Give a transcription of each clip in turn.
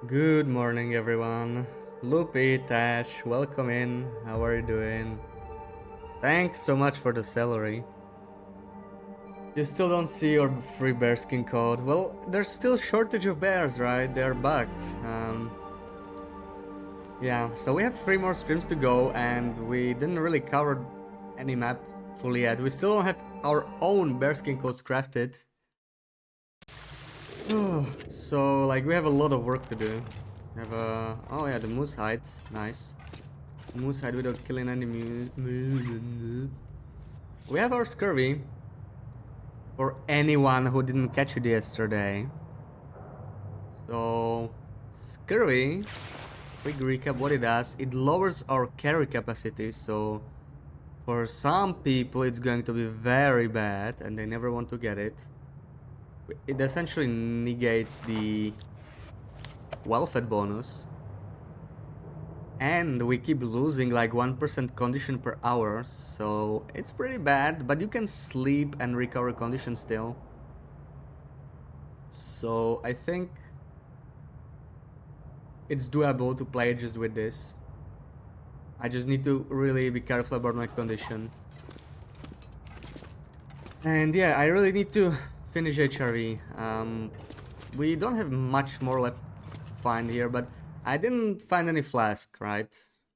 Good morning, everyone. Loopy, Tash, welcome in. How are you doing? Thanks so much for the celery. You still don't see your free bearskin code? Well, there's still shortage of bears, right? They're bugged. Yeah, so we have 3 more streams to go, and we didn't really cover any map fully yet. We still don't have our own bearskin codes crafted. So, like, we have a lot of work to do. We have oh yeah, the moose hide. Nice. Moose hide without killing any We have our scurvy. For anyone who didn't catch it yesterday. So, scurvy, quick recap what it does. It lowers our carry capacity, so for some people it's going to be very bad and they never want to get it. It essentially negates the well-fed bonus. And we keep losing like 1% condition per hour, so it's pretty bad, but you can sleep and recover condition still. So I think it's doable to play just with this. I just need to really be careful about my condition. And yeah, I really need to finish HRV. We don't have much more left to find here, but I didn't find any flask, right?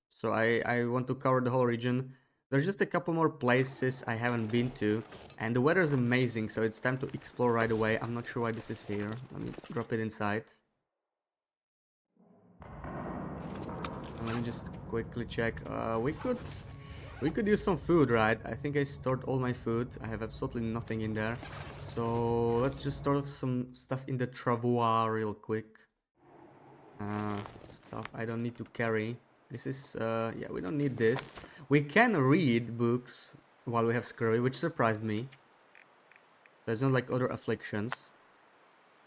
So I want to cover the whole region. There's just a couple more places I haven't been to, and the weather is amazing, so it's time to explore right away. I'm not sure why this is here. Let me drop it inside. Let me just quickly check. We could use some food, right? I think I stored all my food. I have absolutely nothing in there. So let's just store some stuff in the travois real quick. Stuff I don't need to carry. This is, yeah, we don't need this. We can read books while we have scurvy, which surprised me. So it's not like other afflictions.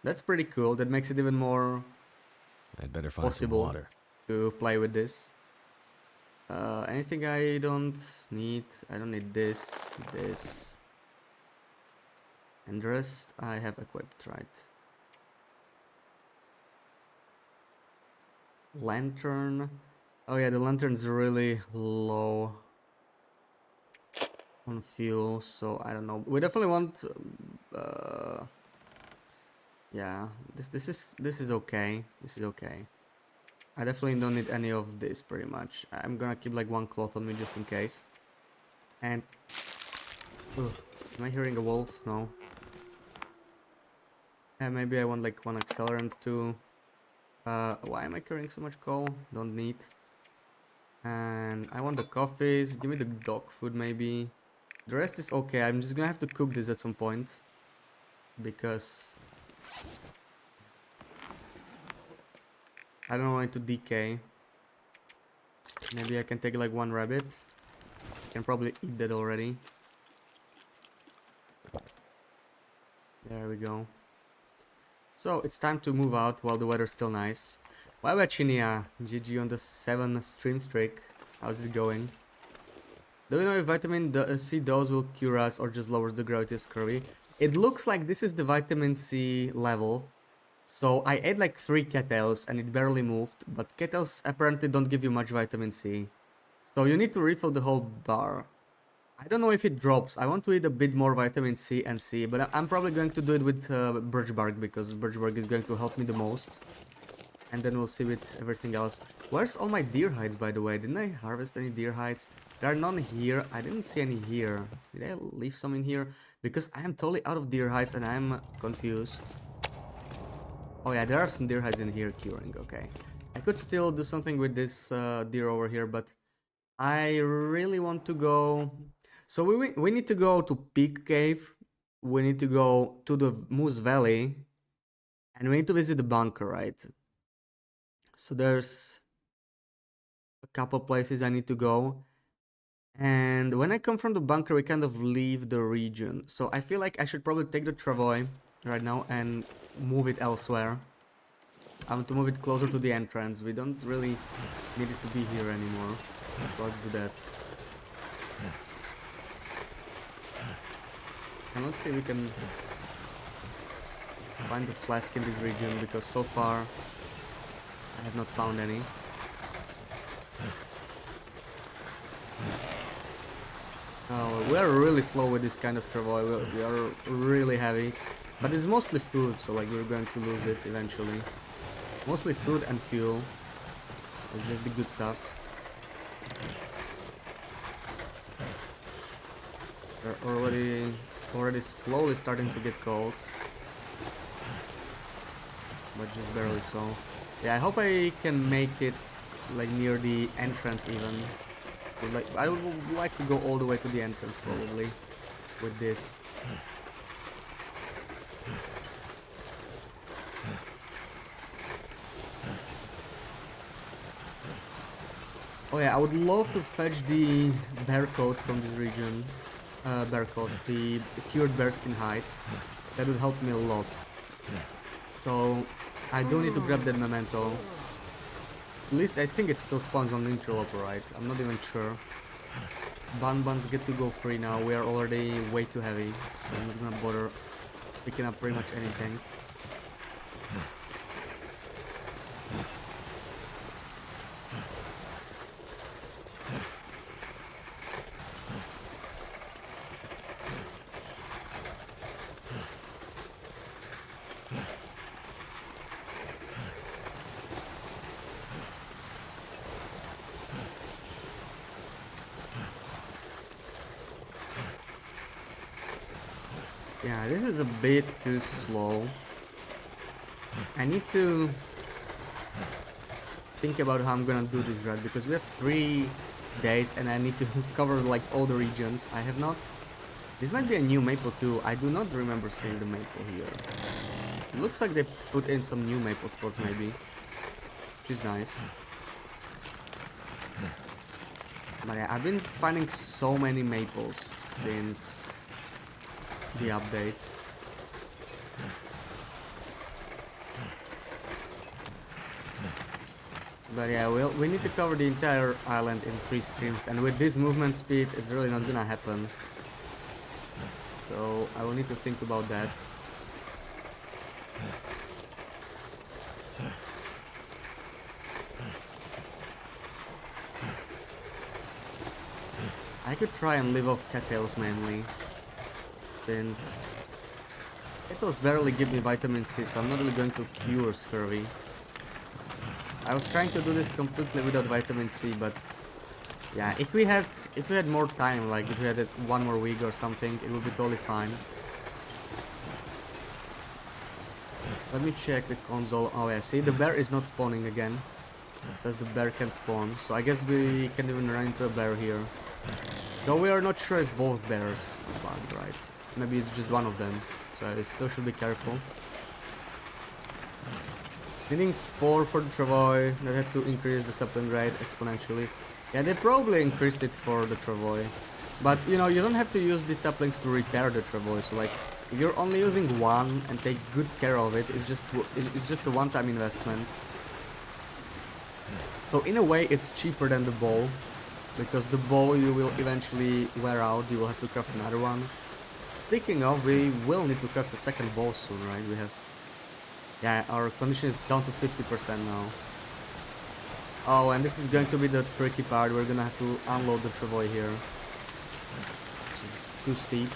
That's pretty cool. That makes it even more I'd better find some possible water. to play with this. Anything I don't need? I don't need this, this. And the rest I have equipped, right? Lantern. Oh yeah, the lantern's really low on fuel, so I don't know. We definitely want yeah, this is okay. This is okay. I definitely don't need any of this pretty much. I'm gonna keep like one cloth on me just in case. And ugh, am I hearing a wolf? No. Maybe I want like one accelerant too. Why am I carrying so much coal? Don't need. And I want the coffees. Give me the dog food maybe. The rest is okay. I'm just gonna have to cook this at some point. Because I don't want it to decay. Maybe I can take like one rabbit. I can probably eat that already. There we go. So it's time to move out while the weather's still nice. Bye bye Chinia. GG on the 7 stream streak. How's it going? Do we know if vitamin C dose will cure us or just lowers the gravity of scurvy? It looks like this is the vitamin C level. So I ate like 3 kettles and it barely moved, but kettles apparently don't give you much vitamin C. So you need to refill the whole bar. I don't know if it drops. I want to eat a bit more vitamin C and C, but I'm probably going to do it with birch bark because birch bark is going to help me the most. And then we'll see with everything else. Where's all my deer hides, by the way? Didn't I harvest any deer hides? There are none here. I didn't see any here. Did I leave some in here? Because I am totally out of deer hides and I'm confused. Oh yeah, there are some deer hides in here curing. Okay. I could still do something with this deer over here, but I really want to go... So we need to go to Peak Cave, we need to go to the Moose Valley, and we need to visit the bunker, right? So there's a couple places I need to go. And when I come from the bunker, we kind of leave the region. So I feel like I should probably take the travois right now and move it elsewhere. I want to move it closer to the entrance. We don't really need it to be here anymore. So let's do that. And let's see if we can find the flask in this region, because so far I have not found any. Oh, we are really slow with this kind of travois. We are really heavy. But it's mostly food, so like we're going to lose it eventually. Mostly food and fuel. So just the good stuff. We're already slowly starting to get cold. But just barely so. Yeah, I hope I can make it like near the entrance even. I would like to go all the way to the entrance probably with this. Oh yeah, I would love to fetch the bear coat from this region. Bear coat, the cured bearskin hide. That would help me a lot. So I do need to grab that memento. At least I think it still spawns on Scurvyloper, right? I'm not even sure. Buns get to go free now. We are already way too heavy, so I'm not gonna bother picking up pretty much anything. Yeah, this is a bit too slow. I need to think about how I'm gonna do this, right? Because we have 3 days and I need to cover like all the regions. I have not. This might be a new maple too. I do not remember seeing the maple here. It looks like they put in some new maple spots maybe, which is nice. But yeah, I've been finding so many maples since the update. But yeah, we need to cover the entire island in 3 streams, and with this movement speed, it's really not gonna happen. So I will need to think about that. I could try and live off cattails mainly, since cattails barely give me vitamin C, so I'm not really going to cure scurvy. I was trying to do this completely without vitamin C, but yeah, if we had more time, like if we had it 1 more week or something, it would be totally fine. Let me check the console. Oh yeah, see, the bear is not spawning again. It says the bear can spawn, so I guess we can even run into a bear here. Though we are not sure if both bears are bugged, right? Maybe it's just one of them, so I still should be careful. Needing 4 for the travois, that had to increase the sapling rate exponentially. Yeah, they probably increased it for the travois. But, you know, you don't have to use the saplings to repair the travois, so like, if you're only using one and take good care of it, it's just a one-time investment. So in a way, it's cheaper than the bow, because the bow you will eventually wear out, you will have to craft another one. Speaking of, we will need to craft a second bow soon, right? We have... Yeah, our condition is down to 50% now. Oh, and this is going to be the tricky part. We're gonna have to unload the travois here, which is too steep.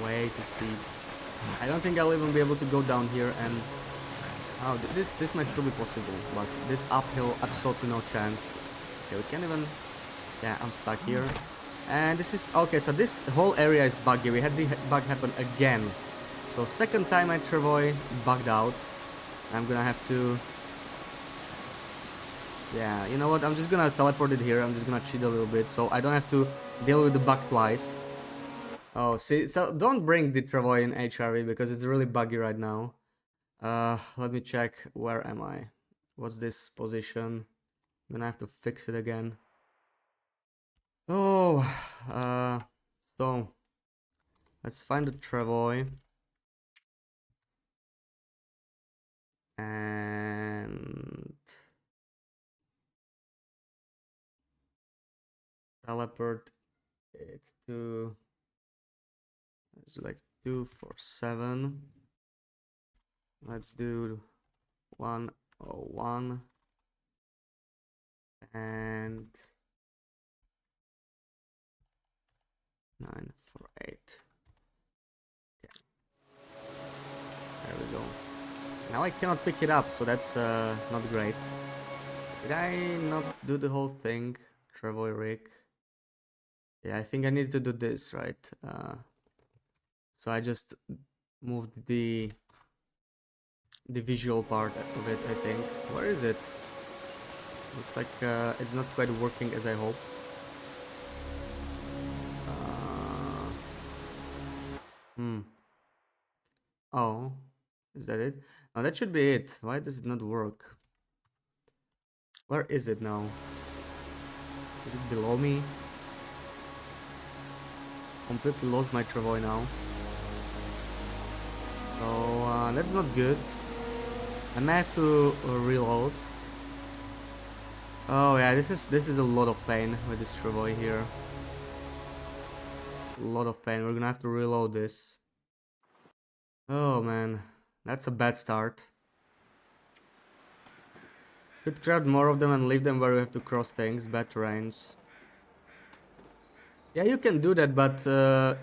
Way too steep. I don't think I'll even be able to go down here, and oh, this might still be possible, but this uphill, absolutely no chance. Okay, we can't even... Yeah, I'm stuck here. And this is... Okay, so this whole area is buggy. We had the bug happen again. So second time I travois bugged out. I'm gonna have to... Yeah, you know what? I'm just gonna teleport it here. I'm just gonna cheat a little bit, so I don't have to deal with the bug twice. Oh, see, so don't bring the travois in HRV because it's really buggy right now. Let me check. Where am I? What's this position? I'm gonna have to fix it again. Oh, so let's find the travois and teleport It's 2. It's like 2 for 7. Let's do 101 and 9 for 8. Okay. There we go. Now I cannot pick it up, so that's not great. Did I not do the whole thing? Travoy rig. Yeah, I think I need to do this, right? So I just moved the visual part of it, I think. Where is it? Looks like it's not quite working as I hoped. Oh, is that it? No, that should be it. Why does it not work? Where is it now? Is it below me? Completely lost my travoy now. So that's not good. I may have to reload. Oh yeah, this is a lot of pain with this travoy here. A lot of pain. We're gonna have to reload this. Oh man, that's a bad start. Could grab more of them and leave them where we have to cross things. Bad terrains. Yeah, you can do that, but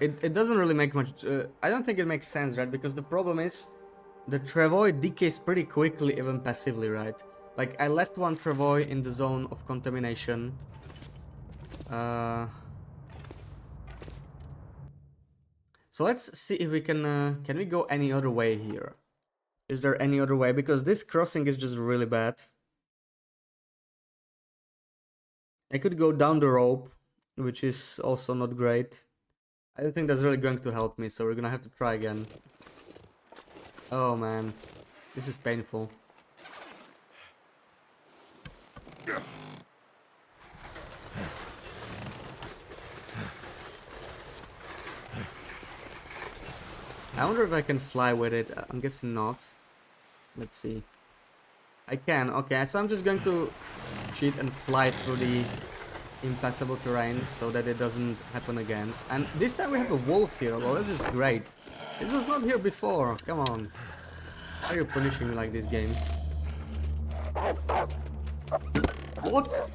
it doesn't really make much... I don't think it makes sense, right? Because the problem is the travoy decays pretty quickly, even passively, right? Like, I left one travoy in the zone of contamination. So let's see if we can we go any other way here? Is there any other way? Because this crossing is just really bad. I could go down the rope, which is also not great. I don't think that's really going to help me, so we're gonna have to try again. Oh man, this is painful. I wonder if I can fly with it. I'm guessing not. Let's see. I can. Okay, so I'm just going to cheat and fly through the impassable terrain so that it doesn't happen again. And this time we have a wolf here. Well, this is great. This was not here before. Come on. Why are you punishing me like this, game? What?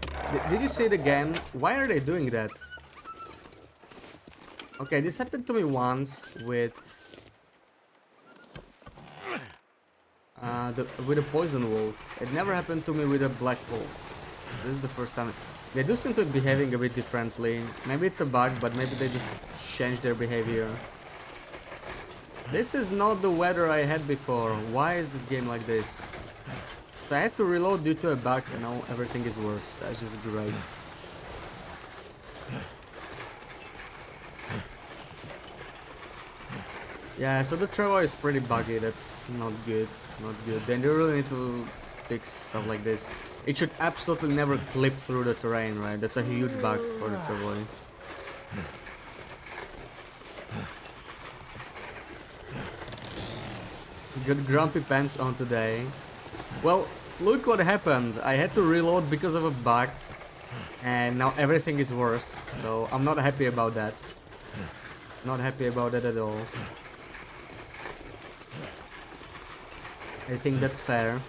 Did you say it again? Why are they doing that? Okay, this happened to me once with a poison wolf. It never happened to me with a black wolf. This is the first time. They do seem to be behaving a bit differently. Maybe it's a bug, but maybe they just changed their behavior. This is not the weather I had before. Why is this game like this? So I have to reload due to a bug and now everything is worse. That's just great. Yeah, so the travoy is pretty buggy. That's not good. Not good. Then you really need to fix stuff like this. It should absolutely never clip through the terrain, right? That's a huge bug for the travoy. Got grumpy pants on today. Well, look what happened. I had to reload because of a bug. And now everything is worse. So I'm not happy about that. Not happy about it at all. I think that's fair.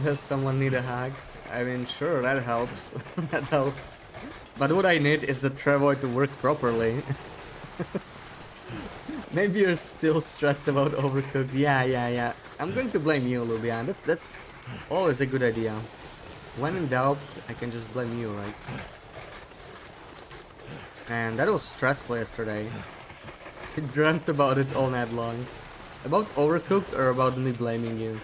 Does someone need a hug? I mean, sure, that helps. That helps. But what I need is the travoy to work properly. Maybe you're still stressed about Overcooked. Yeah. I'm going to blame you, Lubian. That's always a good idea. When in doubt, I can just blame you, right? And that was stressful yesterday. I dreamt about it all night long. About Overcooked or about me blaming you?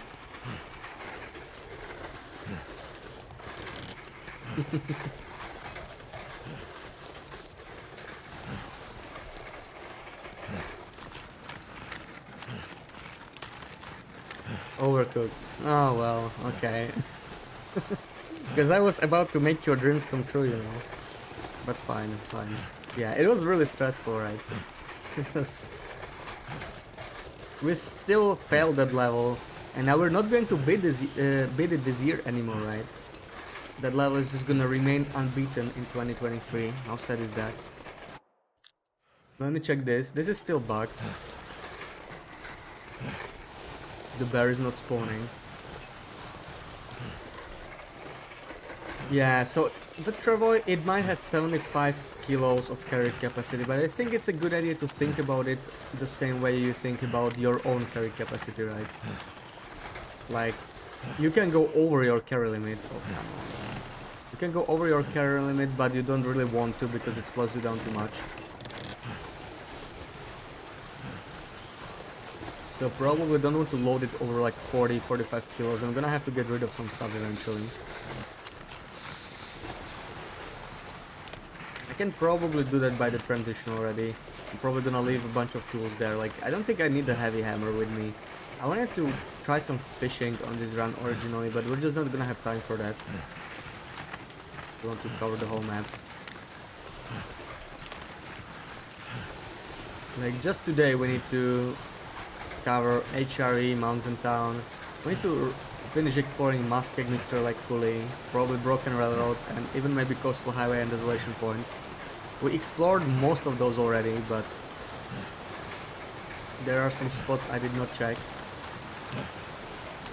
Overcooked. Oh well, okay. Because I was about to make your dreams come true, you know. But fine, fine. Yeah, it was really stressful, right? Because we still failed that level, and now we're not going to beat it this year anymore, right? That level is just gonna remain unbeaten in 2023. How sad is that? Let me check this. This is still bugged. The bear is not spawning. Yeah, so the Travoy, it might have 75 kilos of carry capacity, but I think it's a good idea to think about it the same way you think about your own carry capacity, right? Like, you can go over your carry limit. Oh, come on. You can go over your carry limit, but you don't really want to because it slows you down too much. So probably don't want to load it over like 40-45 kilos. I'm gonna have to get rid of some stuff eventually. I can probably do that by the transition already. I'm probably gonna leave a bunch of tools there. Like, I don't think I need the heavy hammer with me. I wanted to try some fishing on this run originally, but we're just not gonna have time for that. We want to cover the whole map. Like, just today we need to cover HRE, Mountain Town. We need to finish exploring Muskegmister like fully, probably Broken Railroad, and even maybe Coastal Highway and Desolation Point. We explored most of those already, but there are some spots I did not check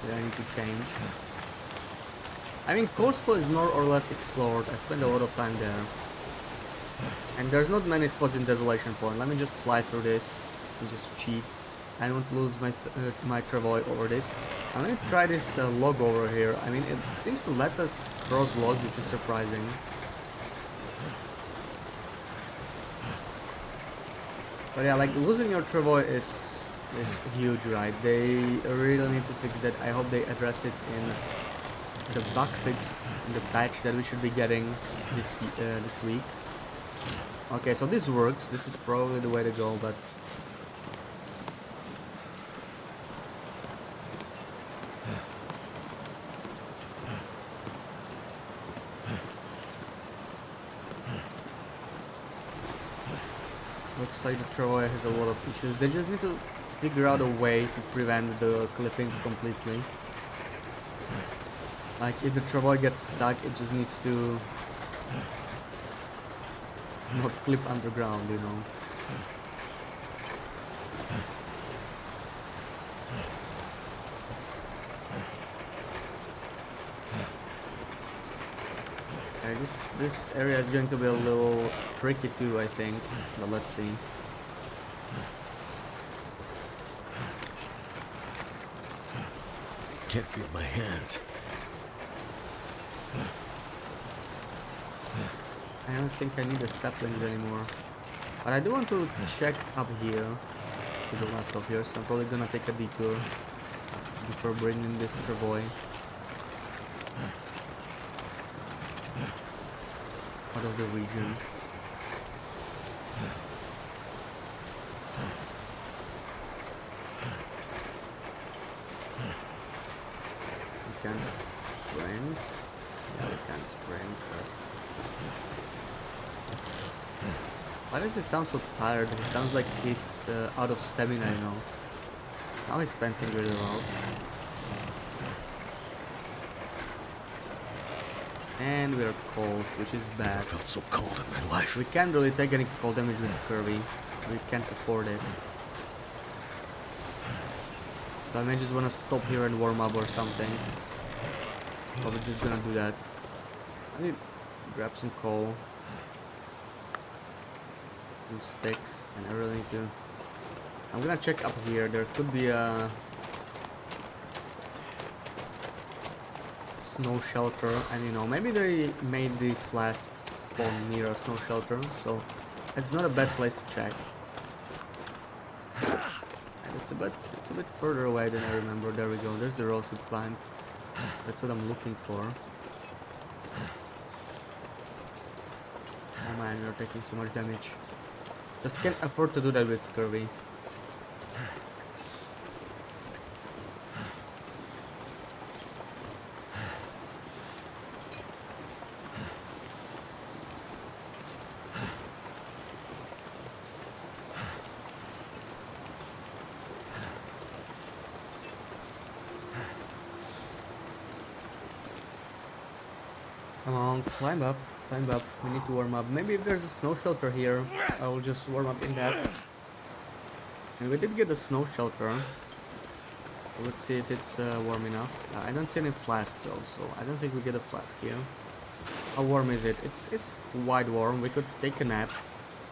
that I need to change. I mean, Coastal is more or less explored. I spent a lot of time there. And there's not many spots in Desolation Point. Let me just fly through this and just cheat. I don't want to lose my Travoy over this. I'm gonna try this log over here. I mean, it seems to let us cross logs, which is surprising. But yeah, like, losing your Travoy is huge, right? They really need to fix that. I hope they address it in the bug fix, in the patch that we should be getting this week. Okay, so this works. This is probably the way to go, but looks like the Travoy has a lot of issues. They just need to figure out a way to prevent the clipping completely. Like, if the Travoy gets stuck, it just needs to not clip underground, you know. Okay, this area is going to be a little tricky too, I think, but let's see. Can't feel my hands. I don't think I need the saplings anymore. But I do want to check up here, to the left of here, so I'm probably gonna take a detour before bringing this Travoy out of the region. We can sprint. Yeah, we can sprint, but why does he sound so tired? He sounds like he's out of stamina, you know. Now he's panting really loud. And we're cold, which is bad. Never felt so cold in my life. We can't really take any cold damage with Scurvy. We can't afford it. So I may just wanna stop here and warm up or something. Probably just gonna do that. Let me grab some coal. Some sticks, and I really need to... I'm gonna check up here. There could be a snow shelter, and you know, maybe they made the flasks spawn near a snow shelter, so it's not a bad place to check. And it's a bit further away than I remember. There we go. There's the rosewood plant. That's what I'm looking for. Oh man, we're taking so much damage. Just can't afford to do that with Scurvy. Come on, climb up, climb up. We need to warm up. Maybe if there's a snow shelter here, I will just warm up in that. And we did get a snow shelter. Let's see if it's warm enough. I don't see any flask though, so I don't think we get a flask here. How warm is it? It's quite warm. We could take a nap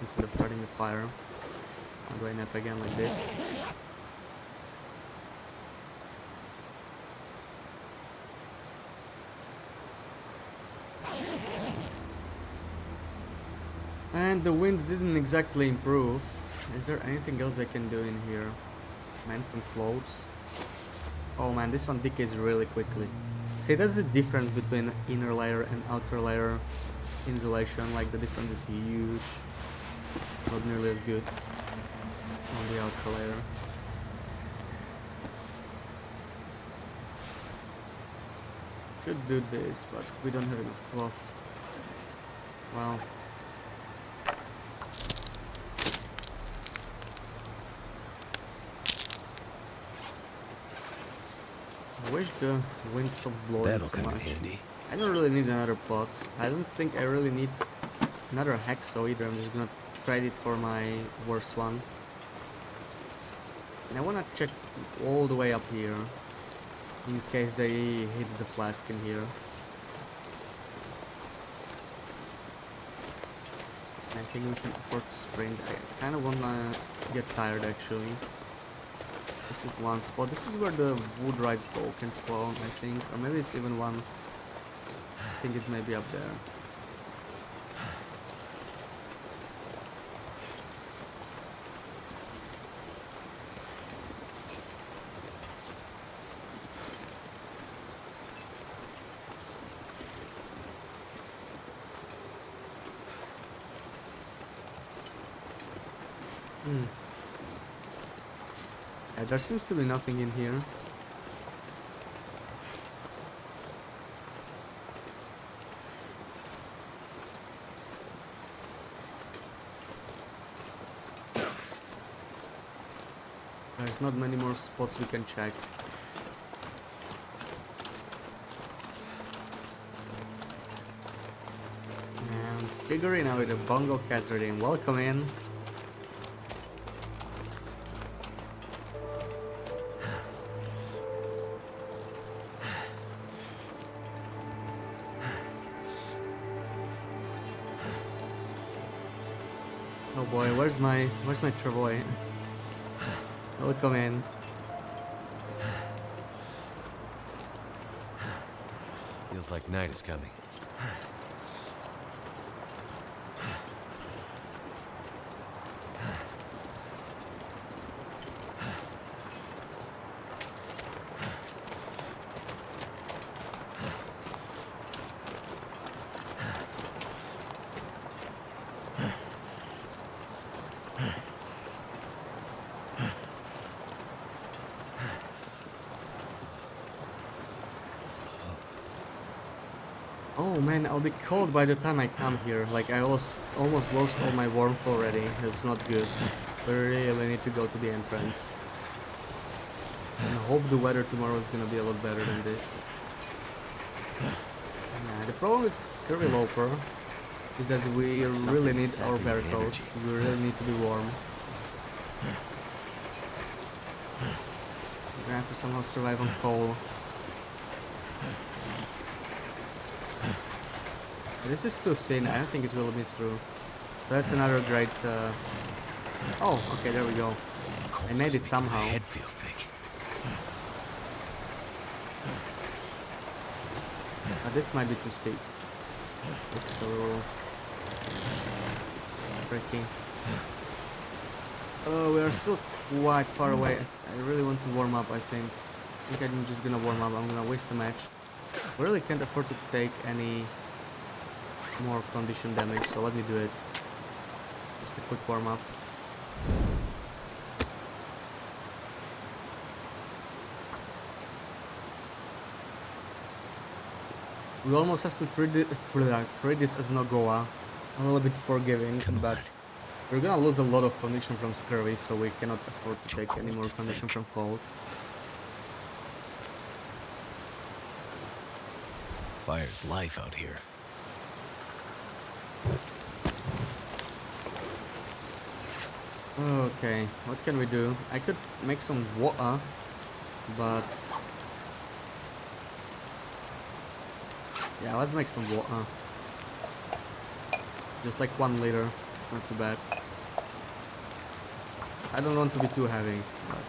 instead of starting the fire. How do I nap again like this? And the wind didn't exactly improve. Is there anything else I can do in here? Man, some clothes. Oh man, this one decays really quickly. See, that's the difference between inner layer and outer layer insulation. Like, the difference is huge. It's not nearly as good on the outer layer. Should do this, but we don't have enough cloth. Well, I wish the wind stopped blowing That'll so come in much. handy. I don't really need another pot. I don't think I really need another hacksaw either. I'm just gonna trade it for my worst one. And I wanna check all the way up here in case they hit the flask in here. I think we can afford to sprint. I kinda wanna get tired actually. This is one spot. This is where the wood rides bow can spawn, I think. Or maybe it's even one. I think it's maybe up there. There seems to be nothing in here. There's not many more spots we can check. And figuring out the bongo cats are in. Welcome in. Oh boy, where's my travois? Welcome in. Feels like night is coming. Oh man, I'll be cold by the time I come here. Like, I was almost lost all my warmth already. It's not good. We really need to go to the entrance. And I hope the weather tomorrow is gonna be a lot better than this. Yeah, the problem with Scurvyloper is that we really need our bear coats. We really need to be warm. We're gonna have to somehow survive on coal. This is too thin. I don't think it will be through. So that's another great. Oh, okay, there we go. I made it somehow. My head feel thick. But this might be too steep. Looks so tricky. Oh, we are still quite far away. I really want to warm up. I think I'm just gonna warm up. I'm gonna waste the match. We really can't afford to take any more condition damage, so let me do it. Just a quick warm up. We almost have to treat this as no Goa. A little bit forgiving, but we're gonna lose a lot of condition from scurvy, so we cannot afford to take any more condition from cold. Fire's life out here. Okay, what can we do? I could make some water, but yeah, let's make some water. Just like 1 liter, it's not too bad. I don't want to be too heavy, but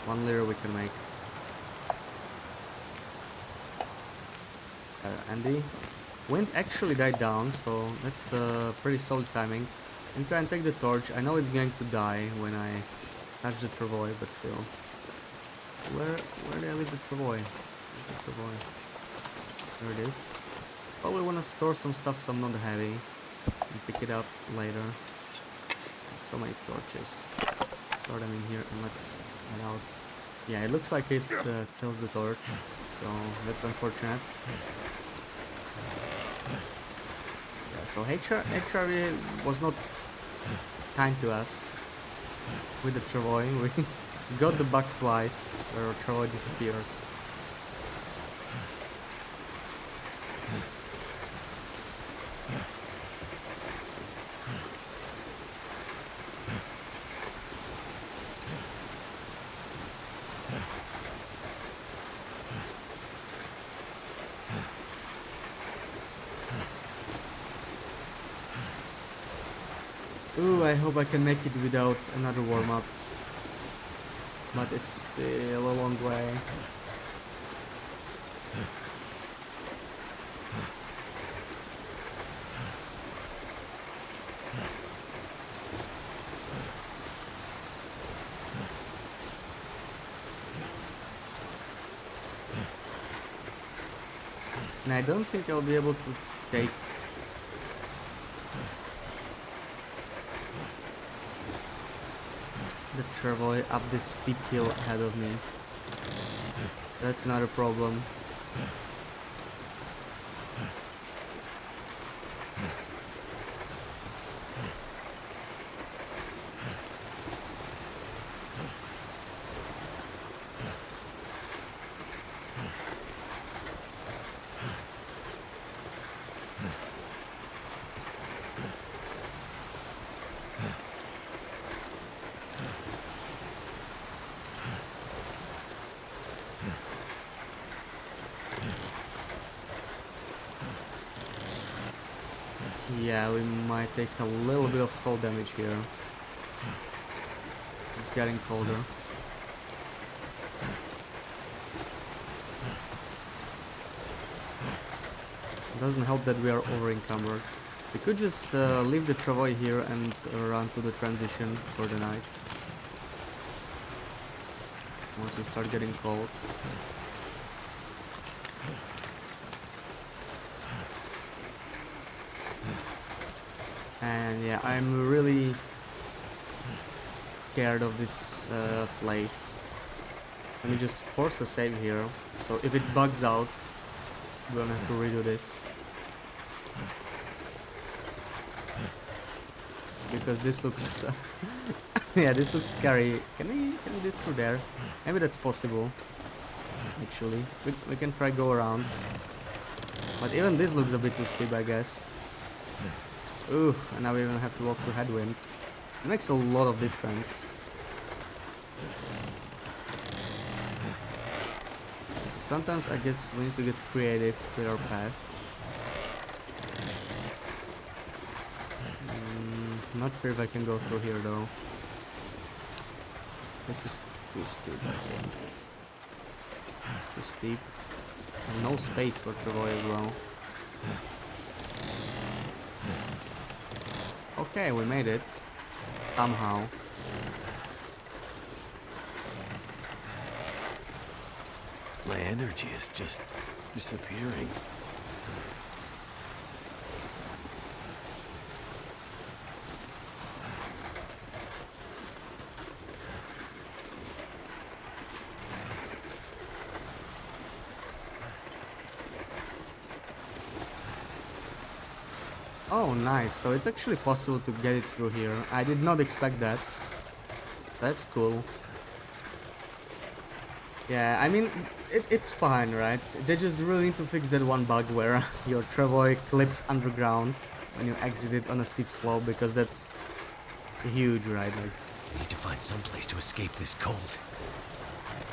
1 liter we can make. And the wind actually died down, so that's pretty solid timing. And try and take the torch. I know it's going to die when I touch the travois, but still. Where did I leave the travois? Where's the travois? There it is. Probably want to store some stuff so I'm not heavy and pick it up later. So many torches. Store them in here and let's head out. Yeah, it looks like it kills the torch, so that's unfortunate. Yeah, so HRV was not kind to us with the travois. We got the bug twice where our travois disappeared. Ooh, I hope I can make it without another warm-up. But it's still a long way. And I don't think I'll be able to take the travois up this steep hill ahead of me. That's another problem. Yeah, we might take a little bit of cold damage here. It's getting colder. It doesn't help that we are over encumbered. We could just leave the travois here and run to the transition for the night. Once we start getting cold. And yeah, I'm really scared of this place. Let me just force a save here. So if it bugs out, we're gonna have to redo this. Because this looks... yeah, this looks scary. Can we do it through there? Maybe that's possible. Actually, we can try go around. But even this looks a bit too steep, I guess. Ooh, and now we even have to walk through headwind. It makes a lot of difference. So sometimes I guess we need to get creative with our path. Not sure if I can go through here though. This is too steep, I think. It's too steep. And no space for travois as well. Okay, we made it. Somehow. My energy is just disappearing. Oh, nice. So it's actually possible to get it through here. I did not expect that. That's cool. Yeah, I mean, it's fine, right? They just really need to fix that one bug where your travois clips underground when you exit it on a steep slope, because that's huge, right? Like, We need to find some place to escape this cold.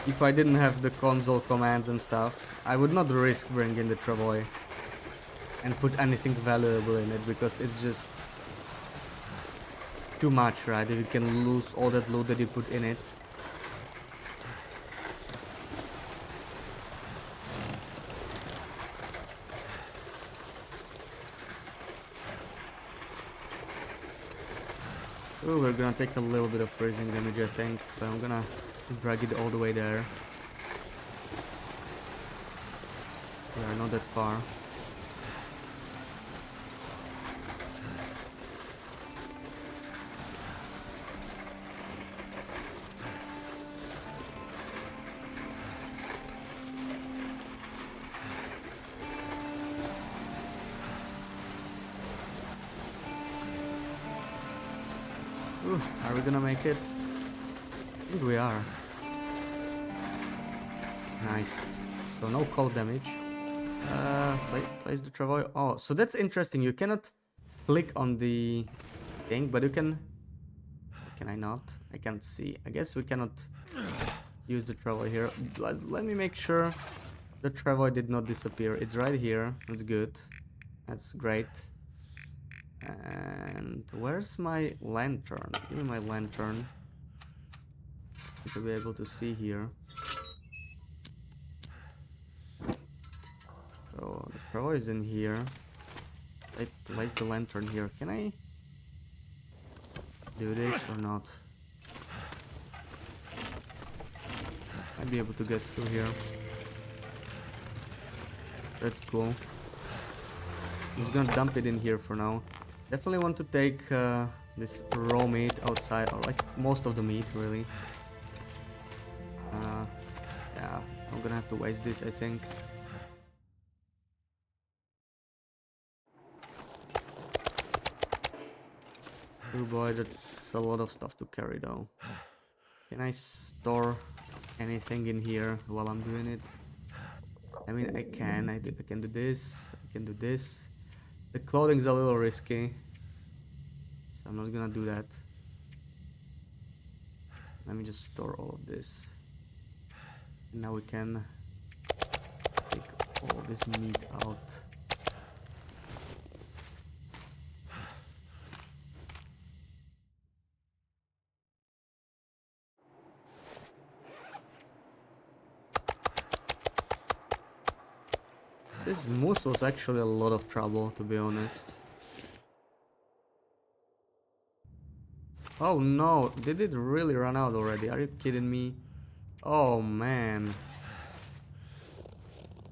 if I didn't have the console commands and stuff, I would not risk bringing the travoy and put anything valuable in it, because it's just too much, right? If you can lose all that loot that you put in it. Oh, we're gonna take a little bit of freezing damage, I think, but I'm gonna drag it all the way there. We are not that far. Ooh, are we gonna make it? I think we are. Nice. So no cold damage. Place the travoy. Oh, so that's interesting. You cannot click on the thing, but you can. Can I not? I can't see. I guess we cannot use the travoy here. Let me make sure the travoy did not disappear. It's right here. That's good. That's great. And where's my lantern? Give me my lantern to be able to see here. So the travoy is in here. I place the lantern here. Can I do this or not? Might be able to get through here. That's cool. I'm just gonna dump it in here for now. Definitely want to take this raw meat outside, or like most of the meat, really. Yeah, I'm gonna have to waste this, I think. Oh boy, that's a lot of stuff to carry though. Can I store anything in here while I'm doing it? I mean, I can. I can do this. I can do this. The clothing's a little risky, so I'm not gonna do that. Let me just store all of this. And now we can take all this meat out. This moose was actually a lot of trouble, to be honest. Oh no, did it really run out already? Are you kidding me? Oh man.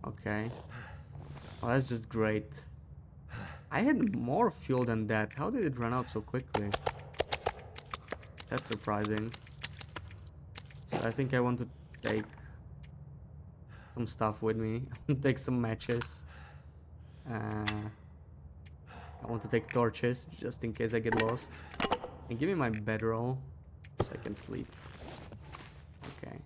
Okay. Oh, that's just great. I had more fuel than that. How did it run out so quickly? That's surprising. So I think I want to take some stuff with me. Take some matches. I want to take torches just in case I get lost. And give me my bedroll so I can sleep. Okay.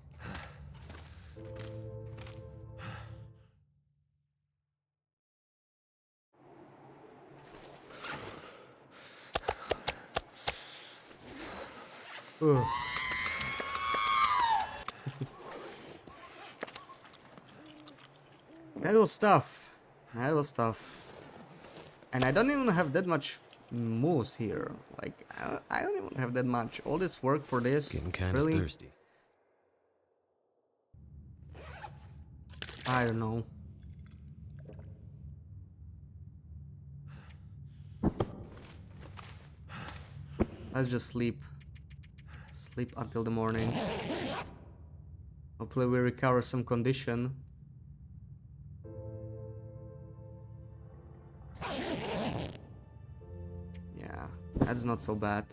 Ugh. That was tough. That was tough. And I don't even have that much moose here. Like, I don't even have that much. All this work for this? Getting kind really? of thirsty. I don't know. Let's just sleep. Sleep until the morning. Hopefully we recover some condition. Yeah, that's not so bad.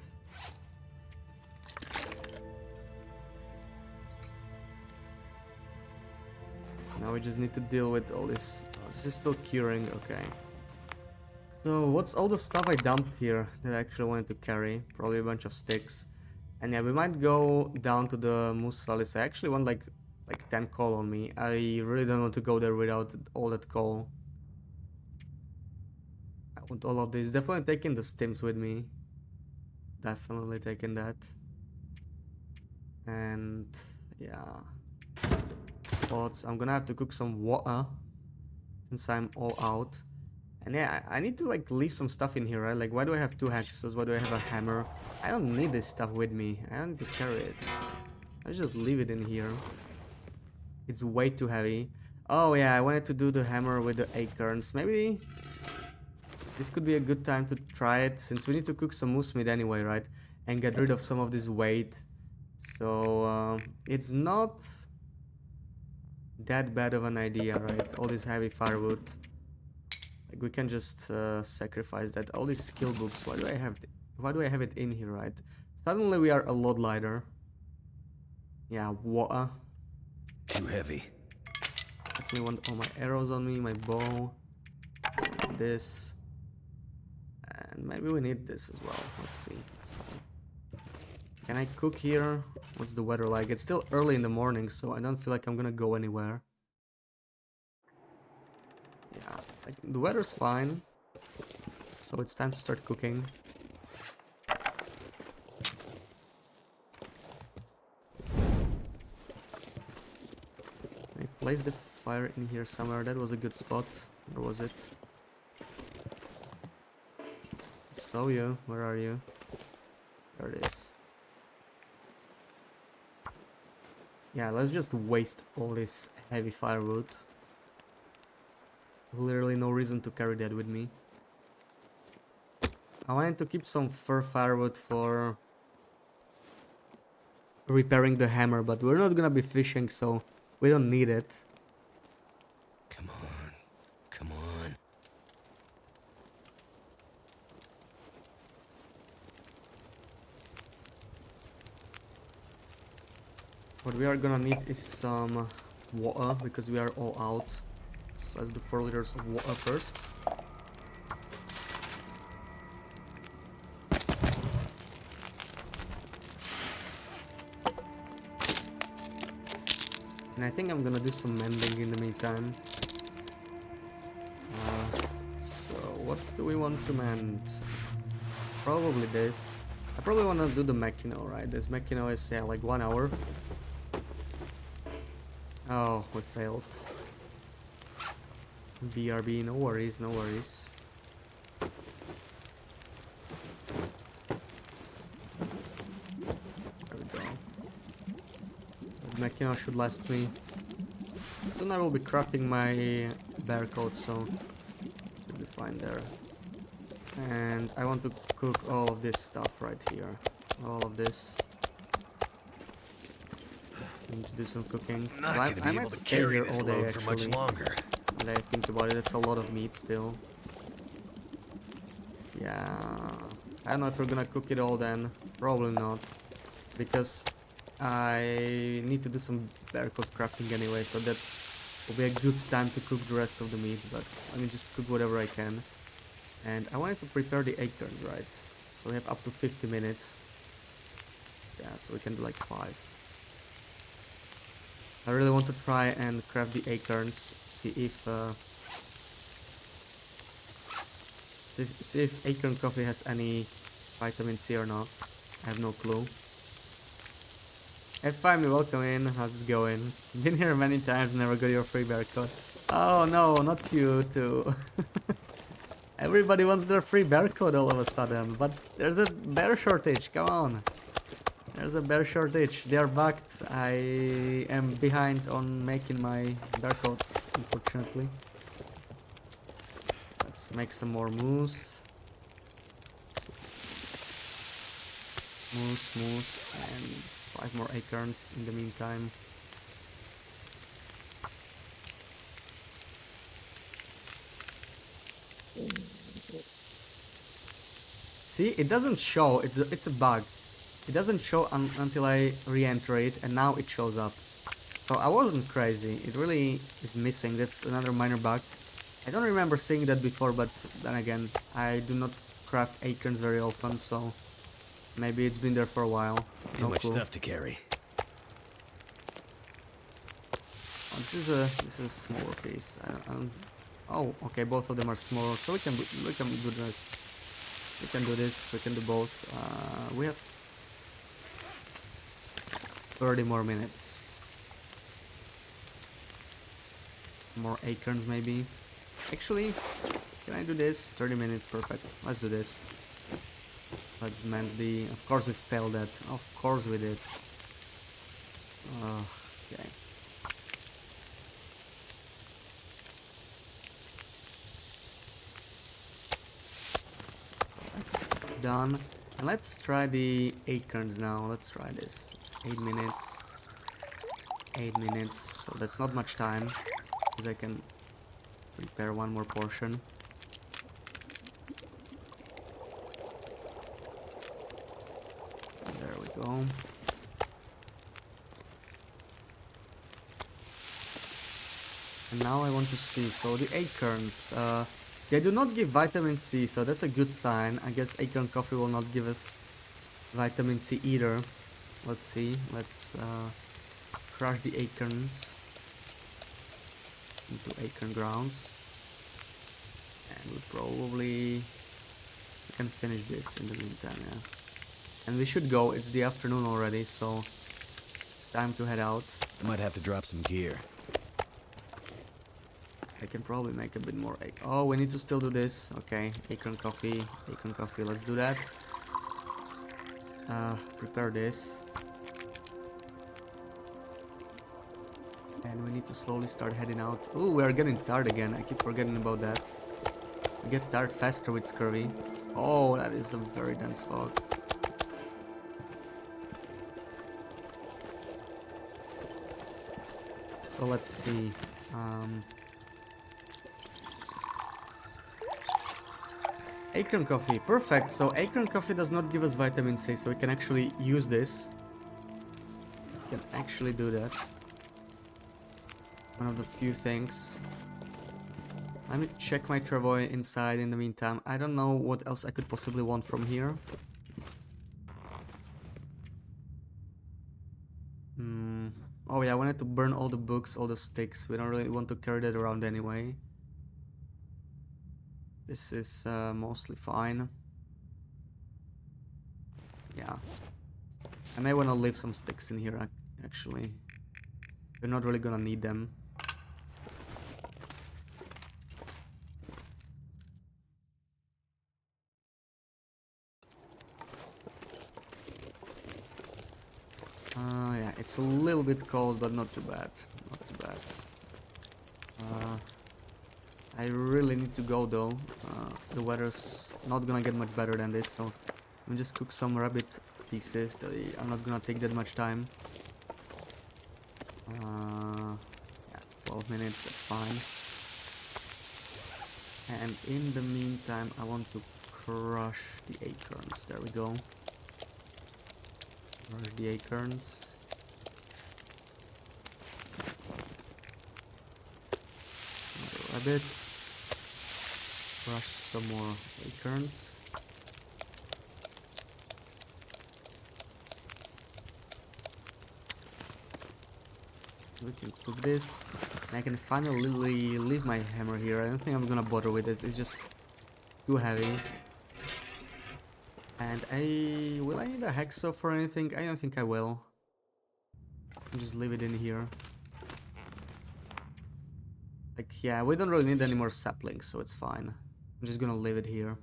Now we just need to deal with all this. Oh, this is still curing, okay. So what's all the stuff I dumped here that I actually wanted to carry? Probably a bunch of sticks. And yeah, we might go down to the Moose Valley. So I actually want like 10 coal on me. I really don't want to go there without all that coal. with all of this. Definitely taking the stims with me. Definitely taking that. And yeah, pots. I'm gonna have to cook some water since I'm all out. And yeah, I need to like leave some stuff in here, right? Like, why do I have 2 axes? Why do I have a hammer? I don't need this stuff with me. I don't need to carry it. Let's just leave it in here. It's way too heavy. Oh yeah, I wanted to do the hammer with the acorns. Maybe this could be a good time to try it, since we need to cook some moose meat anyway, right? And get rid of some of this weight. So it's not that bad of an idea, right? All this heavy firewood. Like, we can just sacrifice that. All these skill books. Why do I have it in here, right? Suddenly we are a lot lighter. Yeah, water. Too heavy. Definitely want all my arrows on me, my bow, some of this, and maybe we need this as well. Let's see. So, can I cook here? What's the weather like? It's still early in the morning, so I don't feel like I'm gonna go anywhere. Yeah, like, the weather's fine, so it's time to start cooking. I placed the fire in here somewhere. That was a good spot. Where was it? Saw you. Where are you? There it is. Yeah, let's just waste all this heavy firewood. Literally no reason to carry that with me. I wanted to keep some fur firewood for repairing the hammer, but we're not gonna be fishing, so we don't need it. Come on. Come on. What we are gonna need is some water, because we are all out. So let's do 4 liters of water first. And I think I'm gonna do some mending in the meantime. So what do we want to mend? Probably this. I probably want to do the Machino, right? This Machino is, yeah, like 1 hour. Oh, we failed. BRB, no worries, no worries. There we go. The Machino should last me. Soon I will be crafting my bear coat, so should be fine there. And I want to cook all of this stuff right here. All of this. Need to do some cooking. I'm not So gonna be I able might to stay carry here this all day load for much actually. longer. And I think about it, it's a lot of meat still. Yeah, I don't know if we're gonna cook it all then. Probably not, because I need to do some bear coat crafting anyway, so that will be a good time to cook the rest of the meat. But let me just cook whatever I can. And I wanted to prepare the acorns, right? So we have up to 50 minutes. Yeah, so we can do like 5. I really want to try and craft the acorns, see if acorn coffee has any vitamin C or not. I have no clue. Hey Fimi, welcome in. How's it going? Been here many times, never got your free bear code. Oh no, not you too. Everybody wants their free bear code all of a sudden, but there's a bear shortage, come on. There's a bear shortage, they are bugged. I am behind on making my bear coats, unfortunately. Let's make some more moose. Moose, and 5 more acorns in the meantime. See, it doesn't show, it's a bug. It doesn't show until I re-enter it, and now it shows up. So I wasn't crazy, it really is missing. That's another minor bug. I don't remember seeing that before, but then again, I do not craft acorns very often, so maybe it's been there for a while. Too much stuff to carry. Oh, this is a smaller piece. Oh, okay, both of them are small, so we can do this. We can do this. We can do both. We have 30 more minutes. More acorns, maybe. Actually, can I do this? 30 minutes, perfect. Let's do this. Let's mend the... Of course we failed that. Of course we did. Okay. So that's done. And let's try the acorns now. Let's try this. It's 8 minutes. 8 minutes. So that's not much time. Because I can prepare one more portion. There we go. And now I want to see, so the acorns, they do not give vitamin C, so that's a good sign. I guess acorn coffee will not give us vitamin C either. Let's see, let's crush the acorns into acorn grounds. And we can finish this in the meantime, yeah. And we should go, it's the afternoon already, so it's time to head out. I might have to drop some gear. I can probably make a bit more egg. Oh, we need to still do this. Okay, acorn coffee, let's do that. Prepare this. And we need to slowly start heading out. Oh, we are getting tired again. I keep forgetting about that. We get tired faster with scurvy. Oh, that is a very dense fog. So let's see. Acorn coffee, perfect. So acorn coffee does not give us vitamin C, so we can actually use this. We can actually do that. One of the few things. Let me check my travois inside in the meantime. I don't know what else I could possibly want from here. Oh yeah, I wanted to burn all the books, all the sticks. We don't really want to carry that around anyway. This is mostly fine. Yeah. I may want to leave some sticks in here, actually. We're not really gonna need them. Yeah, it's a little bit cold, but not too bad. Not too bad. I really need to go though. The weather's not gonna get much better than this, so I'm just cook some rabbit pieces. They are not gonna take that much time. Yeah, 12 minutes, that's fine. And in the meantime, I want to crush the acorns. There we go. Crush the acorns. Another rabbit. Crush some more acorns. We can cook this. And I can finally leave my hammer here. I don't think I'm gonna bother with it. It's just too heavy. And will I need a hacksaw for anything? I don't think I will. I'll just leave it in here. Like, yeah, we don't really need any more saplings, so it's fine. I'm just gonna leave it here.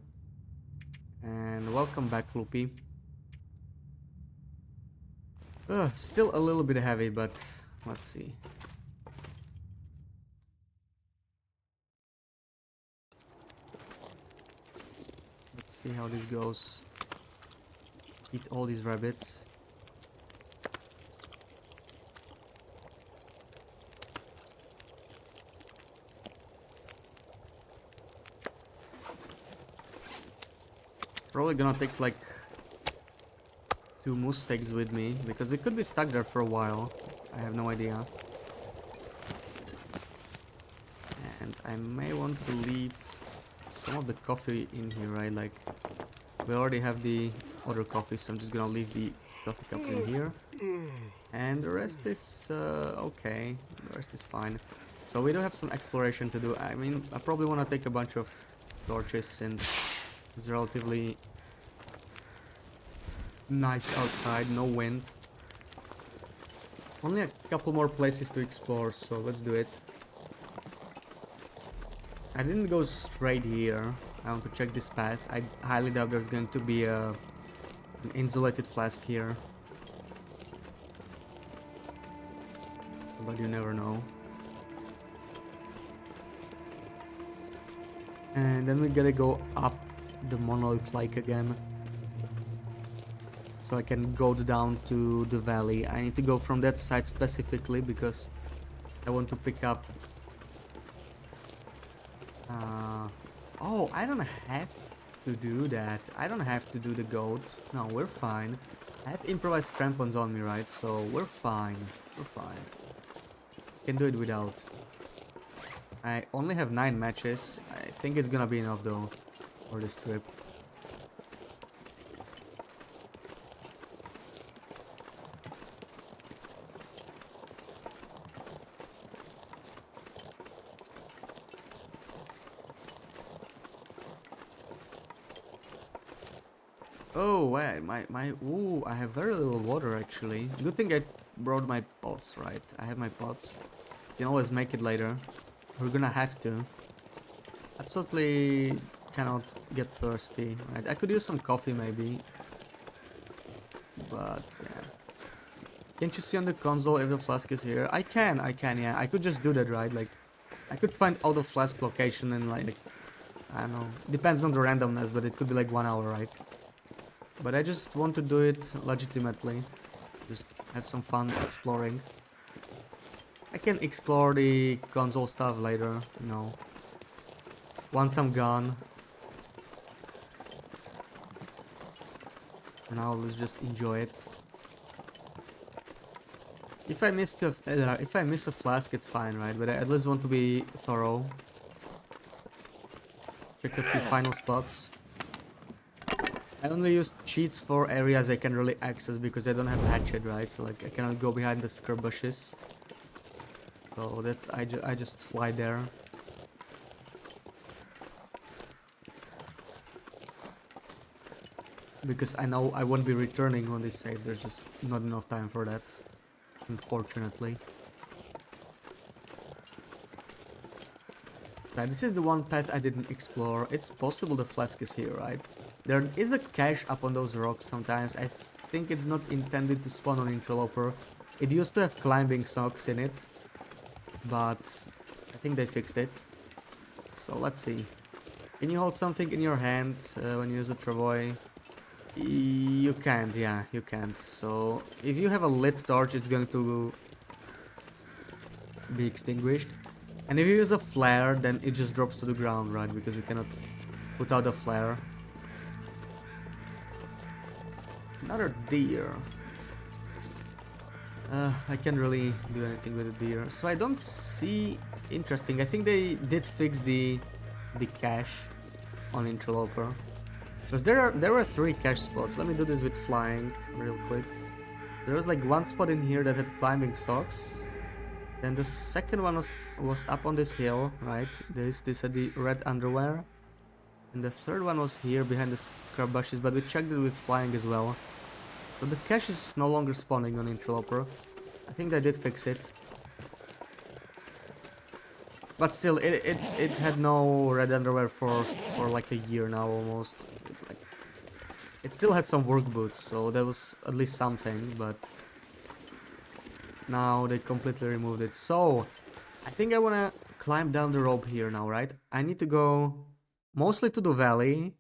And welcome back, Loopy. Still a little bit heavy, but let's see. Let's see how this goes. Eat all these rabbits. Probably gonna take like 2 moose steaks with me, because we could be stuck there for a while. I have no idea. And I may want to leave some of the coffee in here, right? Like, we already have the other coffee, so I'm just gonna leave the coffee cups in here. And the rest is okay. The rest is fine. So we do have some exploration to do. I mean, I probably want to take a bunch of torches since it's relatively nice outside, no wind. Only a couple more places to explore, so let's do it. I didn't go straight here. I want to check this path. I highly doubt there's going to be an insulated flask here. But you never know. And then we gotta go up the monolith like again. So I can go down to the valley. I need to go from that side specifically because I want to pick up... oh, I don't have to do that. I don't have to do the goat. No, we're fine. I have improvised crampons on me, right? So we're fine. We're fine. Can do it without. I only have 9 matches. I think it's gonna be enough though for this trip. Oh, wait, ooh, I have very little water actually. Good thing I brought my pots, right? I have my pots. Can always make it later. We're gonna have to. Absolutely cannot get thirsty, right? I could use some coffee maybe. But, yeah. Can't you see on the console if the flask is here? I can, yeah. I could just do that, right? Like, I could find all the flask location in like, I don't know. Depends on the randomness, but it could be like 1 hour, right? But I just want to do it legitimately. Just have some fun exploring. I can explore the console stuff later, you know. Once I'm gone. Now let's just enjoy it. If I miss a flask, it's fine, right? But I at least want to be thorough. Check a few final spots. I only use cheats for areas I can really access because I don't have a hatchet, right? So like I cannot go behind the scrub bushes. So that's I just fly there. Because I know I won't be returning on this save. There's just not enough time for that, unfortunately. So this is the one path I didn't explore. It's possible the flask is here, right? There is a cache up on those rocks sometimes. I think it's not intended to spawn on Interloper. It used to have climbing socks in it, but I think they fixed it. So let's see. Can you hold something in your hand when you use a travois? You can't, yeah, you can't. So if you have a lit torch, it's going to be extinguished. And if you use a flare, then it just drops to the ground, right? Because you cannot put out a flare. Another deer. I can't really do anything with the deer. So I don't see... Interesting. I think they did fix the cache on Interloper. Because there were 3 cache spots. Let me do this with flying real quick. So there was like one spot in here that had climbing socks. Then the second one was up on this hill, right? This had the red underwear. And the third one was here behind the scrub bushes, but we checked it with flying as well. So the cache is no longer spawning on Interloper. I think they did fix it. But still, it had no red underwear for like a year now almost. It still had some work boots, so that was at least something, but now they completely removed it. So I think I wanna climb down the rope here now, right? I need to go mostly to the valley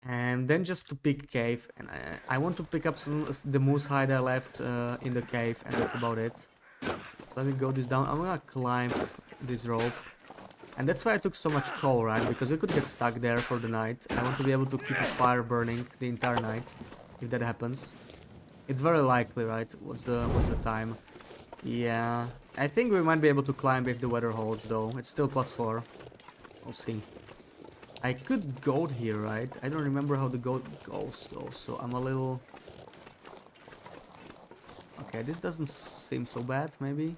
and then just to pick cave, and I want to pick up the moose hide I left in the cave, and that's about it. So let me go this down. I'm gonna climb this rope. And that's why I took so much coal, right? Because we could get stuck there for the night. I want to be able to keep a fire burning the entire night, if that happens. It's very likely, right? What's the time? Yeah, I think we might be able to climb if the weather holds, though. It's still +4. We'll see. I could goat here, right? I don't remember how the goat goes, though, so I'm a little... Okay, this doesn't seem so bad, maybe.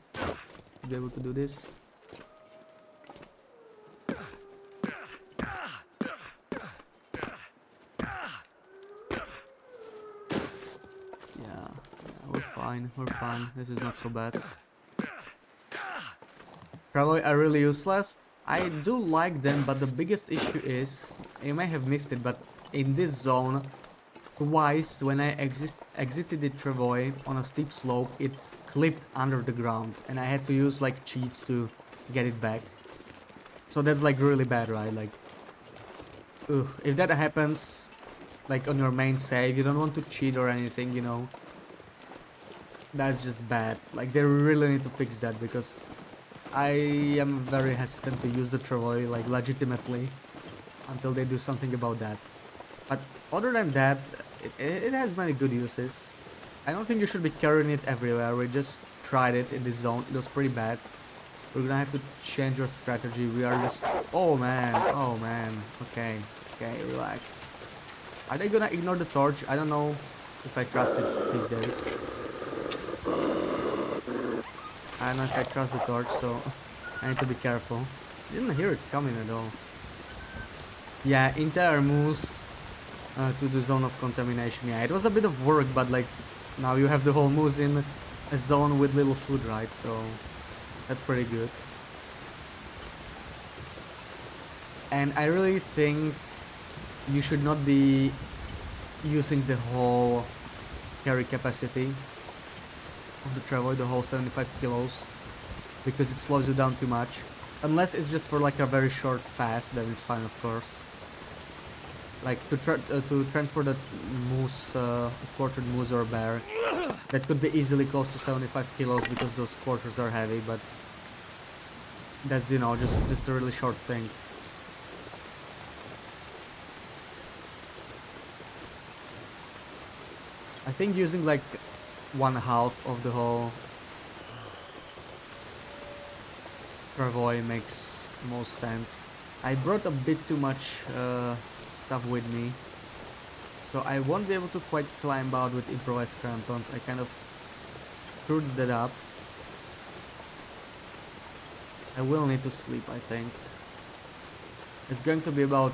to be able to do this. Yeah, we're fine, we're fine. This is not so bad. Probably are really useless. I do like them, but the biggest issue is, you may have missed it, but in this zone, twice when I exited the travoy on a steep slope, it clipped under the ground, and I had to use like cheats to get it back. So that's like really bad, right? Like, ugh, if that happens, like on your main save, you don't want to cheat or anything, you know. That's just bad. Like, they really need to fix that, because I am very hesitant to use the travoy, like, legitimately, until they do something about that. But other than that, it has many good uses. I don't think you should be carrying it everywhere. We just tried it in this zone. It was pretty bad. We're gonna have to change our strategy. We are just... Oh man, oh man. Okay, okay, relax. Are they gonna ignore the torch? I don't know if I trust it these days. I don't know if I trust the torch, so I need to be careful. Didn't hear it coming at all. Yeah, entire moose to the zone of contamination. Yeah, it was a bit of work, but like now you have the whole moose in a zone with little food, right? So that's pretty good. And I really think you should not be using the whole carry capacity of the travoy, the whole 75 kilos, because it slows you down too much. Unless it's just for like a very short path, then it's fine, of course. Like to transport a moose, quartered moose or bear, that could be easily close to 75 kilos because those quarters are heavy, but that's, you know, just a really short thing. I think using like 1/2 of the whole travoy makes most sense. I brought a bit too much stuff with me, so I won't be able to quite climb out with improvised crampons. I kind of screwed that up. I will need to sleep, I think. It's going to be about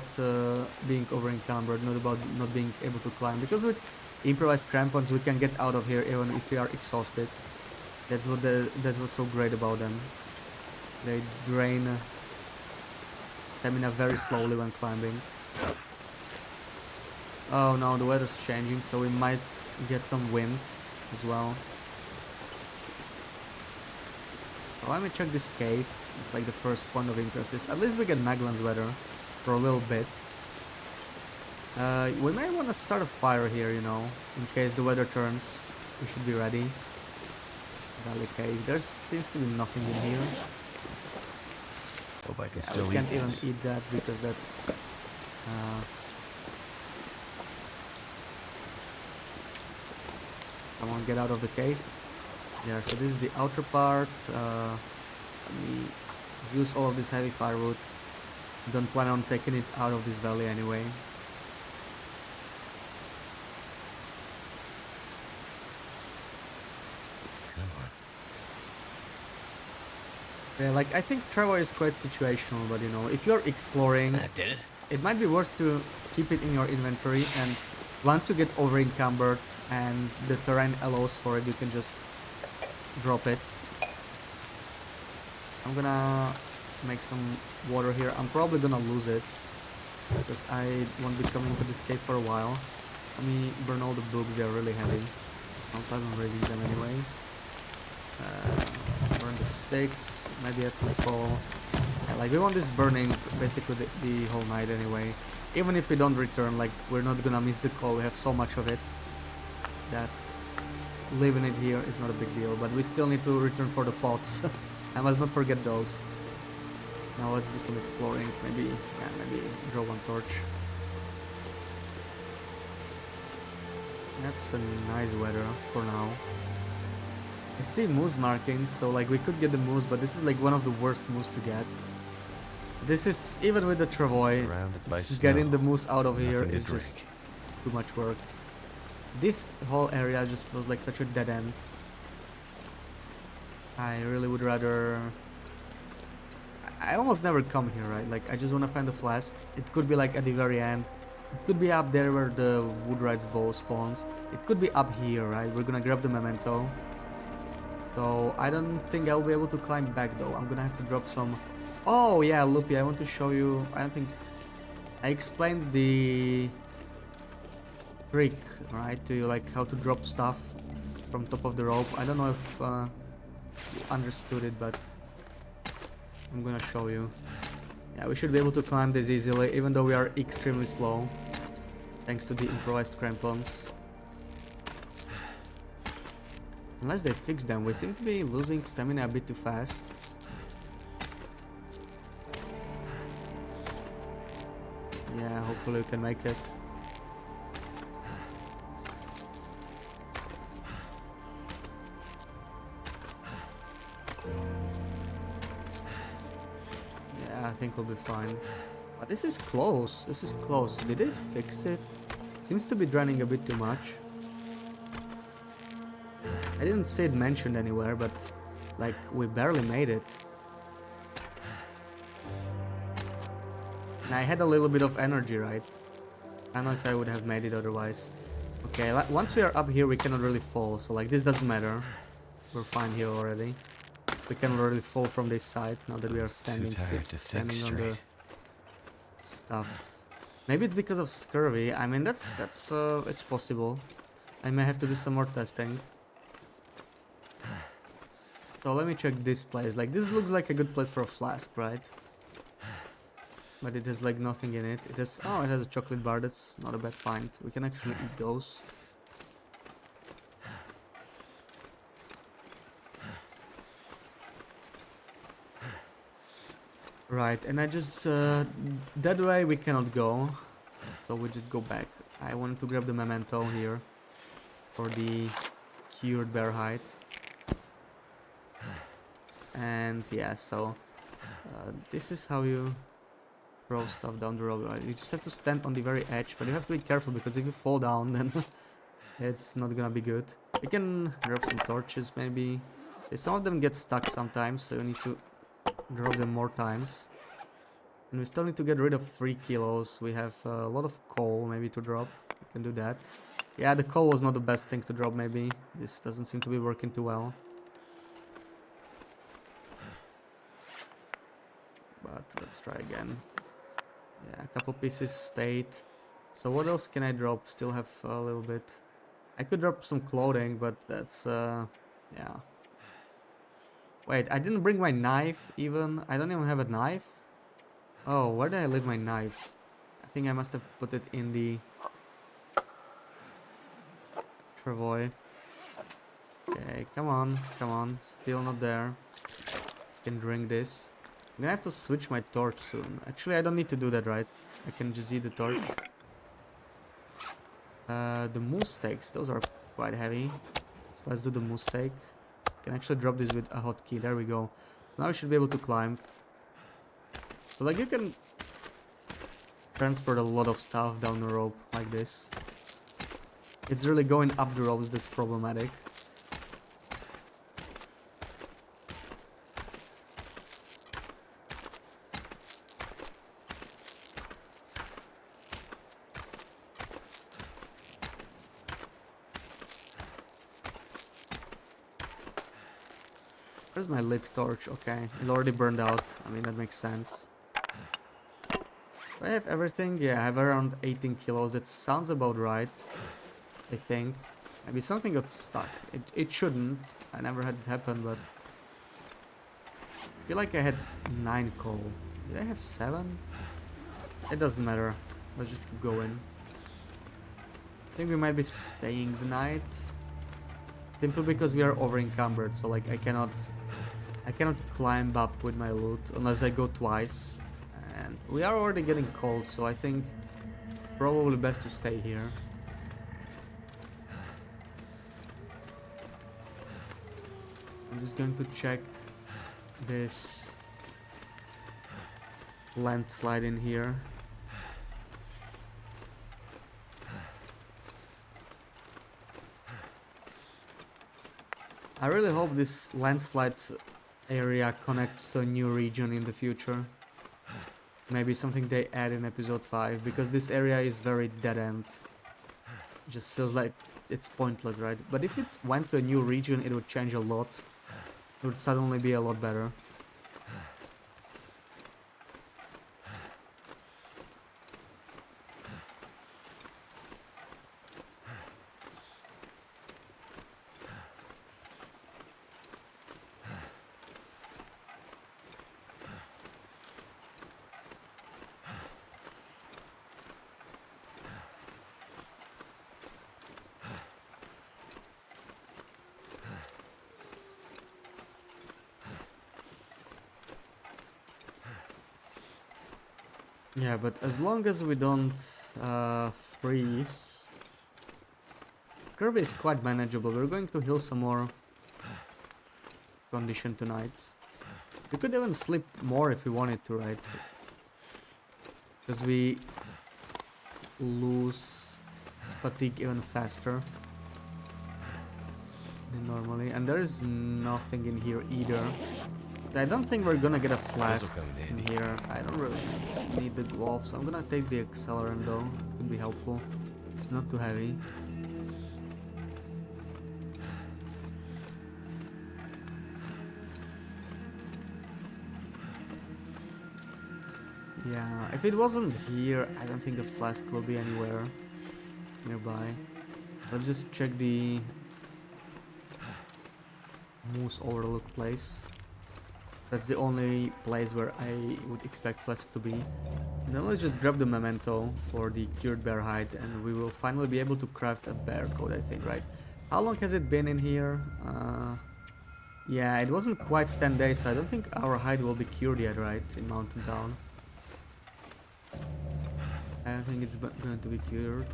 being over encumbered, not about not being able to climb, because with improvised crampons we can get out of here even if we are exhausted. That's what's so great about them. They drain stamina very slowly when climbing. Oh no, the weather's changing, so we might get some wind as well. So let me check this cave. It's like the first point of interest. At least we get Maglan's weather for a little bit. We may want to start a fire here, you know, in case the weather turns. We should be ready. Valley cave. There seems to be nothing in here. Hope I can Yeah, still we eat can't even this. eat that because that's... Come on, get out of the cave. Yeah, so this is the outer part. Let me use all of this heavy firewood. Don't plan on taking it out of this valley anyway. Come on. Yeah, like I think travoy is quite situational, but you know, if you're exploring, That did it. it might be worth to keep it in your inventory, and once you get over encumbered and the terrain allows for it, you can just drop it. I'm gonna make some water here. I'm probably gonna lose it because I won't be coming to this cave for a while. Let me burn all the books, they're really heavy. I'm planning on reading them anyway. Burn the sticks, maybe add some coal. Yeah, like we want this burning basically the whole night anyway. Even if we don't return, like we're not gonna miss the coal, we have so much of it that leaving it here is not a big deal, but we still need to return for the pots. I must not forget those. Now let's do some exploring, maybe draw one torch. That's a nice weather for now. I see moose markings, so like we could get the moose, but this is like one of the worst moose to get. This is, even with the travoy, Surrounded by getting the snow. moose out of here Nothing to is just drink. too much work. This whole area just feels like such a dead end. I really would rather... I almost never come here, right? Like, I just want to find the flask. It could be like at the very end. It could be up there where the Woodwright's bow spawns. It could be up here, right? We're gonna grab the memento. So, I don't think I'll be able to climb back though. I'm gonna have to drop some... Oh, yeah, Loopy, I want to show you... I don't think... I explained the trick, right? To you, like, how to drop stuff from top of the rope. I don't know if you understood it, but... I'm gonna show you. Yeah, we should be able to climb this easily, even though we are extremely slow. Thanks to the improvised crampons. Unless they fix them, we seem to be losing stamina a bit too fast. Yeah, hopefully we can make it. Yeah, I think we'll be fine. But this is close. This is close. Did they fix it? Seems to be draining a bit too much. I didn't see it mentioned anywhere, but like we barely made it. And I had a little bit of energy, right? I don't know if I would have made it otherwise. Okay, once we are up here, we cannot really fall. So like this doesn't matter. We're fine here already. We can already fall from this side now that we are standing still, standing on the stuff. Maybe it's because of scurvy. I mean, that's it's possible. I may have to do some more testing. So let me check this place. Like this looks like a good place for a flask, right? But it has like nothing in it. It has it has a chocolate bar. That's not a bad find. We can actually eat those. Right, and I just that way we cannot go, so we just go back. I wanted to grab the memento here for the cured bear hide. And yeah, so this is how you throw stuff down the road. Right? You just have to stand on the very edge, but you have to be careful because if you fall down, then it's not gonna be good. You can grab some torches maybe. Some of them get stuck sometimes, so you need to drop them more times. And we still need to get rid of 3 kilos. We have a lot of coal maybe to drop. We can do that. Yeah, the coal was not the best thing to drop maybe. This doesn't seem to be working too well. But let's try again. Yeah, a couple pieces stayed. So what else can I drop? Still have a little bit. I could drop some clothing, but that's yeah. Wait, I didn't bring my knife even. I don't even have a knife. Oh, where did I leave my knife? I think I must have put it in the travois. Okay, come on, come on. Still not there. Can drink this. I'm gonna have to switch my torch soon. Actually, I don't need to do that, right? I can just eat the torch. The moose steaks, those are quite heavy. So let's do the moose steak. Can actually drop this with a hotkey. There we go. So now we should be able to climb. So like you can transport a lot of stuff down the rope like this. It's really going up the ropes that's problematic. Where's my lit torch? Okay, it already burned out. I mean, that makes sense. Do I have everything? Yeah, I have around 18 kilos. That sounds about right, I think. Maybe something got stuck. It shouldn't. I never had it happen, but... I feel like I had 9 coal. Did I have 7? It doesn't matter. Let's just keep going. I think we might be staying the night. Simply because we are over encumbered, so like I cannot climb up with my loot unless I go twice. And we are already getting cold, so I think it's probably best to stay here. I'm just going to check this landslide in here. I really hope this landslide area connects to a new region in the future. Maybe something they add in episode 5, because this area is very dead-end. Just feels like it's pointless, right? But if it went to a new region, it would change a lot. It would suddenly be a lot better. Yeah, but as long as we don't freeze, Scurvy is quite manageable. We're going to heal some more condition tonight. We could even sleep more if we wanted to, right? Because we lose fatigue even faster than normally. And there is nothing in here either. So I don't think we're gonna get a flask in here. I don't really need the gloves. I'm gonna take the accelerant though. It could be helpful. It's not too heavy. Yeah, if it wasn't here, I don't think the flask will be anywhere nearby. Let's just check the Moose Overlook place. That's the only place where I would expect flask to be. And then let's just grab the memento for the cured bear hide, and we will finally be able to craft a bear coat, I think, right? How long has it been in here? Yeah, it wasn't quite 10 days, so I don't think our hide will be cured yet, right? In Mountain Town. I don't think it's going to be cured.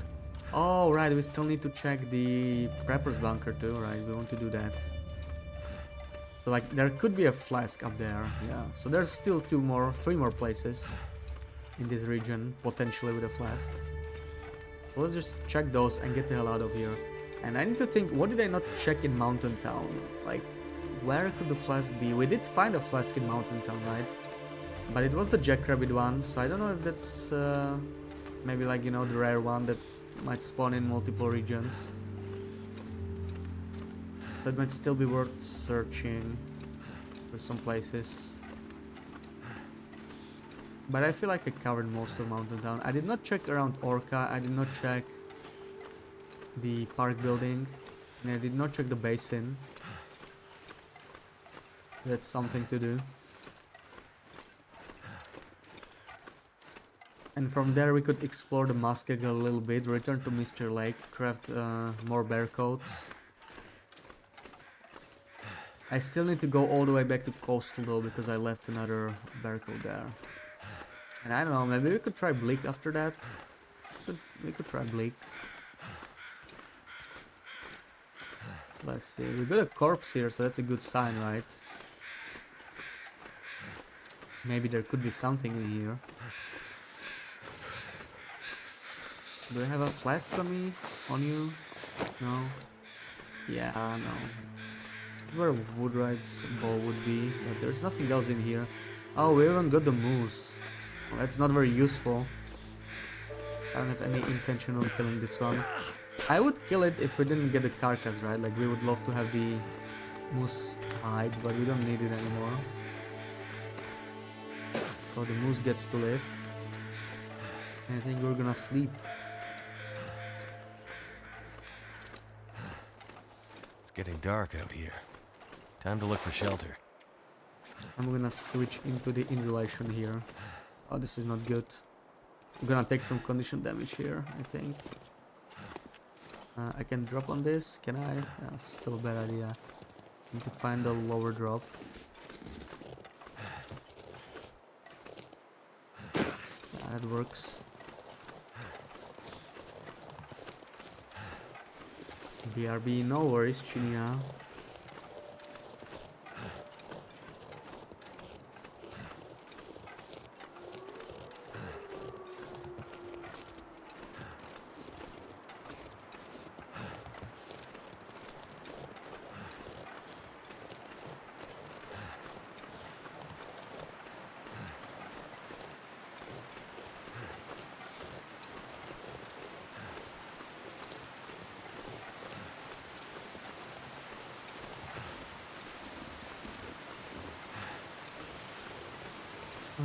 Oh, right, we still need to check the Prepper's Bunker too, right? We want to do that. So, like, there could be a flask up there, yeah. So there's still 3 more places in this region, potentially with a flask. So let's just check those and get the hell out of here. And I need to think, what did I not check in Mountain Town? Like, where could the flask be? We did find a flask in Mountain Town, right? But it was the Jackrabbit one, so I don't know if that's maybe, like, you know, the rare one that might spawn in multiple regions. So it might still be worth searching for some places. But I feel like I covered most of Mountain Town. I did not check around Orca, I did not check the park building, and I did not check the basin. That's something to do. And from there we could explore the Muskeg a little bit, return to Mr. Lake, craft more bear coats. I still need to go all the way back to Coastal though, because I left another bear coat there. And I don't know, maybe we could try Bleak after that. We could try Bleak. So let's see, we got a corpse here, so that's a good sign, right? Maybe there could be something in here. Do I have a flask on me? On you? No? Yeah, no. This is where Woodwright's bow would be, but there's nothing else in here. Oh, we even got the moose. Well, that's not very useful. I don't have any intention on killing this one. I would kill it if we didn't get the carcass, right? Like, we would love to have the moose hide, but we don't need it anymore. So the moose gets to live. And I think we're gonna sleep. It's getting dark out here. Time to look for shelter. I'm gonna switch into the insulation here. Oh, this is not good. I'm gonna take some condition damage here, I think. I can drop on this, can I? Yeah, still a bad idea. Need to find a lower drop. Yeah, that works. BRB, no worries, Chinia.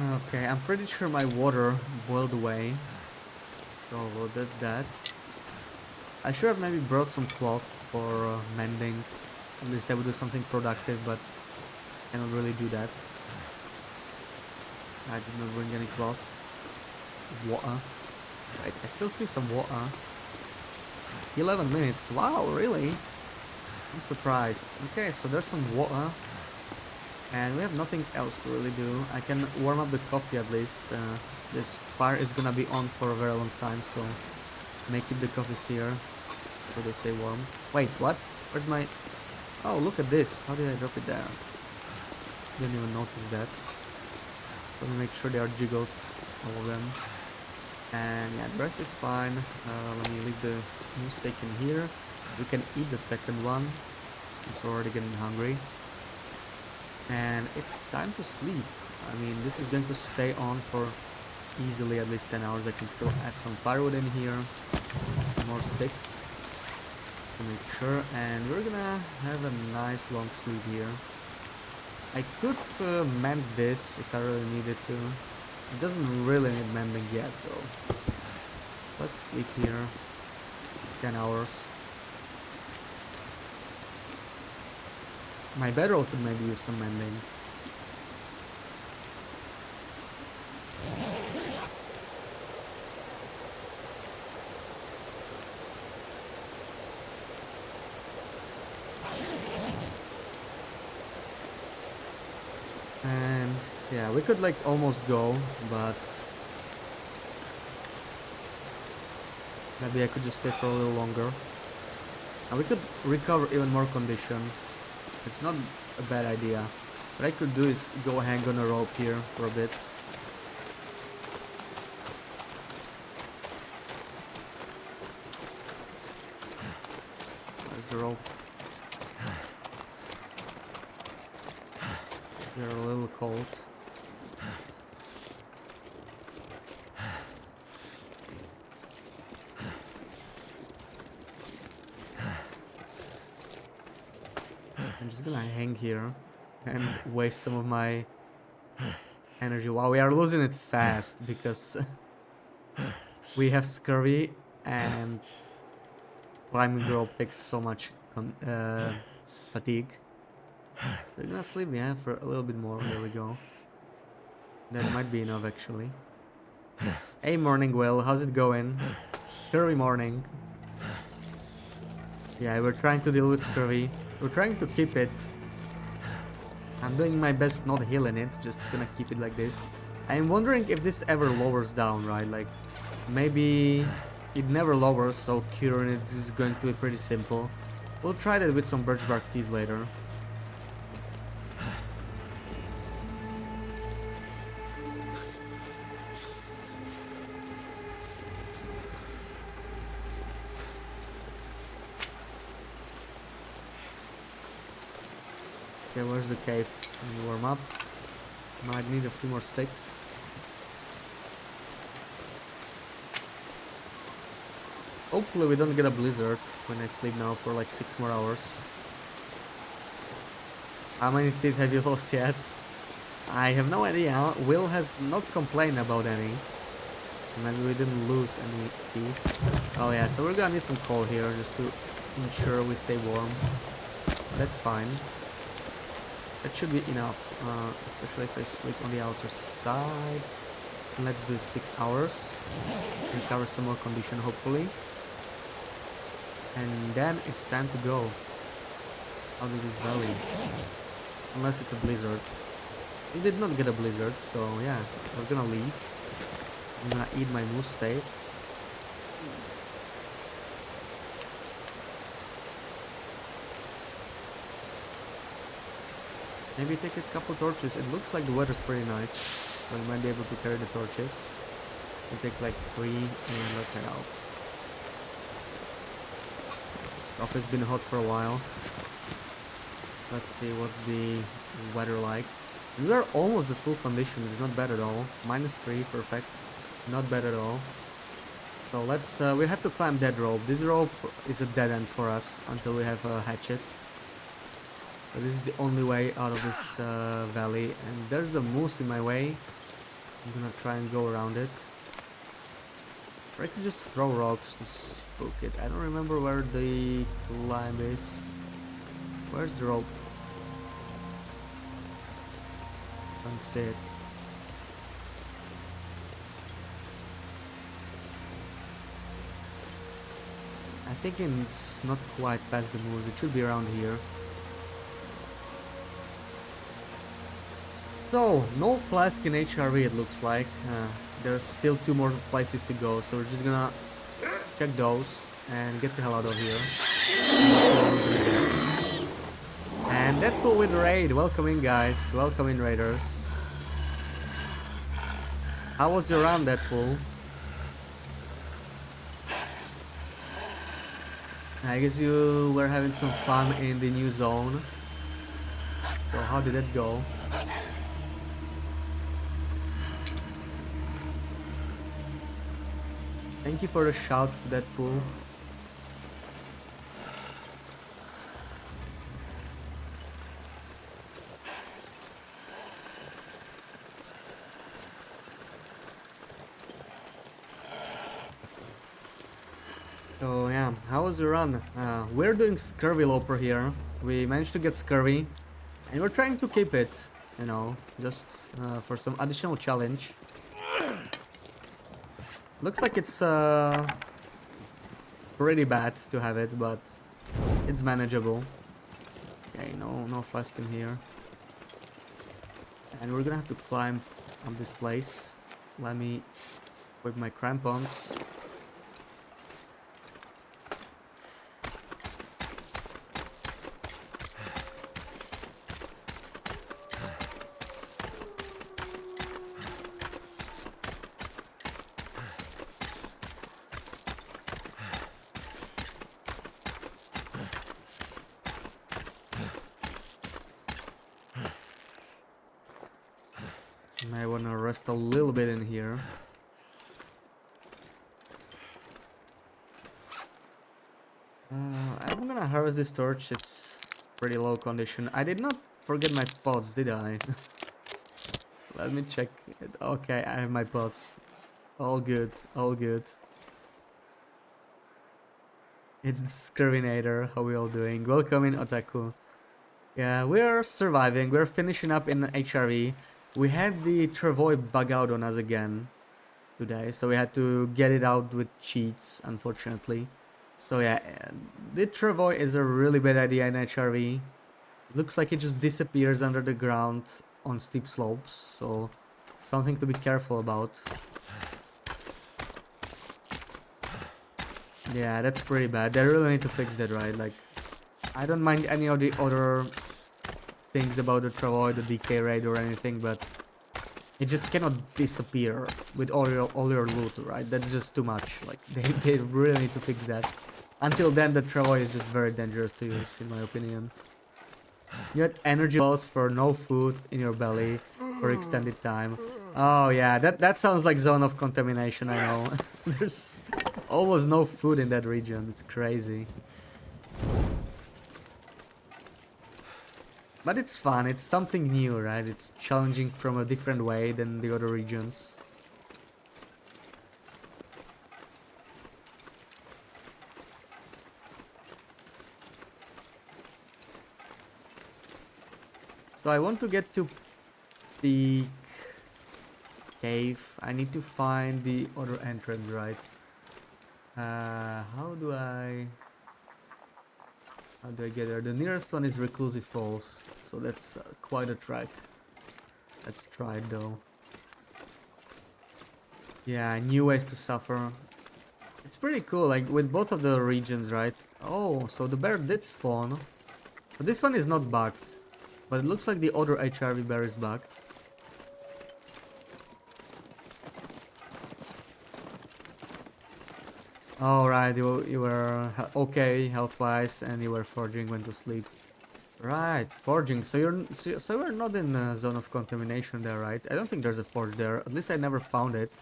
Okay, I'm pretty sure my water boiled away. So that's that. I should have maybe brought some cloth for mending. At least I would do something productive, but cannot really do that. I did not bring any cloth. Water. Wait, I still see some water. 11 minutes. Wow, really? I'm surprised. Okay, so there's some water. And we have nothing else to really do. I can warm up the coffee at least. This fire is gonna be on for a very long time, so may keep the coffees here so they stay warm. Wait, what? Where's my... Oh, look at this. How did I drop it there? Didn't even notice that. Let me make sure they are jiggled, all of them. And yeah, the rest is fine. Let me leave the new steak in here. We can eat the second one since we're already getting hungry. And it's time to sleep. I mean, this is going to stay on for easily at least 10 hours. I can still add some firewood in here, some more sticks to make sure, and we're gonna have a nice long sleep here. I could mend this if I really needed to. It doesn't really need mending yet though. Let's sleep here 10 hours. My bedroll could maybe use some mending. And yeah, we could like almost go, but maybe I could just stay for a little longer. And we could recover even more condition. It's not a bad idea. What I could do is go hang on a rope here for a bit. Where's the rope? You're a little cold. I'm just gonna hang here and waste some of my energy. Wow, we are losing it fast because we have scurvy and climbing the rope takes so much fatigue. We're gonna sleep, yeah, for a little bit more. There we go. That might be enough actually. Hey, morning, Will. How's it going? Scurvy morning. Yeah, we're trying to deal with scurvy. We're trying to keep it. I'm doing my best not healing it, just gonna keep it like this. I'm wondering if this ever lowers down, right? Like, maybe it never lowers, so curing it is going to be pretty simple. We'll try that with some birch bark teas later. Okay, where's the cave? Let me warm up. Might need a few more sticks. Hopefully we don't get a blizzard when I sleep now for like 6 more hours. How many teeth have you lost yet? I have no idea. Will has not complained about any. So maybe we didn't lose any teeth. Oh yeah, so we're gonna need some coal here just to ensure we stay warm. That's fine. That should be enough, especially if I sleep on the outer side. Let's do 6 hours. Recover some more condition, hopefully. And then it's time to go out of this valley. Unless it's a blizzard. We did not get a blizzard, so yeah, we're gonna leave. I'm gonna eat my moose steak. Maybe take a couple torches. It looks like the weather's pretty nice, so we might be able to carry the torches. We'll take like 3 and let's head out. Office been hot for a while. Let's see what's the weather like. These are almost the full condition. It's not bad at all. -3, perfect. Not bad at all. So let's. We have to climb that rope. This rope is a dead end for us until we have a hatchet. So this is the only way out of this valley, and there's a moose in my way. I'm gonna try and go around it. Or I could just throw rocks to spook it. I don't remember where the climb is. Where's the rope? Can't see it. I think it's not quite past the moose. It should be around here. So, no flask in HRV it looks like. There's still 2 more places to go, so we're just gonna check those and get the hell out of here. And Deadpool with raid. Welcome in, guys. Welcome in, raiders. How was your run, Deadpool? I guess you were having some fun in the new zone. So how did it go? Thank you for the shout to Deadpool. So yeah, how was your run? We're doing Scurvyloper here. We managed to get Scurvy, and we're trying to keep it, you know, just for some additional challenge. Looks like it's pretty bad to have it, but it's manageable. Okay, no flask in here. And we're gonna have to climb up this place. Let me equip my crampons. I wanna rest a little bit in here. I'm gonna harvest this torch. It's pretty low condition. I did not forget my pots, did I? Let me check it. Okay, I have my pots. All good, all good. It's the Scurvinator. How we all doing? Welcome in, Otaku. Yeah, we're surviving. We're finishing up in HRV. We had the Travoy bug out on us again today, so we had to get it out with cheats, unfortunately. So yeah, the Travoy is a really bad idea in HRV. Looks like it just disappears under the ground on steep slopes, so something to be careful about. Yeah, that's pretty bad. They really need to fix that, right? Like, I don't mind any of the other things about the Travoy, the DK raid or anything, but it just cannot disappear with all your loot, right? That's just too much. Like, they really need to fix that. Until then, the Travoy is just very dangerous to use, in my opinion. You had energy loss for no food in your belly for extended time. Oh yeah, that sounds like zone of contamination, I know. There's almost no food in that region, it's crazy. But it's fun, it's something new, right? It's challenging from a different way than the other regions. So I want to get to the cave. I need to find the other entrance, right? How do I get there? The nearest one is Reclusive Falls, so that's quite a trek. Let's try it though. Yeah, new ways to suffer. It's pretty cool, like with both of the regions, right? Oh, so the bear did spawn. So this one is not bugged, but it looks like the other HRV bear is bugged. Alright, you were okay health-wise, and you were forging when to sleep. Right, forging. So you're not in a zone of contamination there, right? I don't think there's a forge there. At least I never found it.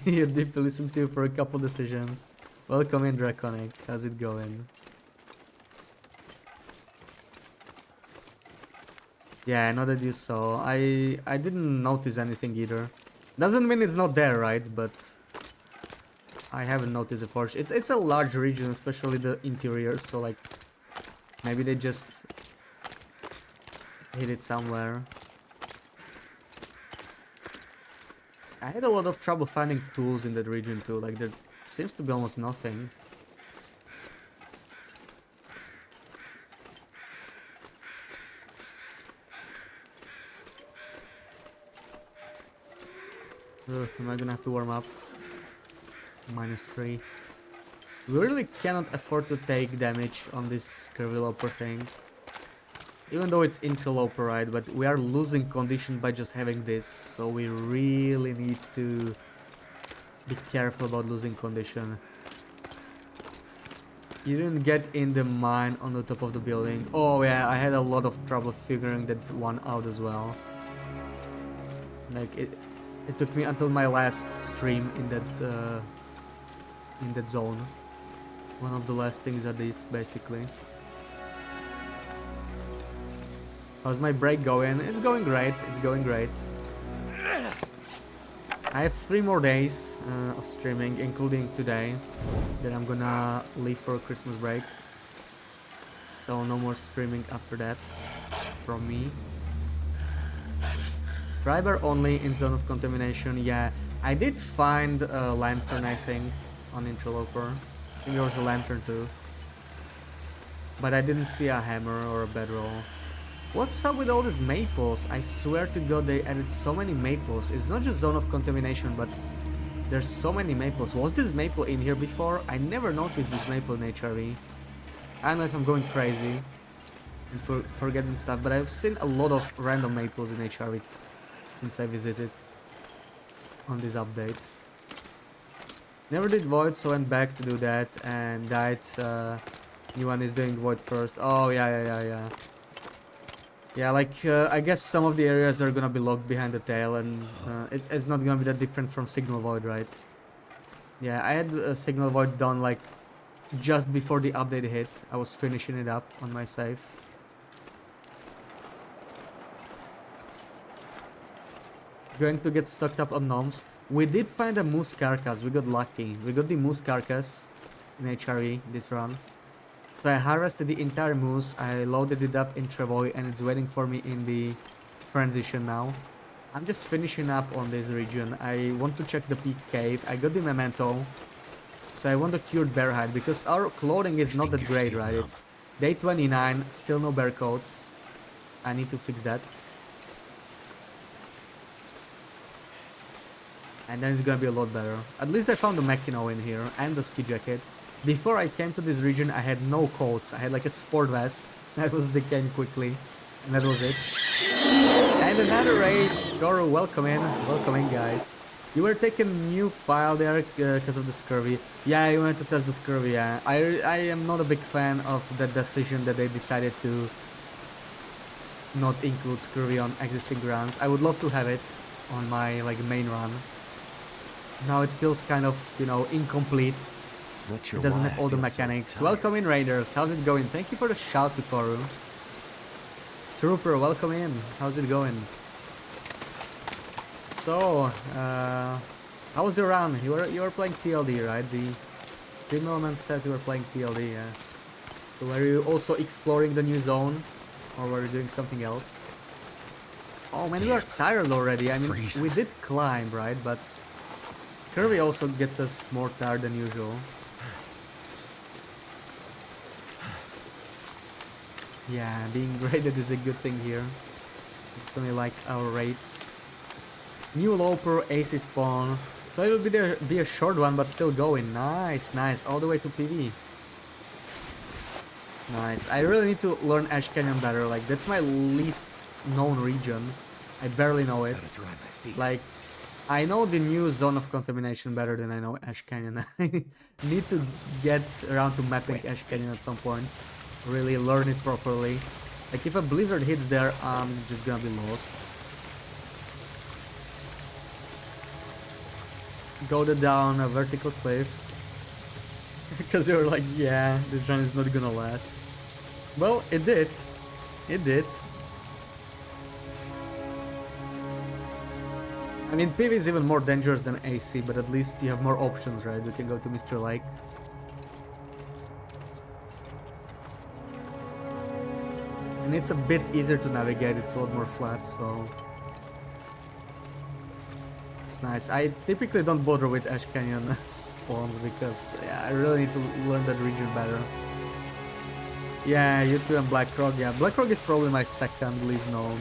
You deeply listen to for a couple decisions. Welcome in, Draconic. How's it going? Yeah, not that you saw. I didn't notice anything either. Doesn't mean it's not there, right? But I haven't noticed a forge. It's a large region, especially the interior. So like maybe they just hid it somewhere. I had a lot of trouble finding tools in that region too. Like there seems to be almost nothing. Ugh, am I gonna have to warm up? -3. We really cannot afford to take damage on this Scurvyloper thing. Even though it's interloper, right? But we are losing condition by just having this. So we really need to be careful about losing condition. You didn't get in the mine on the top of the building. Oh yeah, I had a lot of trouble figuring that one out as well. Like it took me until my last stream in that zone. One of the last things I did, basically. How's my break going? It's going great. It's going great. I have 3 more days of streaming, including today. Then I'm gonna leave for Christmas break. So no more streaming after that from me. Driver only in zone of contamination. Yeah, I did find a lantern, I think, on Interloper. I think there was a lantern too. But I didn't see a hammer or a bedroll. What's up with all these maples? I swear to God they added so many maples. It's not just zone of contamination, but there's so many maples. Was this maple in here before? I never noticed this maple in HRV. I don't know if I'm going crazy and forgetting stuff, but I've seen a lot of random maples in HRV since I visited on this update. Never did Void, so went back to do that and died. New one is doing Void first. Oh yeah. Yeah, like, I guess some of the areas are gonna be locked behind the tail, and it's not gonna be that different from Signal Void, right? Yeah, I had Signal Void done, like, just before the update hit. I was finishing it up on my save. Going to get stocked up on gnomes. We did find a moose carcass, we got lucky. We got the moose carcass in HRE this run. So I harvested the entire moose, I loaded it up in Travoy, and it's waiting for me in the transition now. I'm just finishing up on this region. I want to check the peak cave. I got the memento. So I want a cured bear hide, because our clothing is not that great, right? It's day 29, still no bear coats. I need to fix that. And then it's gonna be a lot better. At least I found the Machino in here, and the ski jacket. Before I came to this region, I had no coats. I had like a sport vest that was decaying quickly, and that was it. And another raid. Goro, welcome in, guys. You were taking a new file there because of the scurvy. Yeah, I wanted to test the scurvy. Yeah, I am not a big fan of that decision that they decided to not include scurvy on existing runs. I would love to have it on my like main run. Now it feels kind of, you know, incomplete. Sure, it doesn't have all the mechanics. Welcome in, Raiders. How's it going? Thank you for the shout, Pikoru. Trooper, welcome in. How's it going? So, how was your run? You were playing TLD, right? The stream element says you were playing TLD, yeah. So were you also exploring the new zone, or were you doing something else? Oh man, we are tired already. I mean, we did climb, right? But scurvy also gets us more tired than usual. Yeah, being raided is a good thing here. Definitely like our raids. New Loper, AC spawn. So it will be a short one, but still going. Nice, nice. All the way to PV. Nice. I really need to learn Ash Canyon better. Like, that's my least known region. I barely know it. Like, I know the new zone of contamination better than I know Ash Canyon. I need to get around to mapping Ash Canyon at some point. Really learn it properly. Like, if a blizzard hits there, I'm just gonna be lost. Go down a vertical cliff. Because they were like, yeah, this run is not gonna last. Well, it did. It did. I mean, PV is even more dangerous than AC, but at least you have more options, right? You can go to Mr. Lake. And it's a bit easier to navigate, it's a lot more flat, so... It's nice. I typically don't bother with Ash Canyon spawns because yeah, I really need to learn that region better. Yeah, you too and Blackrock. Yeah, Blackrock is probably my second least known.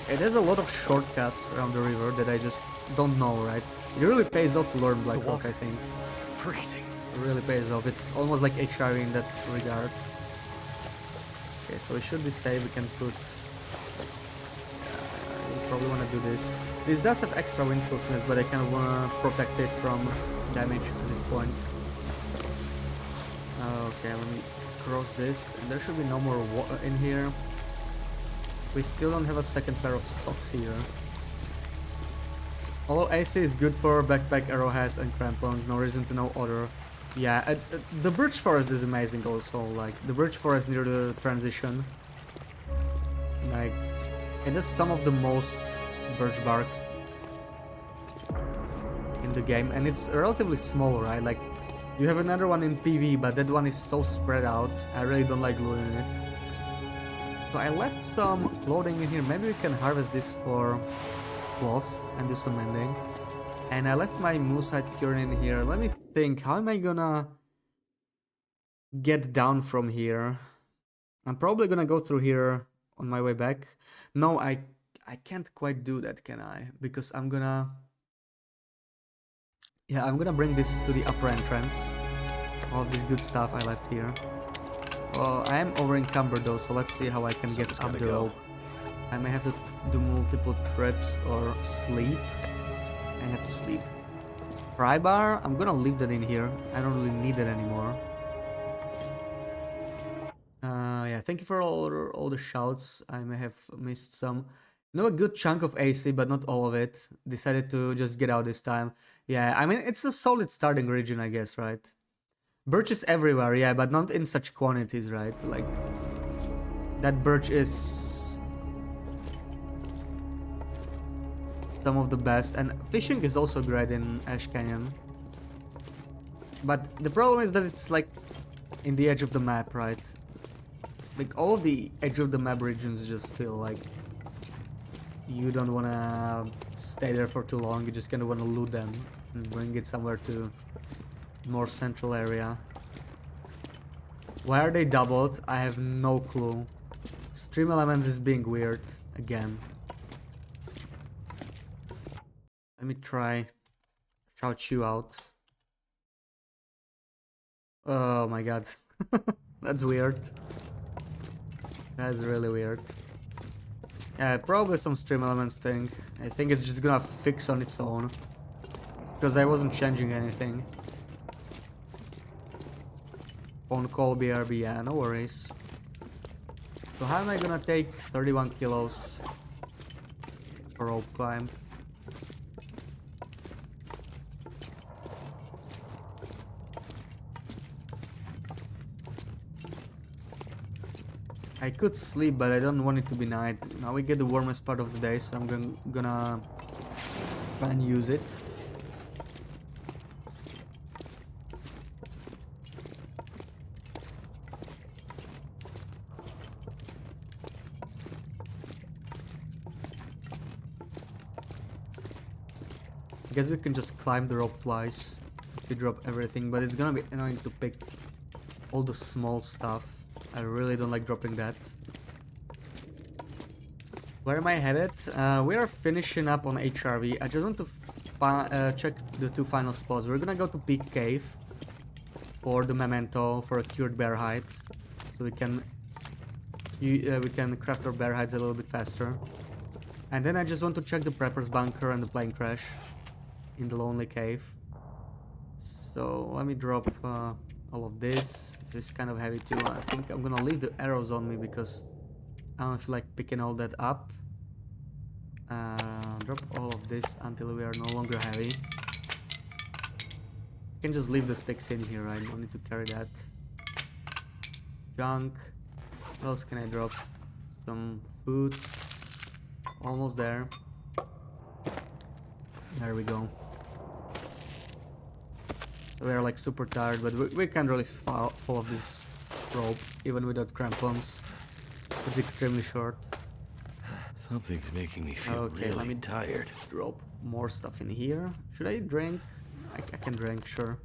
It has a lot of shortcuts around the river that I just don't know, right? It really pays off to learn Blackrock, I think. Freezing. It really pays off. It's almost like HRV in that regard. Okay, so we should be safe. We can put... we probably want to do this. This does have extra windproofness, but I kind of want to protect it from damage at this point. Okay, let me cross this, and there should be no more water in here. We still don't have a second pair of socks here. Although AC is good for backpack, arrowheads, and crampons, no reason to know other. Yeah, the birch forest is amazing also, like, the birch forest near the transition. Like, it has some of the most birch bark in the game, and it's relatively small, right? Like, you have another one in PV, but that one is so spread out. I really don't like looting it. So I left some clothing in here. Maybe we can harvest this for cloth and do some mending. And I left my moosehide curd in here. Let me think, how am I gonna get down from here? I'm probably gonna go through here on my way back. No, I can't quite do that, can I? Because I'm gonna... Yeah, I'm gonna bring this to the upper entrance. All this good stuff I left here. Well, I am over encumbered though, so let's see how I can get up the rope. I may have to do multiple trips or sleep. I have to sleep. Pry bar, I'm gonna leave that in here. I don't really need it anymore. Yeah, thank you for all the shouts. I may have missed some. You know, a good chunk of AC, but not all of it. Decided to just get out this time. Yeah, I mean, it's a solid starting region, I guess, right? Birch is everywhere, yeah, but not in such quantities, right? Like, that birch is some of the best, and fishing is also great in Ash Canyon. But the problem is that it's like in the edge of the map, right? Like, all of the edge of the map regions just feel like you don't wanna stay there for too long. You just kinda wanna loot them and bring it somewhere to more central area. Why are they doubled? I have no clue. Stream Elements is being weird again. Let me try shout you out. Oh my god. That's weird. That's really weird. Yeah, probably some Stream Elements thing. I think it's just gonna fix on its own. Because I wasn't changing anything. Phone call BRB, yeah, no worries. So how am I gonna take 31 kilos for rope climb? I could sleep, but I don't want it to be night. Now we get the warmest part of the day, so I'm gonna try and use it. I guess we can just climb the rope twice if we drop everything, but it's gonna be annoying to pick all the small stuff. I really don't like dropping that. Where am I headed? We are finishing up on HRV. I just want to check the two final spots. We're gonna go to Peak Cave for the memento for a cured bear hide, so we can craft our bear hides a little bit faster. And then I just want to check the prepper's bunker and the plane crash in the lonely cave. So let me drop all of this. This is kind of heavy too. I think I'm gonna leave the arrows on me because I don't feel like picking all that up. Drop all of this until we are no longer heavy. I can just leave the sticks in here, right? Don't need to carry that. Junk. What else can I drop? Some food. Almost there. There we go. So we are like super tired, but we can't really fall off this rope, even without crampons. It's extremely short. Something's making me feel Okay, let really me tired. drop more stuff in here. Should I drink? I can drink, sure.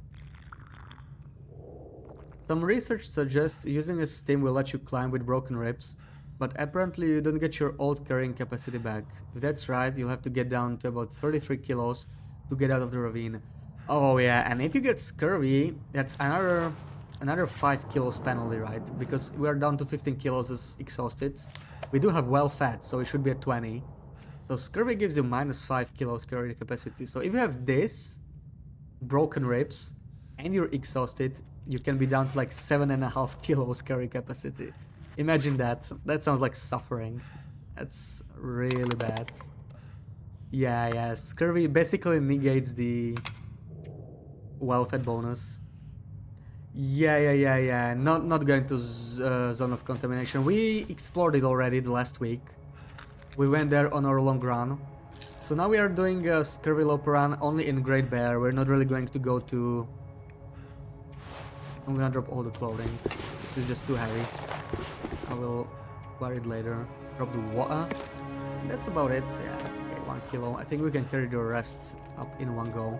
Some research suggests using a stim will let you climb with broken ribs, but apparently you don't get your old carrying capacity back. If that's right, you'll have to get down to about 33 kilos to get out of the ravine. Oh yeah, and if you get scurvy, that's another 5 kilos penalty, right? Because we are down to 15 kilos as exhausted. We do have well fat, so it should be at 20. So scurvy gives you minus 5 kilos carrying capacity. So if you have this, broken ribs, and you're exhausted, you can be down to like 7.5 kilos carry capacity. Imagine that. That sounds like suffering. That's really bad. Yeah, scurvy basically negates the well-fed bonus. Yeah. Not going to zone of contamination. We explored it already the last week. We went there on our long run. So now we are doing a Scurvyloper run only in Great Bear. We're not really going to go to... I'm gonna drop all the clothing. This is just too heavy. I will wear it later. Drop the water. That's about it. Yeah, okay, 1 kilo. I think we can carry the rest up in one go.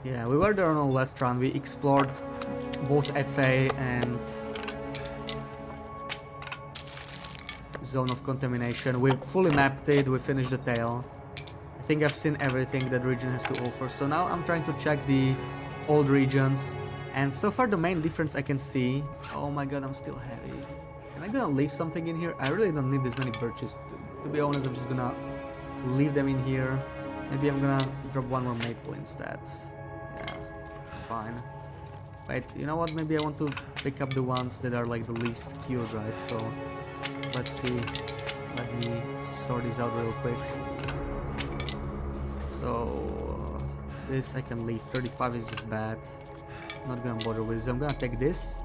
Yeah, we were there on our last run. We explored both FA and zone of contamination. We fully mapped it. We finished the tail. I think I've seen everything that region has to offer. So now I'm trying to check the old regions. And so far the main difference I can see... Oh my god, I'm still heavy. Am I gonna leave something in here? I really don't need this many birches. To be honest, I'm just gonna leave them in here. Maybe I'm gonna drop one more maple instead. Yeah, it's fine. Wait, you know what? Maybe I want to pick up the ones that are like the least cured, right? So let's see. Let me sort these out real quick. So this I can leave. 35 is just bad. Not gonna bother with this. I'm gonna take this.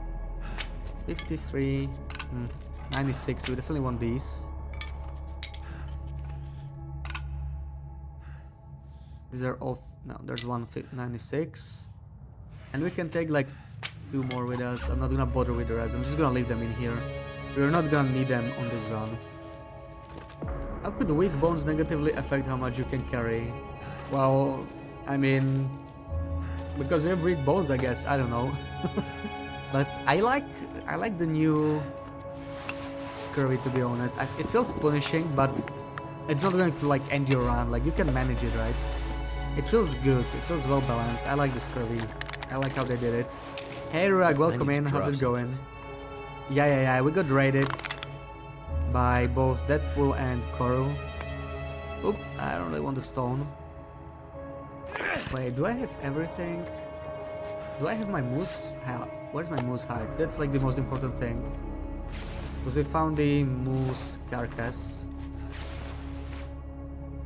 53, 96. We definitely want these. These are all. No, there's one 96, and we can take like 2 more with us. I'm not gonna bother with the rest. I'm just gonna leave them in here. We're not gonna need them on this run. How could weak bones negatively affect how much you can carry? Well, I mean, because we breed bones, I guess. I don't know. But I like the new scurvy, to be honest. It feels punishing, but it's not going to like end your run. Like you can manage it, right? It feels good. It feels well balanced. I like the scurvy. I like how they did it. Hey Rag, welcome in. How's it going? Yeah. We got raided by both Deadpool and Coral. Oop, I don't really want the stone. Wait, do I have everything? Do I have my moose? Where's my moose hide? That's like the most important thing. Because we found the moose carcass.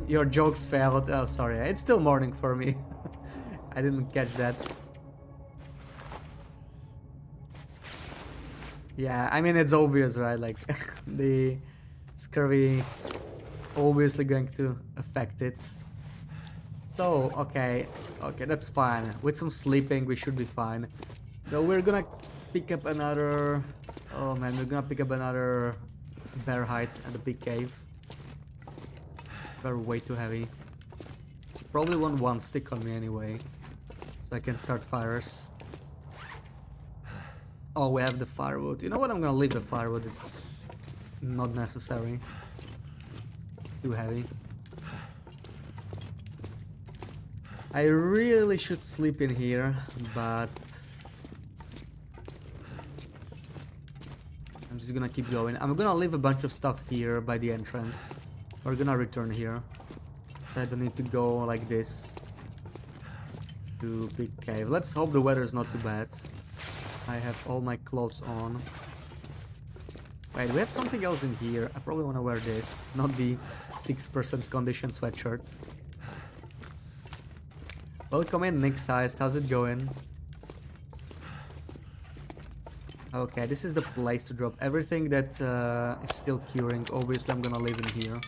Your jokes failed. Oh, sorry. It's still morning for me. I didn't catch that. Yeah, I mean, it's obvious, right? Like, the scurvy is obviously going to affect it. So, okay, that's fine. With some sleeping, we should be fine. Though we're gonna pick up another... Oh man, we're gonna pick up another bear hide at the big cave. They're way too heavy. Probably want one stick on me anyway, so I can start fires. Oh, we have the firewood. You know what? I'm gonna leave the firewood. It's not necessary. Too heavy. I really should sleep in here, but I'm just gonna keep going. I'm gonna leave a bunch of stuff here by the entrance. We're gonna return here, so I don't need to go like this to big cave. Let's hope the weather is not too bad. I have all my clothes on. Wait, we have something else in here. I probably want to wear this, not the 6% condition sweatshirt. Welcome in, Nick Sized. How's it going? Okay, this is the place to drop everything that is still curing. Obviously, I'm gonna leave in here.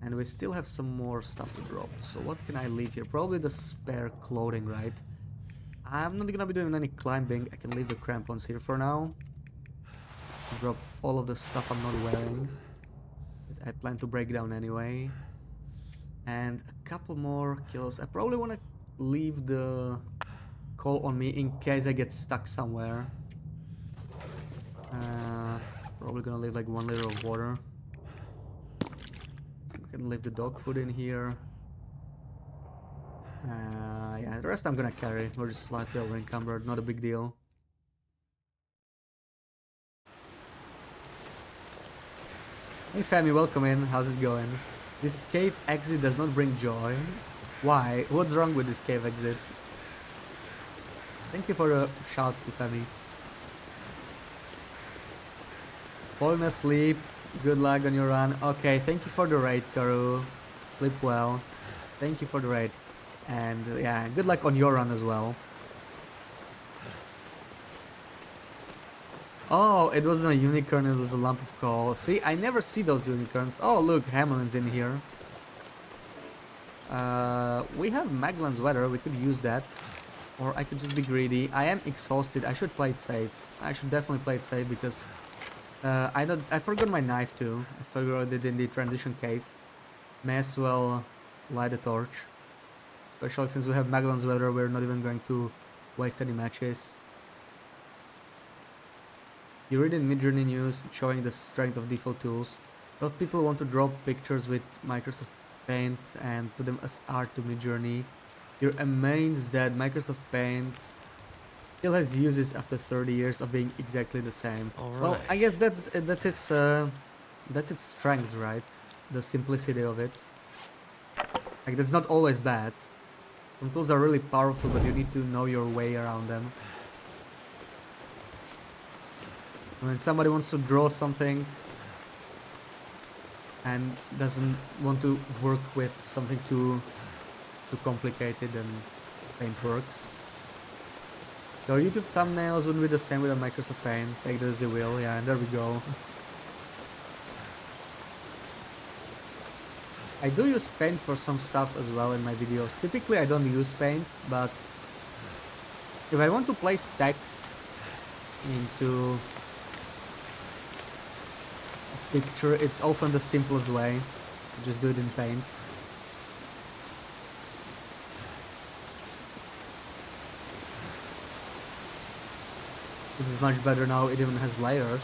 And we still have some more stuff to drop. So what can I leave here? Probably the spare clothing, right? I'm not gonna be doing any climbing. I can leave the crampons here for now. Drop all of the stuff I'm not wearing that I plan to break down anyway. And a couple more kills. I probably want to leave the coal on me in case I get stuck somewhere. Probably gonna leave like 1 liter of water. I can leave the dog food in here. Yeah, the rest I'm gonna carry. We're just slightly over encumbered, not a big deal. Hey Fami, welcome in. How's it going? This cave exit does not bring joy. Why? What's wrong with this cave exit? Thank you for the shout, Fami. Falling asleep. Good luck on your run. Okay, thank you for the raid, Karu. Sleep well. Thank you for the raid. And yeah, good luck on your run as well. Oh, it wasn't a unicorn, it was a lump of coal. See, I never see those unicorns. Oh, look, Hamelin's in here. We have Maglan's weather, we could use that. Or I could just be greedy. I am exhausted, I should play it safe. I should definitely play it safe because I forgot my knife too. I forgot it in the transition cave. May as well light a torch. Especially since we have Maglan's weather, we're not even going to waste any matches. You read in Midjourney news showing the strength of default tools. A lot of people want to drop pictures with Microsoft Paint and put them as art to Midjourney. You're amazed that Microsoft Paint still has uses after 30 years of being exactly the same. Well, I guess that's its strength, right? The simplicity of it. Like, that's not always bad. Some tools are really powerful, but you need to know your way around them. When somebody wants to draw something and doesn't want to work with something too complicated, then Paint works. Your YouTube thumbnails wouldn't be the same with a Microsoft Paint. Take that as you will. Yeah, and there we go. I do use Paint for some stuff as well in my videos. Typically I don't use Paint, but if I want to place text into a picture, it's often the simplest way. Just do it in Paint. This is much better now, it even has layers.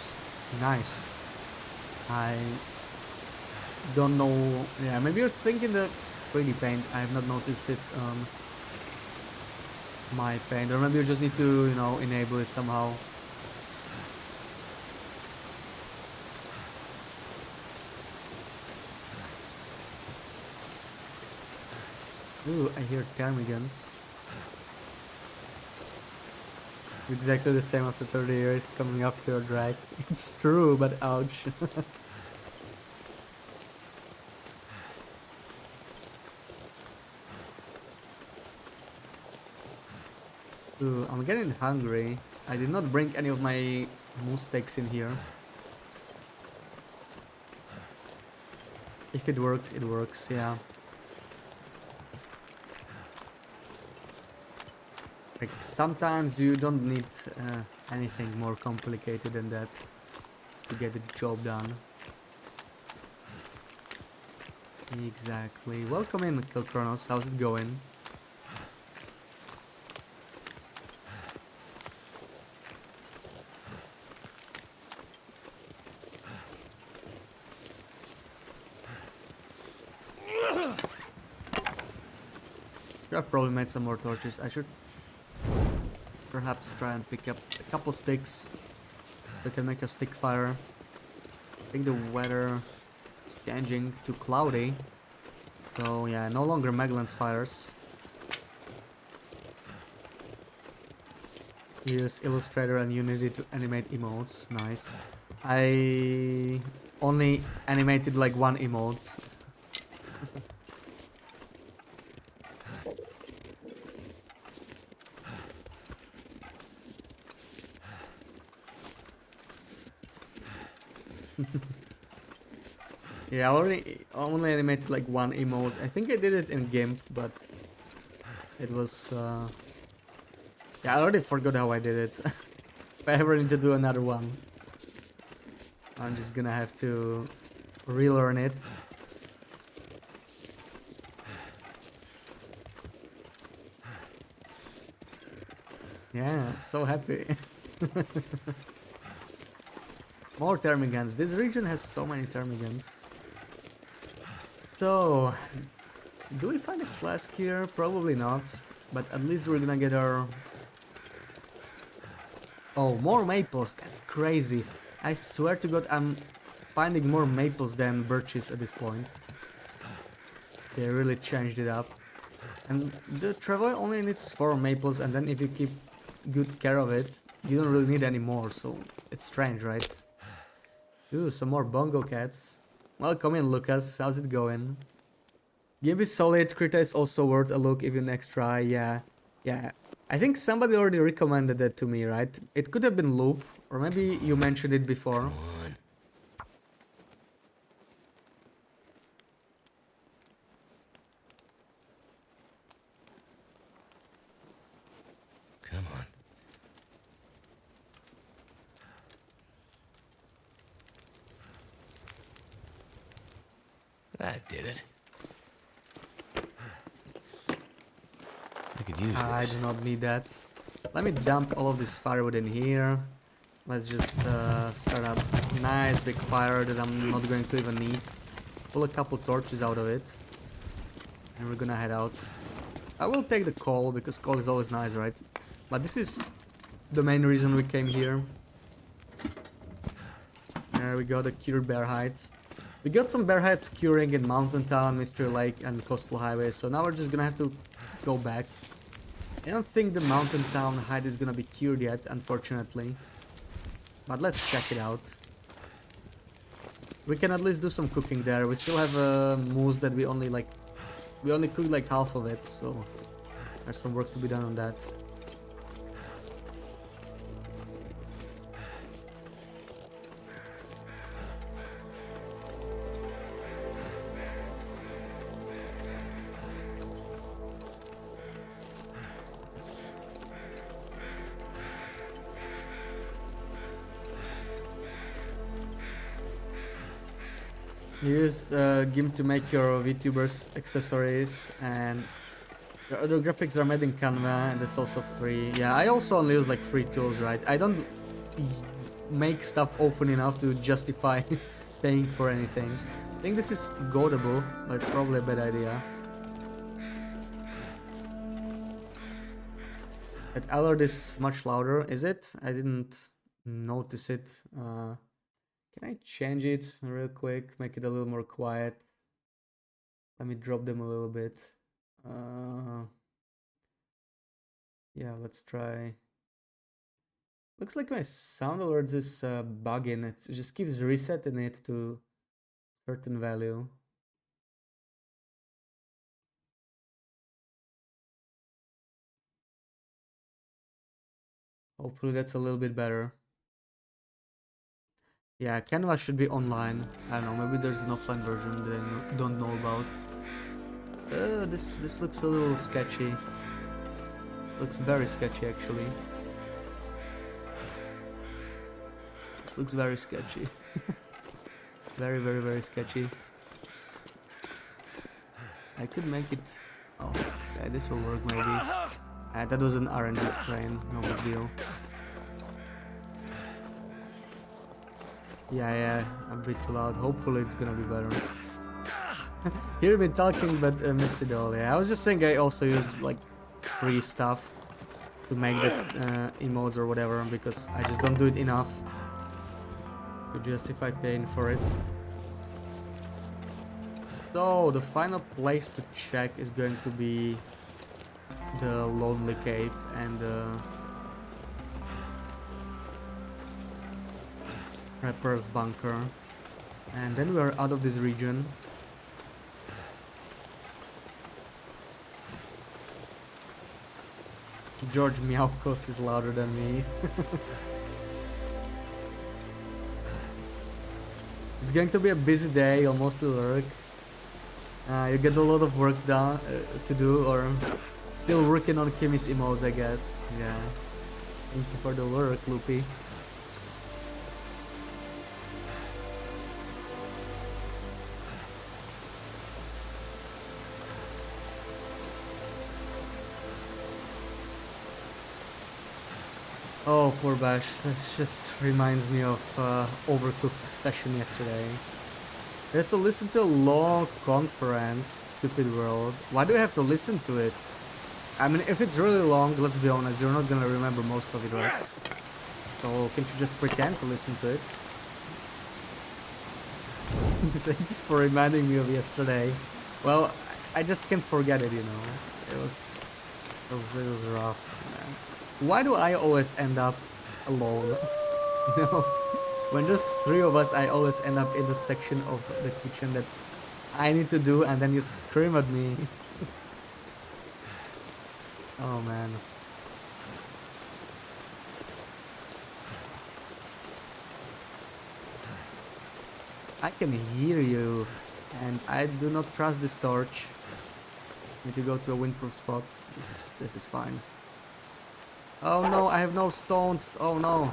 Nice. I don't know, yeah, maybe you're thinking the 3D Paint. I have not noticed it on my Paint, or maybe you just need to, you know, enable it somehow. Ooh, I hear ptarmigans. Exactly the same after 30 years coming up to your drag. It's true, but ouch. Ooh, I'm getting hungry. I did not bring any of my moose steaks in here. If it works, yeah. Like, sometimes you don't need anything more complicated than that to get the job done. Exactly. Welcome in, Kilchronos. How's it going? I've probably made some more torches. I should perhaps try and pick up a couple sticks so I can make a stick fire. I think the weather is changing to cloudy, so yeah, no longer Maglan's fires. Use Illustrator and Unity to animate emotes. Nice. I only animated like one emote. Yeah, I already only animated like one emote. I think I did it in GIMP, but it was yeah, I already forgot how I did it. If I ever need to do another one, I'm just gonna have to relearn it. Yeah, so happy. More termigans. This region has so many termigans. So, do we find a flask here? Probably not. But at least we're gonna get our... Oh, more maples. That's crazy. I swear to God, I'm finding more maples than birches at this point. They really changed it up. And the travois only needs 4 maples, and then if you keep good care of it, you don't really need any more, so it's strange, right? Ooh, some more bongo cats. Welcome in, Lucas. How's it going? Game is solid. Krita is also worth a look if you next try. Yeah, yeah. I think somebody already recommended that to me, right? It could have been Loop, or maybe you mentioned it before. Come on. Come on. That did it. I could use I this. do not need that. Let me dump all of this firewood in here. Let's just start up a nice big fire that I'm not going to even need. Pull a couple torches out of it. And we're gonna head out. I will take the coal, because coal is always nice, right? But this is the main reason we came here. There we go, the cured bear hides. We got some bear hides curing in Mountain Town, Mystery Lake, and Coastal Highway, so now we're just gonna have to go back. I don't think the Mountain Town hide is gonna be cured yet, unfortunately. But let's check it out. We can at least do some cooking there. We still have a moose that we only cooked like half of it, so there's some work to be done on that. Use GIMP to make your VTubers accessories, and the other graphics are made in Canva, and it's also free. Yeah, I also only use like free tools, right? I don't make stuff often enough to justify paying for anything. I think this is goatable, but it's probably a bad idea. That alert is much louder, is it? I didn't notice it. Can I change it real quick? Make it a little more quiet. Let me drop them a little bit. Yeah, let's try. Looks like my sound alerts is bugging. It just keeps resetting it to certain value. Hopefully that's a little bit better. Yeah, Canva should be online. I don't know, maybe there's an offline version that I don't know about. This looks a little sketchy. This looks very sketchy, actually. This looks very sketchy. Very, very, very sketchy. I could make it... Oh, okay, this will work maybe. That was an RNG strain, no big deal. Yeah, a bit too loud. Hopefully it's gonna be better. Hear me talking, but missed it all. Yeah, I was just saying I also use like free stuff to make the emotes or whatever, because I just don't do it enough to justify paying for it. So the final place to check is going to be the Lonely Cave and the Rapper's Bunker, and then we are out of this region. George Miaukos is louder than me. It's going to be a busy day, almost to work. You get a lot of work done to do, or still working on Kimmy's emotes, I guess. Yeah. Thank you for the work, Loopy. Oh, poor Bash. This just reminds me of Overcooked session yesterday. You have to listen to a long conference, Stupid World. Why do you have to listen to it? I mean, if it's really long, let's be honest, you're not gonna remember most of it, right? So, can't you just pretend to listen to it? Thank you for reminding me of yesterday. Well, I just can't forget it, you know. It was rough, man. Why do I always end up alone? You know, when there's three of us, I always end up in the section of the kitchen that I need to do, and then you scream at me. Oh man. I can hear you, and I do not trust this torch. Need to go to a windproof spot. This is fine. Oh no, I have no stones. Oh no.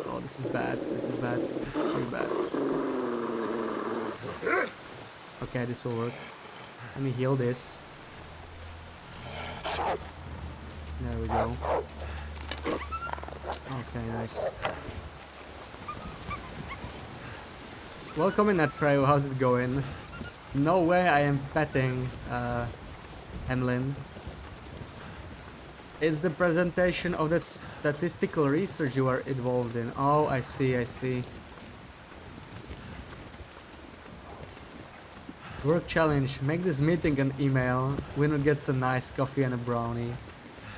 Oh, this is bad. This is bad. This is pretty bad. Okay, this will work. Let me heal this. There we go. Okay, nice. Welcome in, Atreyu. How's it going? No way I am petting Emlyn. It's the presentation of that statistical research you are involved in. Oh, I see, I see. Work challenge. Make this meeting an email. Winner gets a nice coffee and a brownie.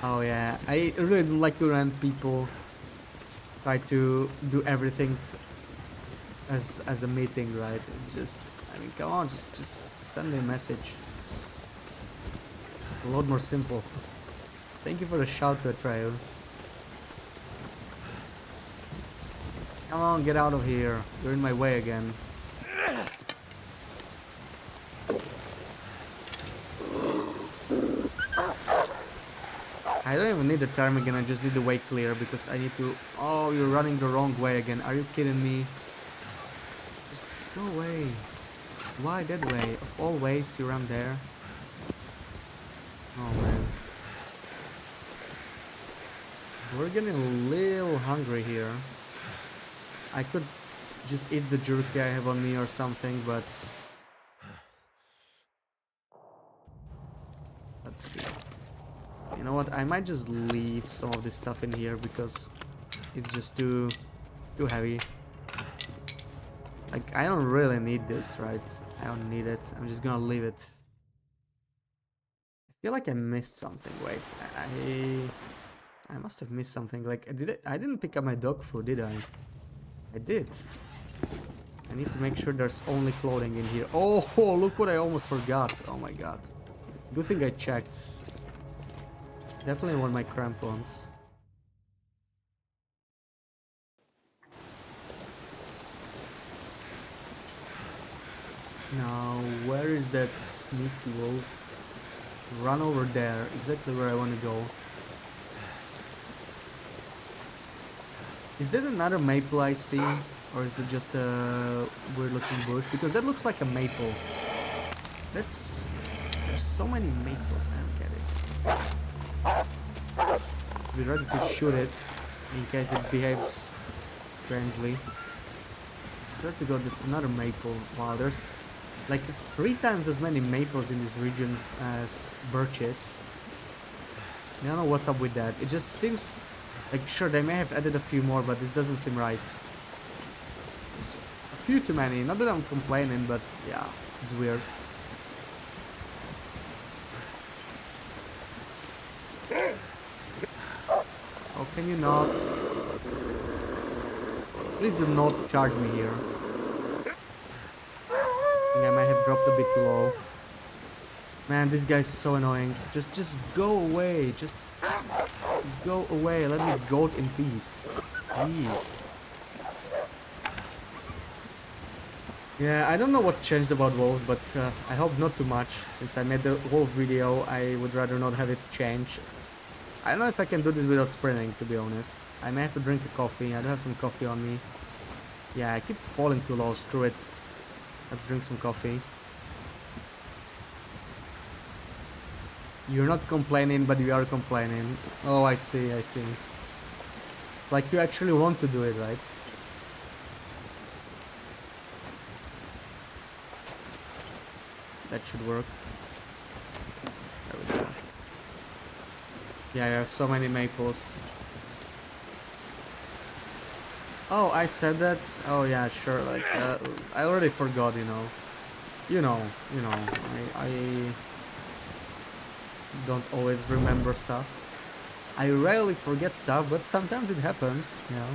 Oh yeah, I really don't like to when people try to do everything as a meeting, right? It's just, I mean, come on, just send me a message. It's a lot more simple. Thank you for the shout to Atreyu. Come on, get out of here. You're in my way again. I don't even need the ptarmigan, I just need the way clear because I need to... Oh, you're running the wrong way again. Are you kidding me? Just go away. Why that way? Of all ways, you run there. Oh man. We're getting a little hungry here. I could just eat the jerky I have on me or something, but... Let's see. You know what? I might just leave some of this stuff in here because it's just too heavy. Like, I don't really need this, right? I don't need it. I'm just gonna leave it. I feel like I missed something. Wait, I must have missed something. Like, I didn't pick up my dog food, did I? I did. I need to make sure there's only clothing in here. Oh, look what I almost forgot. Oh my god. Good thing I checked. Definitely want my crampons. Now, where is that sneaky wolf? Run over there, exactly where I want to go. Is that another maple I see? Or is that just a weird looking bush? Because that looks like a maple. There's so many maples, I don't get it. Be ready to shoot it in case it behaves strangely. I swear to god, that's another maple. Wow, there's like 3 times as many maples in these regions as birches. I don't know what's up with that. It just seems like, sure, they may have added a few more, but this doesn't seem right. There's a few too many. Not that I'm complaining, but yeah, it's weird. Oh, can you not? Please do not charge me here. I think I might have dropped a bit low. Man, this guy's so annoying. Just go away. Just go away. Let me goat in peace. Please. Yeah, I don't know what changed about wolves, but I hope not too much. Since I made the wolf video, I would rather not have it change. I don't know if I can do this without sprinting, to be honest. I may have to drink a coffee. I do have some coffee on me. Yeah, I keep falling too low. Screw it. Let's drink some coffee. You're not complaining, but you are complaining. Oh, I see, I see. It's like you actually want to do it, right? That should work. There we go. Yeah, there are so many maples. Oh, I said that? Oh yeah, sure, like, I already forgot, you know. You know, I don't always remember stuff. I rarely forget stuff, but sometimes it happens, you know.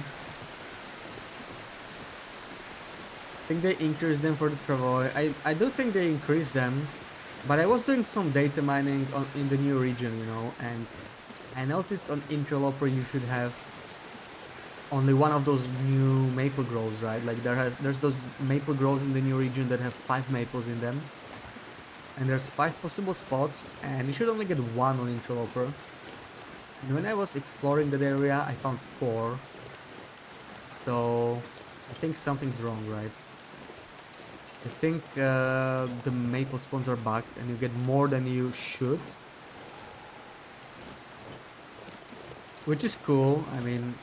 I think they increased them for the Travoy. I do think they increased them, but I was doing some data mining in the new region, you know, and I noticed on Interloper you should have only one of those new maple groves, right? Like there's those maple groves in the new region that have 5 maples in them. And there's 5 possible spots, and you should only get 1 on Interloper. And when I was exploring that area, I found 4. So I think something's wrong, right? I think the maple spawns are bugged and you get more than you should. Which is cool. I mean,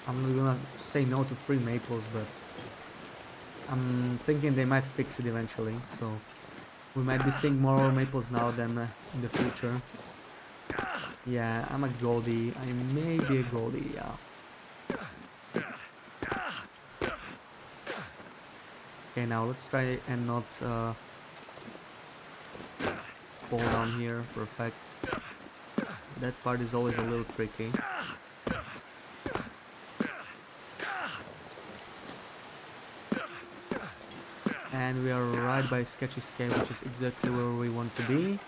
I'm not gonna say no to free maples, but I'm thinking they might fix it eventually. So we might be seeing more maples now than in the future. Yeah, I'm a Goldie. I may be a Goldie, yeah. Okay, now let's try and not fall down here. Perfect. That part is always a little tricky. And we are right by Sketchy's Cave, which is exactly where we want to be.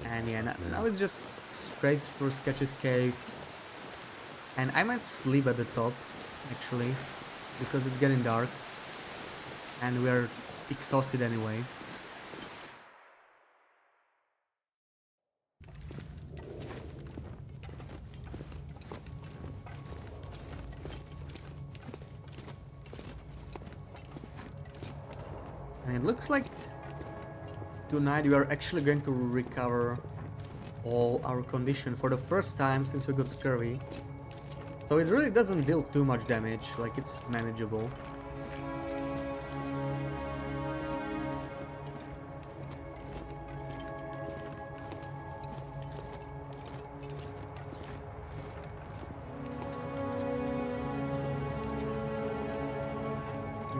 And yeah, now it's just straight through Sketchy's Cave. And I might sleep at the top, actually, because it's getting dark. And we are exhausted anyway. And it looks like tonight we are actually going to recover all our condition for the first time since we got Scurvy. So it really doesn't deal too much damage, like it's manageable.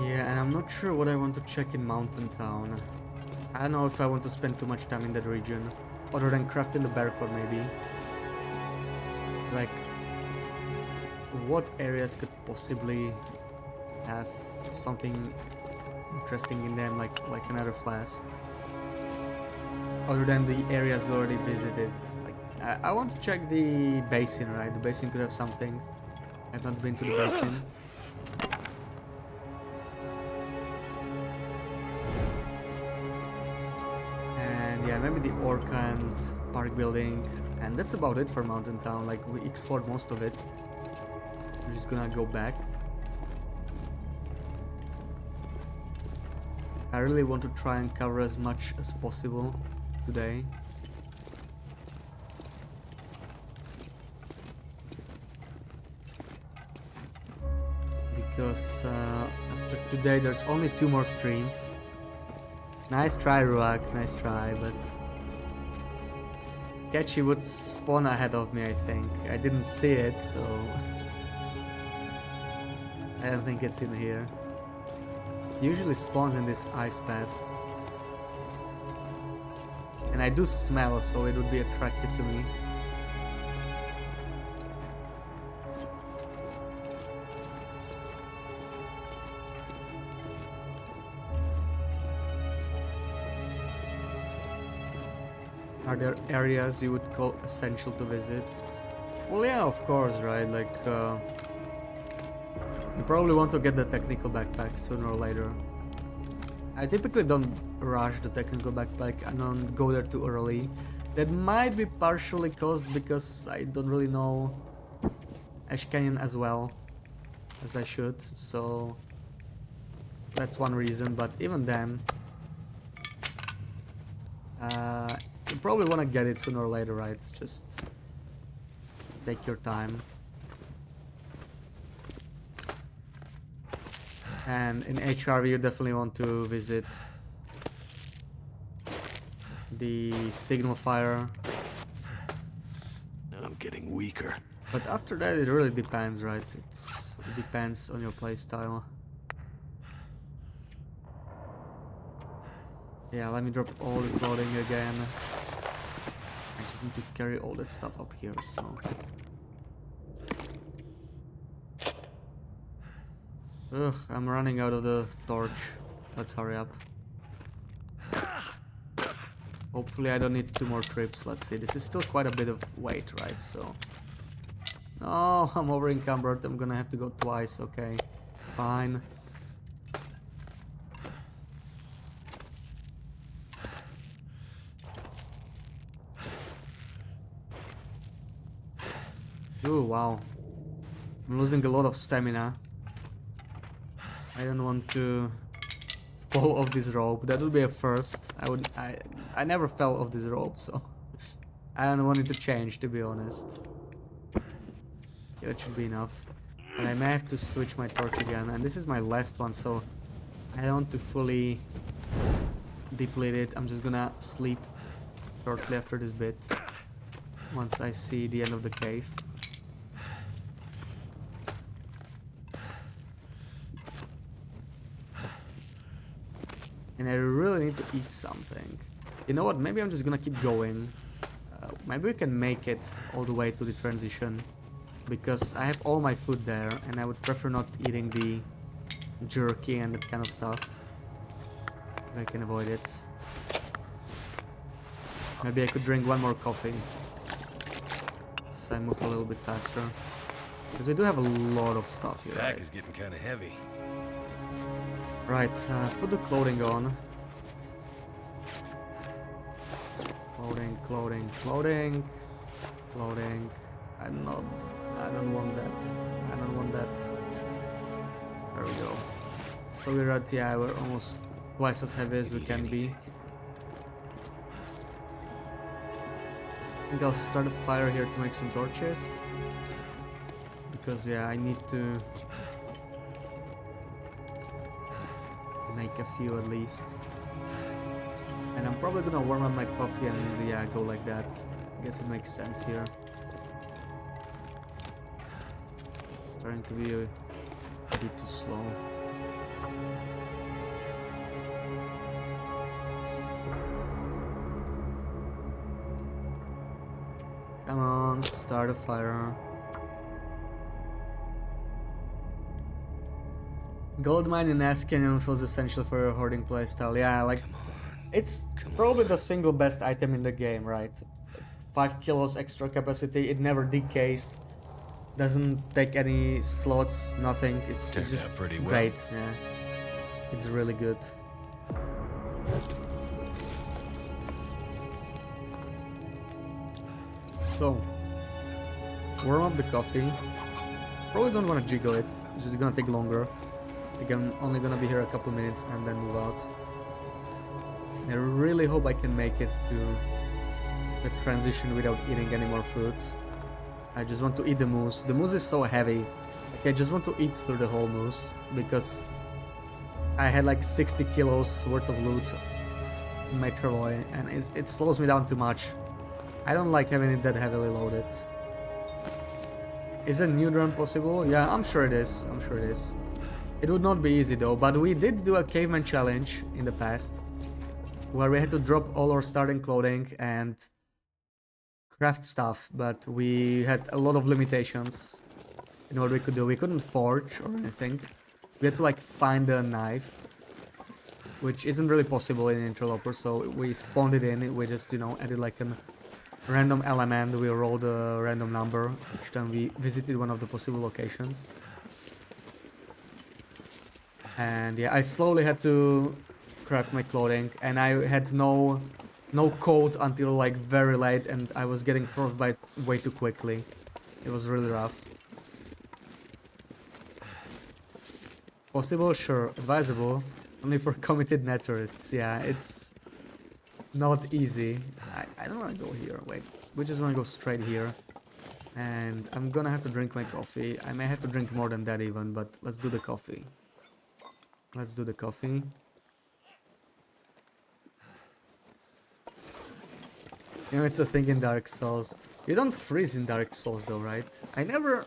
Yeah, and I'm not sure what I want to check in Mountain Town. I don't know if I want to spend too much time in that region, other than crafting the bear core maybe. Like, what areas could possibly have something interesting in them, like another flask, other than the areas we already visited? Like, I want to check the basin, right? The basin could have something. I've not been to the basin. Yeah, maybe the Orca and Park building, and that's about it for Mountain Town. Like, we explored most of it. We're just gonna go back. I really want to try and cover as much as possible today. Because after today there's only 2 more streams. Nice try, Ruak, nice try, but Sketchy would spawn ahead of me, I think. I didn't see it, so I don't think it's in here. It usually spawns in this ice path. And I do smell, so it would be attracted to me. Are there areas you would call essential to visit? Well, yeah, of course, right? Like, you probably want to get the technical backpack sooner or later. I typically don't rush the technical backpack. I don't go there too early. That might be partially caused because I don't really know Ash Canyon as well as I should, so that's one reason. But even then, you probably want to get it sooner or later, right? Just take your time. And in HRV you definitely want to visit the signal fire. I'm getting weaker. But after that it really depends, right? It depends on your playstyle. Yeah, let me drop all the clothing again. I just need to carry all that stuff up here, so... Ugh, I'm running out of the torch. Let's hurry up. Hopefully I don't need 2 more trips. Let's see, this is still quite a bit of weight, right? So... No, I'm over encumbered. I'm gonna have to go twice, okay. Fine. Ooh, wow. I'm losing a lot of stamina. I don't want to fall off this rope. That would be a first. I never fell off this rope, so I don't want it to change, to be honest. Yeah, that should be enough. And I may have to switch my torch again, and this is my last one, so I don't want to fully deplete it. I'm just gonna sleep shortly after this bit, once I see the end of the cave. And I really need to eat something. You know what, maybe I'm just gonna keep going. Maybe we can make it all the way to the transition, because I have all my food there and I would prefer not eating the jerky and that kind of stuff if I can avoid it. Maybe I could drink 1 more coffee so I move a little bit faster, because we do have a lot of stuff here. Pack is getting kind of heavy. Right, put the clothing on. Clothing, clothing, clothing, clothing. I don't want that. I don't want that. There we go. So we're at, yeah, we're almost twice as heavy as we can be. I think I'll start a fire here to make some torches. Because, yeah, I need to make a few at least. And I'm probably gonna warm up my coffee and, yeah, go like that. I guess it makes sense here. Starting to be a bit too slow. Come on, start a fire. Gold mine in Ash Canyon feels essential for your hoarding playstyle. Yeah, like, it's probably the single best item in the game, right? 5 kilos extra capacity, it never decays. Doesn't take any slots, nothing. It's just pretty well. great. Yeah, it's really good. So, warm up the coffee. Probably don't want to jiggle it. It's just gonna take longer. I think I'm only gonna be here a couple minutes and then move out. I really hope I can make it to the transition without eating any more food. I just want to eat the moose. The moose is so heavy. Like, I just want to eat through the whole moose, because I had like 60 kilos worth of loot in my travoy, and it slows me down too much. I don't like having it that heavily loaded. Is a new run possible? Yeah, I'm sure it is. I'm sure it is. It would not be easy though, but we did do a caveman challenge in the past, where we had to drop all our starting clothing and craft stuff, but we had a lot of limitations in what we could do. We couldn't forge or anything. We had to like find a knife, which isn't really possible in Interloper, so we spawned it in. We just, you know, added like a random element. We rolled a random number each time we visited one of the possible locations. And yeah, I slowly had to craft my clothing, and I had no coat until like very late, and I was getting frostbite way too quickly. It was really rough. Possible, sure. Advisable, only for committed naturalists. Yeah, it's not easy. I don't want to go here. Wait, we just want to go straight here. And I'm gonna have to drink my coffee. I may have to drink more than that even, but let's do the coffee. Let's do the coffee. You know, it's a thing in Dark Souls. You don't freeze in Dark Souls though, right? I never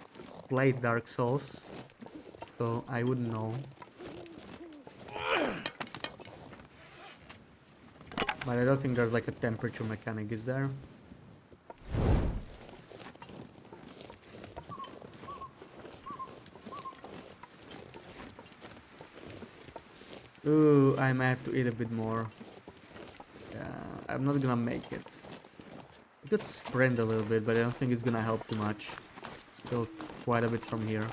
played Dark Souls, so I wouldn't know. But I don't think there's like a temperature mechanic, is there? Ooh, I may have to eat a bit more. Yeah, I'm not gonna make it. I could sprint a little bit, but I don't think it's gonna help too much. It's still quite a bit from here.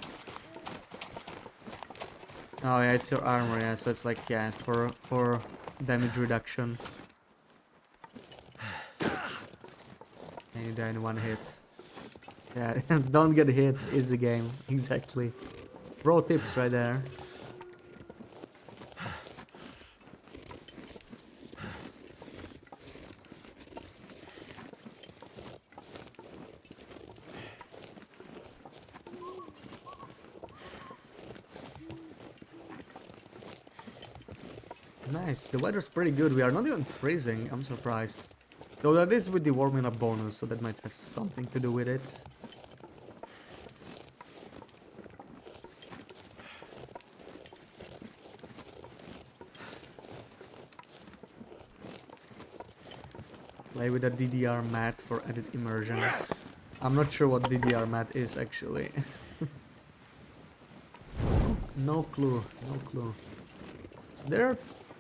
Oh yeah, it's your armor, yeah, so it's like, yeah, for damage reduction. And you die in one hit. Yeah, don't get hit is the game, exactly. Pro tips right there. Nice, the weather's pretty good. We are not even freezing, I'm surprised. Though that is with the warming up bonus, so that might have something to do with it. Play with a DDR mat for added immersion. I'm not sure what DDR mat is actually. No clue, no clue. So there are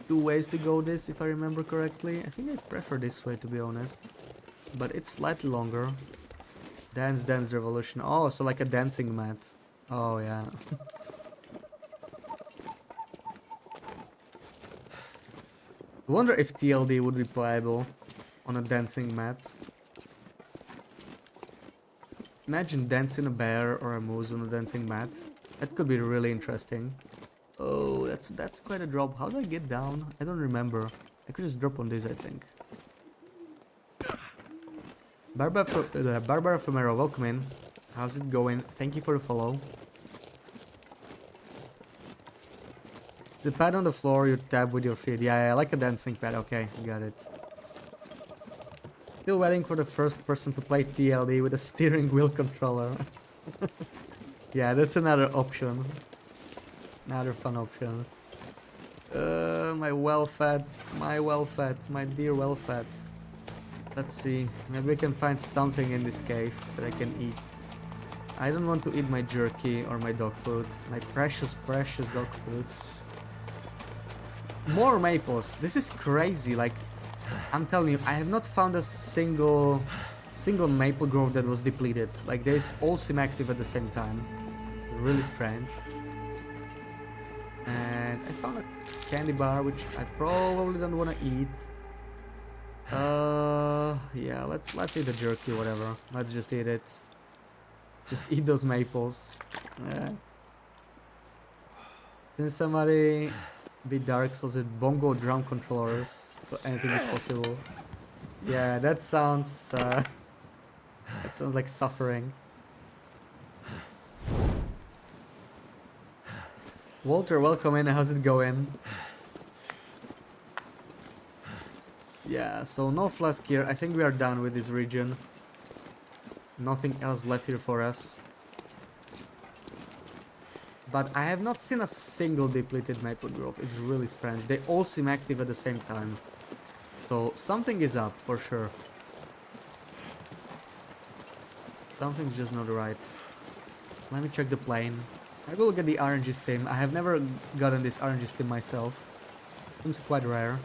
two ways to go this, if I remember correctly. I think I prefer this way, to be honest. But it's slightly longer. Dance, dance, revolution. Oh, so like a dancing mat. Oh, yeah. I wonder if TLD would be playable on a dancing mat. Imagine dancing a bear or a moose on a dancing mat. That could be really interesting. Oh, that's quite a drop. How do I get down? I don't remember. I could just drop on this, I think. Barbara Fumero, welcome in. How's it going? Thank you for the follow. It's a pad on the floor, you tap with your feet. Yeah, I like a dancing pad. Okay, got it. Still waiting for the first person to play TLD with a steering wheel controller. Yeah, that's another option. Another fun option. My well-fed, my dear well-fed. Let's see, maybe we can find something in this cave that I can eat. I don't want to eat my jerky or my dog food. My precious, precious dog food. More maples. This is crazy. Like, I'm telling you, I have not found a single maple grove that was depleted. Like, they all seem active at the same time. It's really strange. And I found a candy bar, which I probably don't want to eat. Yeah, let's eat the jerky, whatever. Let's just eat it. Just eat those maples. Yeah. Since somebody beat Dark Souls with bongo drum controllers, so anything is possible. Yeah, that sounds like suffering. Walter, welcome in. How's it going? Yeah, so no flask here. I think we are done with this region. Nothing else left here for us. But I have not seen a single depleted maple grove. It's really strange. They all seem active at the same time. So something is up for sure. Something's just not right. Let me check the plane. I will get the RNG stim. I have never gotten this RNG stim myself. Seems quite rare.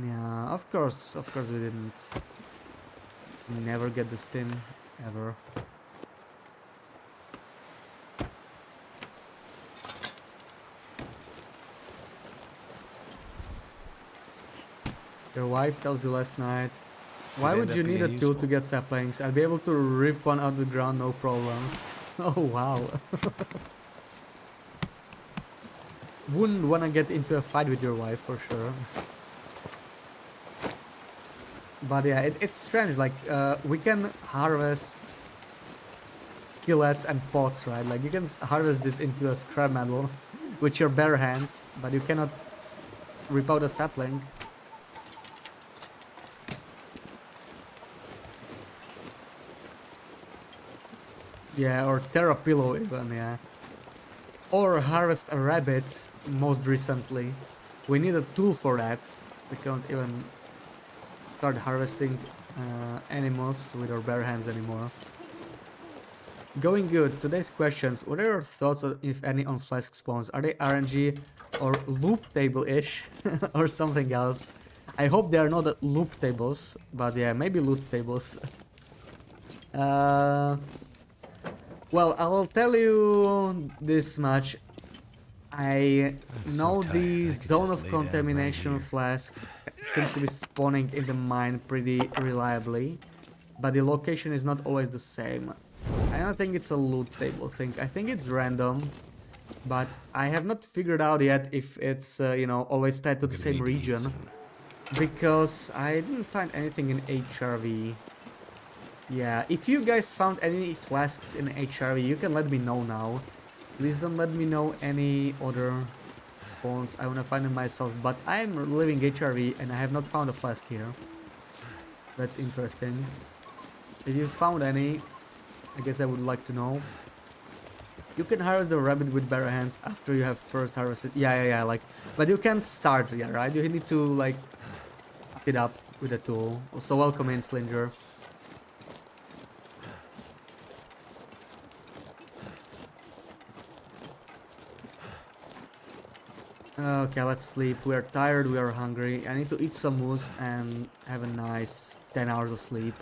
Yeah, of course we didn't. Never get the stim, ever. Your wife tells you last night. Why Could would end you up need a being tool useful. to get saplings? I'll be able to rip one out of the ground, no problems. Oh wow. Wouldn't want to get into a fight with your wife for sure. But yeah, it's strange. Like we can harvest skillets and pots, right? Like you can harvest this into a scrap metal with your bare hands, but you cannot rip out a sapling. Yeah, or tear a pillow even, yeah. Or harvest a rabbit, most recently. We need a tool for that. We can't even start harvesting animals with our bare hands anymore. Going good. Today's questions. What are your thoughts, if any, on flask spawns? Are they RNG or loop table-ish or something else? I hope they are not loop tables, but yeah, maybe loot tables. uh, well, I will tell you this much. I I'm so know tired. the I could zone just of lay down right contamination here. flask seems to be spawning in the mine pretty reliably, but the location is not always the same. I don't think it's a loot table thing. I think it's random, but I have not figured out yet if it's you know, always tied to I'm the gonna same need to eat region, soon. because I didn't find anything in HRV. Yeah, if you guys found any flasks in HRV, you can let me know now. Please don't let me know any other spawns. I wanna find them myself, but I'm living HRV and I have not found a flask here. That's interesting. If you found any, I guess I would like to know. You can harvest the rabbit with bare hands after you have first harvested. Yeah, like, but you can't start, yeah, right? You need to, like, pick it up with a tool. So welcome in, Slinger. Okay, let's sleep. We are tired, we are hungry. I need to eat some moose and have a nice 10 hours of sleep.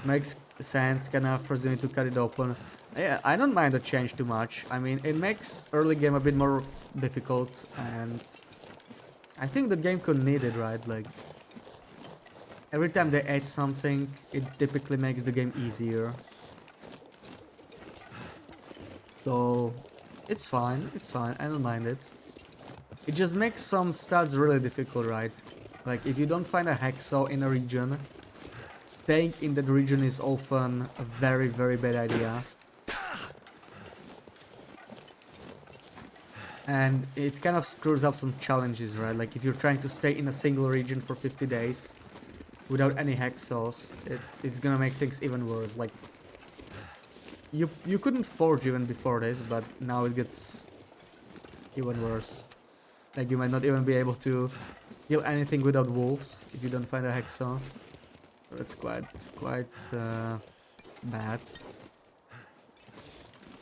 Makes sense, kinda first you need to cut it open. Yeah, I don't mind the change too much. I mean, it makes early game a bit more difficult, and I think the game could need it, right? Like, every time they add something, it typically makes the game easier. So, it's fine, I don't mind it. It just makes some starts really difficult, right? Like, if you don't find a hacksaw in a region, staying in that region is often a very, very bad idea. And it kind of screws up some challenges, right? Like, if you're trying to stay in a single region for 50 days without any hacksaws, it's gonna make things even worse. Like, you couldn't forge even before this, but now it gets even worse. Like, you might not even be able to kill anything without wolves if you don't find a hacksaw. That's quite bad.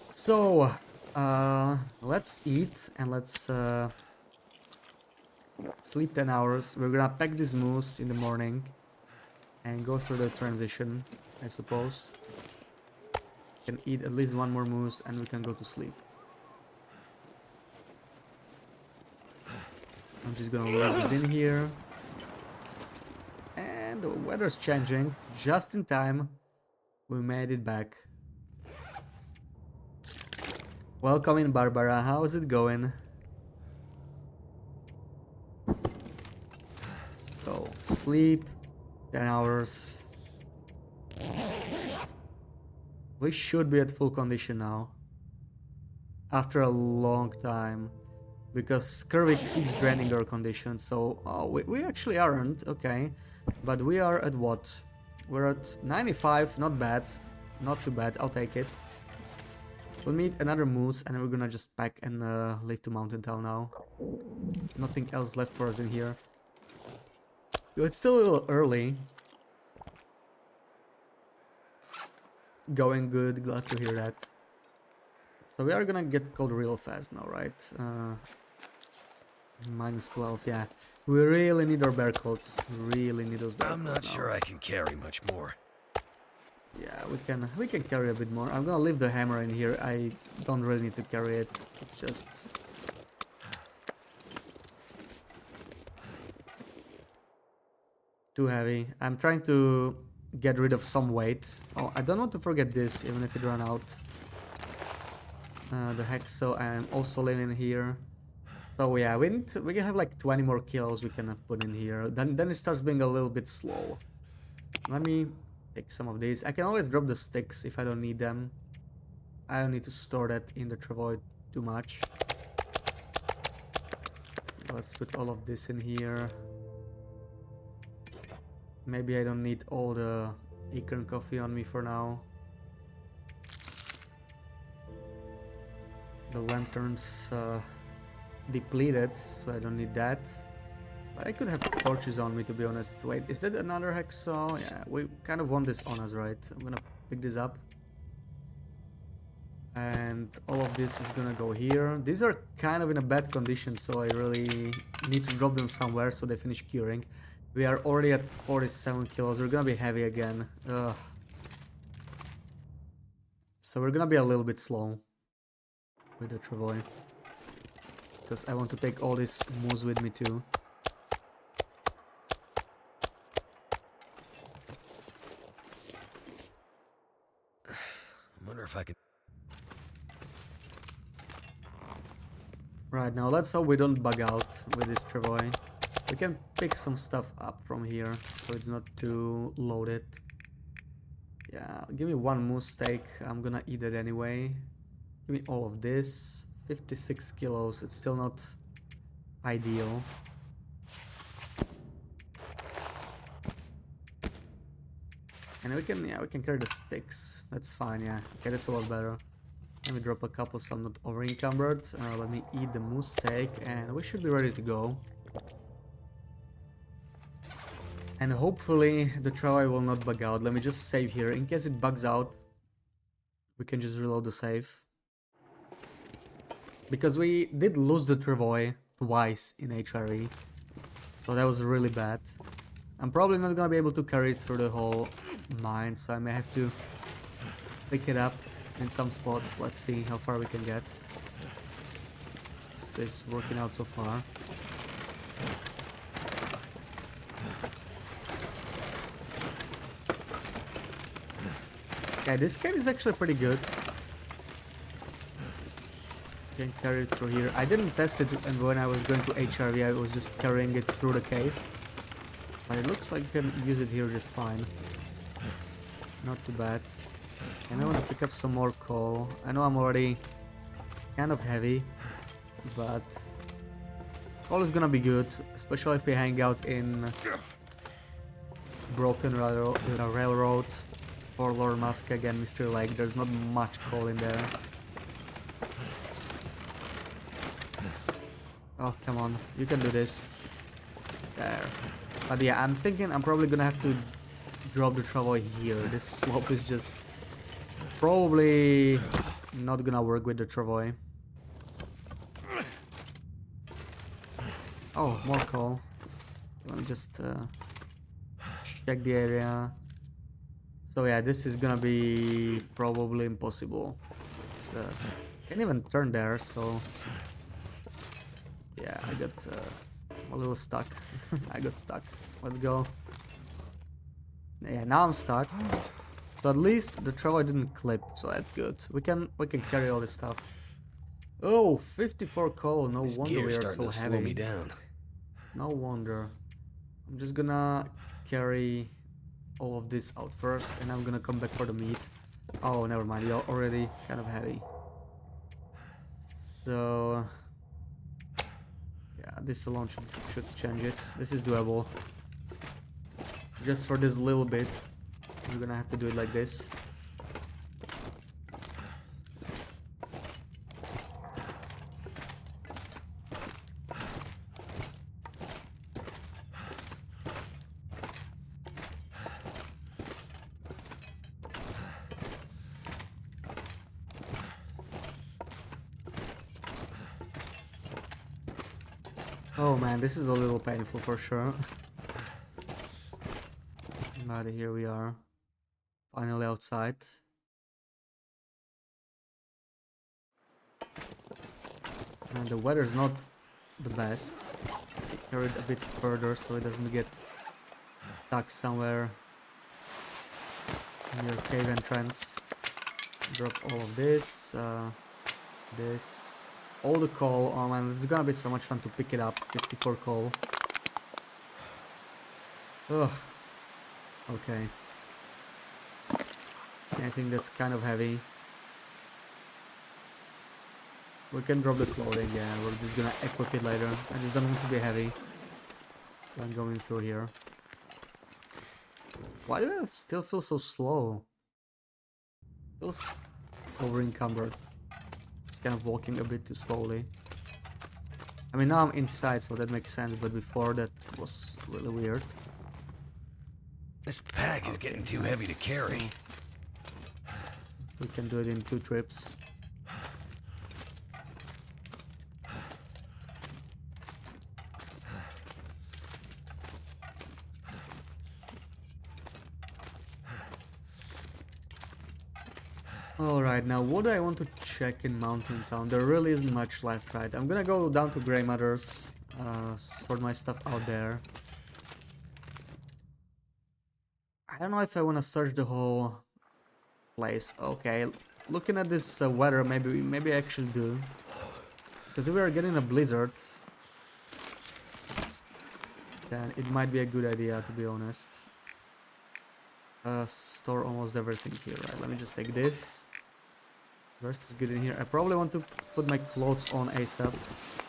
So, let's eat and let's sleep 10 hours. We're gonna pack this moose in the morning and go through the transition, I suppose. Can eat at least one more moose and we can go to sleep. I'm just gonna leave this in here. And the weather's changing just in time. We made it back. Welcome in, Barbara. How's it going? So, sleep 10 hours. We should be at full condition now. After a long time. Because scurvy keeps draining our condition. So, oh, we actually aren't. Okay. But we are at what? We're at 95. Not bad. Not too bad. I'll take it. We'll meet another moose and we're gonna just pack and leave to Mountain Town now. Nothing else left for us in here. It's still a little early. Going good, glad to hear that. So we are gonna get cold real fast now, right? Minus 12, yeah. We really need our bear coats. Really need those bear I'm coats not now. sure I can carry much more. Yeah, we can carry a bit more. I'm gonna leave the hammer in here. I don't really need to carry it. It's just too heavy. I'm trying to get rid of some weight. Oh, I don't want to forget this, even if it run out. The hexo, I'm also living here. So yeah, we have like 20 more kilos we can put in here. Then it starts being a little bit slow. Let me take some of these. I can always drop the sticks if I don't need them. I don't need to store that in the travoy too much. Let's put all of this in here. Maybe I don't need all the acorn coffee on me for now. The lanterns depleted, so I don't need that. But I could have torches on me, to be honest. Wait, is that another hexo? Yeah, we kind of want this on us, right? I'm gonna pick this up. And all of this is gonna go here. These are kind of in a bad condition, so I really need to drop them somewhere so they finish curing. We are already at 47 kilos. We're gonna be heavy again. Ugh. So we're gonna be a little bit slow with the travoy, because I want to take all this moose with me too. I wonder if I can... Right, now let's hope we don't bug out with this travoy. We can pick some stuff up from here, so it's not too loaded. Yeah, give me one moose steak. I'm gonna eat it anyway. Give me all of this. 56 kilos. It's still not ideal. And we can carry the sticks. That's fine, yeah. Okay, that's a lot better. Let me drop a couple so I'm not over encumbered. Let me eat the moose steak and we should be ready to go. And hopefully the travoy will not bug out. Let me just save here. In case it bugs out, we can just reload the save. Because we did lose the travoy twice in HRE. So that was really bad. I'm probably not gonna be able to carry it through the whole mine, so I may have to pick it up in some spots. Let's see how far we can get. This is working out so far. Okay, this cave is actually pretty good. Can carry it through here. I didn't test it, and when I was going to HRV I was just carrying it through the cave. But it looks like you can use it here just fine. Not too bad. And I want to pick up some more coal. I know I'm already kind of heavy, but coal is gonna be good, especially if we hang out in Broken Railroad for Lord Musk again, Mystery Lake. There's not much coal in there. Oh, come on. You can do this. There. But yeah, I'm thinking I'm probably gonna have to drop the travoy here. This slope is just probably not gonna work with the travoy. Oh, more coal. Let me just check the area. So yeah, this is gonna be probably impossible. It's can't even turn there, so yeah, I got a little stuck. I got stuck. Let's go. Yeah, now I'm stuck. So at least the travoy didn't clip, so that's good. We can carry all this stuff. Oh, 54 coal. No This wonder we gear's are so starting to heavy. slow me down. No wonder. I'm just gonna carry all of this out first, and I'm gonna come back for the meat. Oh, never mind. You're already kind of heavy. So yeah, this alone should change it. This is doable. Just for this little bit, we're gonna have to do it like this. Oh man, this is a little painful for sure. But here we are, finally outside. And the weather's not the best. Carry it a bit further so it doesn't get stuck somewhere near cave entrance. Drop all of this, this, all the coal. Oh man, it's gonna be so much fun to pick it up. 54 coal. Ugh. Okay. I think that's kind of heavy. We can drop the clothing, yeah, we're just gonna equip it later. I just don't want to be heavy when going through here. Why do I still feel so slow? Feels over encumbered. Just kind of walking a bit too slowly. I mean, now I'm inside, so that makes sense, but before that was really weird. This pack is getting too heavy to carry. So we can do it in 2 trips. Alright, now what do I want to check in Mountain Town? There really isn't much left, right? I'm gonna go down to Grey Mother's, sort my stuff out there. I don't know if I want to search the whole place. Okay, looking at this weather, maybe I actually do. Because if we are getting a blizzard, then it might be a good idea, to be honest. Store almost everything here, right? Let me just take this. The rest is good in here. I probably want to put my clothes on ASAP.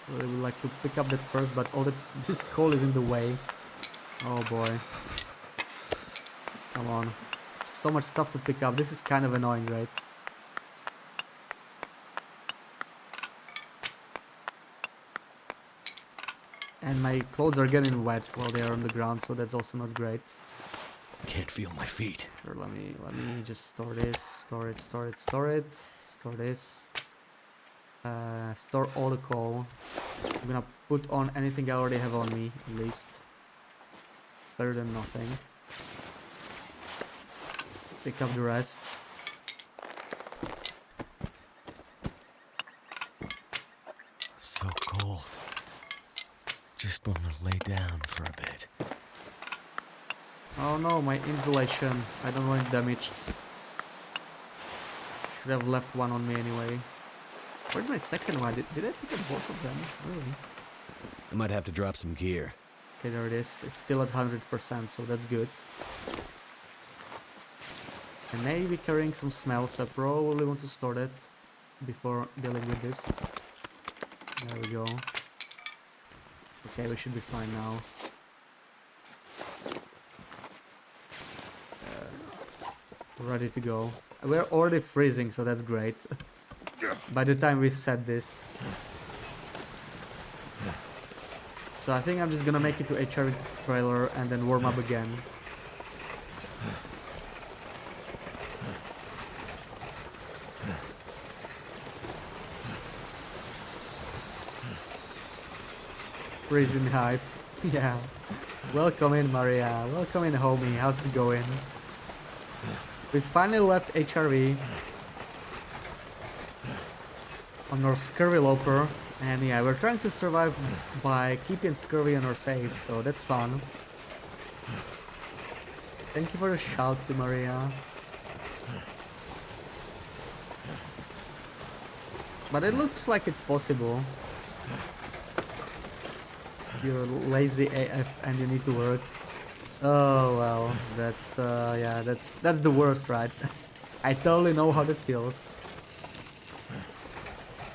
Really would like to pick up that first, but all this coal is in the way. Oh boy. Come on. So much stuff to pick up. This is kind of annoying, right? And my clothes are getting wet while they are on the ground, so that's also not great. Can't feel my feet. Sure, let me just store this, store it, store this. Store all the coal. I'm gonna put on anything I already have on me, at least. It's better than nothing. Pick up the rest. I'm so cold. Just want to lay down for a bit. Oh no, my insulation. I don't want it damaged. Should have left one on me anyway. Where's my second one? Did I pick up both of them? Really? I might have to drop some gear. Okay, there it is. It's still at 100%, so that's good. I may be carrying some smells, so I probably want to store that before dealing with this. There we go. Okay, we should be fine now. Ready to go. We're already freezing, so that's great. By the time we set this. So I think I'm just gonna make it to HR trailer and then warm up again. Freezing hype. Yeah. Welcome in, Maria. Welcome in, homie. How's it going? We finally left HRV on our Scurvyloper, and yeah, we're trying to survive by keeping Scurvy on our safe, so that's fun. Thank you for the shout to Maria. But it looks like it's possible. You're lazy AF and you need to work. Oh well, that's yeah, that's the worst, right? I totally know how that feels.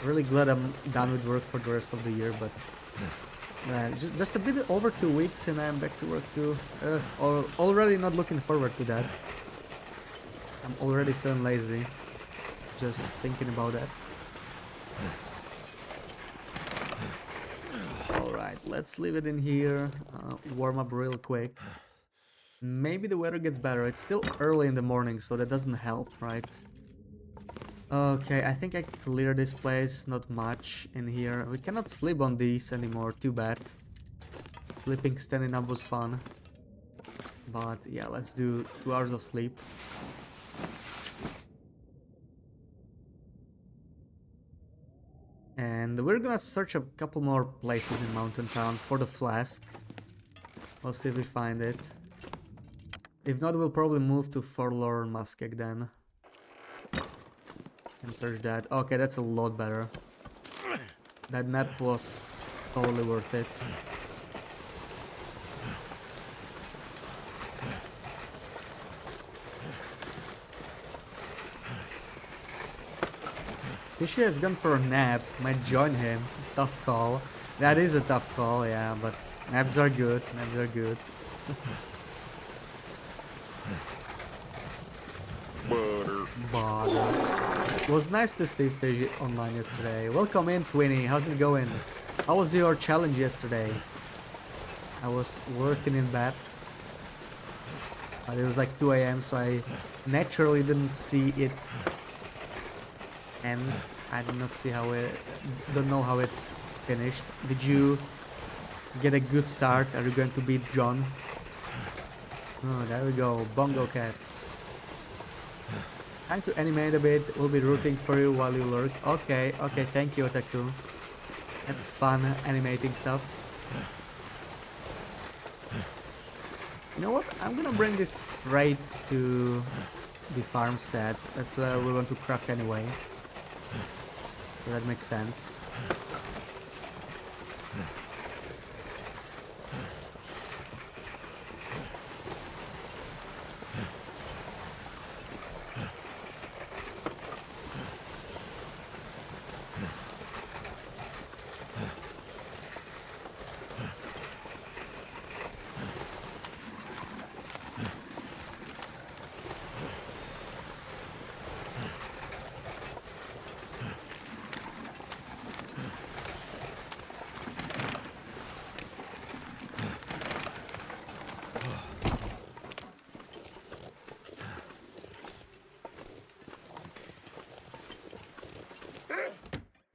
Really glad I'm done with work for the rest of the year, but just a bit over 2 weeks and I'm back to work too. Already not looking forward to that. I'm already feeling lazy just thinking about that. Alright, let's leave it in here, warm up real quick. Maybe the weather gets better. It's still early in the morning, so that doesn't help, right? Okay, I think I cleared this place. Not much in here. We cannot sleep on these anymore. Too bad. Sleeping standing up was fun. But yeah, let's do 2 hours of sleep. And we're gonna search a couple more places in Mountain Town for the flask. We'll see if we find it. If not, we'll probably move to Forlorn Muskeg then. And search that. Okay, that's a lot better. That map was totally worth it. Fishy has gone for a nap. Might join him. Tough call. That is a tough call, yeah, but naps are good. Naps are good. Butter. It was nice to see Fishy online yesterday. Welcome in, Twinny. How's it going? How was your challenge yesterday? I was working in bed. But it was like 2 AM, so I naturally didn't see it. And I did not see how it... don't know how it finished. Did you get a good start? Are you going to beat John? Oh, there we go. Bongo cats. Time to animate a bit. We'll be rooting for you while you lurk. Okay, okay, thank you, Otaku. Have fun animating stuff. You know what? I'm gonna bring this straight to the farmstead. That's where we want to craft anyway. So that makes sense.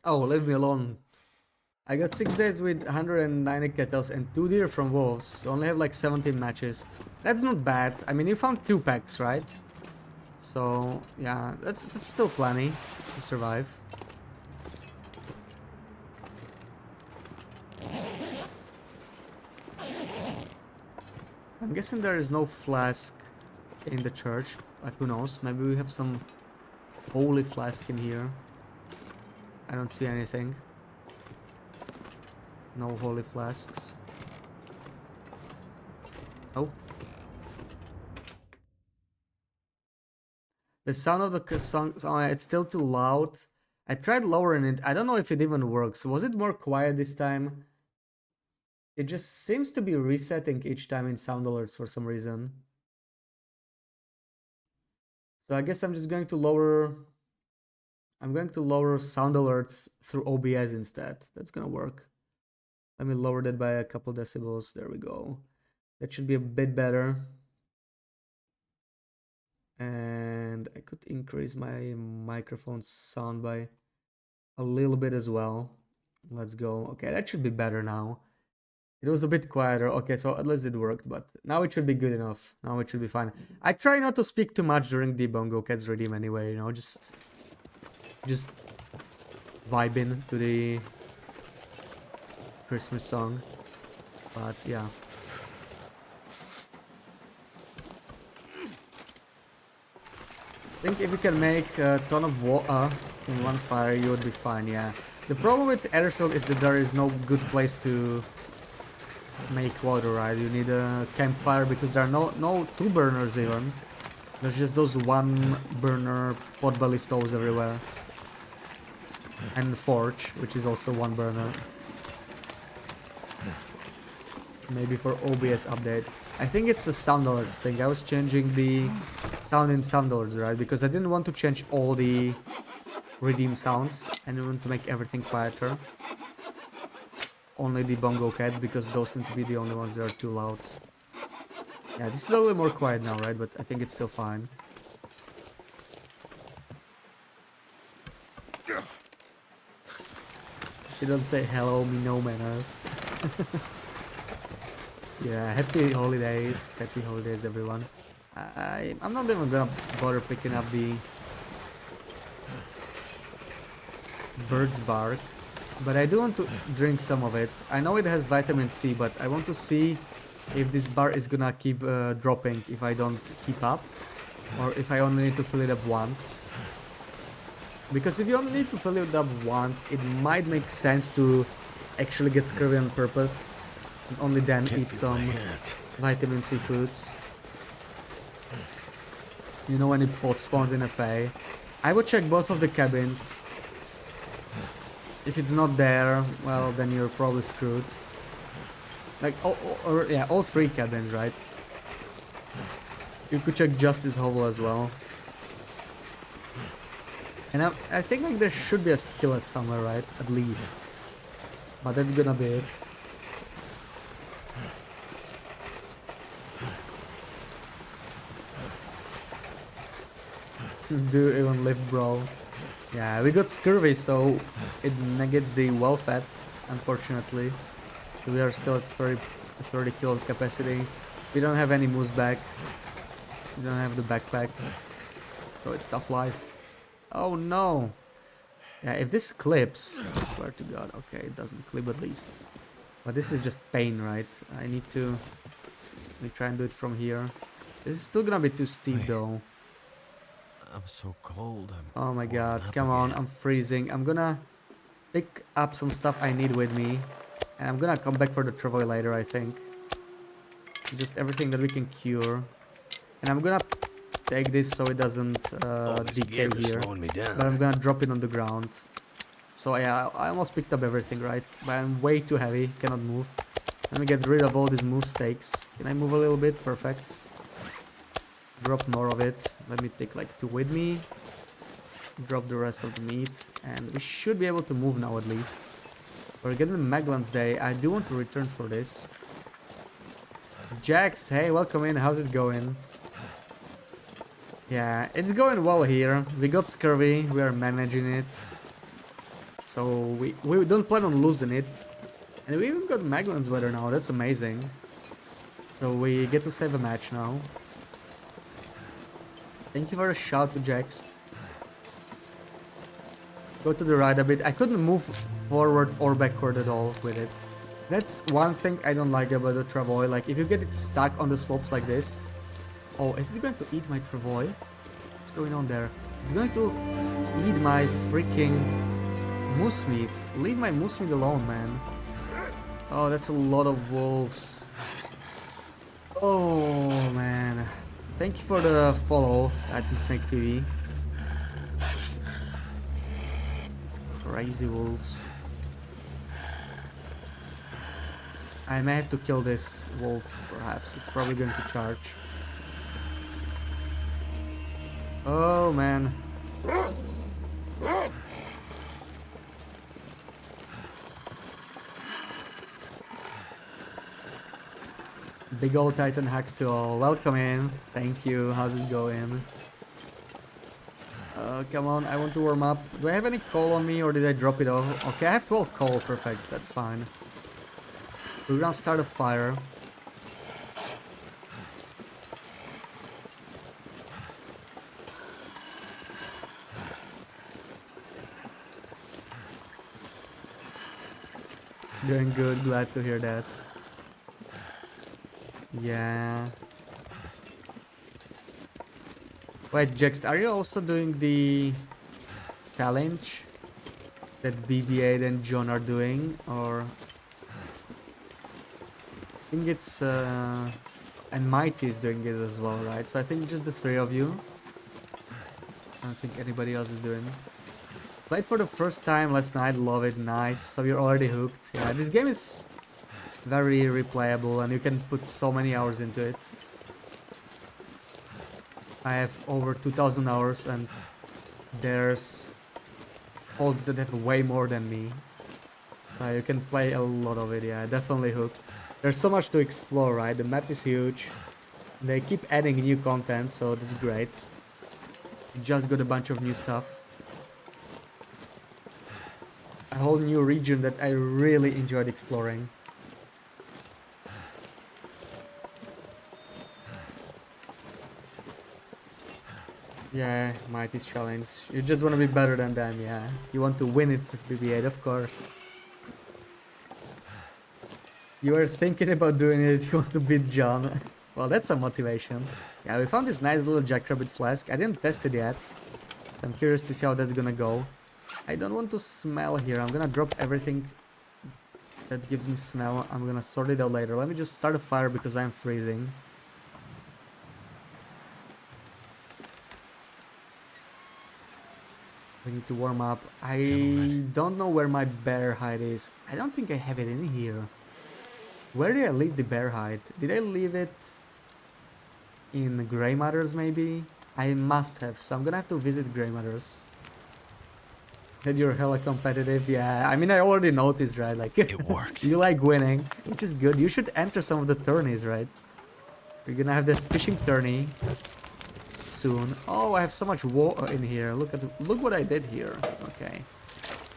Oh, leave me alone. I got 6 days with 190 kettles and 2 deer from wolves. So only have like 17 matches. That's not bad. I mean, you found 2 packs, right? So, yeah, that's still plenty to survive. I'm guessing there is no flask in the church, but who knows? Maybe we have some holy flask in here. I don't see anything. No holy flasks. Oh. The sound of the song, it's still too loud. I tried lowering it. I don't know if it even works. Was it more quiet this time? It just seems to be resetting each time in sound alerts for some reason. So I guess I'm just going to lower... I'm going to lower sound alerts through OBS instead. That's gonna work. Let me lower that by a couple decibels. There we go. That should be a bit better. And I could increase my microphone sound by a little bit as well. Let's go. Okay, that should be better now. It was a bit quieter. Okay, so at least it worked, but now it should be good enough. Now it should be fine. I try not to speak too much during the Bongo Cats redeem anyway, you know, just vibing to the Christmas song. But yeah. I think if you can make a ton of water in one fire, you would be fine, yeah. The problem with airfield is that there is no good place to make water, right? You need a campfire because there are no 2 burners even. There's just those 1 burner potbelly stoves everywhere. And the forge, which is also 1 burner. Maybe for OBS update. I think it's a sound alerts thing. I was changing the sound in sound alerts, right? Because I didn't want to change all the redeem sounds. And I want to make everything quieter. Only the Bongo Cats, because those seem to be the only ones that are too loud. Yeah, this is a little more quiet now, right? But I think it's still fine. You don't say hello, me no manners. Yeah, happy holidays everyone. I'm not even gonna bother picking up the birch bark, but I do want to drink some of it. I know it has vitamin C, but I want to see if this bar is gonna keep dropping if I don't keep up, or if I only need to fill it up once. Because if you only need to fill it up once, it might make sense to actually get scurvy on purpose, and only then Can't eat feel my some hands. vitamin C foods. You know, when it spawns in FA. I would check both of the cabins. If it's not there, well, then you're probably screwed. Like, yeah, all three cabins, right? You could check Justice Hovel as well. And I think like there should be a skillet somewhere, right? At least. But that's gonna be it. Do you even live, bro? Yeah, we got scurvy, so it negates the well fat, unfortunately. So we are still at 30 kilo capacity. We don't have any moose back. We don't have the backpack. So it's tough life. Oh no! Yeah, if this clips, I swear to god, okay, it doesn't clip at least. But this is just pain, right? I need to... Let me try and do it from here. This is still gonna be too steep. Wait. Though. I'm so cold. I'm Oh my warming god, up come on, again. I'm freezing. I'm gonna pick up some stuff I need with me. And I'm gonna come back for the travoy later, I think. Just everything that we can cure. And I'm gonna take this so it doesn't All this decay gear is here. slowing me But down. I'm gonna drop it on the ground. So yeah, I almost picked up everything, right? But I'm way too heavy, cannot move. Let me get rid of all these moose steaks. Can I move a little bit? Perfect. Drop more of it. Let me take like 2 with me. Drop the rest of the meat. And we should be able to move now at least. We're getting Maglan's Day. I do want to return for this. Jax, hey, welcome in. How's it going? Yeah, it's going well here. We got scurvy. We are managing it. So we don't plan on losing it. And we even got Maglan's weather now. That's amazing. So we get to save a match now. Thank you for the shout to Jax. Go to the right a bit. I couldn't move forward or backward at all with it. That's one thing I don't like about the travoy. Like, if you get it stuck on the slopes like this... Oh, is it going to eat my travoy? What's going on there? It's going to eat my freaking moose meat. Leave my moose meat alone, man. Oh, that's a lot of wolves. Oh, man. Thank you for the follow, Titan Snake TV. These crazy wolves. I may have to kill this wolf, perhaps. It's probably going to charge. Oh, man. Big old Titan hacks to all. Welcome in. Thank you. How's it going? Come on. I want to warm up. Do I have any coal on me or did I drop it off? Okay, I have 12 coal. Perfect. That's fine. We're gonna start a fire. Doing good. Glad to hear that. Yeah. Wait, Jext, are you also doing the challenge that BB8 and John are doing? Or... I think it's... and Mighty is doing it as well, right? So I think just the 3 of you. I don't think anybody else is doing it. Played for the first time last night, love it, nice. So you're already hooked. Yeah, this game is very replayable and you can put so many hours into it. I have over 2000 hours and there's folks that have way more than me. So you can play a lot of it, yeah, definitely hooked. There's so much to explore, right? The map is huge. They keep adding new content, so that's great. Just got a bunch of new stuff. A whole new region that I really enjoyed exploring. Yeah, Mighty's challenge. You just want to be better than them, yeah. You want to win it, BB8, of course. You were thinking about doing it, you want to beat John. Well, that's a motivation. Yeah, we found this nice little jackrabbit flask. I didn't test it yet, so I'm curious to see how that's gonna go. I don't want to smell here. I'm gonna drop everything that gives me smell. I'm gonna sort it out later. Let me just start a fire because I'm freezing. We need to warm up. I don't know where my bear hide is. I don't think I have it in here. Where did I leave the bear hide? Did I leave it in Grey Matters maybe? I must have, so I'm gonna have to visit Grey Matters. That you're hella competitive, yeah. I mean, I already noticed, right? Like, It worked. you like winning, which is good. You should enter some of the tourneys, right? We're gonna have the fishing tourney soon. Oh, I have so much water in here. Look what I did here. Okay,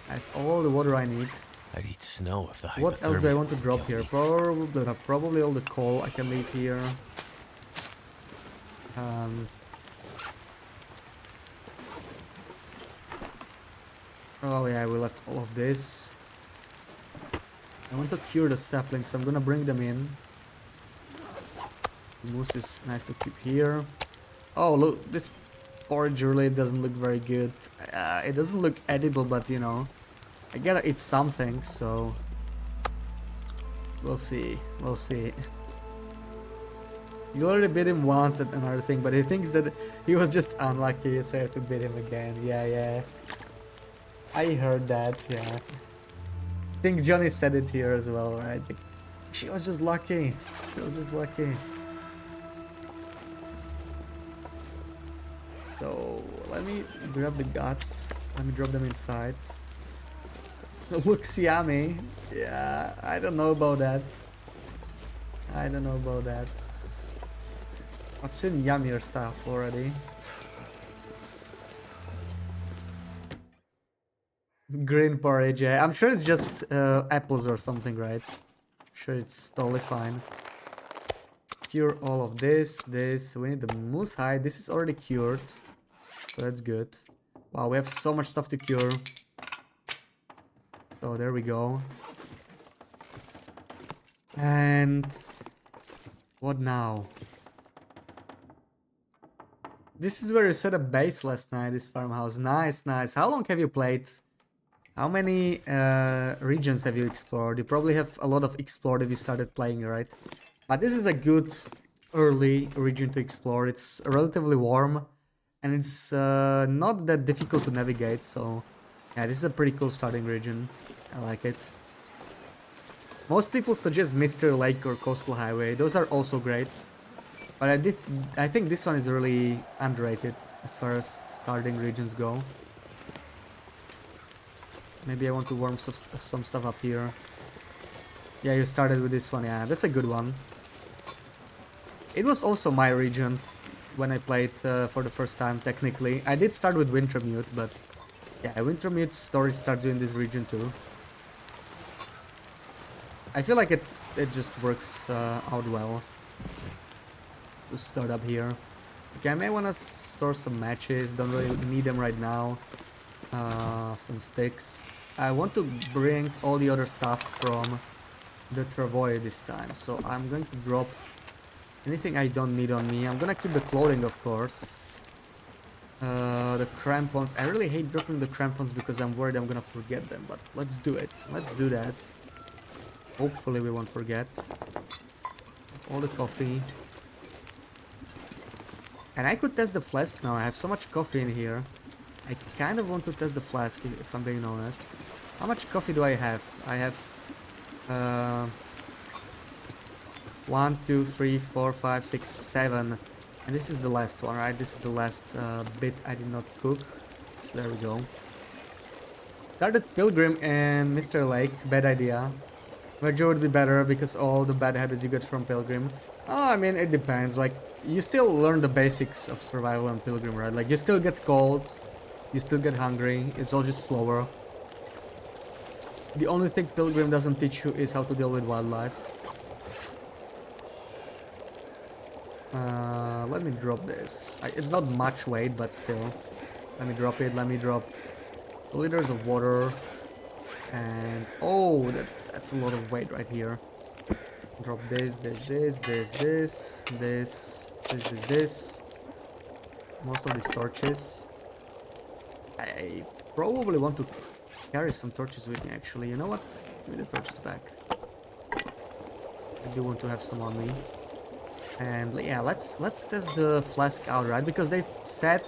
I have all the water I need. I'd eat snow if the hypothermia What else do I want to drop killed here? me. Probably all the coal I can leave here. Oh yeah, we left all of this. I want to cure the saplings, so I'm gonna bring them in. The moose is nice to keep here. Oh look, this porridge really doesn't look very good. It doesn't look edible, but you know, I gotta eat something, so we'll see. We'll see. You already beat him once at another thing, but he thinks that he was just unlucky, so I have to beat him again. Yeah. I heard that, yeah. I think Johnny said it here as well, right? Like, she was just lucky. She was just lucky. So, let me grab the guts. Let me drop them inside. Looks yummy. Yeah, I don't know about that. I don't know about that. I've seen yummier stuff already. Green porridge, yeah. I'm sure it's just apples or something, right? Sure, it's totally fine. Cure all of this. We need the moose hide. This is already cured, so that's good. Wow, we have so much stuff to cure. So there we go. And what now? This is where you set up base last night, this farmhouse. Nice. How long have you played? How many regions have you explored? You probably have a lot of explored if you started playing, right? But this is a good early region to explore. It's relatively warm and it's not that difficult to navigate, so yeah, this is a pretty cool starting region. I like it. Most people suggest Mystery Lake or Coastal Highway. Those are also great. But I think this one is really underrated as far as starting regions go. Maybe I want to warm some stuff up here. Yeah, you started with this one. Yeah, that's a good one. It was also my region when I played for the first time, technically. I did start with Wintermute, but yeah, Wintermute story starts in this region too. I feel like it just works out well to start up here. Okay, I may want to store some matches. Don't really need them right now. Some sticks. I want to bring all the other stuff from the Travois this time, so I'm going to drop anything I don't need on me. I'm gonna keep the clothing, of course. The crampons. I really hate dropping the crampons because I'm worried I'm gonna forget them, but let's do it. Let's do that. Hopefully we won't forget. All the coffee. And I could test the flask now. I have so much coffee in here. I kind of want to test the flask, if I'm being honest. How much coffee do I have? I have 1, 2, 3, 4, 5, 6, 7. And this is the last one, right? This is the last bit I did not cook. So there we go. Started Pilgrim and Mr. Lake. Bad idea. Verger would be better because all the bad habits you get from Pilgrim. Oh, I mean, it depends. Like, you still learn the basics of survival on Pilgrim, right? Like, you still get cold. You still get hungry. It's all just slower. The only thing Pilgrim doesn't teach you is how to deal with wildlife. Let me drop this. It's not much weight, but still. Let me drop it. Let me drop 2 liters of water. And oh, that's a lot of weight right here. Drop this. Most of these torches. I probably want to carry some torches with me actually. You know what? Give me the torches back. I do want to have some on me. And yeah, let's test the flask out, right? Because they said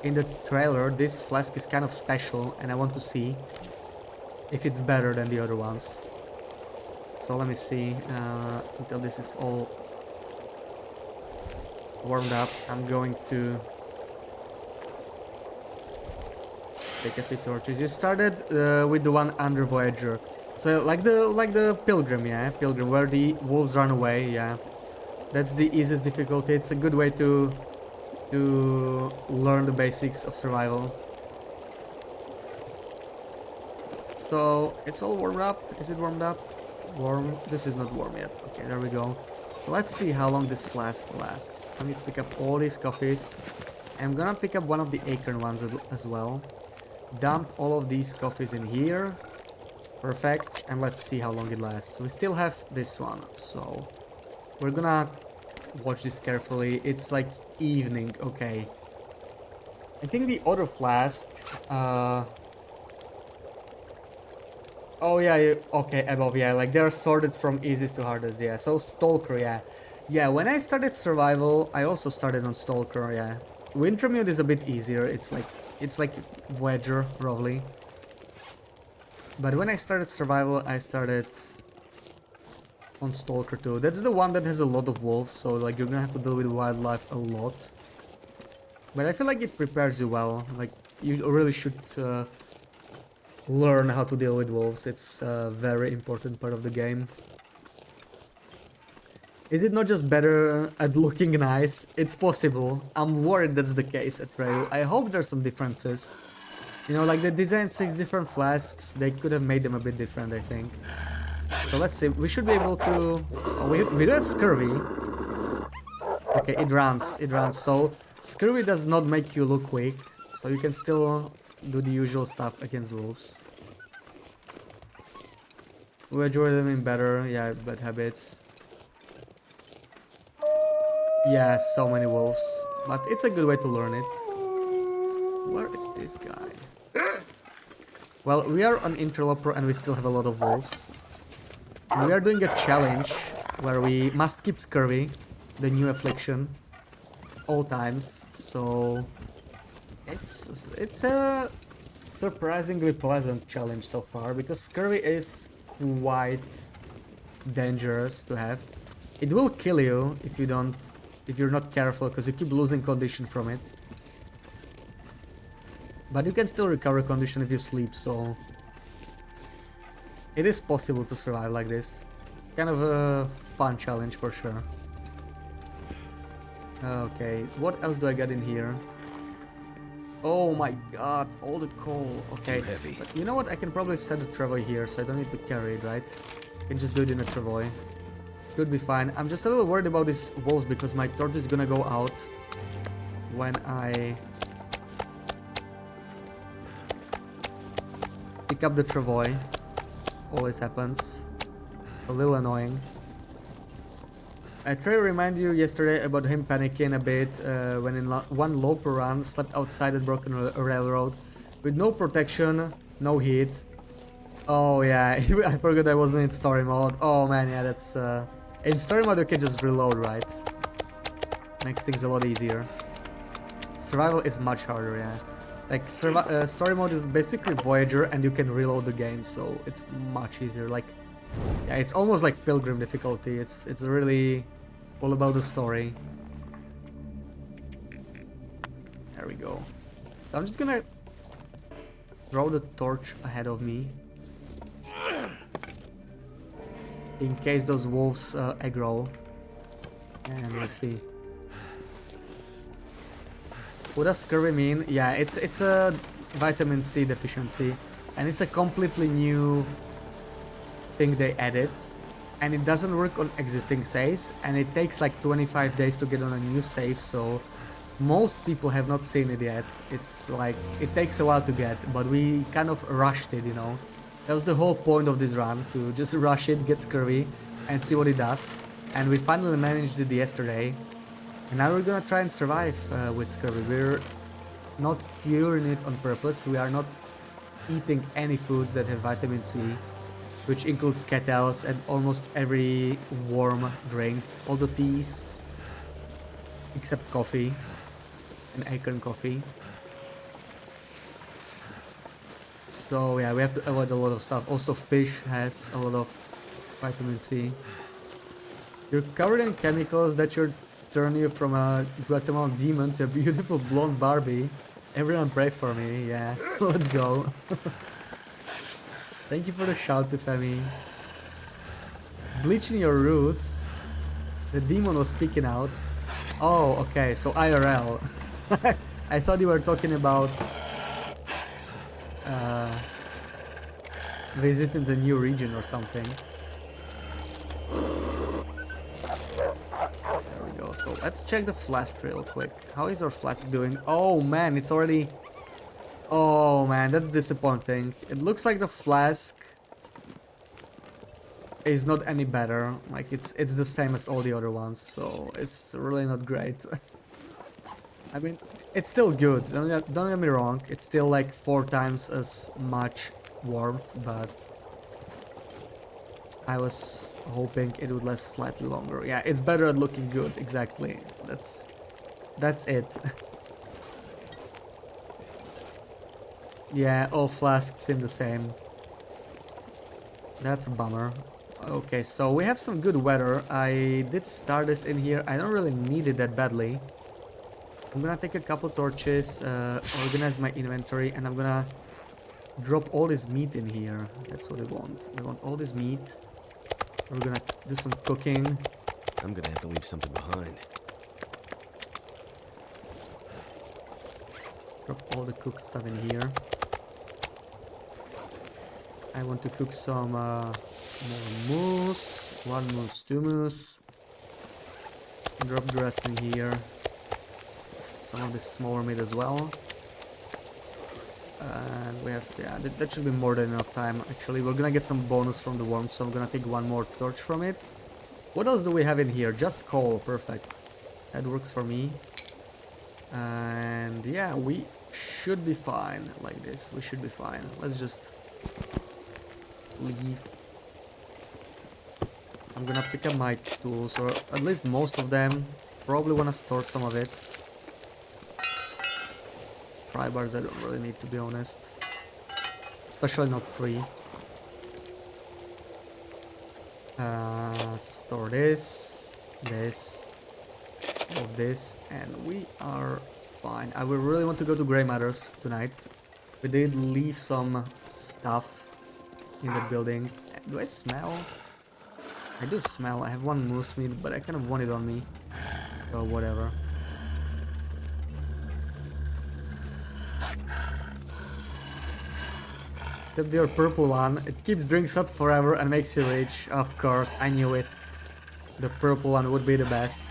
in the trailer this flask is kind of special and I want to see if it's better than the other ones. So let me see until this is all warmed up. I'm going to take a few torches. You started with the one under Voyager, so like the Pilgrim, yeah, Pilgrim, where the wolves run away. Yeah, that's the easiest difficulty. It's a good way to learn the basics of survival. So it's all warmed up. Is it warmed up? Warm. This is not warm yet. Okay, there we go. So let's see how long this flask lasts. Let me pick up all these coffees. I'm gonna pick up one of the acorn ones as well. Dump all of these coffees in here. Perfect. And let's see how long it lasts. We still have this one, so we're gonna watch this carefully. It's like evening. Okay, I think the other flask oh yeah, okay, above, yeah, like they're sorted from easiest to hardest, yeah. So Stalker, yeah. Yeah, when I started survival, I also started on Stalker, yeah. Wintermute is a bit easier, it's like Voyager, probably. But when I started survival, I started on Stalker too. That's the one that has a lot of wolves, so like you're gonna have to deal with wildlife a lot. But I feel like it prepares you well, like you really should learn how to deal with wolves. It's a very important part of the game. Is it not just better at looking nice? It's possible. I'm worried that's the case at Trail. I hope there's some differences. You know, like they designed 6 different flasks. They could have made them a bit different, I think. So let's see. We should be able to... Oh, we do have Scurvy. Okay, it runs. It runs. So Scurvy does not make you look weak. So you can still do the usual stuff against wolves. We enjoy them in better, yeah, bad habits. Yeah, so many wolves, but it's a good way to learn it. Where is this guy? Well, we are on Interloper and we still have a lot of wolves. And we are doing a challenge where we must keep Scurvy, the new affliction, all times. So it's a surprisingly pleasant challenge so far, because Scurvy is quite dangerous to have. It will kill you if you're not careful, because you keep losing condition from it. But you can still recover condition if you sleep, so it is possible to survive like this. It's kind of a fun challenge for sure. Okay, what else do I get in here? Oh my god, all the coal. Okay, too heavy. But you know what? I can probably set the travoy here, so I don't need to carry it, right? I can just do it in a travoy. Should be fine. I'm just a little worried about these wolves because my torch is gonna go out when I pick up the travoy. Always happens. A little annoying. I tried to remind you yesterday about him panicking a bit when in one Loper run slept outside a broken railroad with no protection, no heat. Oh yeah, I forgot I wasn't in story mode. Oh man, yeah, that's in story mode you can just reload, right? Makes things a lot easier. Survival is much harder, yeah. Like story mode is basically Voyager and you can reload the game, so it's much easier. Like, yeah, it's almost like Pilgrim difficulty. It's really all about the story. There we go. So I'm just gonna throw the torch ahead of me in case those wolves aggro. And let's see. What does scurvy mean? Yeah, it's a vitamin C deficiency, and it's a completely new thing they added, and it doesn't work on existing saves, and it takes like 25 days to get on a new save, so most people have not seen it yet. It's like, it takes a while to get, but we kind of rushed it, you know. That was the whole point of this run, to just rush it, get scurvy, and see what it does. And we finally managed it yesterday. And now we're gonna try and survive with scurvy. We're not curing it on purpose. We are not eating any foods that have vitamin C, which includes kettles and almost every warm drink, all the teas, except coffee and acorn coffee. So yeah, we have to avoid a lot of stuff. Also, fish has a lot of vitamin C. You're covered in chemicals that should turn you from a Guatemalan demon to a beautiful blonde Barbie. Everyone pray for me, yeah. Let's go. Thank you for the shout, Femi. Bleaching your roots. The demon was peeking out. Oh, okay, so IRL. I thought you were talking about visiting the new region or something. There we go. So let's check the flask real quick. How is our flask doing? Oh man, it's already... Oh man, that's disappointing. It looks like the flask is not any better. Like it's the same as all the other ones, so it's really not great. I mean, it's still good. Don't get me wrong. It's still like 4 times as much warmth, but I was hoping it would last slightly longer. Yeah, it's better at looking good. Exactly. That's it. Yeah, all flasks seem the same. That's a bummer. Okay, so we have some good weather. I did start this in here. I don't really need it that badly. I'm gonna take a couple torches, organize my inventory, and I'm gonna drop all this meat in here. That's what we want. We want all this meat. We're gonna do some cooking. I'm gonna have to leave something behind. Drop all the cooked stuff in here. I want to cook some more moose. 1 moose, 2 moose. Drop the rest in here. Some of this smaller meat as well. And we have, yeah, that should be more than enough time. Actually, we're gonna get some bonus from the worm, so I'm gonna take 1 more torch from it. What else do we have in here? Just coal, perfect. That works for me. And yeah, we should be fine like this. We should be fine. Let's just leave. I'm gonna pick up my tools, or at least most of them. Probably wanna store some of it. Pry bars I don't really need, to be honest. Especially not free. Store this, all this, and we are fine. I will really want to go to Grey Matters tonight. We did leave some stuff in the building. Do I smell? I do smell. I have 1 moose meat, but I kind of want it on me. So whatever. Except your purple one. It keeps drinks hot forever and makes you rich. Of course, I knew it. The purple one would be the best.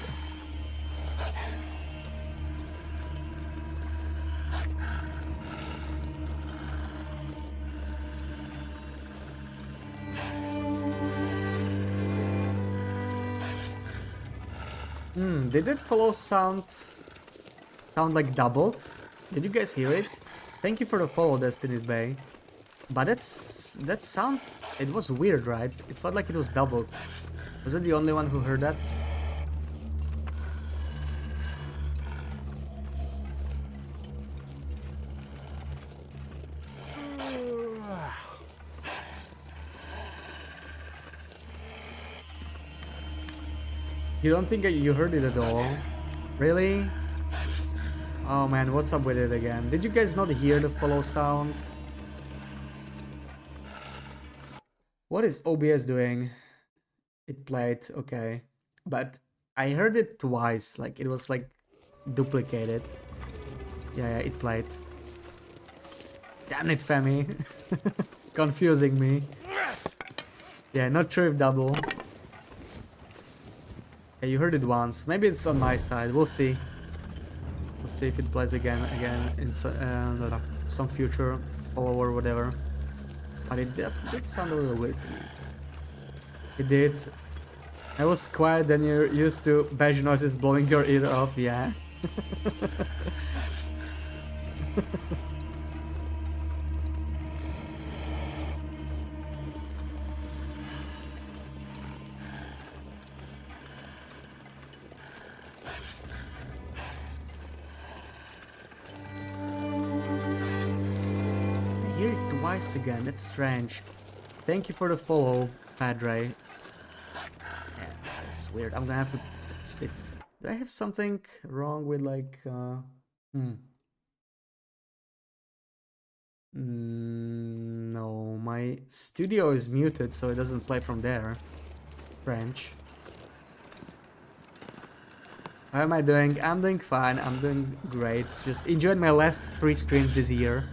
Did that follow sound like doubled? Did you guys hear it? Thank you for the follow, Destiny Bay. But that sound, it was weird, right? It felt like it was doubled. Was I the only one who heard that? You don't think you heard it at all? Really? Oh man, what's up with it again? Did you guys not hear the follow sound? What is OBS doing? It played, okay. But I heard it twice, like it was like duplicated. Yeah, it played. Damn it, Femi. Confusing me. Yeah, not sure if double. Yeah, you heard it once. Maybe it's on my side. We'll see. We'll see if it plays again in some future follow or whatever. But it did sound a little weird to me. It did. I was quiet than you're used to. Badge noises blowing your ear off, yeah. I hear it twice again, that's strange. Thank you for the follow, Padre. Yeah, it's weird. I'm gonna have to stick. Do I have something wrong with like no, my studio is muted, so it doesn't play from there. Strange. How am I doing? I'm doing fine. I'm doing great. Just enjoyed my last 3 streams this year,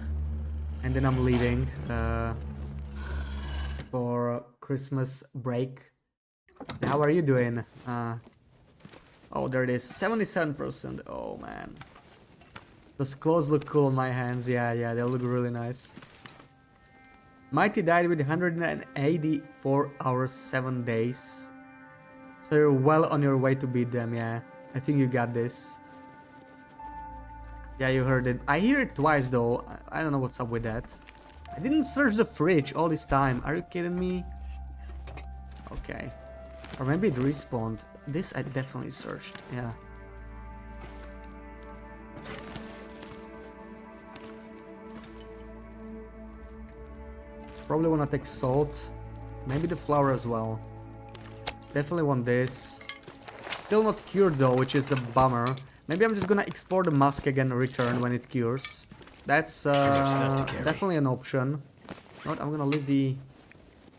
and then I'm leaving for Christmas break. How are you doing? Oh, there it is. 77%. Oh man, those clothes look cool on my hands. Yeah, they look really nice. Mighty died with 184 hours, 7 days. So you're well on your way to beat them, yeah. I think you got this. Yeah, you heard it. I hear it twice though. I don't know what's up with that. I didn't search the fridge all this time. Are you kidding me? Okay. Or maybe it respawned. This I definitely searched, yeah. Probably wanna take salt. Maybe the flour as well. Definitely want this. Still not cured though, which is a bummer. Maybe I'm just gonna explore the mask again and return when it cures. That's definitely an option. Not, I'm gonna leave the...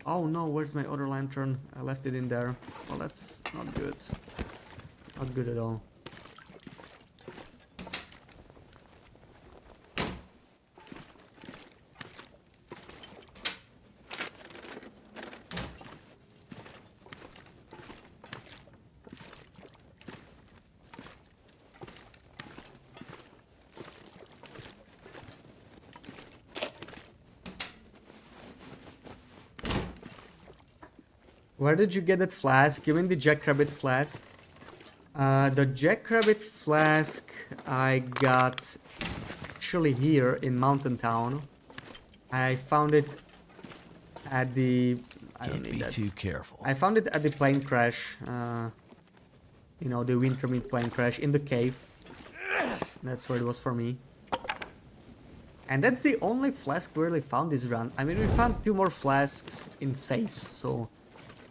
Oh no, where's my other lantern? I left it in there. Well, that's not good. Not good at all. Where did you get that flask? You mean the Jackrabbit flask? The Jackrabbit flask I got actually here in Mountain Town. I found it at the... I don't need that. Be too careful. I found it at the plane crash. You know, the Wintermeat plane crash in the cave. That's where it was for me. And that's the only flask we really found this run. I mean, we found 2 more flasks in safes, so...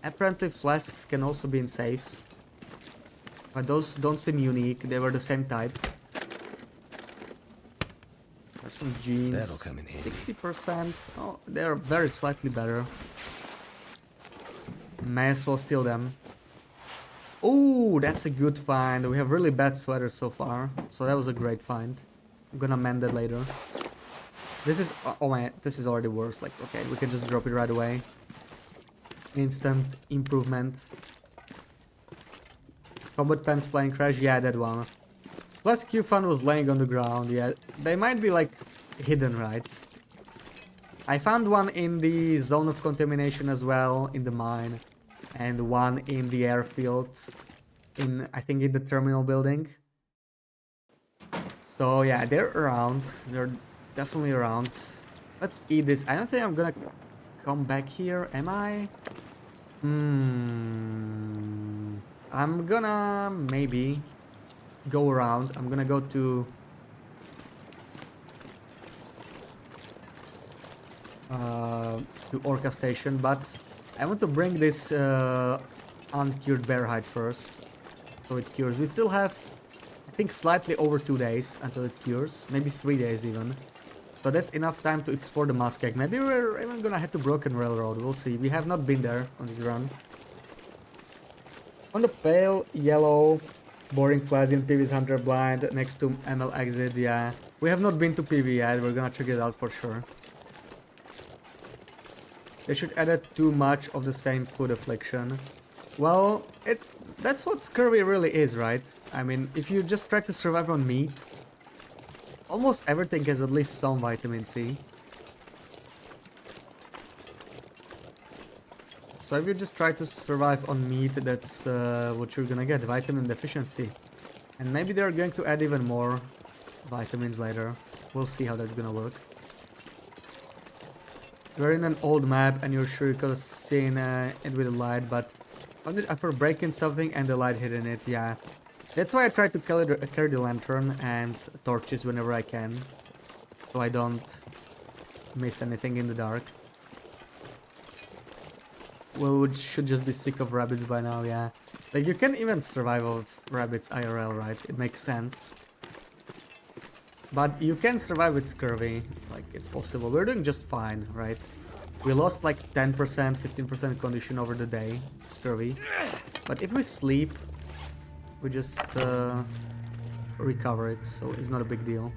Apparently flasks can also be in safes. But those don't seem unique, they were the same type. There's some jeans. That'll come in handy. 60%. Oh, they're very slightly better. May as well steal them. Oh, that's a good find. We have really bad sweaters so far. So that was a great find. I'm gonna mend that later. This is... Oh man, this is already worse. Like, okay, we can just drop it right away. Instant improvement. Combat pants plane crash, yeah, that one. Plus Q-Fan was laying on the ground, yeah. They might be like hidden, right? I found one in the zone of contamination as well, in the mine. And one in the airfield. In, I think in the terminal building. So yeah, they're around. They're definitely around. Let's eat this. I don't think I'm gonna come back here, am I? I'm gonna maybe go around. I'm gonna go to Orca Station, but I want to bring this uncured bear hide first, so it cures. We still have, I think, slightly over 2 days until it cures, maybe 3 days even. So that's enough time to explore the Muskeg. Maybe we're even gonna head to Broken Railroad, we'll see. We have not been there on this run. On the pale yellow boring plaza in PV's Hunter Blind next to ML Exit, yeah. We have not been to PV yet, we're gonna check it out for sure. They should edit too much of the same food affliction. Well, that's what scurvy really is, right? I mean, if you just try to survive on meat, almost everything has at least some vitamin C. So if you just try to survive on meat, that's what you're gonna get, vitamin deficiency. And maybe they're going to add even more vitamins later. We'll see how that's gonna work. We're in an old map and you're sure you could have seen it with the light, but after breaking something and the light hitting it, yeah. That's why I try to carry the lantern and torches whenever I can, so I don't miss anything in the dark. Well, we should just be sick of rabbits by now, yeah. Like, you can even survive off rabbits IRL, right? It makes sense. But you can survive with scurvy, like, it's possible. We're doing just fine, right? We lost like 10%, 15% condition over the day, scurvy. But if we sleep, we just recover it, so it's not a big deal.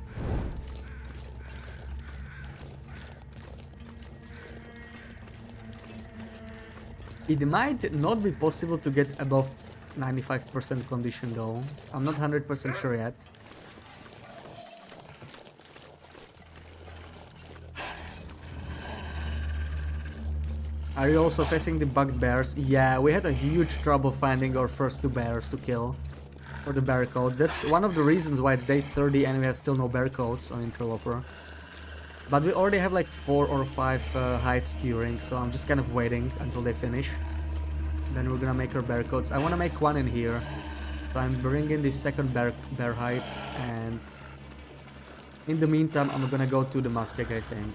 It might not be possible to get above 95% condition though. I'm not 100% sure yet. Are you also facing the bugbears? Yeah, we had a huge trouble finding our first 2 bears to kill for the bear coat. That's one of the reasons why it's day 30 and we have still no bear coats on Scurvyloper. But we already have like 4 or 5 hides curing, so I'm just kind of waiting until they finish. Then we're gonna make our bear coats. I want to make one in here, so I'm bringing the second bear hide, and in the meantime I'm gonna go to the muskeg, I think,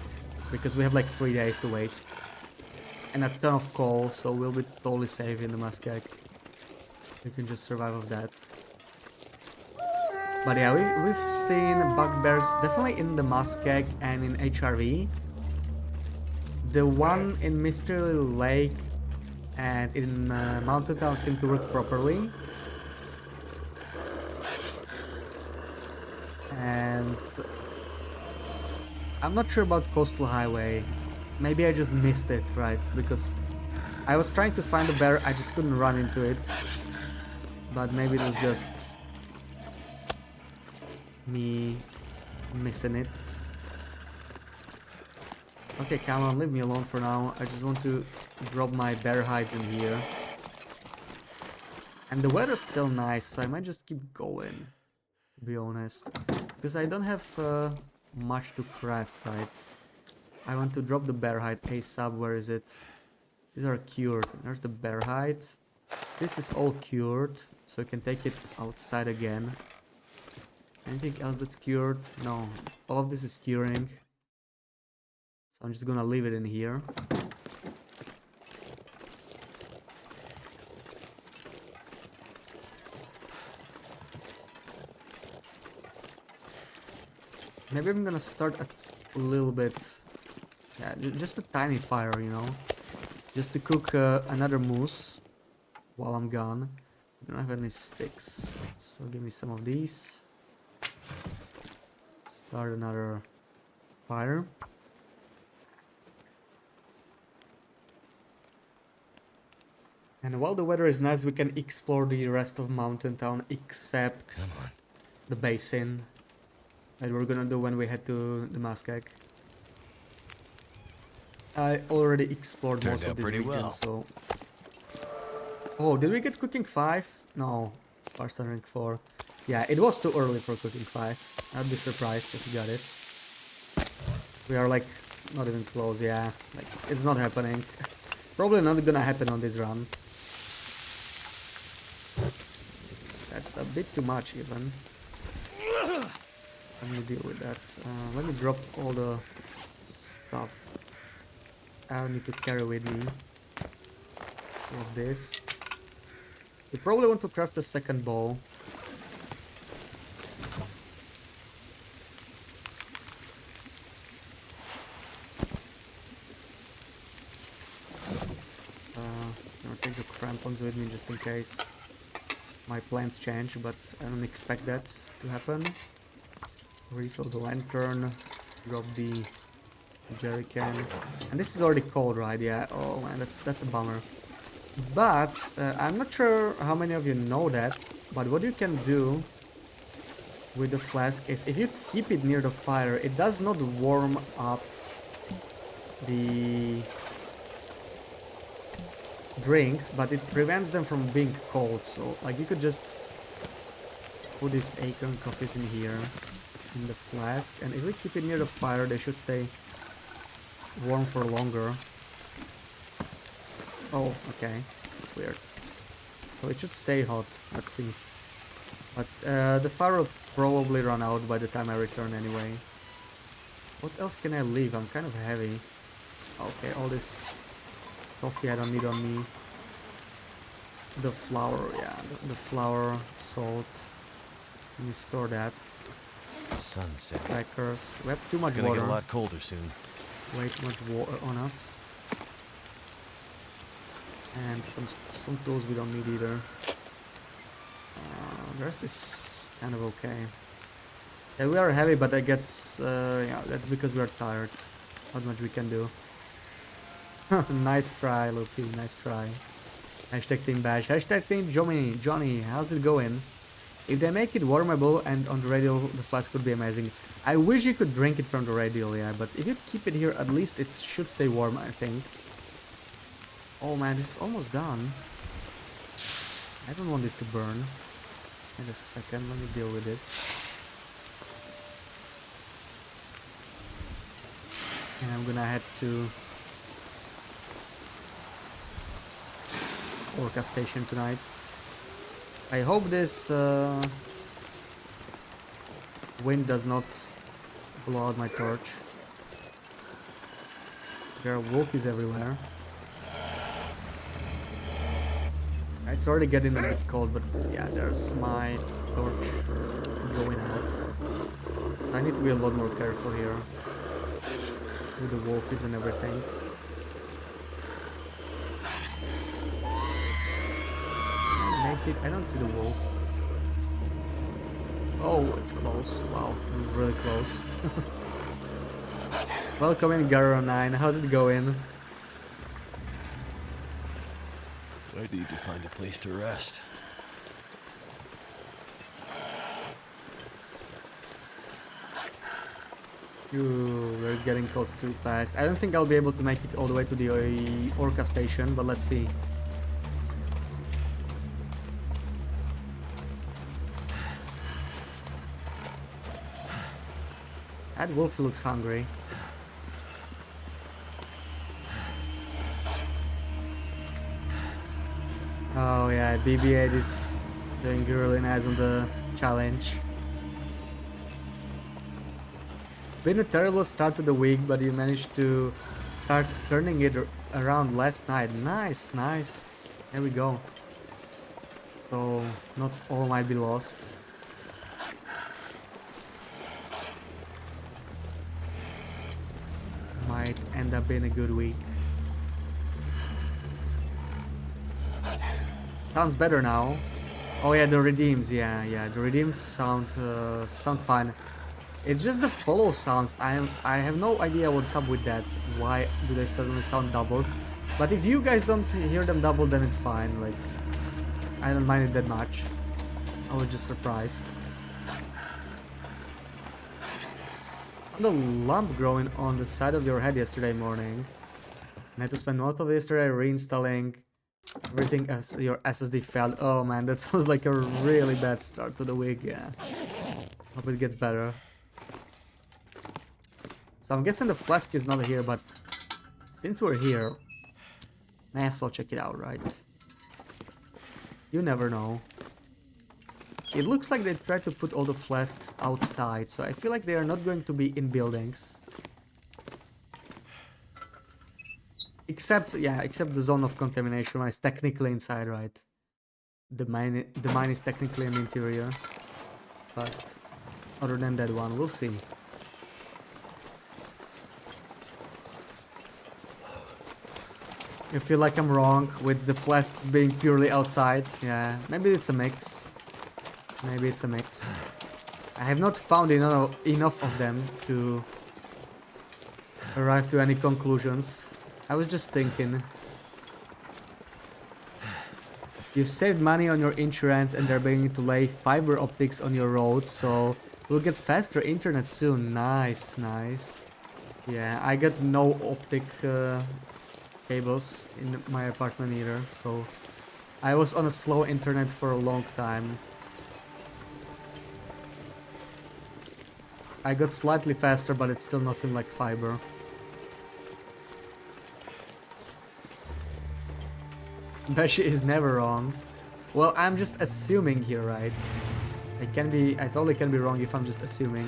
because we have like 3 days to waste and a ton of coal, so we'll be totally safe in the muskeg. We can just survive off that. But yeah, we've seen bugbears definitely in the muskeg and in HRV. The one in Mystery Lake and in Mountain Town seem to work properly. And I'm not sure about Coastal Highway. Maybe I just missed it, right? Because I was trying to find a bear, I just couldn't run into it. But maybe it was just me missing it. Okay, come on, leave me alone for now. I just want to drop my bear hides in here. And the weather's still nice, so I might just keep going, to be honest. Because I don't have much to craft, right? I want to drop the bear hide ASAP. Where is it? These are cured. There's the bear hide. This is all cured, so I can take it outside again. Anything else that's cured? No, all of this is curing. So I'm just gonna leave it in here. Maybe I'm gonna start a little bit, yeah, just a tiny fire, you know, just to cook another moose while I'm gone. I don't have any sticks, so give me some of these. Start another fire. And while the weather is nice, we can explore the rest of Mountain Town except the basin that we're gonna do when we head to the muskeg. I already explored most of this region, so... Oh, did we get cooking 5? No, fast rank 4. Yeah, it was too early for cooking 5. I'd be surprised if we got it. We are like not even close, yeah. Like, it's not happening. Probably not gonna happen on this run. That's a bit too much even. Let me deal with that. Let me drop all the stuff I need to carry with me. All of this. You probably want to craft a second bow. I'll take the crampons with me just in case my plans change, but I don't expect that to happen. Refill the lantern, drop the jerry can, and this is already cold, right? Yeah. Oh man, that's a bummer. But I'm not sure how many of you know that, but what you can do with the flask is if you keep it near the fire, it does not warm up the drinks, but it prevents them from being cold. So like you could just put these acorn coffees in here in the flask, and if we keep it near the fire, they should stay warm for longer. Oh, okay, that's weird. So it should stay hot. Let's see. But the fire will probably run out by the time I return anyway. What else can I leave? I'm kind of heavy. Okay, all this coffee I don't need on me. The flour, yeah, the flour, salt. Let me store that. Sunset. Crackers. We have too much Gonna water. get a lot colder soon. Way too much water on us. And some tools we don't need either. The rest is kind of okay. Yeah, we are heavy, but I guess yeah, that's because we are tired. Not much we can do. Nice try, Loopy. Nice try. Hashtag Team Bash. Hashtag Team Johnny. Johnny, how's it going? If they make it warmable and on the radio, the flask could be amazing. I wish you could drink it from the radio, yeah, but if you keep it here, at least it should stay warm, I think. Oh man, this is almost done. I don't want this to burn. Wait a second, let me deal with this. And I'm gonna head to Orca Station tonight. I hope this wind does not blow out my torch. There are wolfies everywhere. It's already getting a bit cold, but yeah, there's my torch going out. So I need to be a lot more careful here with the wolfies and everything. I don't see the wolf. Oh, it's close. Wow, it was really close. Welcome in, Garo9. How's it going? I need to find a place to rest. We're getting cold too fast. I don't think I'll be able to make it all the way to the Orca Station, but let's see. That wolf looks hungry. Oh yeah, BB8 is doing really nice on the challenge. Been a terrible start to the week, but you managed to start turning it around last night. Nice, nice. There we go. So not all might be lost. Might end up being a good week. Sounds better now. Oh yeah, the redeems. Yeah, the redeems sound fine. It's just the follow sounds. I have no idea what's up with that. Why do they suddenly sound doubled? But if you guys don't hear them doubled, then it's fine. Like, I don't mind it that much. I was just surprised. The lump growing on the side of your head yesterday morning. I had to spend most of yesterday reinstalling everything as your SSD failed. Oh man, that sounds like a really bad start to the week, yeah. Hope it gets better. So I'm guessing the flask is not here, but since we're here, may as well check it out, right? You never know. It looks like they tried to put all the flasks outside, so I feel like they are not going to be in buildings. Except the zone of contamination is technically inside, right? The mine is technically an interior. But other than that one, we'll see. I feel like I'm wrong with the flasks being purely outside. Yeah, maybe it's a mix. Maybe it's a mix. I have not found enough of them to arrive to any conclusions. I was just thinking. You saved money on your insurance and they're beginning to lay fiber optics on your road, so we'll get faster internet soon. Nice, nice. Yeah, I got no optic cables in my apartment either, so I was on a slow internet for a long time. I got slightly faster, but it's still nothing like fiber. Beshi is never wrong. Well, I'm just assuming here, right? I totally can be wrong if I'm just assuming.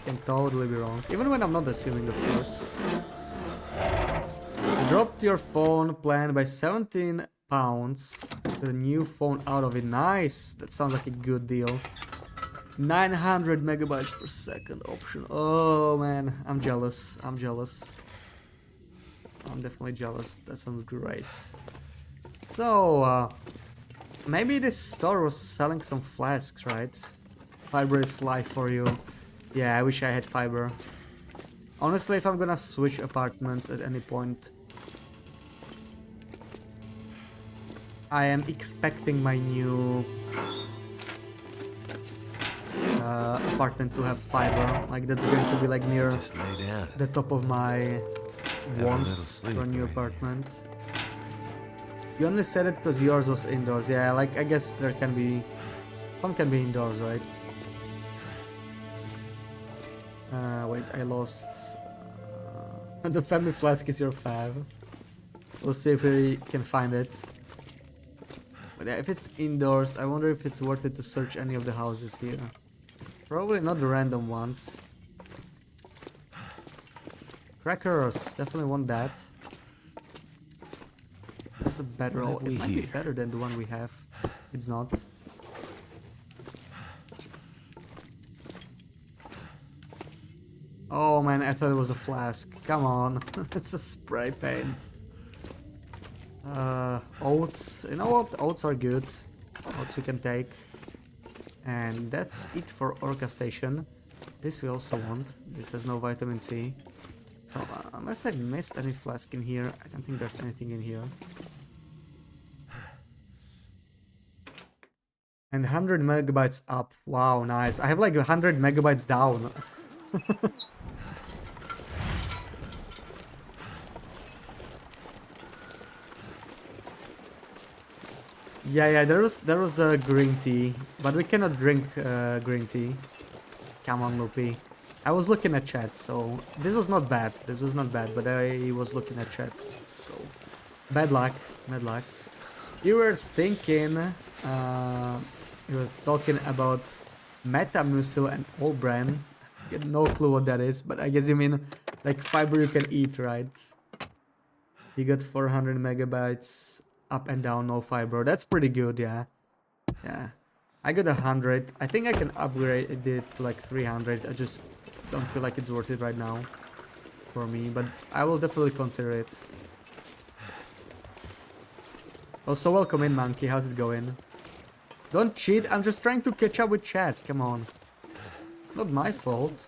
Can totally be wrong. Even when I'm not assuming, of course. You dropped your phone plan by 17 pounds. The new phone out of it. Nice! That sounds like a good deal. 900 megabytes per second option. Oh man, I'm jealous. I'm jealous. I'm definitely jealous. That sounds great. So, maybe this store was selling some flasks, right? Fiber is life for you. Yeah, I wish I had fiber. Honestly, if I'm gonna switch apartments at any point, I am expecting my new apartment to have fiber. Like, that's going to be like near Just lay down. the top of my Have a wants little for a sleep, new right? apartment. You only said it because yours was indoors. Yeah, like, I guess there can be... Some can be indoors, right? Wait, I lost... the family flask is your fav. We'll see if we can find it. But yeah, if it's indoors, I wonder if it's worth it to search any of the houses here. Probably not the random ones. Crackers, definitely want that. There's a bedroll. What have It we might be here? better than the one we have. It's not. Oh man, I thought it was a flask. Come on, it's a spray paint. Oats. You know what? Oats are good. Oats we can take. And that's it for Orca Station. This we also want. This has no vitamin C. So unless I've missed any flask in here, I don't think there's anything in here. And 100 megabytes up. Wow, nice. I have like 100 megabytes down. Yeah, there was a green tea, but we cannot drink green tea. Come on, Loopy. I was looking at chat, so this was not bad. This was not bad, but I was looking at chats, so bad luck, bad luck. You were thinking, you were talking about Metamucil and All Bran. Get no clue what that is, but I guess you mean like fiber you can eat, right? You got 400 megabytes up and down, no fiber. That's pretty good, yeah. Yeah. I got 100. I think I can upgrade it to like 300. I just don't feel like it's worth it right now for me, but I will definitely consider it. Also, welcome in, Monkey. How's it going? Don't cheat. I'm just trying to catch up with chat. Come on. Not my fault.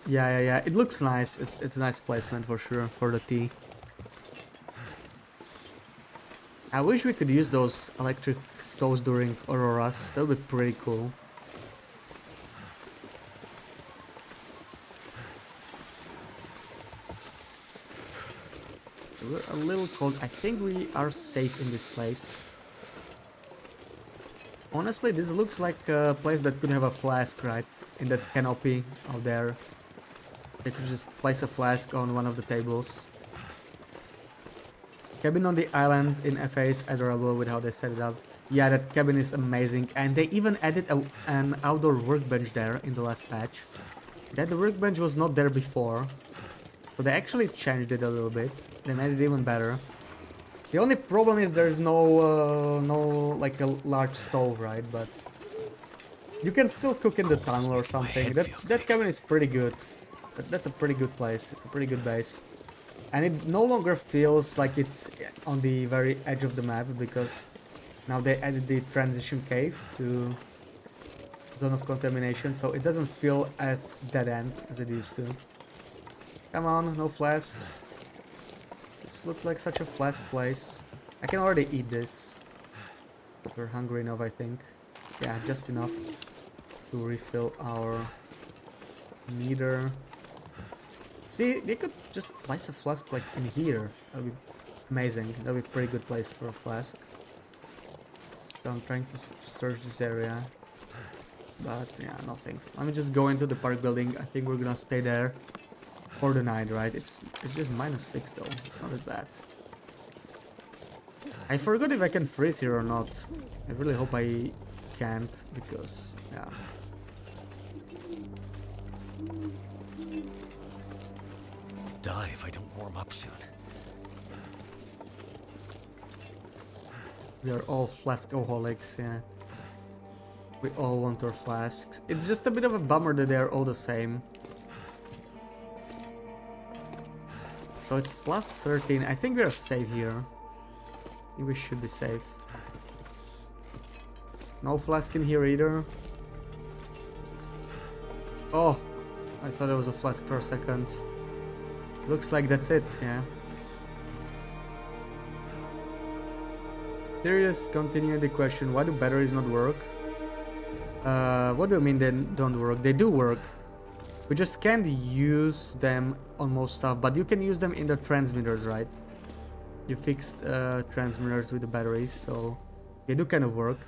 Yeah. It looks nice. It's a nice placement for sure for the tea. I wish we could use those electric stoves during auroras. That would be pretty cool. We're a little cold. I think we are safe in this place. Honestly, this looks like a place that could have a flask, right? In that canopy out there. They could just place a flask on one of the tables. Cabin on the island in FA is adorable with how they set it up. Yeah, that cabin is amazing. And they even added an outdoor workbench there in the last patch. That workbench was not there before. So they actually changed it a little bit. They made it even better. The only problem is there's no like a large stove, right? But you can still cook in the tunnel or something. That cabin is pretty good. That's a pretty good place. It's a pretty good base. And it no longer feels like it's on the very edge of the map because now they added the transition cave to zone of contamination, so it doesn't feel as dead end as it used to. Come on, no flasks. This looked like such a flask place. I can already eat this. We're hungry enough, I think. Yeah, just enough to refill our meter. See, they could just place a flask like in here. That would be amazing. That would be a pretty good place for a flask. So I'm trying to search this area. But yeah, nothing. Let me just go into the park building. I think we're gonna stay there for the night, right? It's just -6 though. It's not that bad. I forgot if I can freeze here or not. I really hope I can't because yeah. Die if I don't warm up soon. We are all flaskaholics, yeah. We all want our flasks. It's just a bit of a bummer that they're all the same. So it's +13. I think we are safe here. I think we should be safe. No flask in here either. Oh, I thought it was a flask for a second. Looks like that's it, yeah. Serious, continue the question, why do batteries not work? What do you mean they don't work? They do work. We just can't use them on most stuff, but you can use them in the transmitters, right? You fixed transmitters with the batteries, so they do kind of work.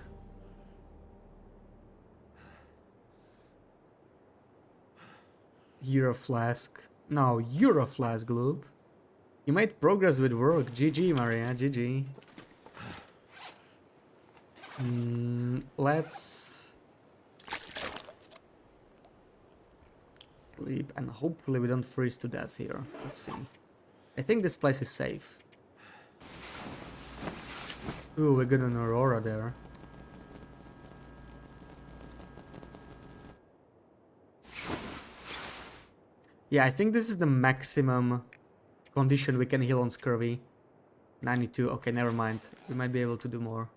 You're a flask. No, you're a flask, Gloop. You made progress with work. GG, Maria, GG. Let's sleep and hopefully we don't freeze to death here. Let's see. I think this place is safe. Ooh, we got an aurora there. Yeah, I think this is the maximum condition we can heal on scurvy. 92. Okay, never mind. We might be able to do more.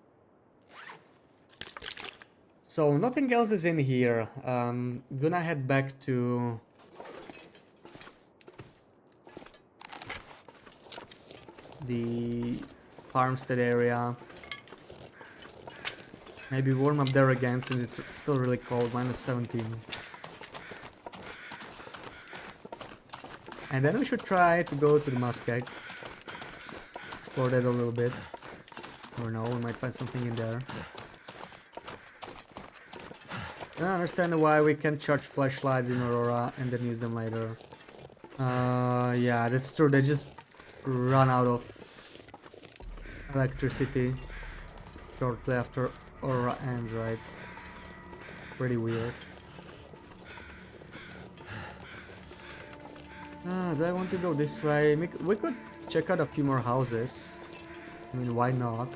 So nothing else is in here. Gonna head back to the farmstead area. Maybe warm up there again since it's still really cold, -17. And then we should try to go to the muskeg. Explore that a little bit. Or no, we might find something in there. I don't understand why we can't charge flashlights in Aurora and then use them later. Yeah, that's true. They just run out of electricity shortly after Aurora ends, right? It's pretty weird. Do I want to go this way? We could check out a few more houses. I mean, why not?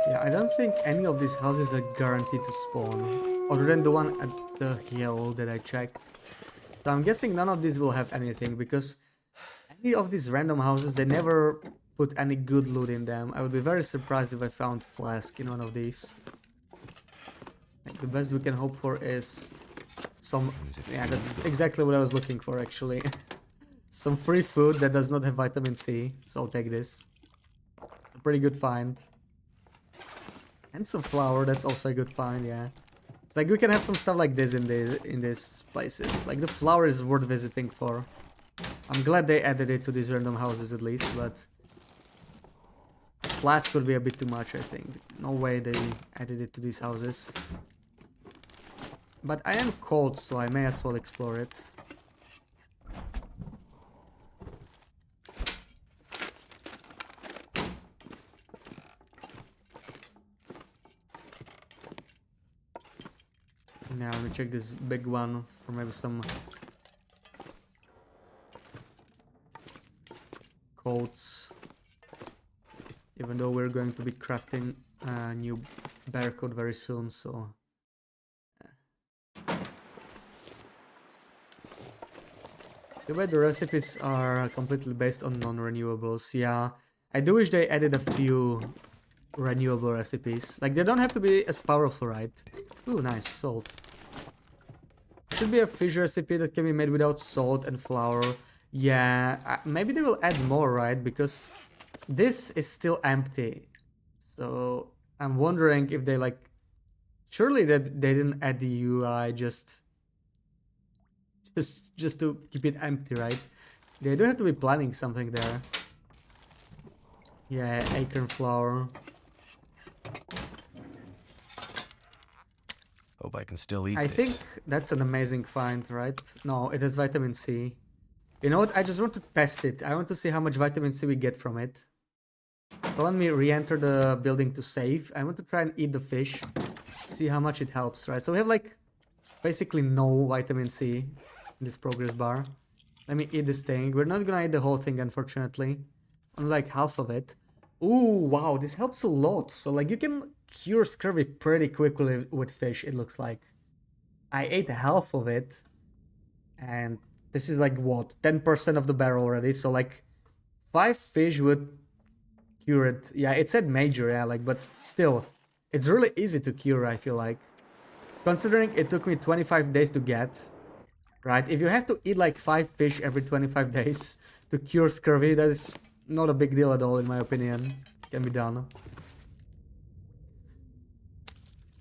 Yeah, I don't think any of these houses are guaranteed to spawn, other than the one at the hill that I checked. So I'm guessing none of these will have anything, because any of these random houses, they never put any good loot in them. I would be very surprised if I found flask in one of these. Like, the best we can hope for is some... Yeah, that's exactly what I was looking for, actually. Some free food that does not have vitamin C, so I'll take this. It's a pretty good find. And some flour, that's also a good find, yeah. It's like we can have some stuff like this in these places. Like the flour is worth visiting for. I'm glad they added it to these random houses at least, but flask would be a bit too much, I think. No way they added it to these houses. But I am cold, so I may as well explore it. Now let me check this big one for maybe some coats. Even though we're going to be crafting a new bear coat very soon, so Too bad the recipes are completely based on non-renewables. Yeah, I do wish they added a few renewable recipes. Like, they don't have to be as powerful, right? Ooh, nice, salt. Should be a fish recipe that can be made without salt and flour. Yeah, maybe they will add more, right? Because this is still empty. So I'm wondering if they like... Surely that they didn't add the UI just to keep it empty, right? They do have to be planning something there. Yeah, acorn flour. Hope I can still eat I this. think that's an amazing find, right? No, it has vitamin C. You know what? I just want to test it. I want to see how much vitamin C we get from it. So let me re-enter the building to save. I want to try and eat the fish. See how much it helps, right? So we have like basically no vitamin C in this progress bar. Let me eat this thing. We're not gonna eat the whole thing, unfortunately. Only like half of it. Ooh, wow, this helps a lot. So like you can cure scurvy pretty quickly with fish, it looks like. I ate half of it. And this is like what? 10% of the barrel already. So like 5 fish would cure it. Yeah, it said major, yeah, like, but still. It's really easy to cure, I feel like. Considering it took me 25 days to get. Right? If you have to eat like 5 fish every 25 days to cure scurvy, that is not a big deal at all, in my opinion. Can be done.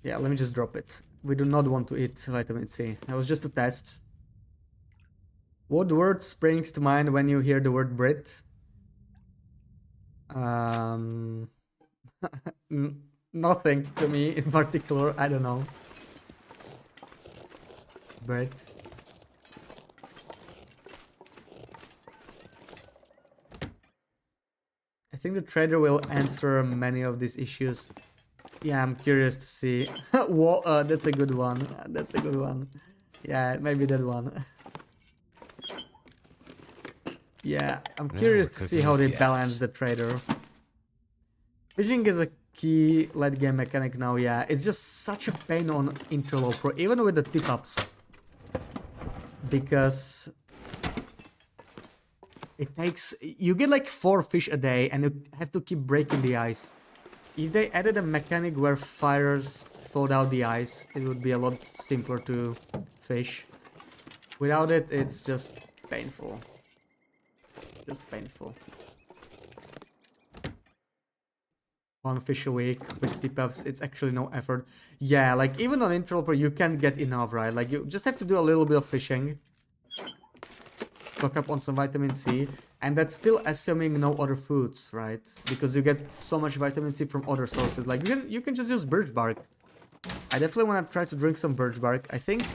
Yeah, let me just drop it. We do not want to eat vitamin C. That was just a test. What word springs to mind when you hear the word Brit? Nothing to me in particular. I don't know. Brit. I think the trader will answer many of these issues. Yeah, I'm curious to see. Whoa, that's a good one. That's a good one. Yeah, maybe that one. Yeah, I'm curious to see how they balance the trader. Fishing is a key late game mechanic now, yeah. It's just such a pain on Interloper, even with the tip-ups. Because it takes... You get like 4 fish a day and you have to keep breaking the ice. If they added a mechanic where fires thawed out the ice, it would be a lot simpler to fish. Without it, it's just painful. Just painful. 1 fish a week with tip-ups, it's actually no effort. Yeah, like even on Interloper you can get enough, right? Like you just have to do a little bit of fishing. Stock up on some vitamin C. And that's still assuming no other foods, right? Because you get so much vitamin C from other sources. Like you can just use birch bark. I definitely want to try to drink some birch bark. I think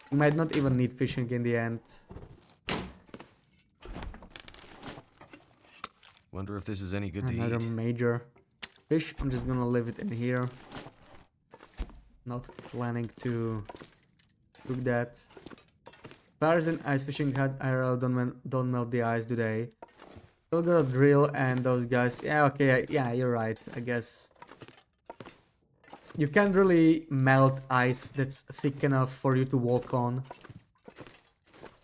you might not even need fishing in the end. Wonder if this is any good to Another eat. major fish. I'm just gonna leave it in here. Not planning to cook that. Fires in ice fishing hut IRL don't melt the ice, do they? Still got a drill and those guys. Yeah, okay, yeah, you're right. I guess you can't really melt ice that's thick enough for you to walk on.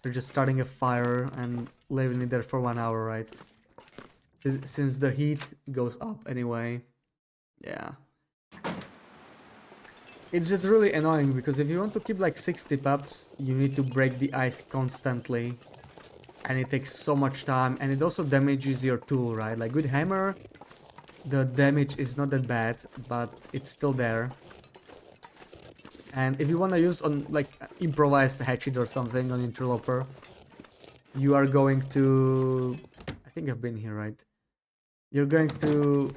You're just starting a fire and leaving it there for 1 hour, right? Since the heat goes up anyway. Yeah. It's just really annoying because if you want to keep like 6 tip-ups, you need to break the ice constantly. And it takes so much time and it also damages your tool, right? Like with hammer, the damage is not that bad, but it's still there. And if you want to use on like improvised hatchet or something on Interloper, you are going to... I think I've been here, right? You're going to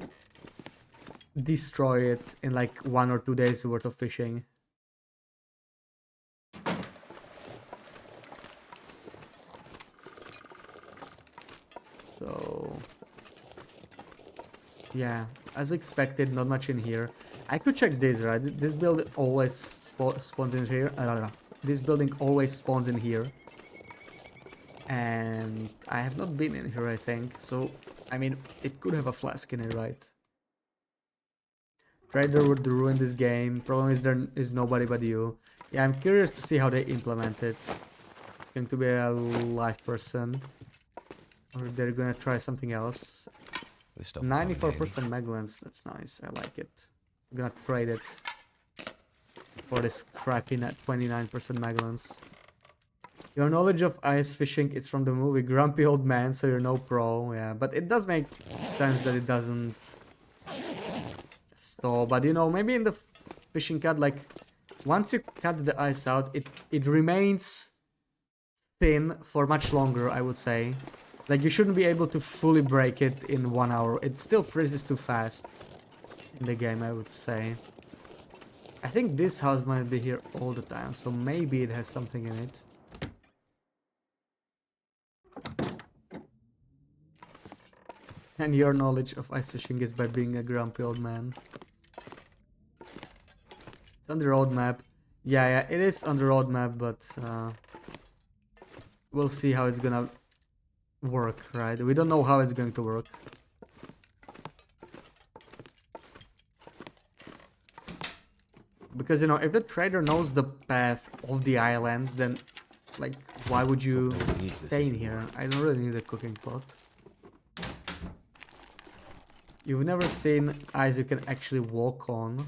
destroy it in like 1 or 2 days worth of fishing. So yeah, as expected, not much in here. I could check this, right? This build always spawns in here. This building always spawns in here. And I have not been in here, I think. So, I mean, it could have a flask in it, right? Trader would ruin this game. Problem is there is nobody but you. Yeah, I'm curious to see how they implement it. It's going to be a live person. Or they're gonna try something else. This stuff will come in handy. 94% Maglans, that's nice, I like it. I'm gonna trade it for this crappy 29% Maglans. Your knowledge of ice fishing is from the movie Grumpy Old Man, so you're no pro, yeah. But it does make sense that it doesn't. So, but you know, maybe in the fishing cut, like, once you cut the ice out, it remains thin for much longer, I would say. Like, you shouldn't be able to fully break it in 1 hour. It still freezes too fast in the game, I would say. I think this house might be here all the time, so maybe it has something in it. And your knowledge of ice fishing is by being a grumpy old man. It's on the roadmap. Yeah, it is on the roadmap, but we'll see how it's gonna work, right? We don't know how it's going to work. Because, you know, if the trader knows the path of the island, then, like, why would you stay in here? I don't really need a cooking pot. You've never seen ice you can actually walk on.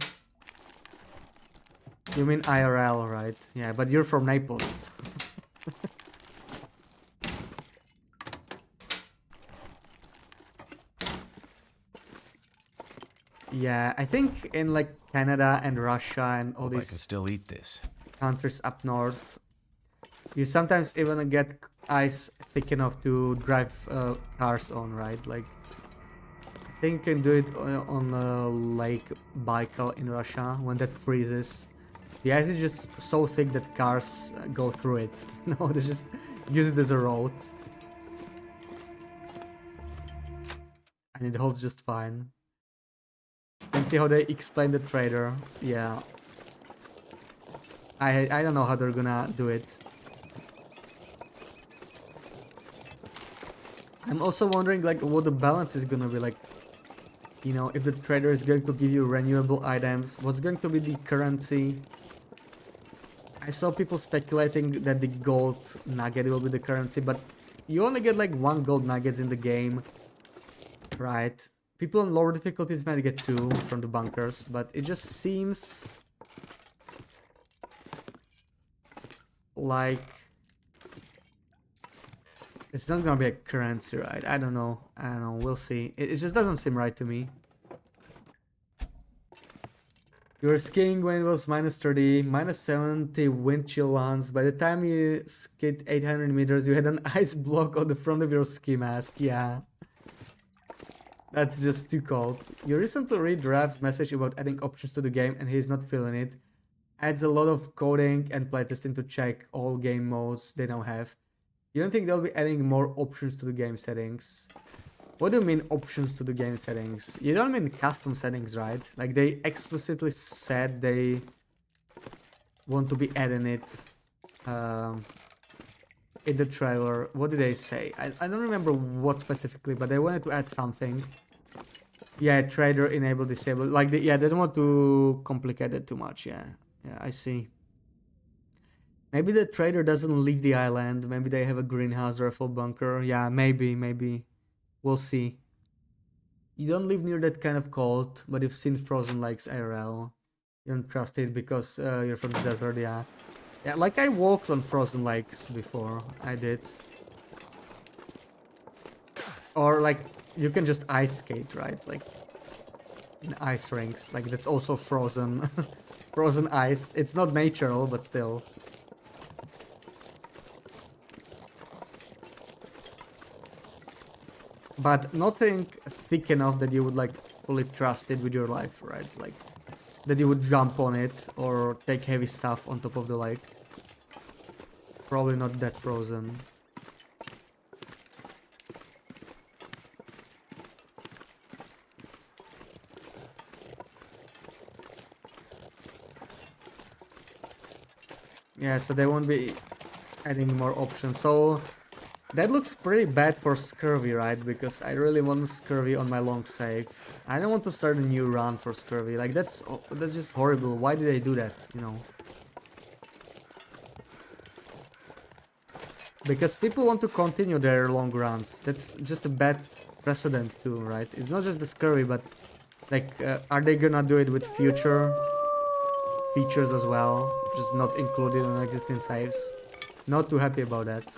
You mean IRL, right? Yeah, but you're from Naples. Yeah, I think in like Canada and Russia and all Hope I can these still eat this. countries up north, you sometimes even get ice thick enough to drive cars on, right? Like, I think you can do it on Lake Baikal in Russia when that freezes. The ice is just so thick that cars go through it. No, they just use it as a road. And it holds just fine. You can see how they explain the trader. Yeah. I don't know how they're gonna do it. I'm also wondering like what the balance is gonna be like. You know, if the trader is going to give you renewable items, what's going to be the currency? I saw people speculating that the gold nugget will be the currency, but you only get like 1 gold nuggets in the game, right? People on lower difficulties might get 2 from the bunkers, but it just seems like it's not gonna be a currency, right? I don't know. We'll see. It just doesn't seem right to me. You were skiing when it was minus 30, minus 70 wind chill once. By the time you skid 800 meters, you had an ice block on the front of your ski mask. Yeah. That's just too cold. You recently read Rav's message about adding options to the game and he's not feeling it. Adds a lot of coding and playtesting to check all game modes they now have. You don't think they'll be adding more options to the game settings? What do you mean options to the game settings? You don't mean custom settings, right? Like they explicitly said they want to be adding it in the trailer. What did they say? I don't remember what specifically, but they wanted to add something. Yeah, trader enable disable. Like they don't want to complicate it too much. Yeah, I see. Maybe the trader doesn't leave the island. Maybe they have a greenhouse or a full bunker. Yeah, maybe. We'll see. You don't live near that kind of cold, but you've seen frozen lakes IRL. You don't trust it because you're from the desert, yeah. Yeah, like I walked on frozen lakes before. I did. Or like, you can just ice skate, right? Like, in ice rinks. Like, that's also frozen. Frozen ice. It's not natural, but still. But nothing thick enough that you would like fully trust it with your life, right? Like that you would jump on it or take heavy stuff on top of the lake. Probably not that frozen. Yeah, so they won't be adding more options. So that looks pretty bad for scurvy, right? Because I really want scurvy on my long save. I don't want to start a new run for scurvy. Like that's just horrible. Why did they do that? You know. Because people want to continue their long runs. That's just a bad precedent too, right? It's not just the scurvy, but like, are they gonna do it with future features as well? Just not included in existing saves. Not too happy about that.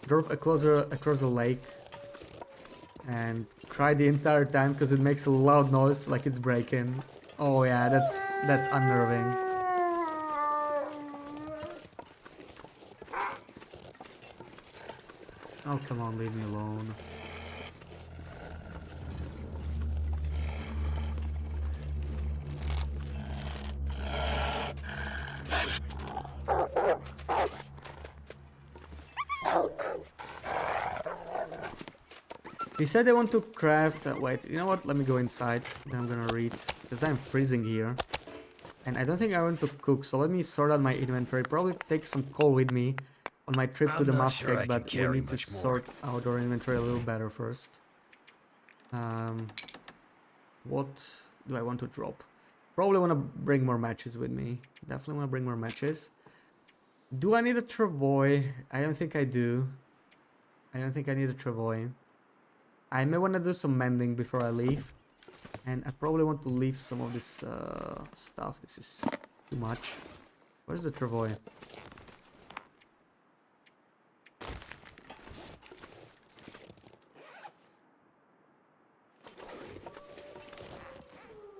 Drove across a lake and cry the entire time because it makes a loud noise like it's breaking. Oh yeah, that's unnerving. Oh, come on, leave me alone. They said they want to craft... wait, you know what? Let me go inside. Then I'm gonna read. Because I'm freezing here. And I don't think I want to cook, so let me sort out my inventory. Probably take some coal with me on my trip to the Musket, but we need to sort out our inventory a little better first. What do I want to drop? Probably want to bring more matches with me. Definitely want to bring more matches. Do I need a travois? I don't think I do. I don't think I need a travois. I may want to do some mending before I leave. And I probably want to leave some of this stuff. This is too much. Where's the travois?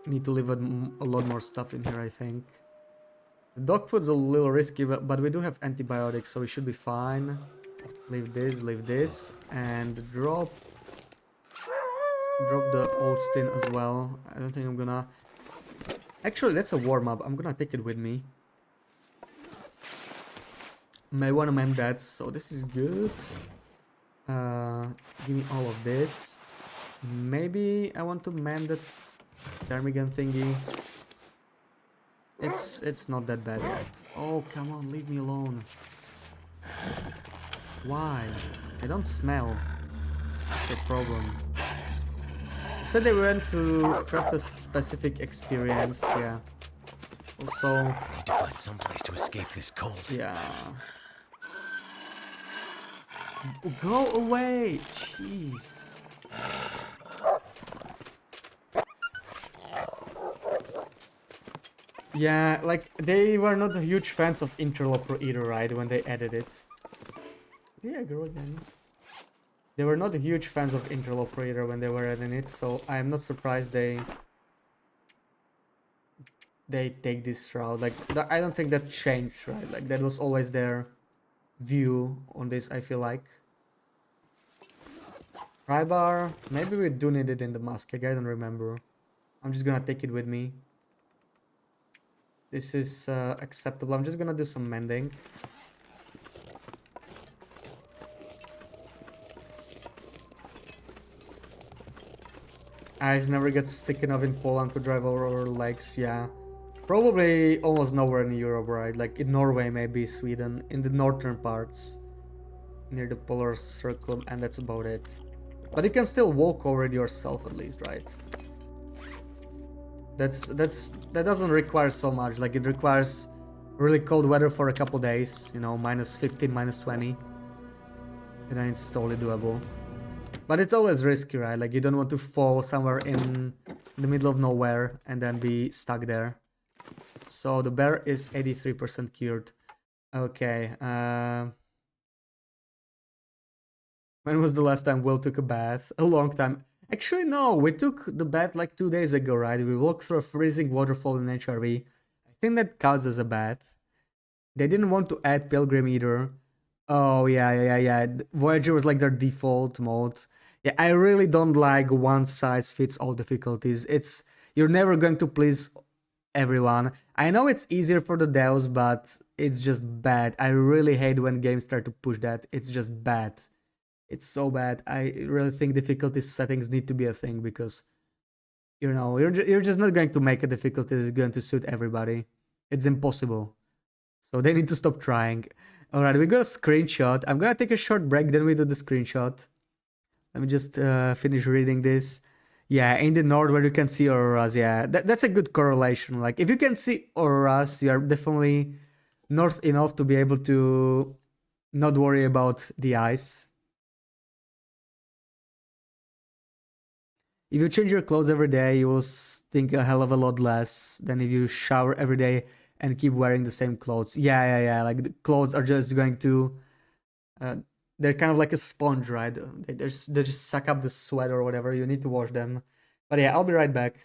Need to leave a lot more stuff in here, I think. The dog food's a little risky, but we do have antibiotics, so we should be fine. Leave this, and drop the Oldstin as well. I don't think I'm gonna... Actually, that's a warm-up. I'm gonna take it with me. May want to mend that, so this is good. Give me all of this. Maybe I want to mend the Termigan thingy. It's not that bad yet. Oh, come on, leave me alone. Why? I don't smell. That's the problem. They said they went to craft a specific experience, yeah. Also... Need to find some place to escape this cold. Yeah. Go away! Jeez. Yeah, like, they were not huge fans of Interloper either, right, when they added it. Yeah, girl again. They were not huge fans of Interloper either when they were adding it, so I'm not surprised they take this route. Like, I don't think that changed, right? Like, that was always their view on this, I feel like. Rybar, maybe we do need it in the Musket, I don't remember. I'm just gonna take it with me. This is acceptable. I'm just gonna do some mending. Eyes never get sticky enough in Poland to drive over our legs, yeah. Probably almost nowhere in Europe, right? Like in Norway, maybe Sweden, in the northern parts. Near the polar circle, and that's about it. But you can still walk over it yourself at least, right? That doesn't require so much. Like, it requires really cold weather for a couple days, you know, minus 15, minus 20. And then it's totally doable. But it's always risky, right? Like, you don't want to fall somewhere in the middle of nowhere and then be stuck there. So the bear is 83% cured. Okay. When was the last time Will took a bath? A long time. Actually, no, we took the bath like 2 days ago, right? We walked through a freezing waterfall in HRV. I think that counts as a bath. They didn't want to add Pilgrim either. Oh, yeah. Voyager was like their default mode. Yeah, I really don't like one size fits all difficulties. You're never going to please everyone. I know it's easier for the devs, but it's just bad. I really hate when games try to push that. It's just bad. It's so bad. I really think difficulty settings need to be a thing because, you know, you're just not going to make a difficulty that's going to suit everybody. It's impossible. So they need to stop trying. All right, we got a screenshot. I'm gonna take a short break, then we do the screenshot. Let me just finish reading this. Yeah, in the north where you can see auroras, yeah, that's a good correlation. Like, if you can see auroras, you are definitely north enough to be able to not worry about the ice. If you change your clothes every day, you will stink a hell of a lot less than if you shower every day and keep wearing the same clothes. Yeah. Like the clothes are just going to, uh, they're kind of like a sponge, right? They just suck up the sweat or whatever. You need to wash them. But yeah, I'll be right back.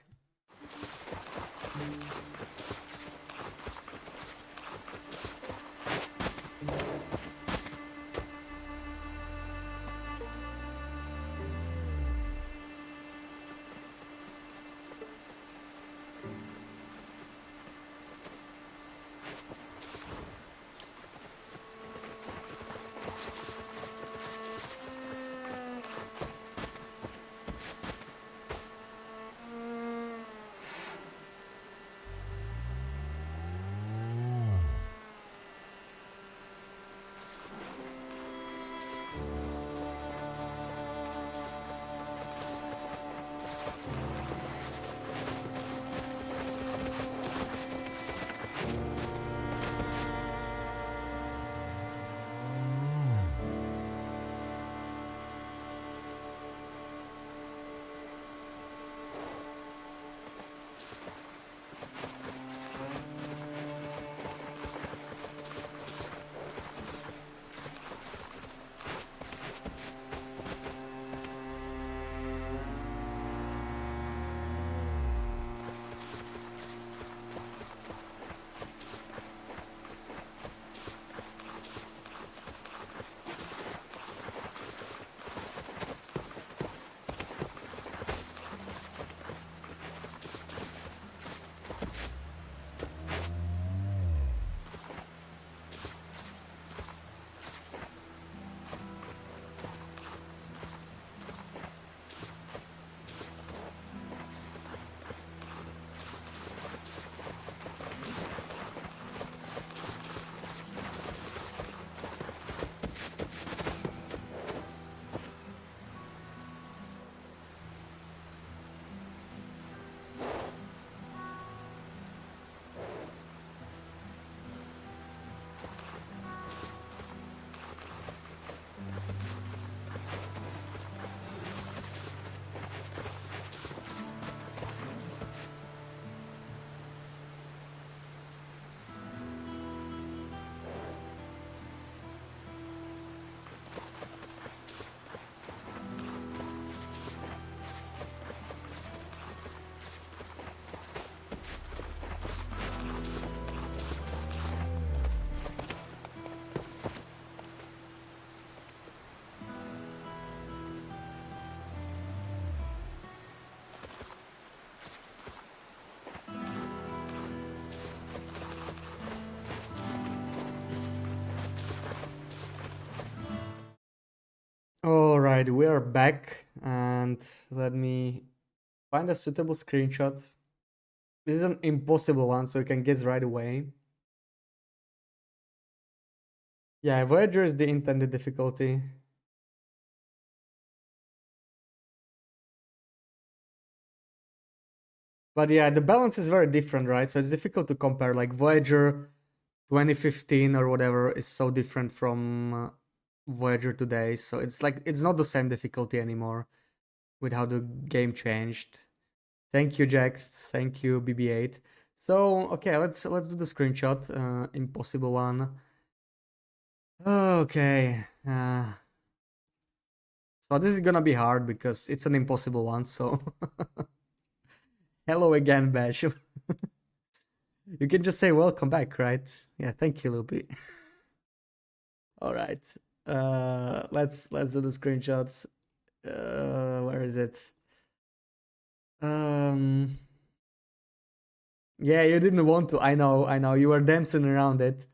All right, we are back, and let me find a suitable screenshot. This is an impossible one, so you can guess right away. Yeah, Voyager is the intended difficulty. But yeah, the balance is very different, right? So it's difficult to compare. Like Voyager 2015 or whatever is so different from Voyager today. So it's like it's not the same difficulty anymore with how the game changed. Thank you, Jax. Thank you, BB8. So okay, let's do the screenshot. Impossible one. Okay. So this is gonna be hard because it's an impossible one. So hello again, Bash. You can just say welcome back, right? Yeah, thank you, Luby. All right. Let's do the screenshots. Where is it? Um Yeah, you didn't want to. I know. You were dancing around it.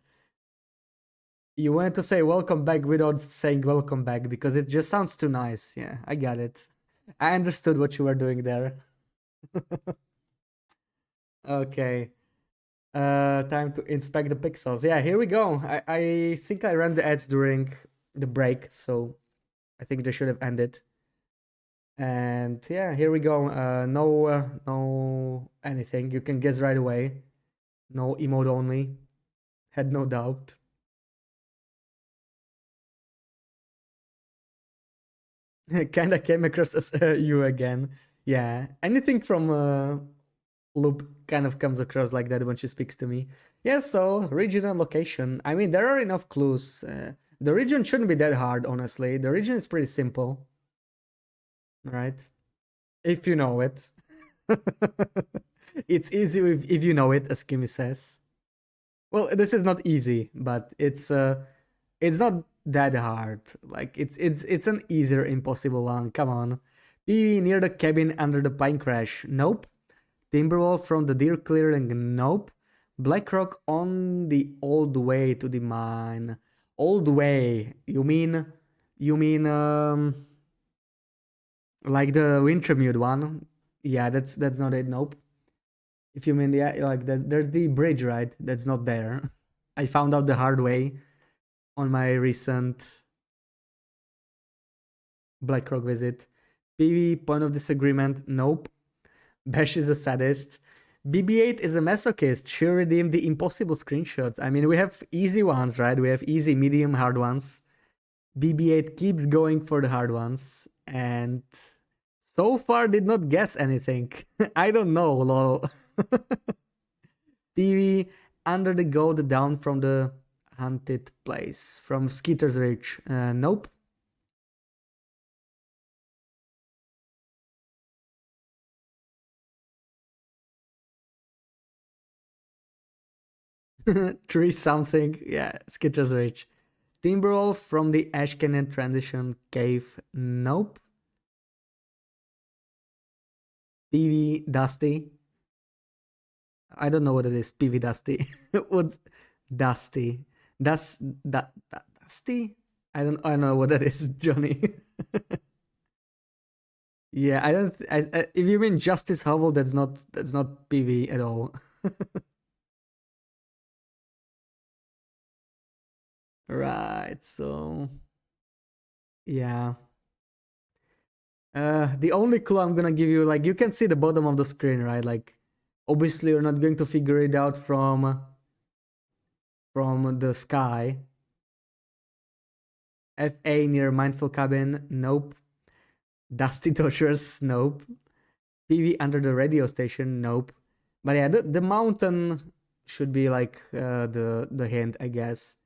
You wanted to say welcome back without saying welcome back because it just sounds too nice. Yeah, I got it. I understood what you were doing there. Okay. Time to inspect the pixels. Yeah, here we go. I think I ran the ads during the break, so I think they should have ended. And yeah, here we go. No anything. You can guess right away. No emote only. Had no doubt. Kinda came across as you again. Yeah, anything from Loop kind of comes across like that when she speaks to me. Yeah, so region and location. I mean, there are enough clues. The region shouldn't be that hard, honestly. The region is pretty simple, right? If you know it. It's easy if you know it, as Kimi says. Well, this is not easy, but it's not that hard. Like it's an easier impossible one. Come on. Be near the cabin under the plane crash. Nope. Timberwolf from the deer clearing. Nope. Blackrock on the old way to the mine. Old way. You mean like the Wintermute one? Yeah, that's not it. Nope. If you mean like there's the bridge, right? That's not there. I found out the hard way on my recent BlackRock visit. PV point of disagreement. Nope. Bash is the saddest. BB8 is a masochist. She redeemed the impossible screenshots. I mean, we have easy ones, right? We have easy, medium, hard ones. BB8 keeps going for the hard ones, and so far did not guess anything. I don't know, lol. PV under the goat down from the hunted place from Skeeter's Ridge. Nope. Tree something. Yeah, Skeeter's Ridge. Timberwolf from the Ash Canyon Transition Cave. Nope. PV Dusty. I don't know what it is. PV Dusty. What's Dusty? Dusty? I don't know what that is, Johnny. Yeah, I don't. If you mean Justice Hovel, that's not PV at all. Right. So yeah. The only clue I'm gonna give you, like, you can see the bottom of the screen, right? Like, obviously you're not going to figure it out from the sky. FA near Mindful Cabin, nope. Dusty Dodgers, nope. PV under the radio station, nope. But yeah, the mountain should be like the hint, I guess.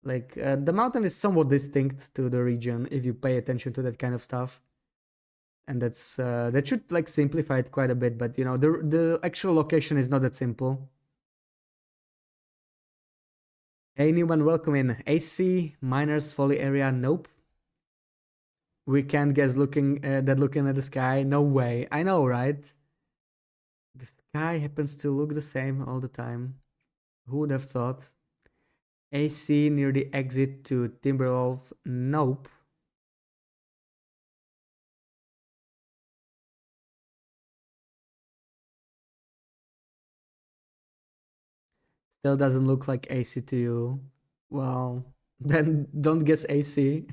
Like the mountain is somewhat distinct to the region if you pay attention to that kind of stuff. And that should like simplify it quite a bit, but you know, the actual location is not that simple. Anyone welcome in AC Miners Folly area? Nope. We can't guess looking at the sky. No way. I know, right? The sky happens to look the same all the time. Who would have thought? AC near the exit to Timberwolf? Nope. Still doesn't look like AC to you. Well, then don't guess AC.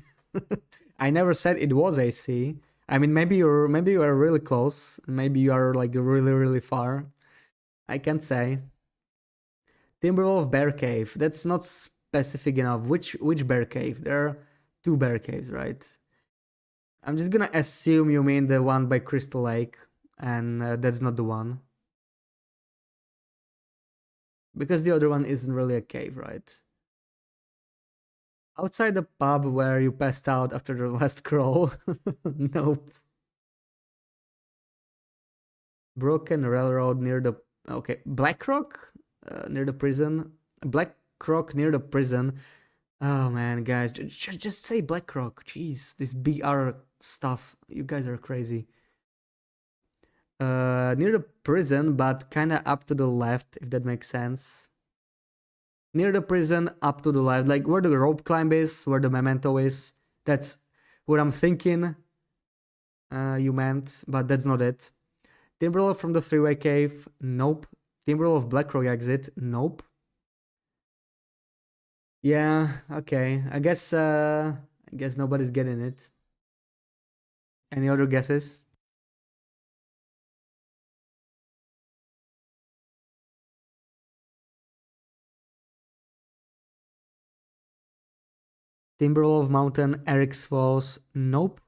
I never said it was AC. I mean, maybe you are really close. Maybe you are like really far. I can't say. Timberwolf Bear Cave. That's not specific enough. Which bear cave? There are two bear caves, right? I'm just gonna assume you mean the one by Crystal Lake, and that's not the one. Because the other one isn't really a cave, right? Outside the pub where you passed out after the last scroll. Nope. Broken Railroad near the... Okay, Blackrock? Near the prison. Blackrock near the prison. Oh man, guys, just say Blackrock. Jeez, this BR stuff. You guys are crazy. Near the prison, but kinda up to the left, if that makes sense. Near the prison, up to the left, like where the rope climb is, where the memento is. That's what I'm thinking you meant, but that's not it. Timberwolf from the freeway cave, nope. Timberwolf Blackrock exit, nope. Yeah, okay. I guess nobody's getting it. Any other guesses? Timberwolf Mountain, Eric's Falls, nope.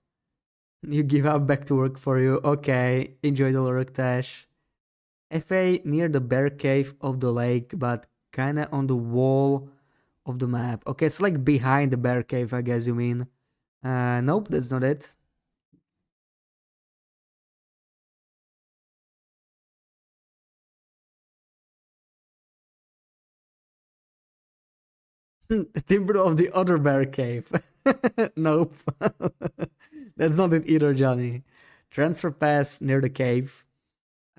You give up, back to work for you. Okay, enjoy the work, Tash. FA near the bear cave of the lake, but kinda on the wall of the map. Okay, it's like behind the bear cave, I guess you mean. Nope, that's not it. Timber of the other bear cave. Nope. That's not it either, Johnny. Transfer pass near the cave.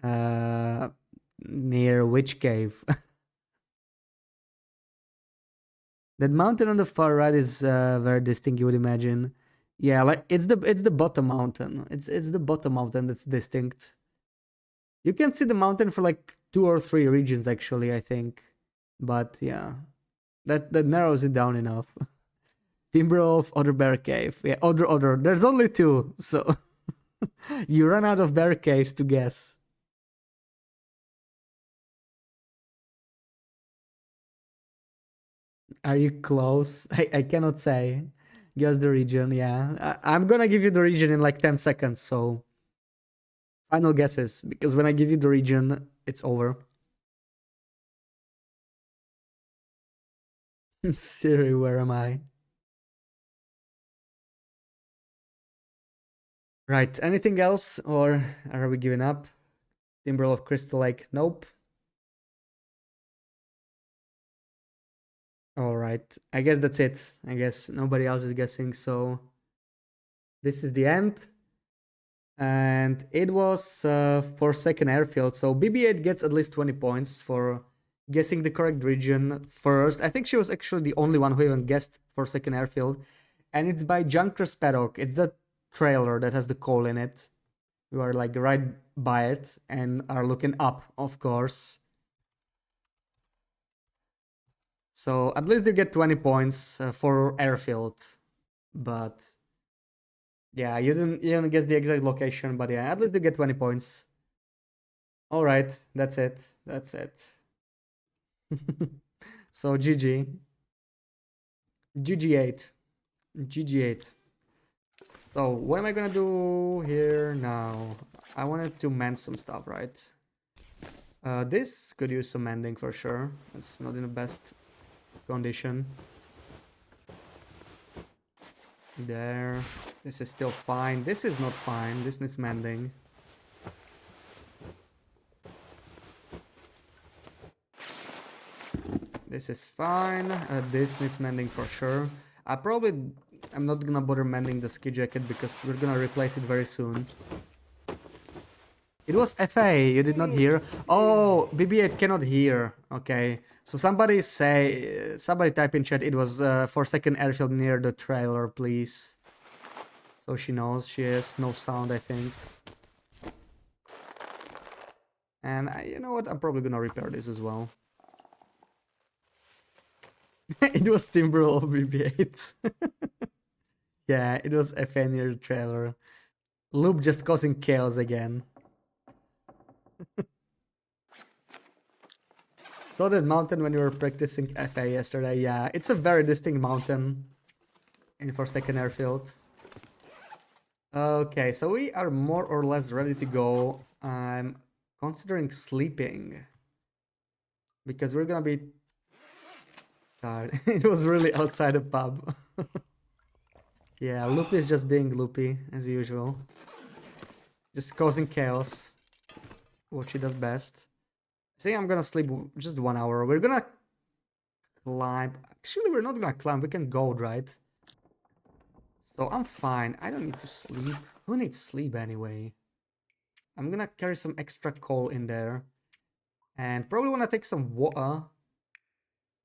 Near which cave? That mountain on the far right is very distinct, you would imagine. Yeah, like it's the bottom mountain. It's the bottom mountain that's distinct. You can see the mountain for like 2 or 3 regions actually, I think. But yeah, that narrows it down enough. Timber of other bear cave. Yeah, other. There's only 2, so you run out of bear caves to guess. Are you close? I cannot say. Guess the region, yeah. I'm gonna give you the region in like 10 seconds, so final guesses, because when I give you the region, it's over. Siri, where am I? Right, anything else, or are we giving up? Timber of Crystal Lake, nope. Alright, I guess that's it. I guess nobody else is guessing, so this is the end. And it was for second airfield, so BB8 gets at least 20 points for guessing the correct region first. I think she was actually the only one who even guessed for second airfield. And it's by Junker's Paddock. It's that trailer that has the coal in it. You are like right by it and are looking up, of course. So at least you get 20 points for airfield. But yeah, you didn't guess the exact location, but yeah, at least you get 20 points. All right, that's it. That's it. So GG. GG8. GG8. So what am I gonna do here now? I wanted to mend some stuff, right? This could use some mending for sure. It's not in the best condition. There. This is still fine. This is not fine. This needs mending. This is fine. This needs mending for sure. I'm not gonna bother mending the ski jacket because we're gonna replace it very soon. It was FA, you did not hear? Oh, BB8 cannot hear. Okay. So somebody type in chat it was for second airfield near the trailer, please. So she knows. She has no sound, I think. And you know what? I'm probably gonna repair this as well. It was Timber of BB8. Yeah, it was FA near the trailer. Loop just causing chaos again. Saw that mountain when you were practicing FA yesterday. Yeah, it's a very distinct mountain in for second airfield. Okay, so we are more or less ready to go. I'm considering sleeping because we're gonna be tired. It was really outside a pub. Yeah, Loopy is just being Loopy as usual. Just causing chaos. What she does best. I think I'm gonna sleep just 1 hour. We're gonna climb. Actually, we're not gonna climb. We can go, right? So I'm fine. I don't need to sleep. Who needs sleep anyway? I'm gonna carry some extra coal in there. And probably wanna take some water.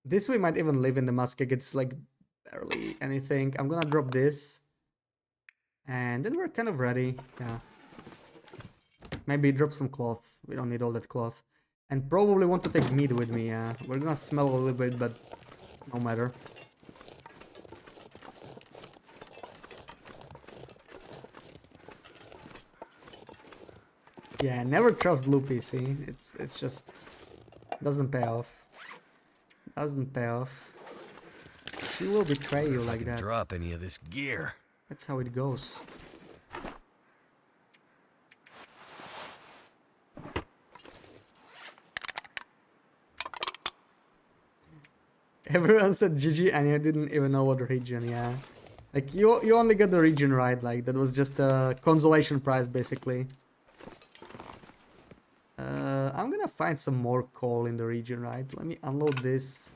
This we might even live in the musket. It's like barely anything. I'm gonna drop this. And then we're kind of ready. Yeah. Maybe drop some cloth. We don't need all that cloth. And probably want to take meat with me, yeah. We're gonna smell a little bit, but no matter. Yeah, never trust Loopy, see? It's just doesn't pay off. Doesn't pay off. She will betray you like that. Drop any of this gear. That's how it goes. Everyone said GG and you didn't even know what region, yeah. Like, you only got the region right, like, that was just a consolation prize, basically. I'm gonna find some more coal in the region, right? Let me unload this.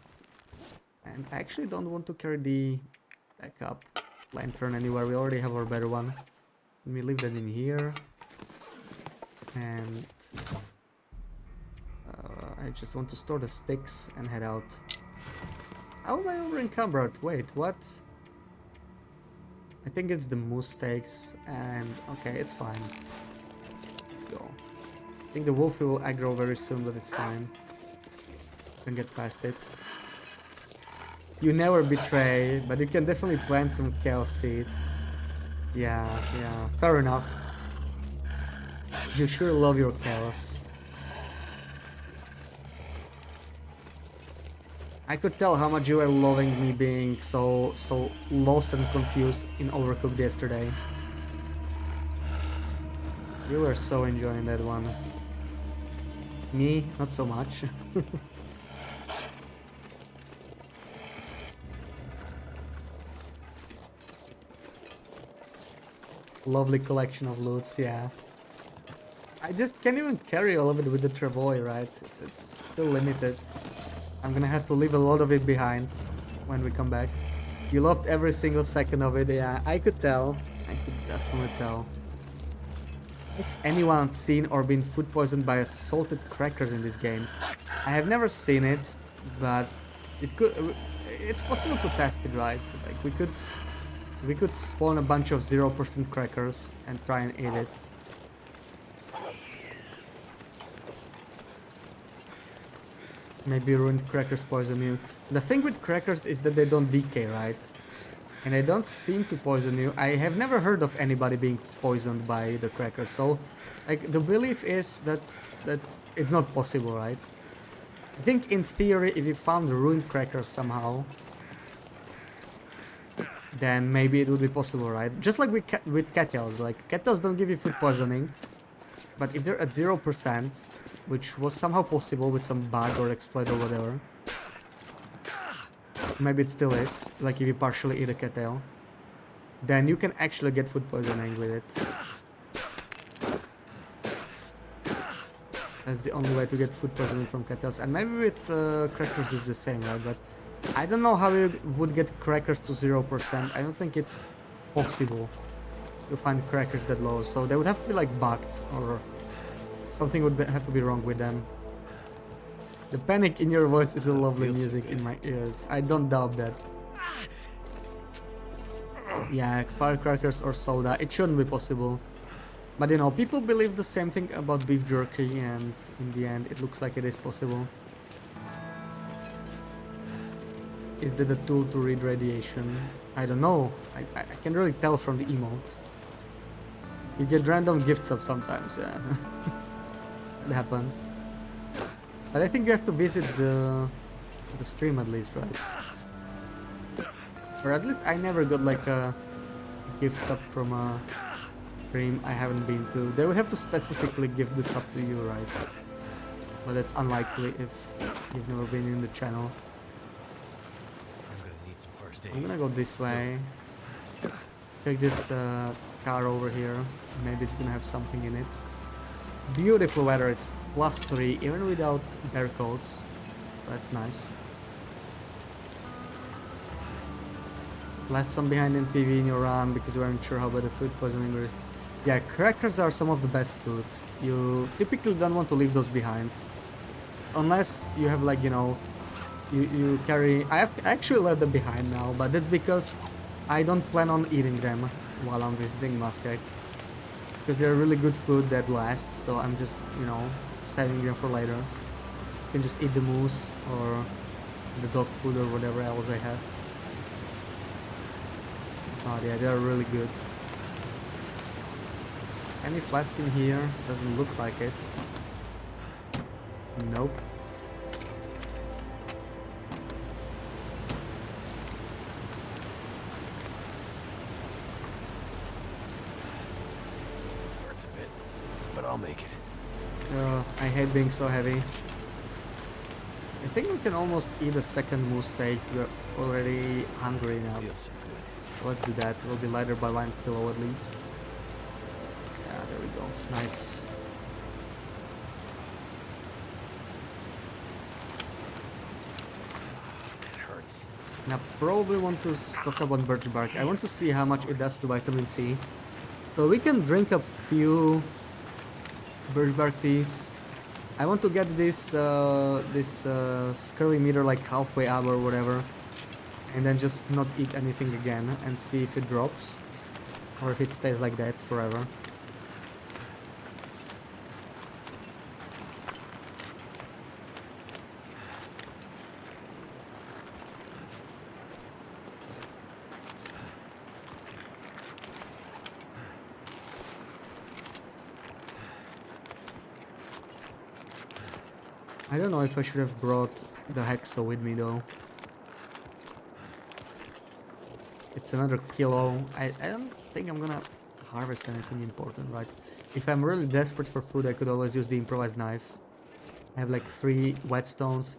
And I actually don't want to carry the backup lantern anywhere, we already have our better one. Let me leave that in here. And... I just want to store the sticks and head out. How am I over encumbered? Wait, what? I think it's the moose steaks and... okay, it's fine. Let's go. I think the wolf will aggro very soon, but it's fine. Can get past it. You never betray, but you can definitely plant some chaos seeds. Yeah, fair enough. You sure love your chaos. I could tell how much you were loving me being so lost and confused in Overcooked yesterday. You were so enjoying that one. Me, not so much. Lovely collection of loots, yeah. I just can't even carry all of it with the travois, right? It's still limited. I'm gonna have to leave a lot of it behind when we come back. You loved every single second of it, yeah, I could tell. I could definitely tell. Has anyone seen or been food poisoned by salted crackers in this game? I have never seen it, but it's possible to test it, right? Like we could spawn a bunch of 0% crackers and try and eat it. Maybe ruined crackers poison you. The thing with crackers is that they don't decay, right? And they don't seem to poison you. I have never heard of anybody being poisoned by the crackers. So, like, the belief is that it's not possible, right? I think in theory, if you found ruined crackers somehow, then maybe it would be possible, right? Just like with cattails. Like, cattails don't give you food poisoning. But if they're at 0%, which was somehow possible with some bug or exploit or whatever. Maybe it still is, like if you partially eat a cattail. Then you can actually get food poisoning with it. That's the only way to get food poisoning from cattails. And maybe with crackers is the same, right? But I don't know how you would get crackers to 0%. I don't think it's possible to find crackers that low. So they would have to be like bugged or something would have to be wrong with them. The panic in your voice is a lovely music in my ears. I don't doubt that. Yeah, firecrackers or soda. It shouldn't be possible. But you know, people believe the same thing about beef jerky, and in the end, it looks like it is possible. Is that a tool to read radiation? I don't know. I can really tell from the emote. You get random gifts up sometimes, yeah. It happens. But I think you have to visit the stream at least, right? Or at least I never got like a gift sub from a stream I haven't been to. They would have to specifically give this up to you, right? But that's unlikely if you've never been in the channel. I'm gonna go this way. Take this car over here. Maybe it's gonna have something in it. Beautiful weather. It's +3 even without bear coats. That's nice. Left some behind in PV in your run because you weren't sure how bad the food poisoning risk. Yeah, crackers are some of the best foods. You typically don't want to leave those behind. Unless you have like, you know, you carry... I actually left them behind now, but that's because I don't plan on eating them while I'm visiting Muscat. Because they're really good food that lasts, so I'm just, you know, saving them for later. You can just eat the moose or the dog food or whatever else I have. Oh yeah, they're really good. Any flask in here? Doesn't look like it. Nope. Hurts a bit, but I'll make it. I hate being so heavy. I think we can almost eat a second moose steak. We're already hungry enough. Feels so good. So let's do that. We'll be lighter by 1 kilo at least. Yeah, there we go. Nice. It hurts. And I probably want to stock up on birch bark. I want to see how much it does to vitamin C. So we can drink a few birch bark teas. I want to get this scurvy meter like halfway up or whatever, and then just not eat anything again and see if it drops or if it stays like that forever. I don't know if I should have brought the hexo with me though. It's another kilo. I don't think I'm gonna harvest anything important, right? If I'm really desperate for food, I could always use the improvised knife. I have like 3 whetstones,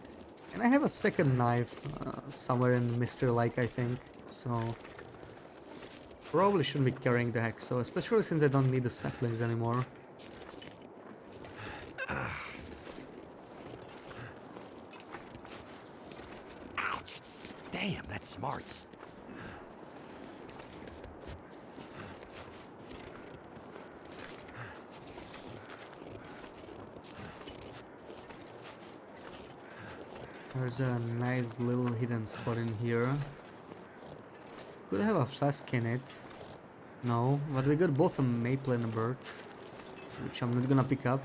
and I have a second knife somewhere in Mystery Lake, I think. So probably shouldn't be carrying the hexo, especially since I don't need the saplings anymore. Ouch! Damn, that smarts. There's a nice little hidden spot in here. Could have a flask in it. No, but we got both a maple and a birch, which I'm not gonna pick up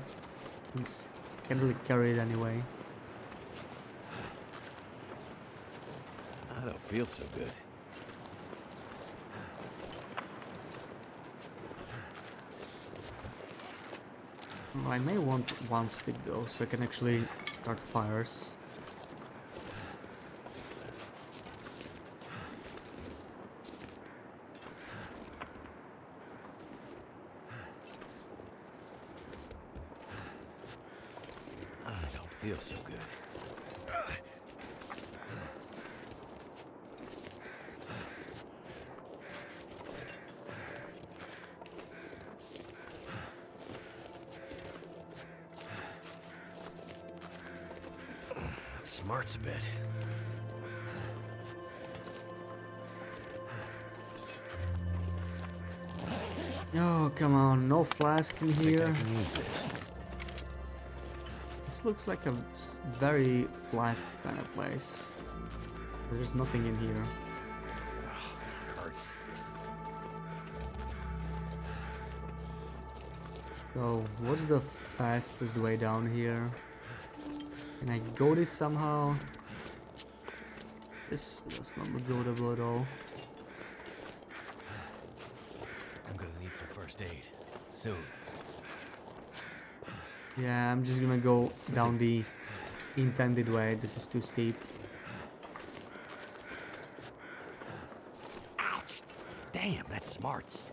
since I can't really carry it anyway. I don't feel so good. I may want 1 stick though, so I can actually start fires. I don't feel so good. It smarts a bit. Oh, come on, no flask in I think here. I can use this. This looks like a very flask kind of place. There's nothing in here. It hurts. So, what's the fastest way down here? Can I go this somehow? This does not look goatable at all. I'm gonna need some first aid. Soon. Yeah, I'm just gonna go down the intended way. This is too steep. Ouch! Damn, that smarts.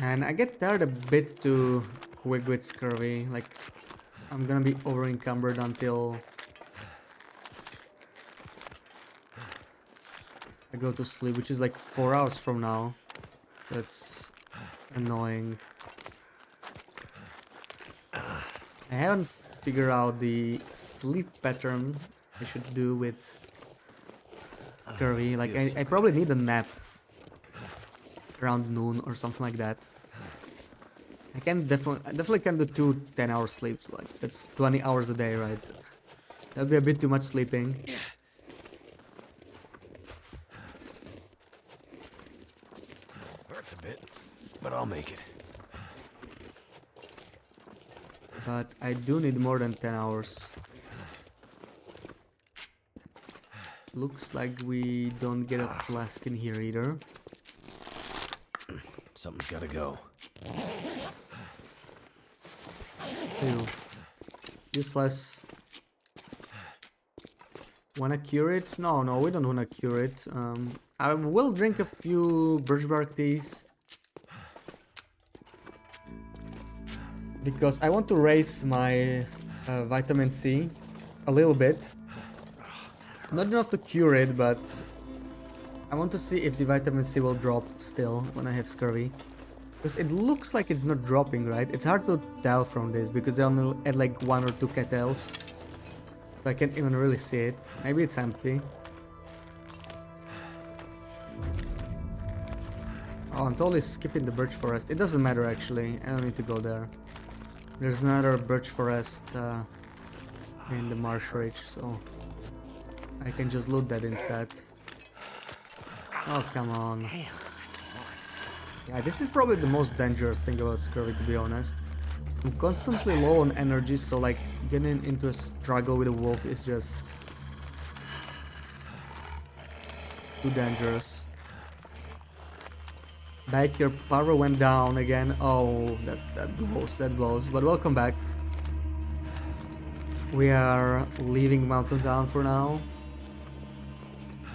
And I get tired a bit too quick with scurvy. Like, I'm gonna be over encumbered until I go to sleep, which is like 4 hours from now. That's annoying. I haven't figured out the sleep pattern I should do with scurvy. Like, I probably need a nap around noon or something like that. I definitely can do 2 10-hour sleeps. Like, that's 20 hours a day, right? That'd be a bit too much sleeping. I'll make it. But I do need more than 10 hours. Looks like we don't get a flask in here either. Something's gotta go. Ew. Useless. Wanna cure it? No, we don't wanna cure it. I will drink a few birch bark teas. Because I want to raise my vitamin C a little bit. Not enough to cure it, but I want to see if the vitamin C will drop still when I have scurvy. Because it looks like it's not dropping, right? It's hard to tell from this because they only add like 1 or 2 kettles. So I can't even really see it. Maybe it's empty. Oh, I'm totally skipping the birch forest. It doesn't matter actually. I don't need to go there. There's another birch forest in the marsh ridge, so I can just loot that instead. Oh, come on. Damn, that smarts. Yeah, this is probably the most dangerous thing about scurvy, to be honest. I'm constantly low on energy, so like getting into a struggle with a wolf is just too dangerous. Back, your power went down again. Oh, that blows. But welcome back. We are leaving Mountain Town for now.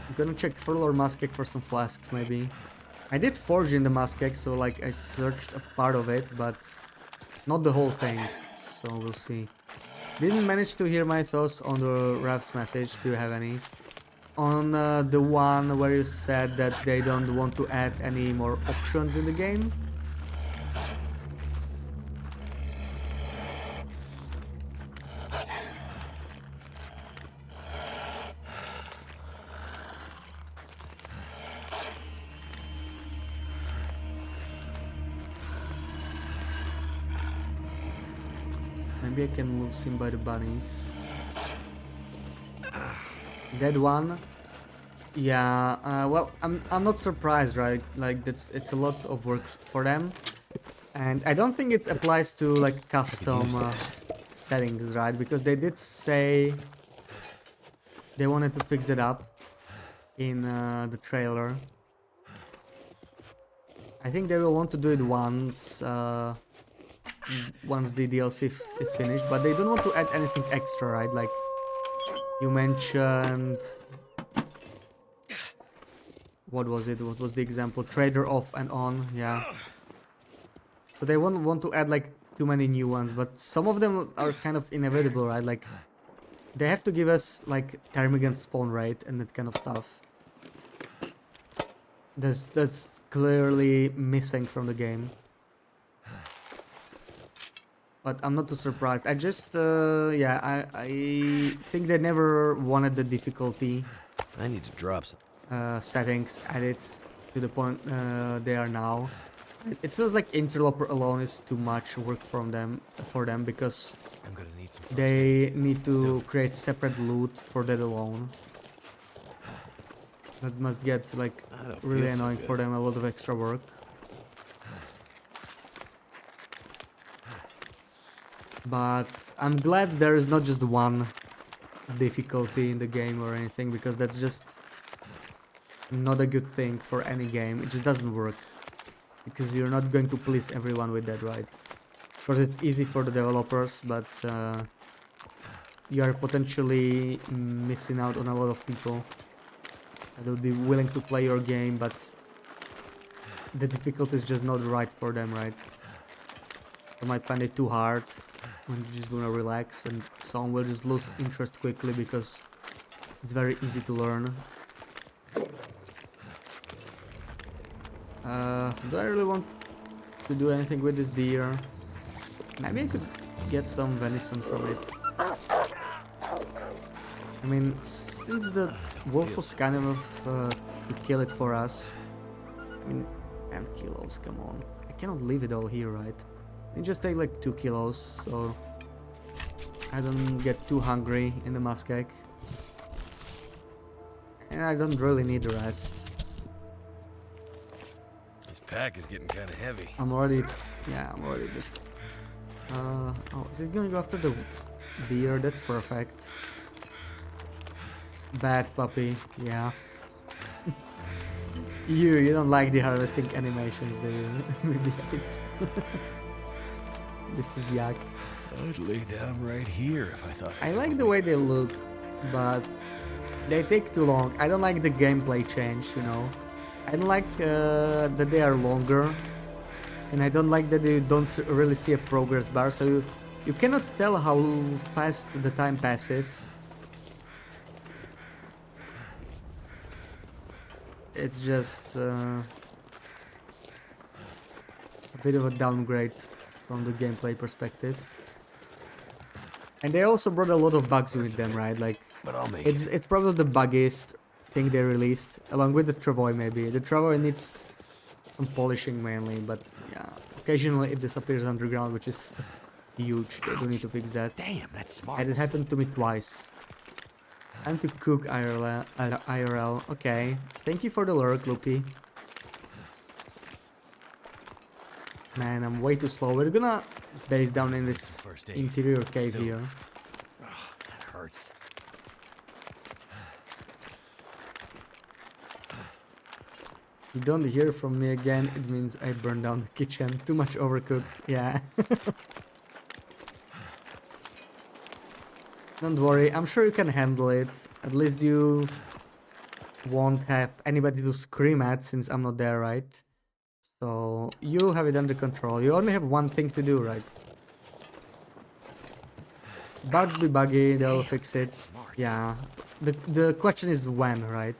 I'm gonna check Furlor Muskeg for some flasks, maybe. I did forge in the Muskeg, so like I searched a part of it, but not the whole thing. So we'll see. Didn't manage to hear my thoughts on the Raf's message. Do you have any? On the one where you said that they don't want to add any more options in the game. Maybe I can lose him by the bunnies. That one. Yeah, well, I'm not surprised, right? Like it's a lot of work for them, and I don't think it applies to like custom settings, right? Because they did say they wanted to fix it up in the trailer. I think they will want to do it once once the DLC is finished, but they don't want to add anything extra, right? Like you mentioned. What was it? What was the example? Trader off and on, yeah. So they won't want to add like too many new ones, but some of them are kind of inevitable, right? Like they have to give us like Termigan spawn rate and that kind of stuff. That's clearly missing from the game. But I'm not too surprised. I just yeah, I think they never wanted the difficulty. I need to drop some. Settings added to the point they are now. It feels like Interloper alone is too much work for them because I'm gonna need some. they need to create separate loot for that alone. That must get like really annoying for them, a lot of extra work. But I'm glad there is not just one difficulty in the game or anything, because that's just not a good thing for any game. It just doesn't work, because you're not going to please everyone with that, right? Of course it's easy for the developers, but you are potentially missing out on a lot of people that will be willing to play your game, but the difficulty is just not right for them, right? Some might find it too hard when you just wanna relax, and some will just lose interest quickly because it's very easy to learn. Do I really want to do anything with this deer? Maybe I could get some venison from it. I mean, since the wolf was kind of to kill it for us. I mean, 10 kilos, come on. I cannot leave it all here, right? It just take like 2 kilos, so I don't get too hungry in the muskeg. And I don't really need the rest. pack is getting kind of heavy. I'm already just... oh, is it gonna go after the deer? That's perfect. Bad puppy, yeah. You don't like the harvesting animations, do you? Maybe This is yuck. I'd lay down right here if I thought. I like the way they look, but they take too long. I don't like the gameplay change, you know. I don't like that they are longer, and I don't like that you don't really see a progress bar, so you cannot tell how fast the time passes. It's just a bit of a downgrade from the gameplay perspective. And they also brought a lot of bugs with them, right? Like, But I'll make it's probably the buggiest thing they released, along with the Travoy maybe. The Travoy needs some polishing mainly, but yeah, occasionally it disappears underground, which is huge. They do need to fix that. Damn, that's smart. And it happened to me twice. Time to cook IRL. Okay, thank you for the lurk, Loopy. Man, I'm way too slow. We're gonna base down in this First aid. interior cave So- here. That hurts. You don't hear from me again, it means I burned down the kitchen. Too much overcooked, yeah. Don't worry, I'm sure you can handle it. At least you won't have anybody to scream at since I'm not there, right? So you have it under control. You only have one thing to do, right? Bugs be buggy, they'll fix it. Smarts. Yeah. The question is when, right?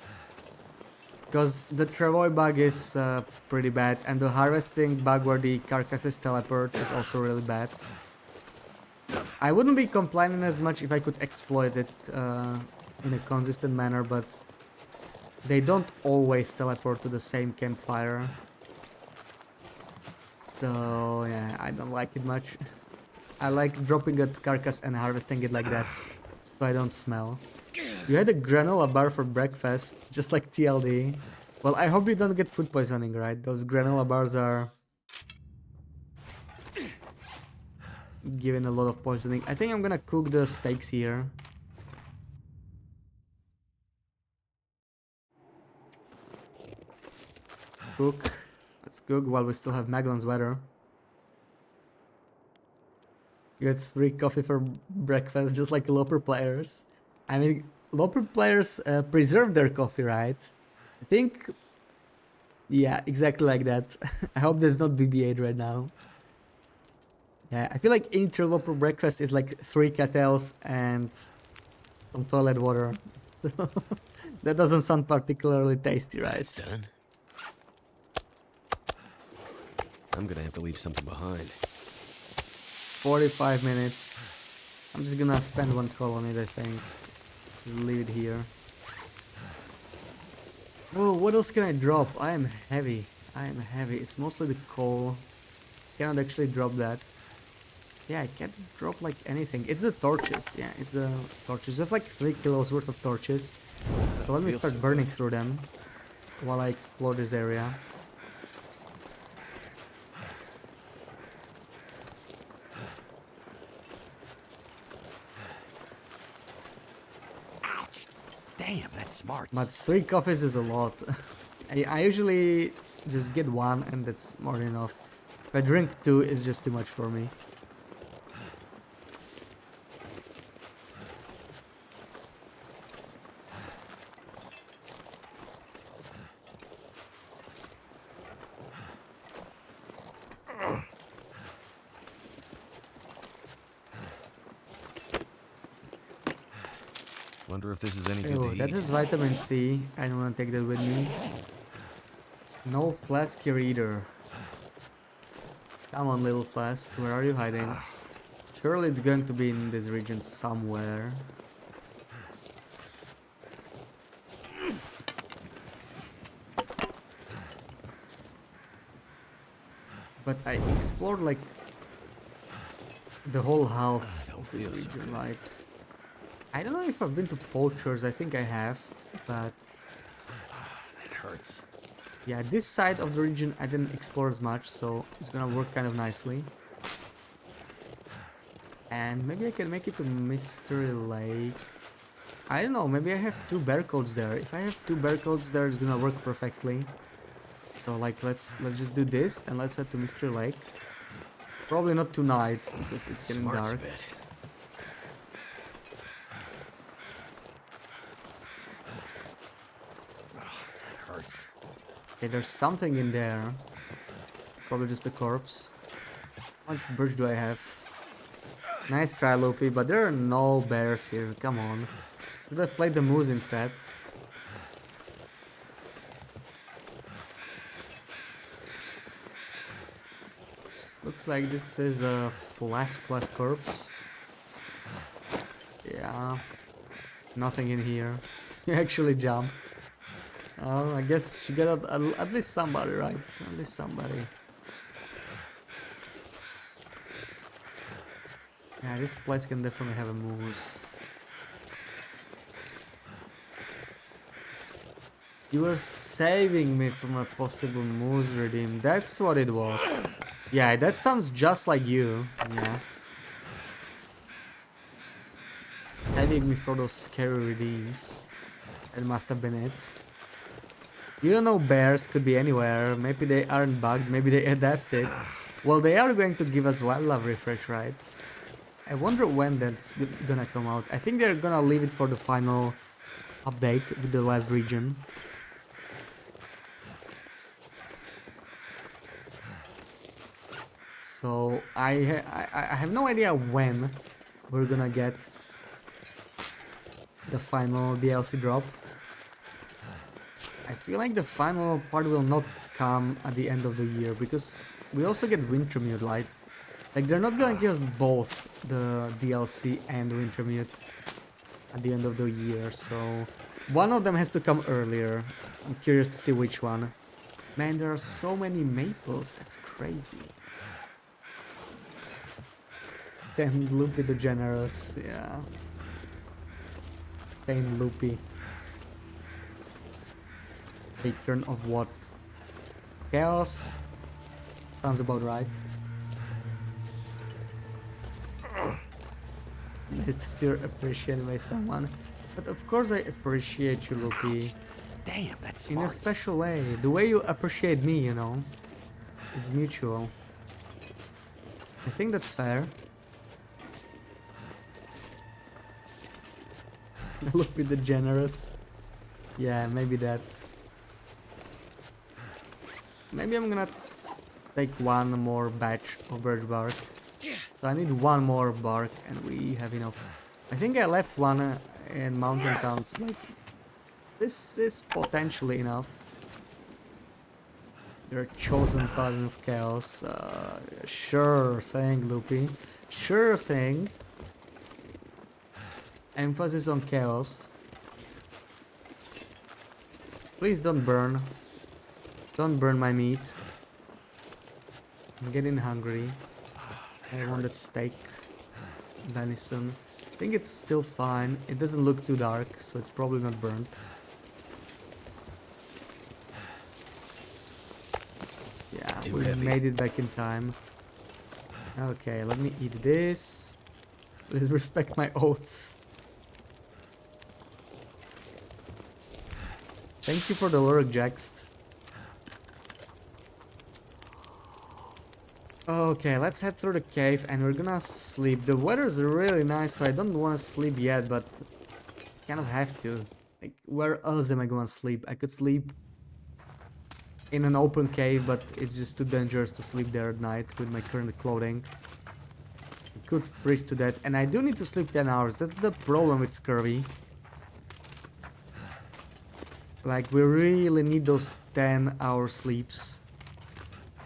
Because the Travoy bug is pretty bad, and the harvesting bug where the carcasses teleport is also really bad. I wouldn't be complaining as much if I could exploit it in a consistent manner, but they don't always teleport to the same campfire. So yeah, I don't like it much. I like dropping a carcass and harvesting it like that, so I don't smell. You had a granola bar for breakfast, just like TLD. Well, I hope you don't get food poisoning, right? Those granola bars are giving a lot of poisoning. I think I'm gonna cook the steaks here. Cook. Let's cook while we still have Maglon's weather. You had 3 coffee for breakfast, just like Loper players. I mean, Loper players preserve their coffee, right? I think... Yeah, exactly like that. I hope there's not BB-8 right now. Yeah, I feel like interloper breakfast is like 3 cattles and some toilet water. That doesn't sound particularly tasty, right? That's done. I'm gonna have to leave something behind. 45 minutes. I'm just gonna spend 1 call on it, I think. Leave it here. Oh, what else can I drop? I am heavy. I am heavy. It's mostly the coal. Cannot actually drop that. Yeah, I can't drop like anything. It's the torches. Yeah, it's the torches. There's like 3 kilos worth of torches. So let me start burning through them while I explore this area. Ouch! Damn, that's smart. But 3 coffees is a lot. I usually just get 1 and that's more than enough. If I drink 2, it's just too much for me. Wonder if this is any good Oh, to that eat. is vitamin C. I don't want to take that with me. No flask here either. Come on, little flask. Where are you hiding? Surely it's going to be in this region somewhere. But I explored like the whole half of this feel so region, good. right? I don't know if I've been to poachers. I think I have, but That hurts. Yeah, this side of the region I didn't explore as much, so it's gonna work kind of nicely. And maybe I can make it to Mystery Lake. I don't know, maybe I have 2 barcodes there. If I have 2 barcodes there, it's gonna work perfectly. So like let's just do this and let's head to Mystery Lake. Probably not tonight because it's getting Smarts a dark. bit. Hurts. Okay, there's something in there. Probably just a corpse. How much birch do I have? Nice try, Loopy, but there are no bears here. Come on. Should have played the moose instead. Looks like this is a flask plus corpse. Yeah. Nothing in here. You actually jump. Oh, I guess she got at least somebody, right? At least somebody. Yeah, this place can definitely have a moose. You were saving me from a possible moose redeem. That's what it was. Yeah, that sounds just like you. Yeah. Saving me from those scary redeems. That must have been it. You don't know, bears could be anywhere. Maybe they aren't bugged. Maybe they adapted. Well, they are going to give us wildlife refresh, right? I wonder when that's gonna come out. I think they're gonna leave it for the final update with the last region. So I have no idea when we're gonna get the final DLC drop. I feel like the final part will not come at the end of the year because we also get Wintermute, like they're not gonna give us both the DLC and Wintermute at the end of the year, so one of them has to come earlier. I'm curious to see which one. Man, there are so many maples, that's crazy. Then Loopy the Generous, yeah. Saint Loopy. Patron of what? Chaos? Sounds about right. It's still appreciated by someone. But of course I appreciate you, Loopy. Damn, that's In a smarts. special way. The way you appreciate me, you know. It's mutual. I think that's fair. Loopy the Generous. Yeah, maybe that. Maybe I'm gonna take one more batch of birch bark. So I need one more bark and we have enough. I think I left one in mountain towns. Like, this is potentially enough. Your chosen paladin of chaos. Sure thing, Loopy. Sure thing. Emphasis on chaos. Please don't burn. Don't burn my meat. I'm getting hungry. I want a steak. Venison. I think it's still fine. It doesn't look too dark, so it's probably not burnt. Yeah, Too we heavy. made it back in time. Okay, let me eat this. Let's respect my oats. Thank you for the lurk, Jaxt. Okay, let's head through the cave and we're gonna sleep. The weather's really nice, so I don't want to sleep yet, but kind of have to. Like, where else am I gonna sleep? I could sleep in an open cave, but it's just too dangerous to sleep there at night with my current clothing. I could freeze to death, and I do need to sleep 10 hours. That's the problem with Scurvy. Like, we really need those 10-hour sleeps.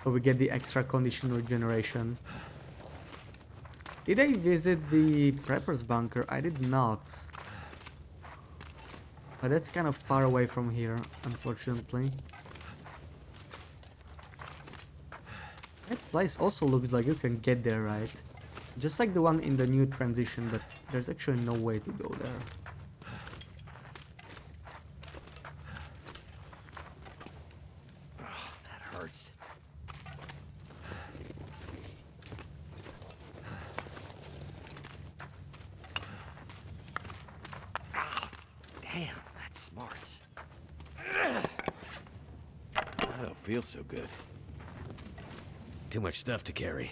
So we get the extra condition regeneration. Did I visit the Prepper's bunker? I did not. But that's kind of far away from here, unfortunately. That place also looks like you can get there, right? Just like the one in the new transition, but there's actually no way to go there. smarts. Ah, damn, that's smarts. I don't feel so good. Too much stuff to carry.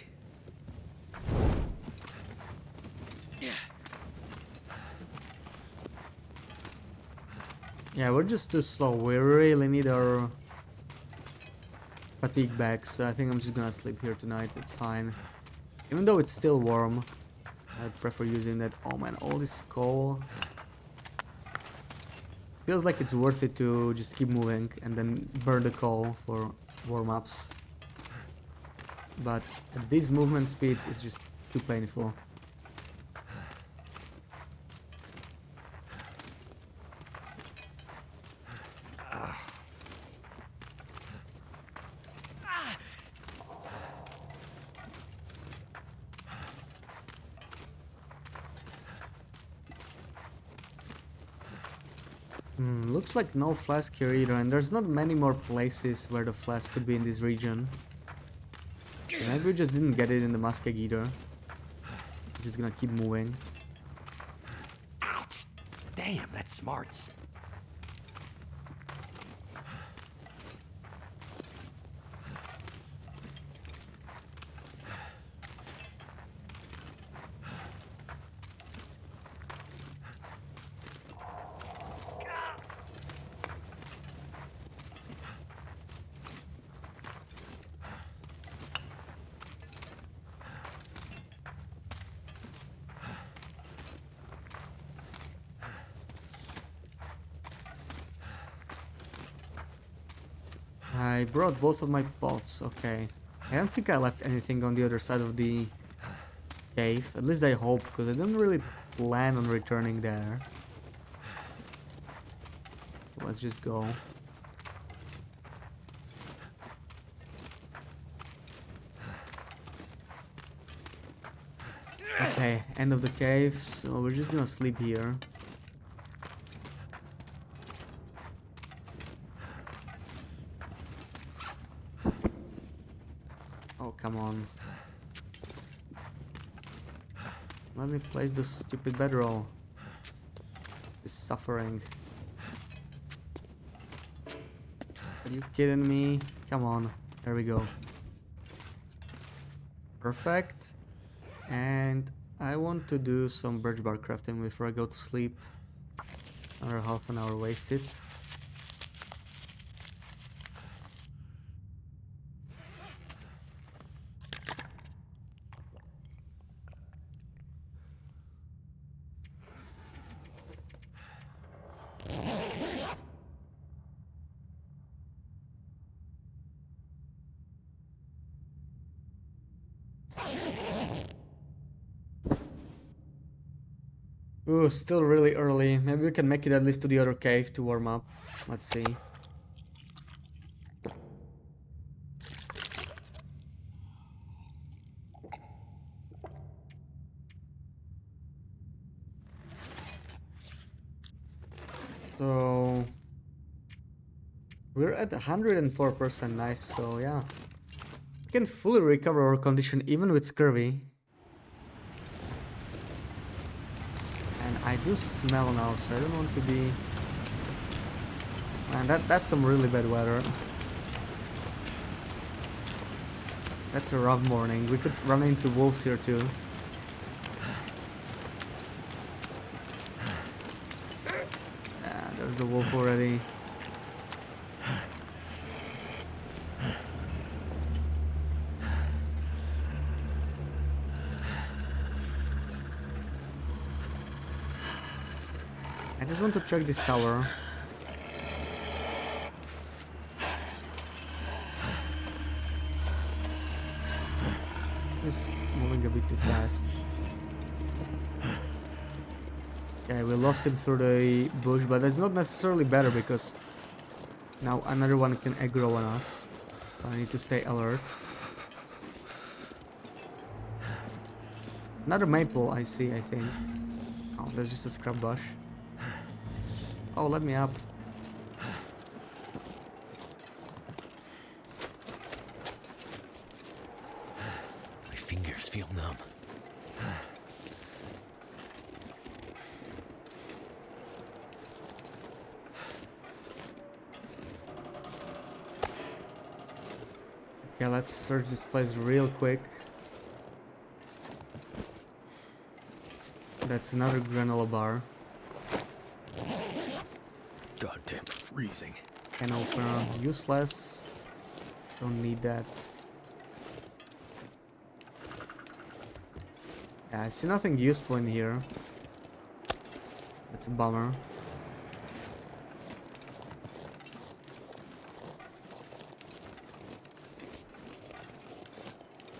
Yeah, we're just too slow. We really need our fatigue bags, so I think I'm just gonna sleep here tonight. It's fine. Even though it's still warm, I prefer using that. Oh man, all this coal. Feels like it's worth it to just keep moving and then burn the coal for warm-ups. But at this movement speed, it's just too painful. Looks like no flask here either, and there's not many more places where the flask could be in this region. So maybe we just didn't get it in the muskeg either. I'm just gonna keep moving. Ouch! Damn, that's smarts. I brought both of my pots, okay. I don't think I left anything on the other side of the cave. At least I hope, because I don't really plan on returning there. So let's just go. Okay, end of the cave, so we're just gonna sleep here. Oh, come on. Let me place the stupid bedroll. This suffering. Are you kidding me? Come on. There we go. Perfect. And I want to do some birch bark crafting before I go to sleep. Another half an hour wasted. Ooh, still really early. Maybe we can make it at least to the other cave to warm up. Let's see. So we're at 104%, nice, so yeah. We can fully recover our condition even with scurvy. And I do smell now, so I don't want to be... Man, that's some really bad weather. That's a rough morning. We could run into wolves here too. Yeah, there's a wolf already. I just want to check this tower. Just moving a bit too fast. Okay, we lost him through the bush, but that's not necessarily better because now another one can aggro on us. So I need to stay alert. Another maple I see, I think. Oh, that's just a scrub bush. Oh, let me up. Okay, let's search this place real quick. That's another granola bar. Goddamn freezing. Can opener, useless. Don't need that. Yeah, I see nothing useful in here. That's a bummer.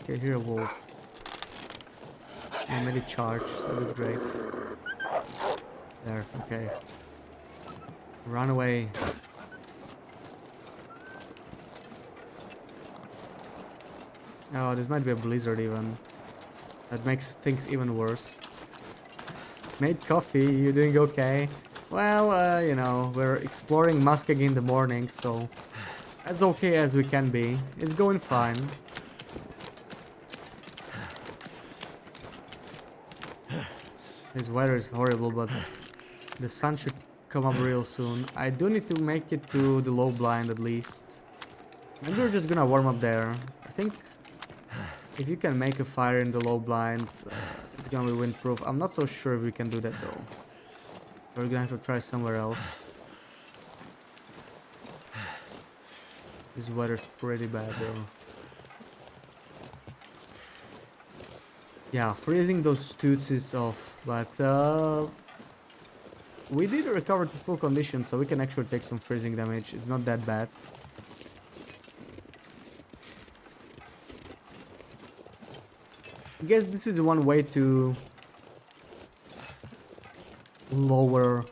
Okay, here a wolf. I made it charge, so that's great. There, okay. Run away. Oh, this might be a blizzard even. That makes things even worse. Made coffee, you doing okay? Well, you know, we're exploring Muskegon in the morning, so as okay as we can be. It's going fine. This weather is horrible, but the sun should come up real soon. I do need to make it to the low blind at least. Maybe we're just gonna warm up there. I think if you can make a fire in the low blind, it's gonna be windproof. I'm not so sure if we can do that though. So we're gonna have to try somewhere else. This weather's pretty bad though. Yeah, freezing those toots is off, but we did recover to full condition, so we can actually take some freezing damage. It's not that bad. I guess this is one way to lower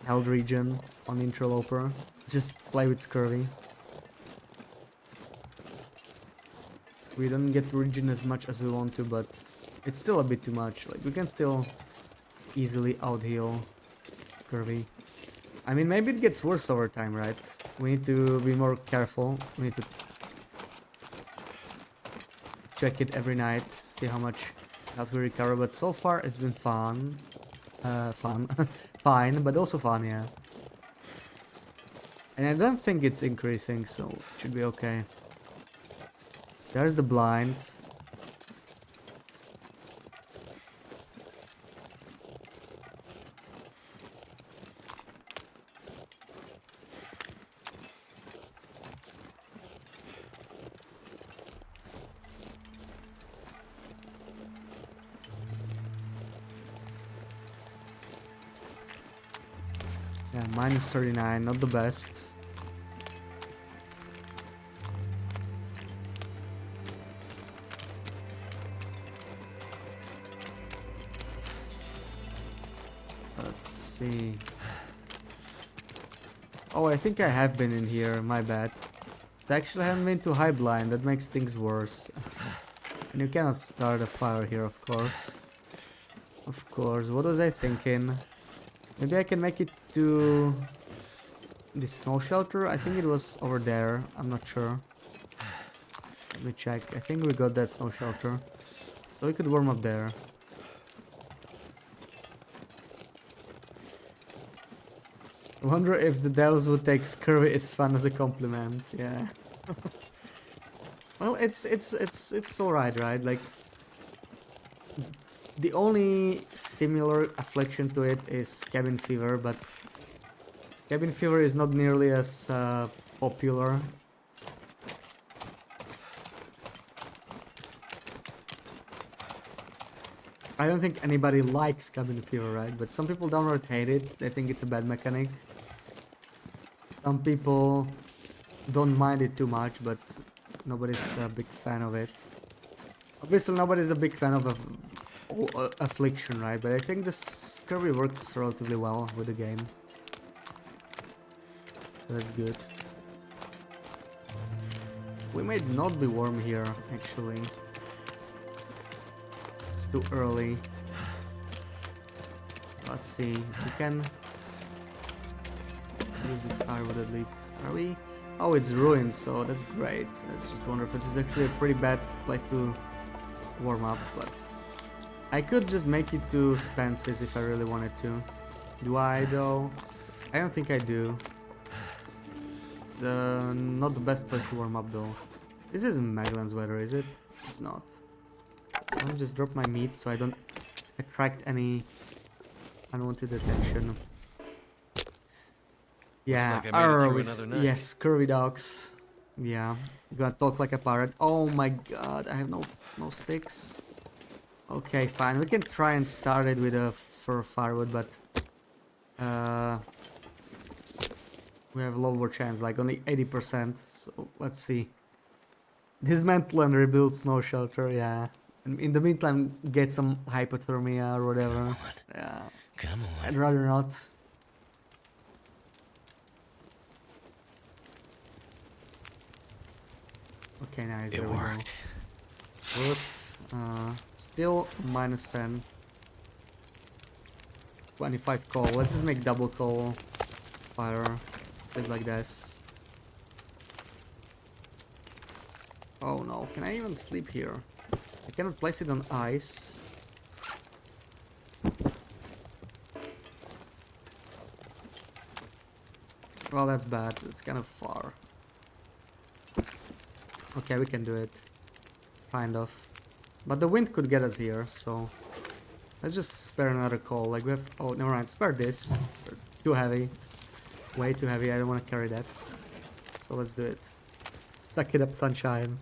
health regen on Interloper. Just play with Scurvy. We don't get regen as much as we want to, but it's still a bit too much. Like, we can still easily out-heal Scurvy. I mean, maybe it gets worse over time, right? We need to be more careful. We need to check it every night, see how much health we recover, but so far it's been fun. Fine, but also fun, yeah. And I don't think it's increasing, so it should be okay. There's the blind. Yeah, minus 39, not the best. Let's see. Oh, I think I have been in here, my bad. I actually haven't been to high blind, that makes things worse. And you cannot start a fire here, of course. Of course, what was I thinking? Maybe I can make it to the snow shelter? I think it was over there, I'm not sure. Let me check, I think we got that snow shelter. So we could warm up there. I wonder if the devils would take Scurvy is fun as a compliment, yeah. Well, it's alright, right? Like, the only similar affliction to it is cabin fever, but cabin fever is not nearly as popular. I don't think anybody likes cabin fever, right? But some people downright hate it. They think it's a bad mechanic. Some people don't mind it too much, but nobody's a big fan of it. Obviously, nobody's a big fan of affliction, right? But I think the Scurvy works relatively well with the game. That's good. We might not be warm here, actually. It's too early. Let's see. We can use this firewood at least. Are we? Oh, it's ruined, so that's great. That's just wonderful. This is actually a pretty bad place to warm up, but I could just make it to Spence's if I really wanted to. Do I, though? I don't think I do. It's not the best place to warm up, though. This isn't Magellan's weather, is it? It's not. So I'll just drop my meat so I don't attract any unwanted attention. Yeah, like I made it through another night. yes, scurvy dogs. Yeah, gonna talk like a pirate. Oh my god, I have no sticks. Okay, fine. We can try and start it with a firewood, but we have lower chance, like only 80%. So let's see. Dismantle and rebuild snow shelter. Yeah. And in the meantime, get some hypothermia or whatever. Yeah. Come on. I'd rather not. Okay, nice. It There we go. worked. Good. Still minus 10. 25 coal. Let's just make double coal fire. Sleep like this. Oh no, can I even sleep here? I cannot place it on ice. Well, that's bad. It's kind of far. Okay, we can do it. Kind of. But the wind could get us here, so... Let's just spare another coal. Like we have... Oh, never mind. Spare this. Too heavy. Way too heavy. I don't want to carry that. So let's do it. Suck it up, sunshine.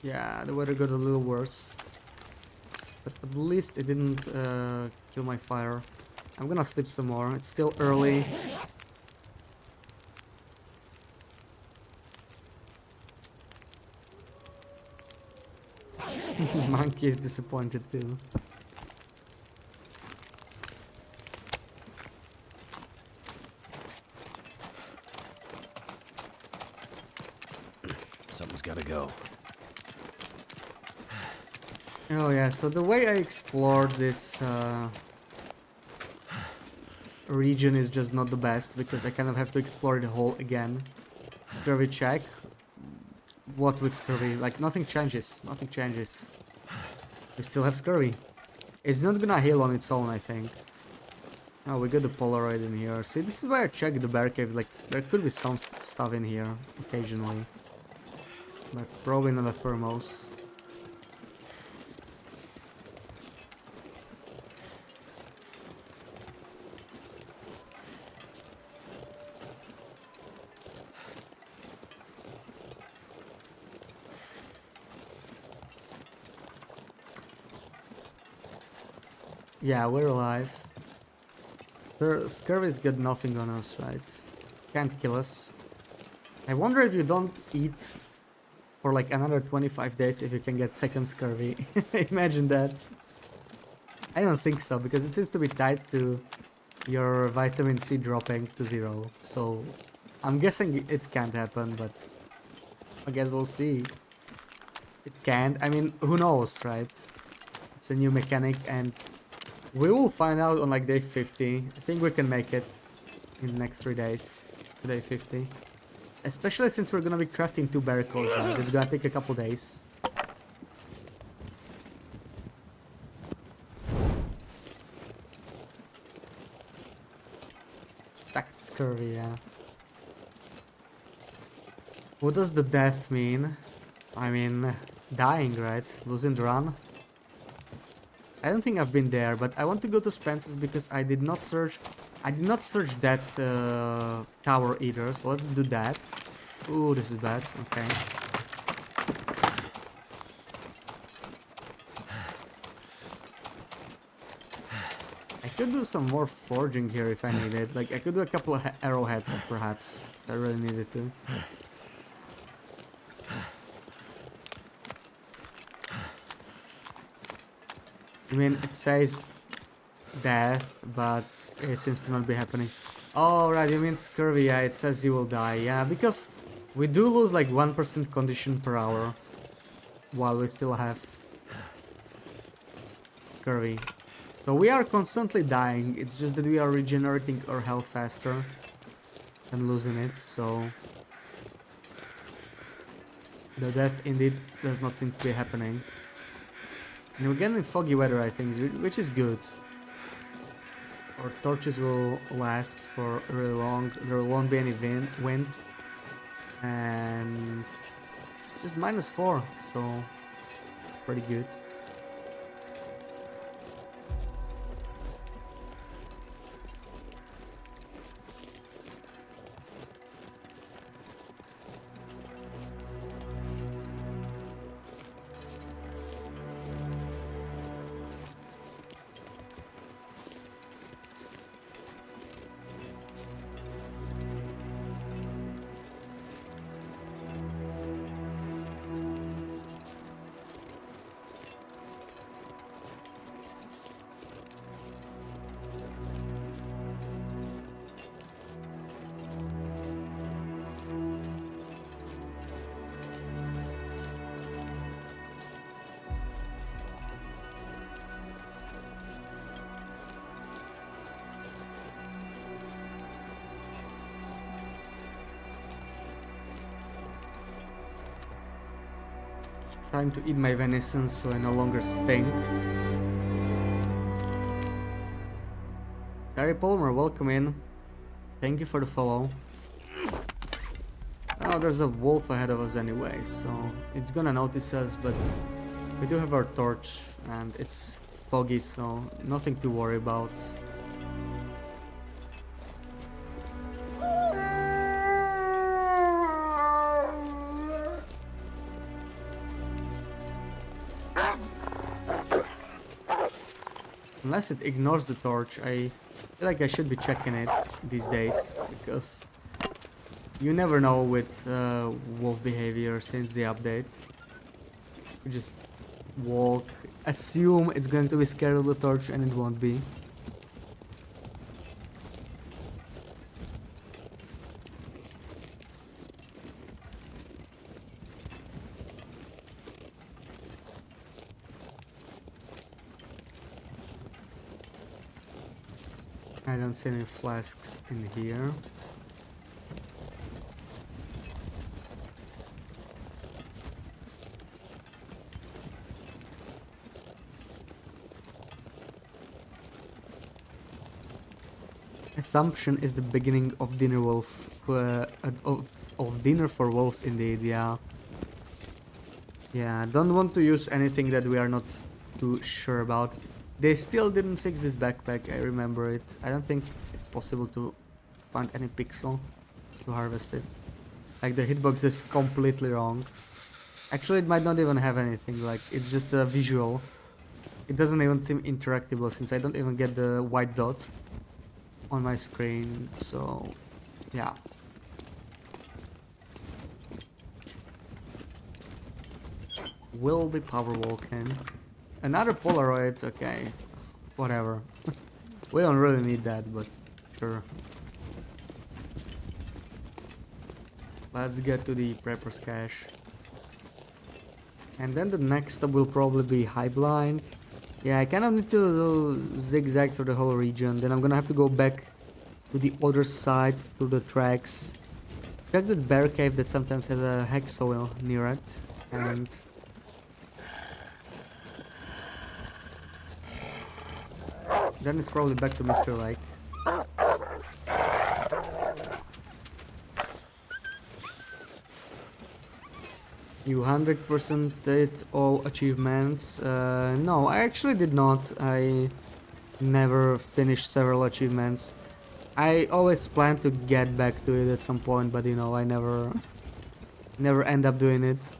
Yeah, the weather got a little worse. But at least it didn't kill my fire. I'm gonna sleep some more. It's still early. Monkey is disappointed too. Something's gotta go. Oh yeah, so the way I explored this region is just not the best, because I kind of have to explore the whole again. Scurvy check. What with scurvy? Like nothing changes, nothing changes. We still have scurvy. It's not gonna heal on its own, I think. Oh, we got the Polaroid in here. See, this is why I check the bear caves. Like, there could be some stuff in here, occasionally. But probably not a thermos. Yeah, we're alive. Scurvy's got nothing on us, right? Can't kill us. I wonder if you don't eat for like another 25 days if you can get second scurvy. Imagine that. I don't think so, because it seems to be tied to your vitamin C dropping to 0. So I'm guessing it can't happen, but I guess we'll see. It can't. I mean, who knows, right? It's a new mechanic, and we will find out on like day 50. I think we can make it in the next 3 days to day 50. Especially since we're gonna be crafting 2 barricades, right? It's gonna take a couple days. Attacked scurvy, yeah. What does the death mean? I mean, dying, right? Losing the run? I don't think I've been there, but I want to go to Spence's because I did not search that tower either, so let's do that. Ooh, this is bad. Okay. I could do some more forging here if I needed. Like, I could do a couple of arrowheads, perhaps, if I really needed to. I mean, it says death, but it seems to not be happening. Oh, right, you mean scurvy. Yeah, it says you will die. Yeah, because we do lose like 1% condition per hour while we still have scurvy. So we are constantly dying. It's just that we are regenerating our health faster than losing it. So the death indeed does not seem to be happening. And we're getting foggy weather, I think, which is good. Our torches will last for really long. There won't be any wind. And it's just -4, so pretty good. Time to eat my venison so I no longer stink. Gary Palmer, welcome in. Thank you for the follow. Oh, there's a wolf ahead of us anyway, so it's gonna notice us, but we do have our torch and it's foggy, so nothing to worry about. Unless it ignores the torch, I feel like I should be checking it these days, because you never know with wolf behavior since the update. You just walk, assume it's going to be scared of the torch, and it won't be. I don't see any flasks in here. Assumption is the beginning of dinner wolf of dinner for wolves indeed, yeah. Yeah, don't want to use anything that we are not too sure about. They still didn't fix this backpack, I remember it. I don't think it's possible to find any pixel to harvest it. Like the hitbox is completely wrong. Actually, it might not even have anything, like it's just a visual. It doesn't even seem interactable since I don't even get the white dot on my screen, so yeah. Will be power walking. Another Polaroid, okay. Whatever. We don't really need that, but sure. Let's get to the prepper's cache. And then the next stop will probably be High Blind. Yeah, I kind of need to zigzag through the whole region. Then I'm gonna have to go back to the other side through the tracks. Check the bear cave that sometimes has a hex soil near it. And then it's probably back to Mr. Lake. You 100% did all achievements? No, I actually did not. I never finished several achievements. I always plan to get back to it at some point, but you know, I never end up doing it.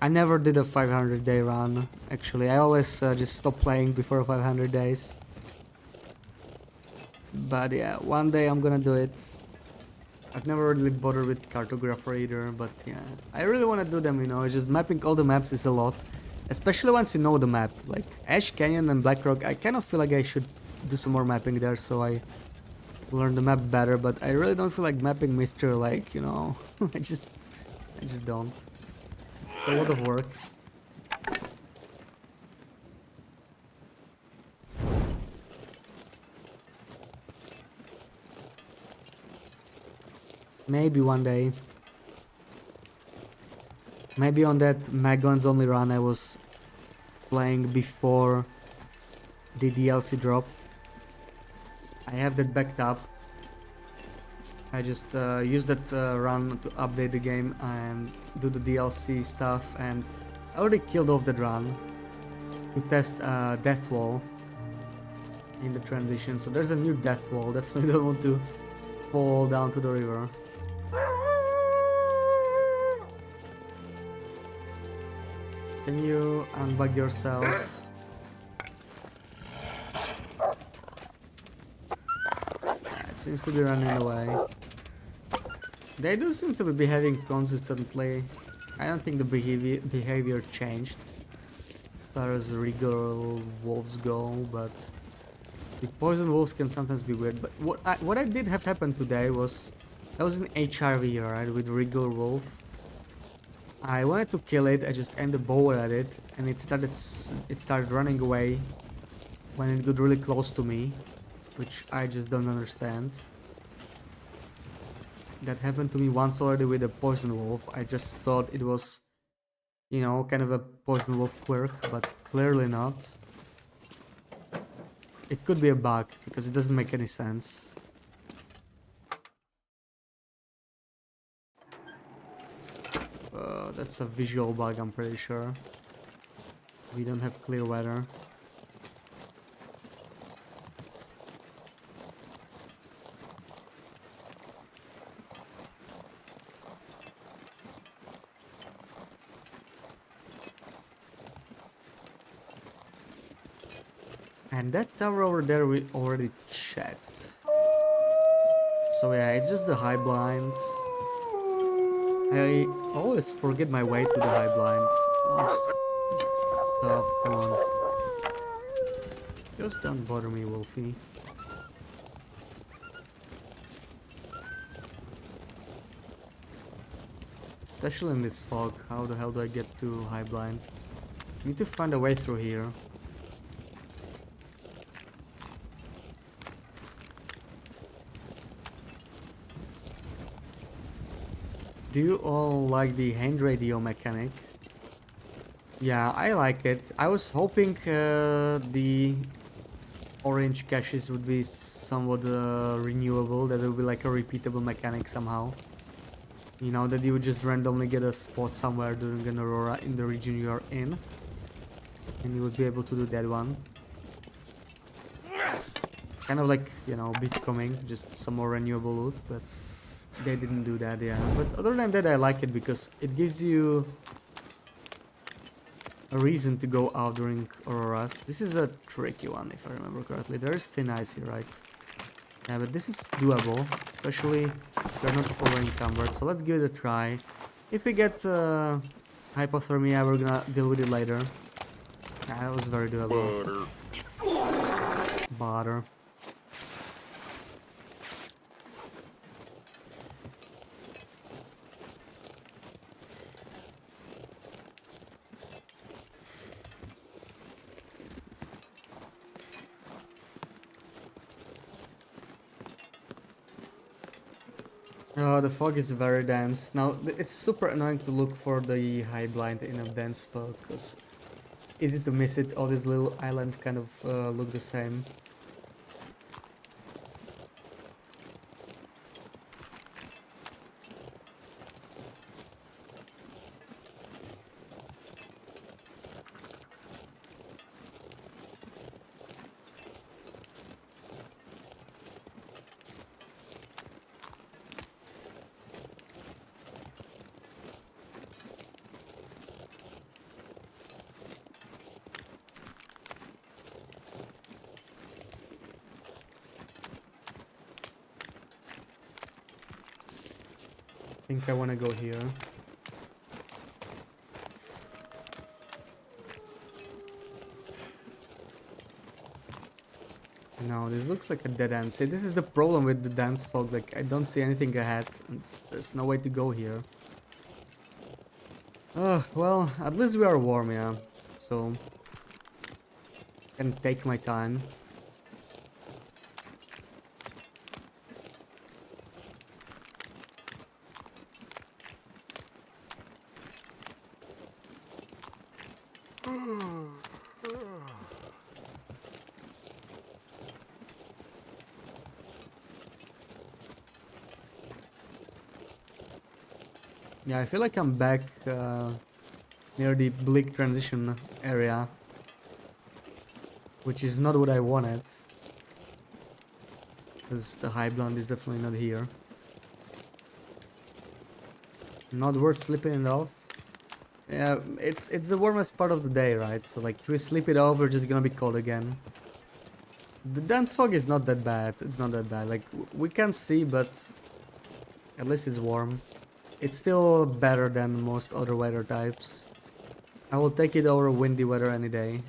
I never did a 500-day run, actually. I always just stop playing before 500 days. But yeah, one day I'm gonna do it. I've never really bothered with cartographer either, but yeah. I really wanna do them, you know, just mapping all the maps is a lot. Especially once you know the map. Like Ash Canyon and Blackrock, I kind of feel like I should do some more mapping there so I learn the map better, but I really don't feel like mapping Mr. Lake, you know. I just don't. It's a lot of work. Maybe one day. Maybe on that Maglan's only run I was playing before the DLC dropped. I have that backed up. I just used that run to update the game and do the DLC stuff, and I already killed off that run to test death wall in the transition. So there's a new death wall. Definitely don't want to fall down to the river. Can you unbug yourself? It seems to be running away. They do seem to be behaving consistently. I don't think the behavior changed as far as regular wolves go, but the poison wolves can sometimes be weird. But what I did have happen today was I was in HRV, right, with regular wolf. I wanted to kill it. I just aimed a bow at it, and it started running away when it got really close to me, which I just don't understand. That happened to me once already with a poison wolf. I just thought it was, you know, kind of a poison wolf quirk, but clearly not. It could be a bug because it doesn't make any sense. That's a visual bug, I'm pretty sure. We don't have clear weather. And that tower over there we already checked. So yeah, it's just the high blind. I always forget my way to the high blind. Oh, stop, come on. Just don't bother me, Wolfie. Especially in this fog, how the hell do I get to high blind? I need to find a way through here. Do you all like the hand radio mechanic? Yeah, I like it. I was hoping the orange caches would be somewhat renewable, that it would be like a repeatable mechanic somehow. You know, that you would just randomly get a spot somewhere during an aurora in the region you are in, and you would be able to do that one. Kind of like, you know, Bitcoming, just some more renewable loot, but they didn't do that, yeah. But other than that, I like it because it gives you a reason to go out during auroras. This is a tricky one, if I remember correctly. There is thin ice here, right? Yeah, but this is doable, especially if we're not over encumbered. So let's give it a try. If we get hypothermia, we're gonna deal with it later. That was very doable. Butter. Oh, the fog is very dense. Now, it's super annoying to look for the high blind in a dense fog, because it's easy to miss it. All these little islands kind of look the same. I think I want to go here. No, this looks like a dead end. See, this is the problem with the dense fog. Like, I don't see anything ahead, and there's no way to go here. Well, at least we are warm, yeah. So, I can take my time. Yeah, I feel like I'm back near the bleak transition area, which is not what I wanted. Because the high blonde is definitely not here. Not worth sleeping it off. Yeah, it's the warmest part of the day, right? So like if we sleep it off, we're just gonna be cold again. The dense fog is not that bad. It's not that bad. Like we can't see, but at least it's warm. It's still better than most other weather types. I will take it over windy weather any day.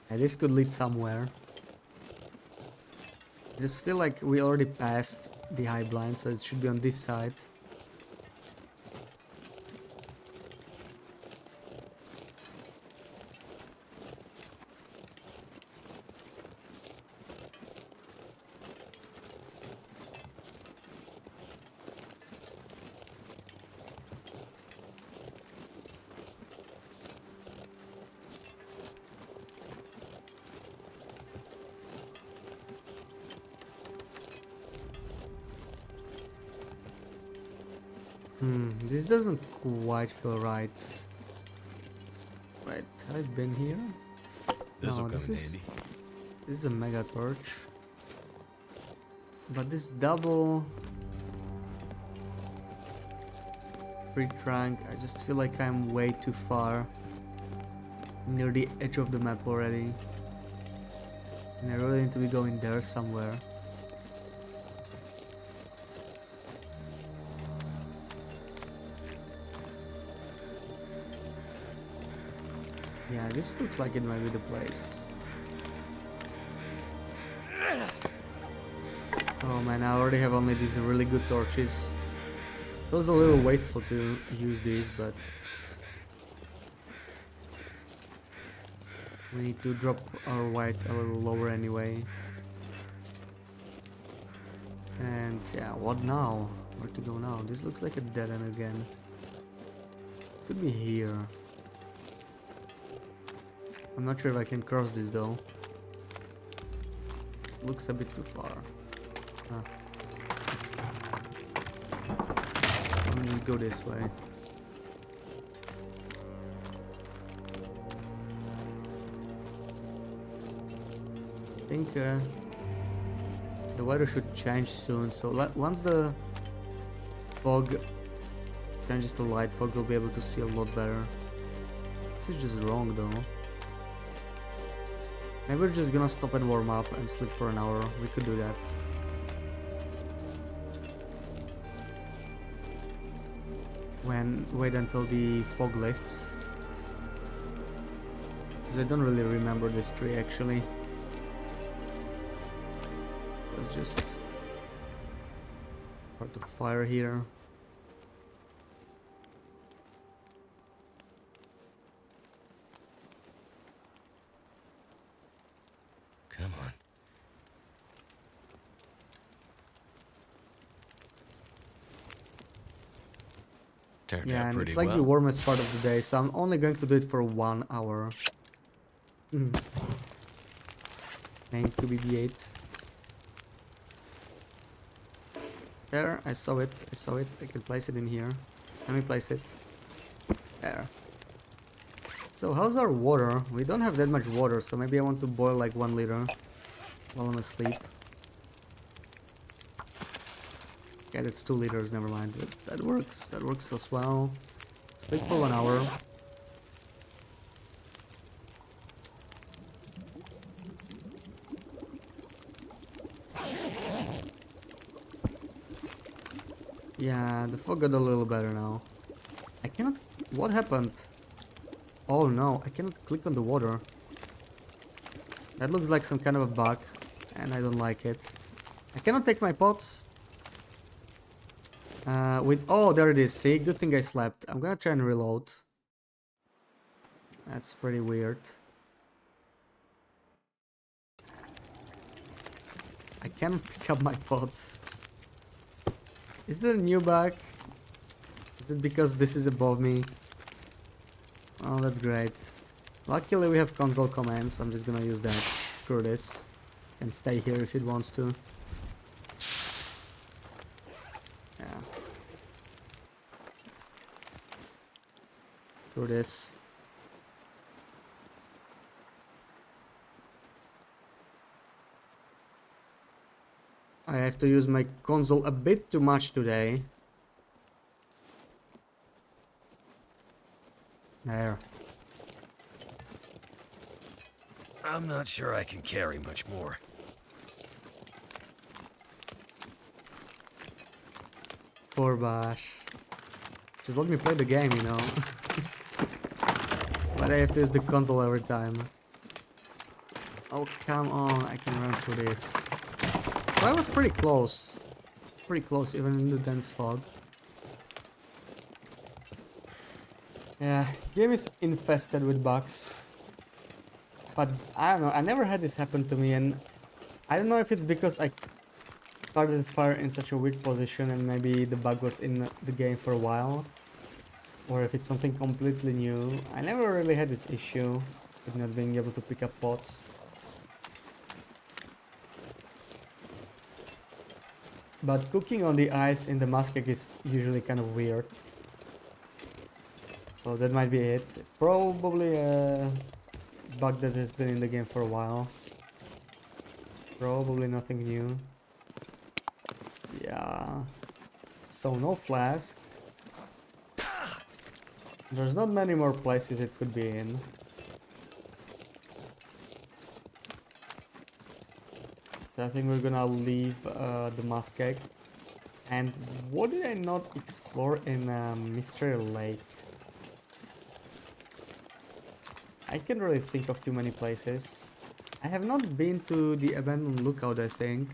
And this could lead somewhere. I just feel like we already passed the high blind, so it should be on this side. This doesn't quite feel right. Wait, have I been here? This'll No, come in this handy. is a mega torch. But this double tree trunk, I just feel like I'm way too far near the edge of the map already. And I really need to be going there somewhere. Yeah, this looks like it might be the place. Oh man, I already have only these really good torches. It was a little wasteful to use these, but we need to drop our white a little lower anyway. And yeah, what now? Where to go now? This looks like a dead end again. Could be here. I'm not sure if I can cross this though. Looks a bit too far. Ah. So I'm gonna go this way. I think the weather should change soon, so once the fog changes to light fog, we'll be able to see a lot better. This is just wrong though. Maybe we're just gonna stop and warm up and sleep for an hour. We could do that. Wait until the fog lifts. Because I don't really remember this tree actually. Let's just start a fire here. Come on. Turned Yeah, out and pretty it's like well. the warmest part of the day, so I'm only going to do it for 1 hour. Thank you, BB-8. There, I saw it, I can place it in here. Let me place it. There. So how's our water? We don't have that much water, so maybe I want to boil like 1 liter while I'm asleep. Yeah, that's 2 liters, never mind. That works as well. Sleep for 1 hour. Yeah, the fog got a little better now. I cannot... What happened? Oh no, I cannot click on the water. That looks like some kind of a bug, and I don't like it. I cannot take my pots. Oh, there it is. See, good thing I slept. I'm gonna try and reload. That's pretty weird. I cannot pick up my pots. Is that a new bug? Is it because this is above me? Oh, that's great. Luckily we have console commands. I'm just gonna use that. Screw this. Can stay here if it wants to. Yeah. Screw this. I have to use my console a bit too much today. There. I'm not sure I can carry much more. Poor Bash. Just let me play the game, you know. But I have to use the console every time. Oh, come on, I can run through this. So I was pretty close. Pretty close even in the dense fog. Yeah, game is infested with bugs. But I don't know, I never had this happen to me, and I don't know if it's because I started fire in such a weak position and maybe the bug was in the game for a while, or if it's something completely new. I never really had this issue with not being able to pick up pots. But cooking on the ice in the muskeg is usually kind of weird. So that might be it. Probably a bug that has been in the game for a while. Probably nothing new. Yeah. So no flask. There's not many more places it could be in. So I think we're gonna leave the muskeg. And what did I not explore in Mystery Lake? I can't really think of too many places. I have not been to the abandoned lookout, I think.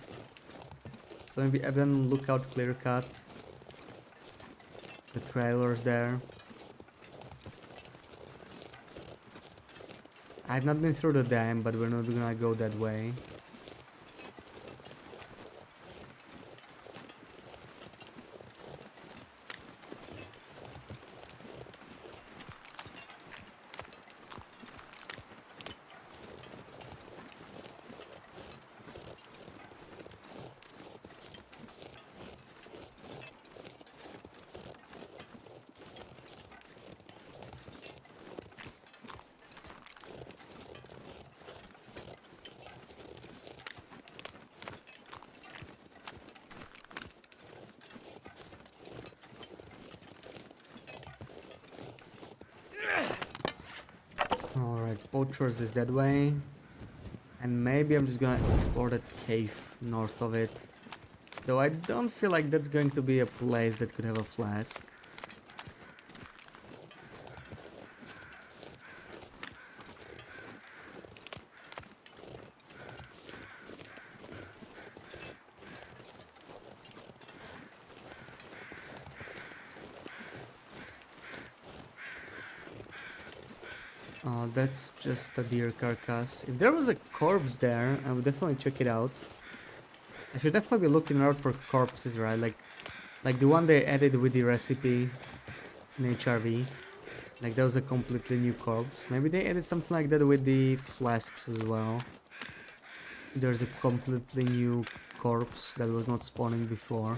So maybe abandoned lookout clear cut. The trailers there. I've not been through the dam, but we're not gonna go that way. Alright, Poachers is that way. And maybe I'm just gonna explore that cave north of it. Though I don't feel like that's going to be a place that could have a flask. Oh, that's just a deer carcass. If there was a corpse there, I would definitely check it out. I should definitely be looking out for corpses, right? Like the one they added with the recipe in HRV. Like that was a completely new corpse. Maybe they added something like that with the flasks as well. There's a completely new corpse that was not spawning before.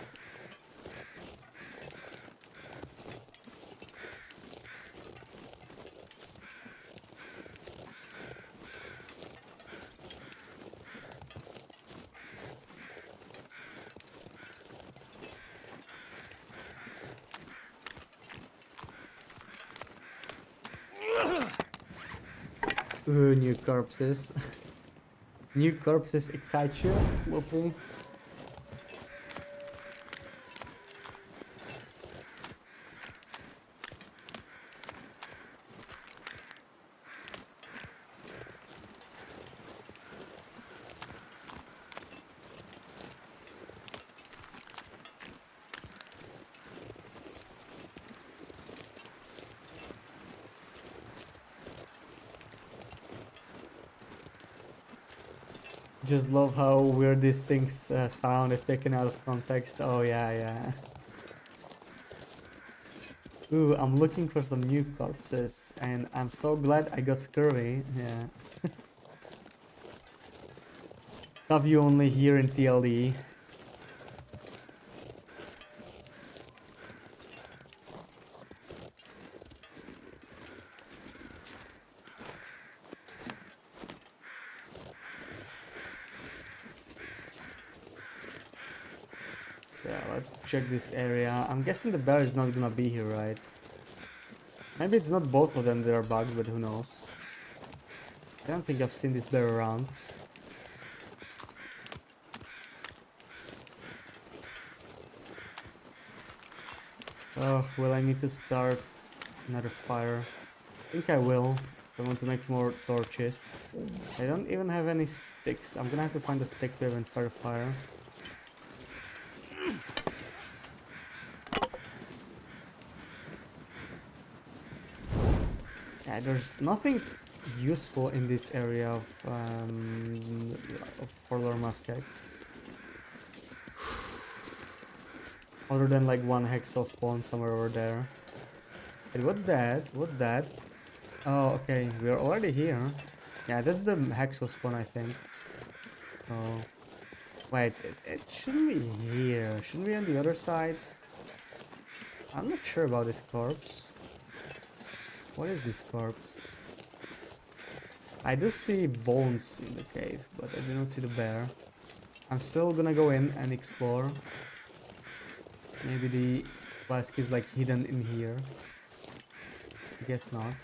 Ooh, new corpses. New corpses excite you, Loopy? Just love how weird these things sound if taken out of context. Oh yeah, yeah. Ooh, I'm looking for some new corpses, and I'm so glad I got scurvy. Yeah. Have you only here in TLD? Yeah, let's check this area. I'm guessing the bear is not gonna be here, right? Maybe it's not both of them that are bugged, but who knows? I don't think I've seen this bear around. Oh, well, I need to start another fire. I think I will. I want to make more torches. I don't even have any sticks. I'm gonna have to find a stick to even start a fire. Yeah, there's nothing useful in this area of Forlorn Musket. Other than like one hexo spawn somewhere over there. And what's that? What's that? Oh, okay, we're already here. Yeah, that's the hexo spawn, I think. Oh, wait, it shouldn't be here. Shouldn't be on the other side. I'm not sure about this corpse. What is this corpse? I do see bones in the cave, but I do not see the bear. I'm still gonna go in and explore. Maybe the flask is like hidden in here. I guess not.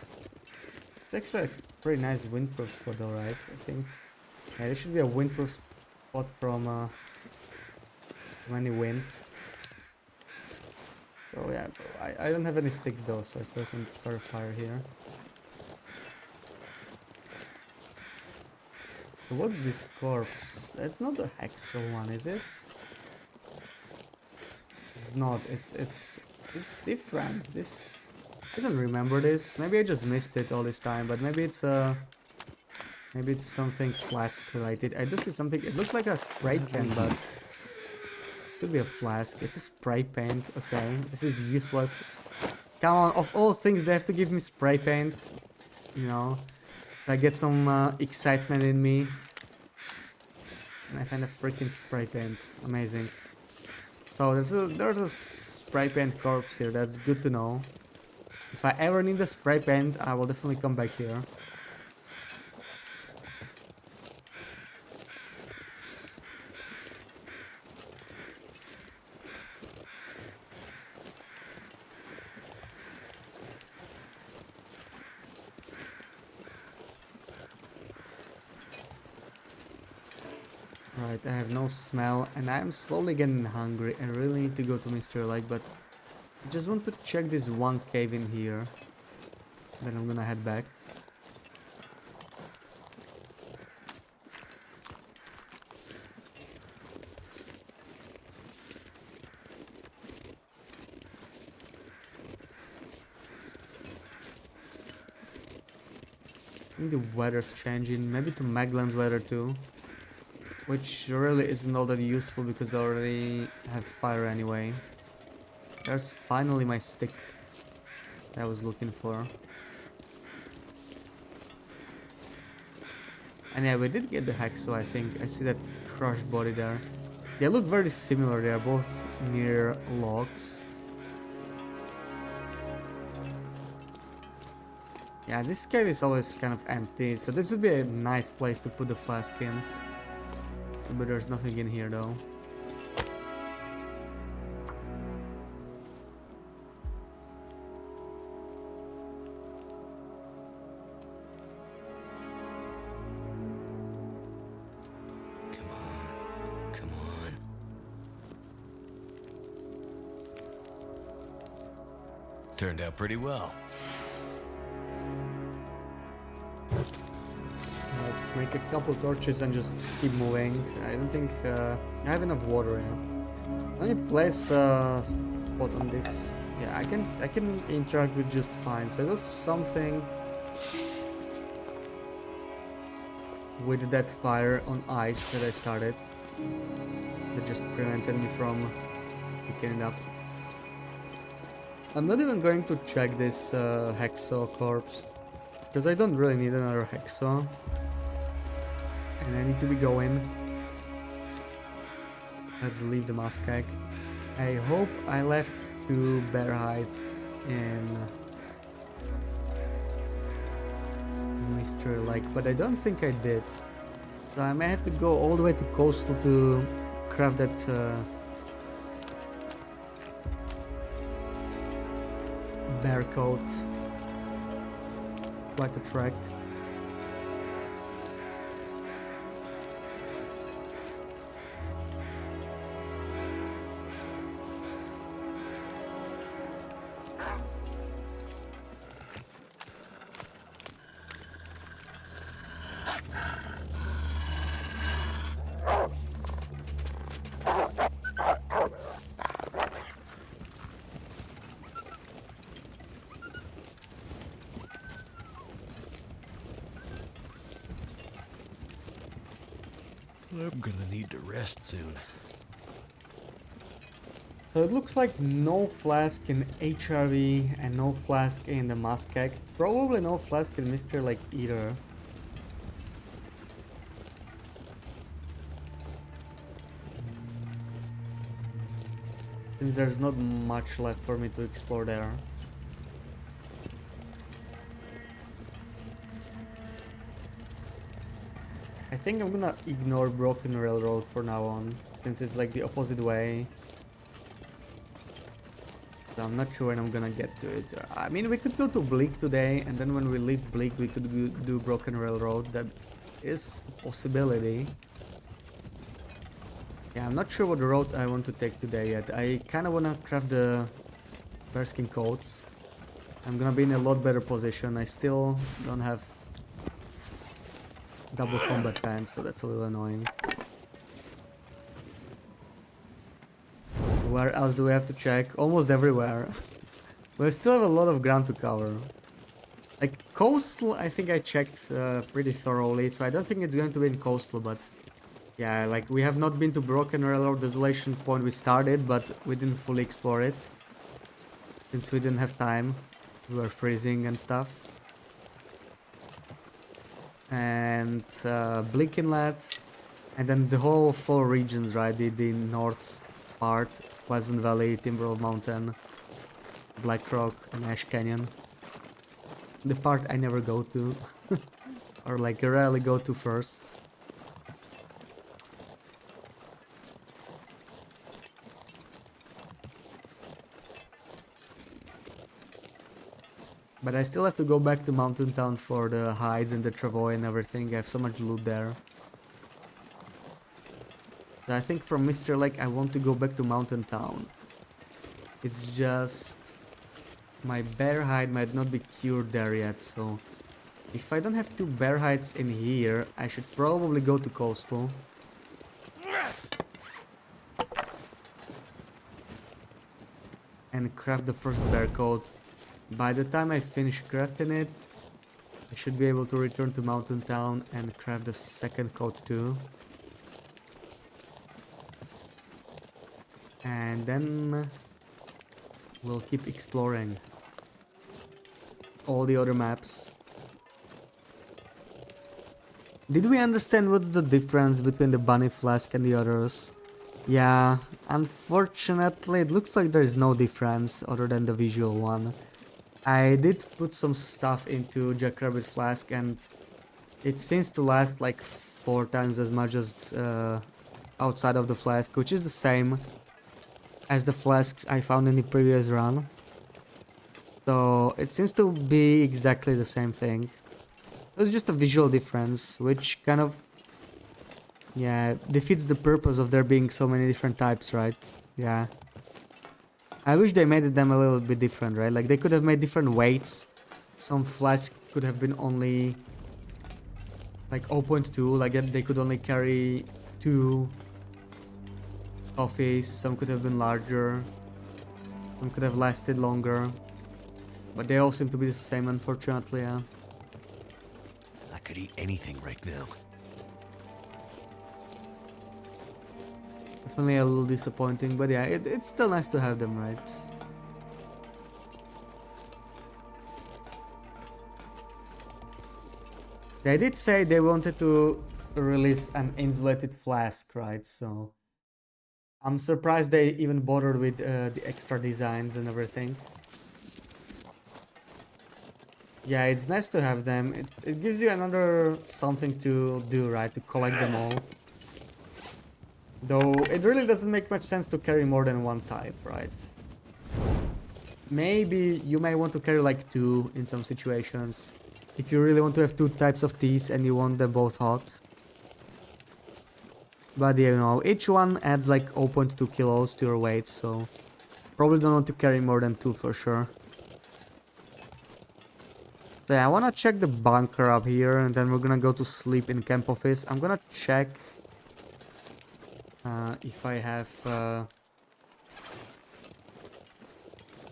It's actually a pretty nice windproof spot though, right? I think. Yeah, there should be a windproof spot from any wind. So yeah, I don't have any sticks though, so I still can start a fire here. So what's this corpse? That's not the hexo one, is it? It's not. It's different. This I don't remember this. Maybe I just missed it all this time, but maybe it's something flask related. I do see something. It looks like a spray can, but it could be a flask. It's a spray paint. Okay, this is useless. Come on, of all things, they have to give me spray paint. You know, so I get some excitement in me. And I find a freaking spray paint. Amazing. So there's a spray paint corpse here. That's good to know. If I ever need a spray paint, I will definitely come back here. Right, I have no smell and I'm slowly getting hungry. I really need to go to Mr. Lake, but I just want to check this one cave in here. Then I'm gonna head back. I think the weather's changing, maybe to Maglan's weather too. Which really isn't all that useful because I already have fire anyway. There's finally my stick that I was looking for. And yeah, we did get the hexo, I think. I see that crushed body there. They look very similar, they are both near logs. Yeah, this cave is always kind of empty, so this would be a nice place to put the flask in. But there's nothing in here though. Come on. Turned out pretty well. Let's make a couple torches and just keep moving. I don't think I have enough water here. Let me place a pot on this. Yeah, I can interact with just fine. So it was something with that fire on ice that I started that just prevented me from picking it up. I'm not even going to check this hexo corpse because I don't really need another hexo. And I need to be going. Let's leave the muskeg. I hope I left 2 bear hides in Mr. Lake, but I don't think I did. So I may have to go all the way to coastal to craft that bear coat. It's quite a trek. I'm gonna need to rest soon. So it looks like no flask in HRV and no flask in the muskeg. Probably no flask in Mr. Lake either. Since there's not much left for me to explore there. I think I'm gonna ignore Broken Railroad for now on, since it's like the opposite way. So I'm not sure when I'm gonna get to it. I mean, we could go to Bleak today, and then when we leave Bleak, we could do Broken Railroad. That is a possibility. Yeah, I'm not sure what road I want to take today yet. I kind of wanna craft the bearskin coats. I'm gonna be in a lot better position. I still don't have double combat pants, so that's a little annoying. Where else do we have to check? Almost everywhere. We still have a lot of ground to cover. Like coastal, I think I checked pretty thoroughly, so I don't think it's going to be in coastal, but yeah, like we have not been to Broken Railroad Desolation Point. We started, but we didn't fully explore it since we didn't have time. We were freezing and stuff. And Bleak Inlet, and then the whole 4 regions, right? The north part, Pleasant Valley, Timberwolf Mountain, Black Rock, and Ash Canyon. The part I never go to, or like rarely go to first. But I still have to go back to Mountain Town for the hides and the travois and everything. I have so much loot there. So I think from Mr. Lake I want to go back to Mountain Town. It's just my bear hide might not be cured there yet, so if I don't have 2 bear hides in here, I should probably go to coastal. And craft the first bear coat. By the time I finish crafting it, I should be able to return to Mountain Town and craft the second coat too. And then we'll keep exploring all the other maps. Did we understand what's the difference between the bunny flask and the others? Yeah, unfortunately it looks like there is no difference other than the visual one. I did put some stuff into Jackrabbit flask and it seems to last like 4 times as much as outside of the flask, which is the same as the flasks I found in the previous run. So it seems to be exactly the same thing. It's just a visual difference, which kind of, yeah, defeats the purpose of there being so many different types, right? Yeah. I wish they made them a little bit different, right? Like they could have made different weights. Some flasks could have been only like 0.2, like they could only carry 2 coffees. Some could have been larger. Some could have lasted longer. But they all seem to be the same, unfortunately, yeah. I could eat anything right now. Definitely a little disappointing, but yeah, it's still nice to have them, right? They did say they wanted to release an insulated flask, right? So I'm surprised they even bothered with the extra designs and everything. Yeah, it's nice to have them. It gives you another something to do, right? To collect them all. Though it really doesn't make much sense to carry more than one type, right? Maybe you may want to carry like two in some situations. If you really want to have two types of teas and you want them both hot. But you know, each one adds like 0.2 kilos to your weight, so probably don't want to carry more than two for sure. So yeah, I wanna check the bunker up here and then we're gonna go to sleep in camp office. I'm gonna check if I have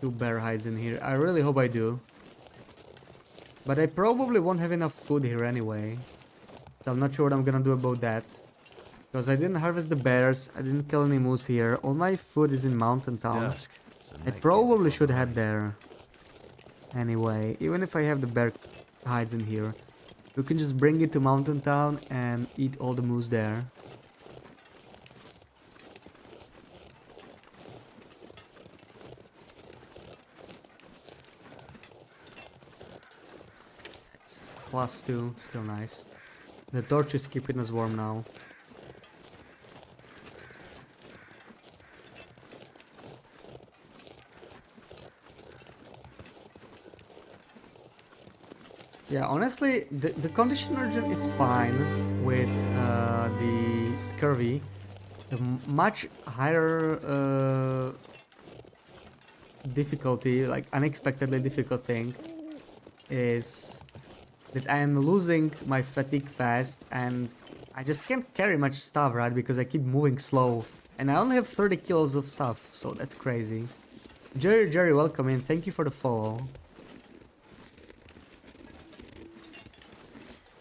two bear hides in here. I really hope I do. But I probably won't have enough food here anyway. So I'm not sure what I'm gonna do about that. Because I didn't harvest the bears, I didn't kill any moose here. All my food is in Mountain Town. Dusk, so I night probably came should before head morning. there. Anyway, even if I have the bear hides in here, we can just bring it to Mountain Town and eat all the moose there. It's +2, still nice. The torch is keeping us warm now. Yeah, honestly, the condition urgent is fine with the scurvy. The much higher difficulty, like unexpectedly difficult thing, is that I am losing my fatigue fast and I just can't carry much stuff, right? Because I keep moving slow. And I only have 30 kilos of stuff, so that's crazy. Jerry, welcome in. Thank you for the follow.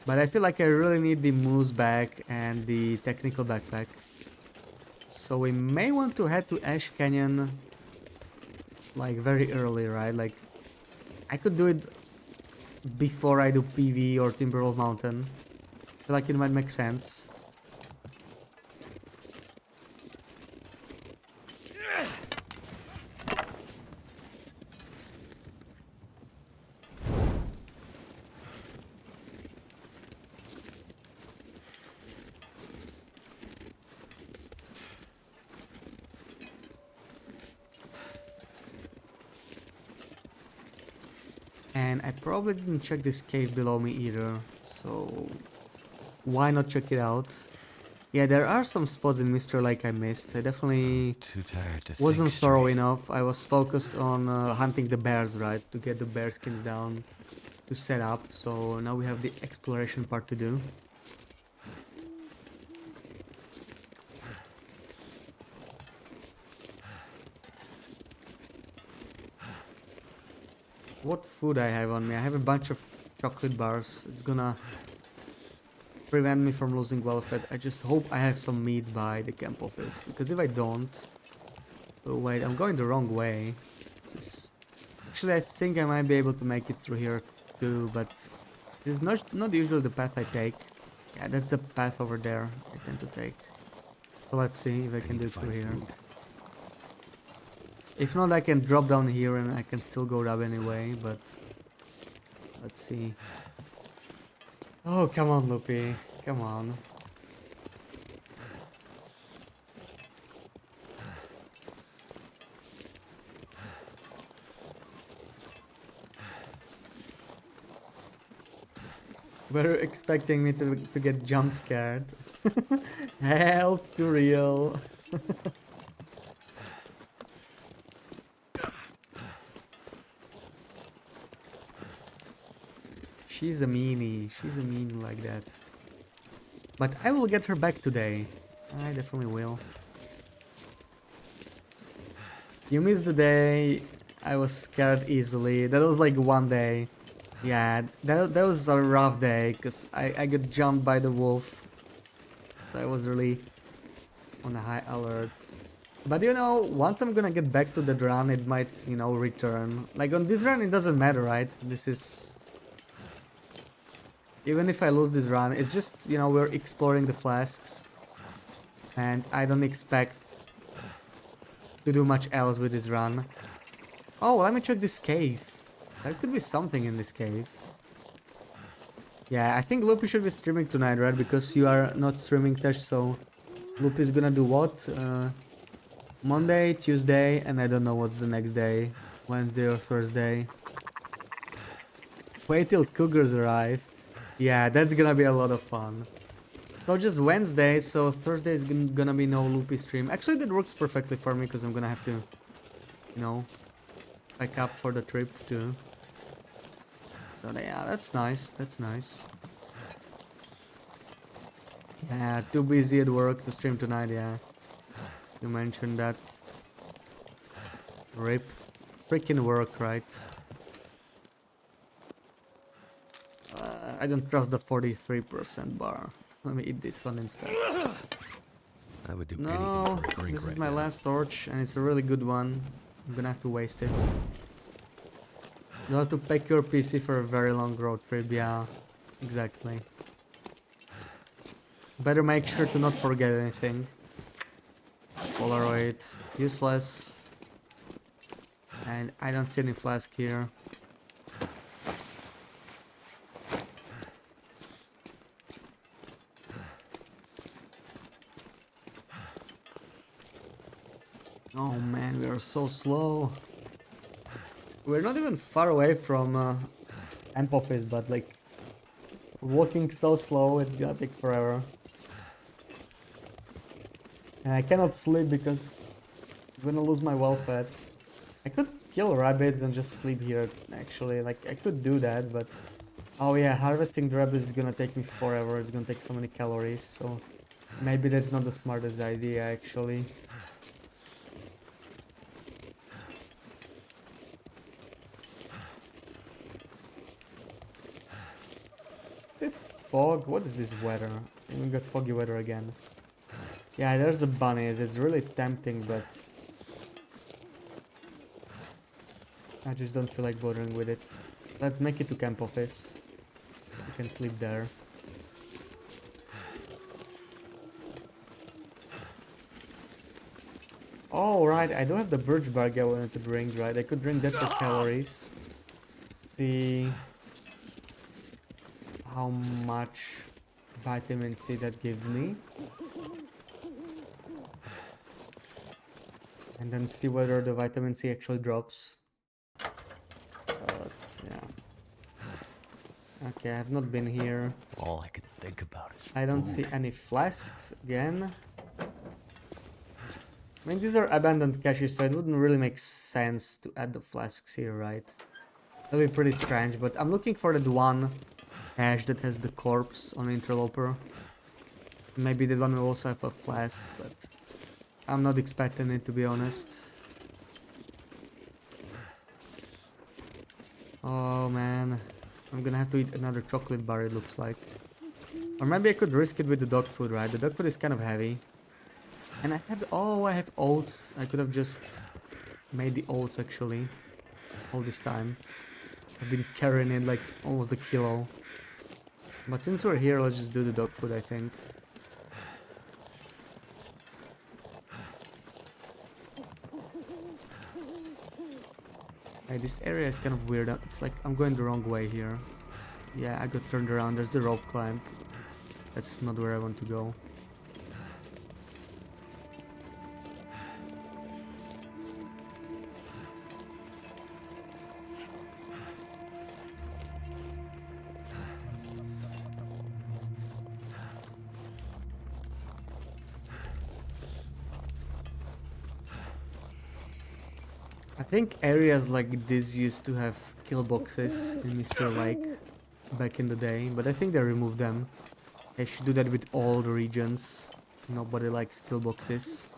But I feel like I really need the moose bag and the technical backpack. So we may want to head to Ash Canyon like very early, right? Like I could do it before I do PV or Timberwolf Mountain. I feel like it might make sense. And I probably didn't check this cave below me either, so why not check it out? Yeah, there are some spots in Mr. Lake I missed. I definitely Too tired to think wasn't thorough straight. enough. I was focused on hunting the bears, right? To get the bear skins down, to set up. So now we have the exploration part to do. What food I have on me? I have a bunch of chocolate bars. It's gonna prevent me from losing well fed. I just hope I have some meat by the camp office, because if I don't... Oh wait, I'm going the wrong way. This is... Actually, I think I might be able to make it through here too, but this is not usually the path I take. Yeah, that's the path over there I tend to take. So let's see if I I can need do to it through find here. food. If not, I can drop down here and I can still go up anyway, but... Let's see. Oh, come on, Loopy. Come on. Were you expecting me to get jump scared? Help to real. She's a meanie. She's a meanie like that. But I will get her back today. I definitely will. You missed the day I was scared easily. That was like one day. Yeah, that was a rough day because I got jumped by the wolf. So I was really on a high alert. But you know, once I'm gonna get back to that run, it might, you know, return. Like on this run, it doesn't matter, right? This is... Even if I lose this run, it's just, you know, we're exploring the flasks. And I don't expect to do much else with this run. Oh, let me check this cave. There could be something in this cave. Yeah, I think Loopy should be streaming tonight, right? Because you are not streaming, Tesh, so Loopy is gonna do what? Monday, Tuesday, and I don't know what's the next day. Wednesday or Thursday. Wait till cougars arrive. Yeah, that's gonna be a lot of fun. So just Wednesday, so Thursday is gonna be no Loopy stream. Actually, that works perfectly for me because I'm gonna have to, you know, pack up for the trip too. So yeah, that's nice. That's nice. Yeah, too busy at work to stream tonight. Yeah, you mentioned that. Rip, freaking work, right? I don't trust the 43% bar. Let me eat this one instead. I would do anything No, for a drink this is right my now. last torch, and it's a really good one. I'm gonna have to waste it. You'll have to pack your PC for a very long road trip, yeah, exactly. Better make sure to not forget anything. Polaroid, useless. And I don't see any flask here. Oh man, we are so slow. We're not even far away from amp office, but like walking so slow, it's gonna take forever. And I cannot sleep because I'm gonna lose my welfare. I could kill rabbits and just sleep here, actually. Like, I could do that, but... Oh yeah, harvesting the rabbits is gonna take me forever. It's gonna take so many calories, so... Maybe that's not the smartest idea, actually. Is this fog? What is this weather? We got foggy weather again. Yeah, there's the bunnies. It's really tempting, but... I just don't feel like bothering with it. Let's make it to camp office. We can sleep there. Oh, right, I do have the birch bark I wanted to drink, right? I could drink that for calories. See how much vitamin C that gives me. And then see whether the vitamin C actually drops. But, yeah. Okay, I have not been here. All I could think about is I don't see food. any flasks again. I mean, these are abandoned caches, so it wouldn't really make sense to add the flasks here, right? That'd be pretty strange, but I'm looking for that one cache that has the corpse on Interloper. Maybe that one will also have a flask, but I'm not expecting it, to be honest. Oh man, I'm gonna have to eat another chocolate bar, it looks like. Or maybe I could risk it with the dog food, right? The dog food is kind of heavy. And I have, oh, I have oats. I could have just made the oats actually all this time. I've been carrying it like almost a kilo. But since we're here, let's just do the dog food, I think. Hey, this area is kind of weird. It's like I'm going the wrong way here. Yeah, I got turned around. There's the rope climb. That's not where I want to go. I think areas like this used to have kill boxes in Mr. Lake back in the day, but I think they removed them. They should do that with all the regions. Nobody likes kill boxes.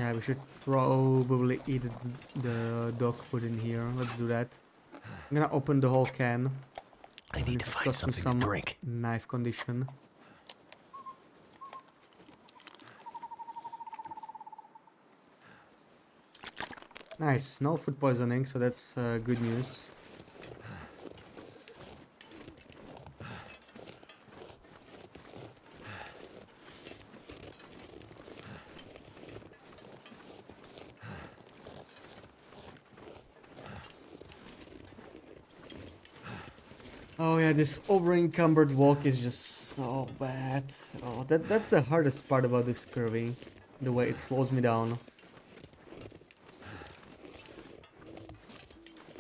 Yeah, we should probably eat the dog food in here. Let's do that. I'm gonna open the whole can. I Even need if to it find costs me something to some drink. knife condition. Nice, no food poisoning, so that's good news. Oh yeah, this over-encumbered walk is just so bad. Oh, that's the hardest part about this scurvy. The way it slows me down.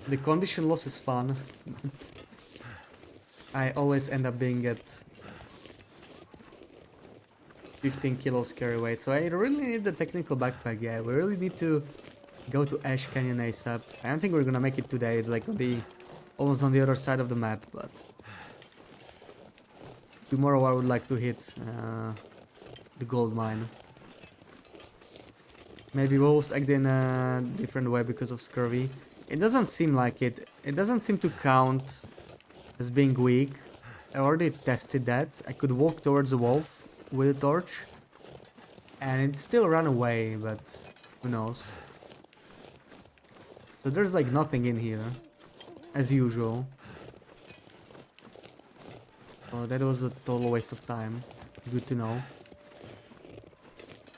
The condition loss is fun, but I always end up being at 15 kilos carry weight, so I really need the technical backpack. Yeah, we really need to go to Ash Canyon ASAP. I don't think we're gonna make it today. It's like almost on the other side of the map, but tomorrow I would like to hit the gold mine. Maybe wolves act in a different way because of scurvy. It doesn't seem like it. It doesn't seem to count as being weak. I already tested that. I could walk towards a wolf with a torch and it still ran away, but who knows. So there's like nothing in here, as usual. So that was a total waste of time. Good to know.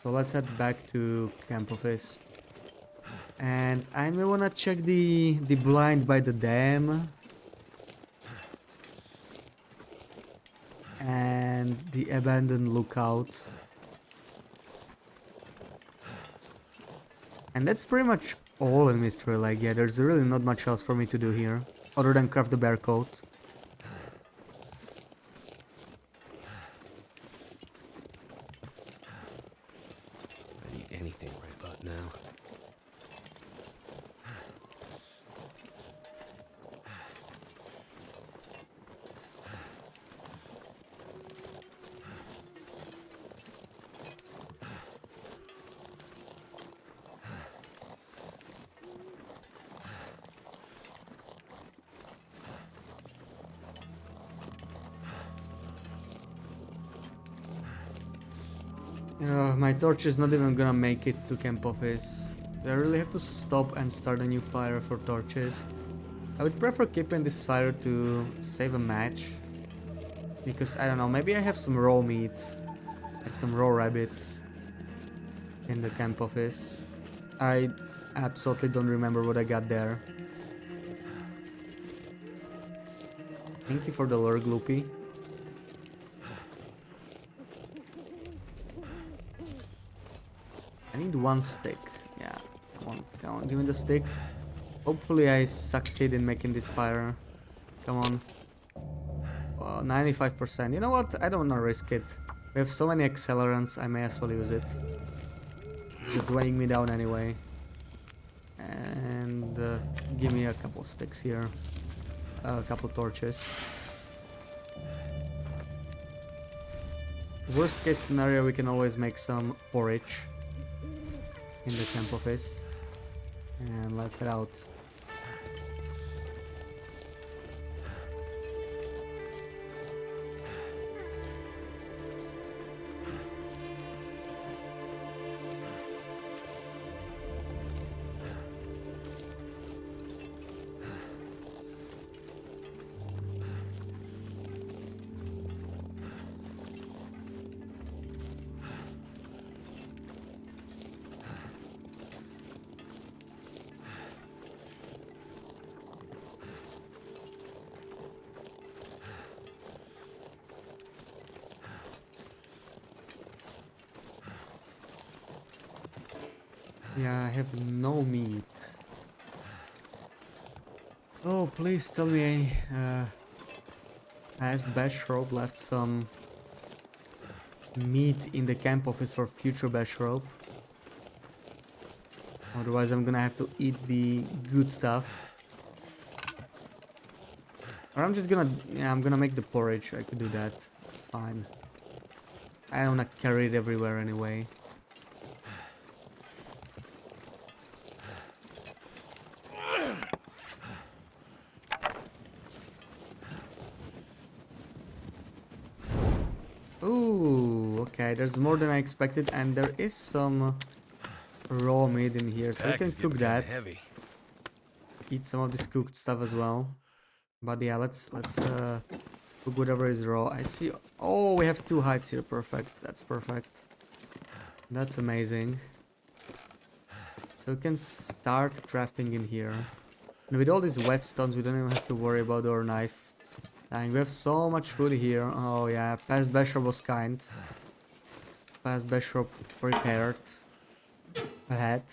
So let's head back to camp office. And I may wanna check the blind by the dam. And the abandoned lookout. And that's pretty much all in Mystery Lake. Yeah, there's really not much else for me to do here. Other than craft the bear coat. I'd eat anything right about now. My torch is not even gonna make it to camp office. I really have to stop and start a new fire for torches. I would prefer keeping this fire to save a match. Because I don't know, maybe I have some raw meat. Like some raw rabbits in the camp office. I absolutely don't remember what I got there. Thank you for the lure, Gloopy. I need one stick. Yeah, come on, give me the stick. Hopefully I succeed in making this fire. Come on. 95%. You know what? I don't wanna risk it. We have so many accelerants, I may as well use it. It's just weighing me down anyway. And give me a couple sticks here. A couple torches. Worst case scenario, we can always make some porridge in the camp office. And let's head out. Yeah, I have no meat. Oh, please tell me has Bashrobe left some meat in the camp office for future Bashrobe? Otherwise I'm gonna have to eat the good stuff. Or I'm just gonna, yeah, I'm gonna make the porridge. I could do that. It's fine. I don't wanna carry it everywhere anyway. Okay, there's more than I expected, and there is some raw meat in here, so we Pack can is getting cook kinda that. heavy. Eat some of this cooked stuff as well. But yeah, let's cook whatever is raw. I see. Oh, we have 2 hides here. Perfect. That's perfect. That's amazing. So we can start crafting in here. And with all these whetstones, we don't even have to worry about our knife. Dang, we have so much food here. Oh yeah, past Bishop was kind. Past Bishop prepared. Ahead.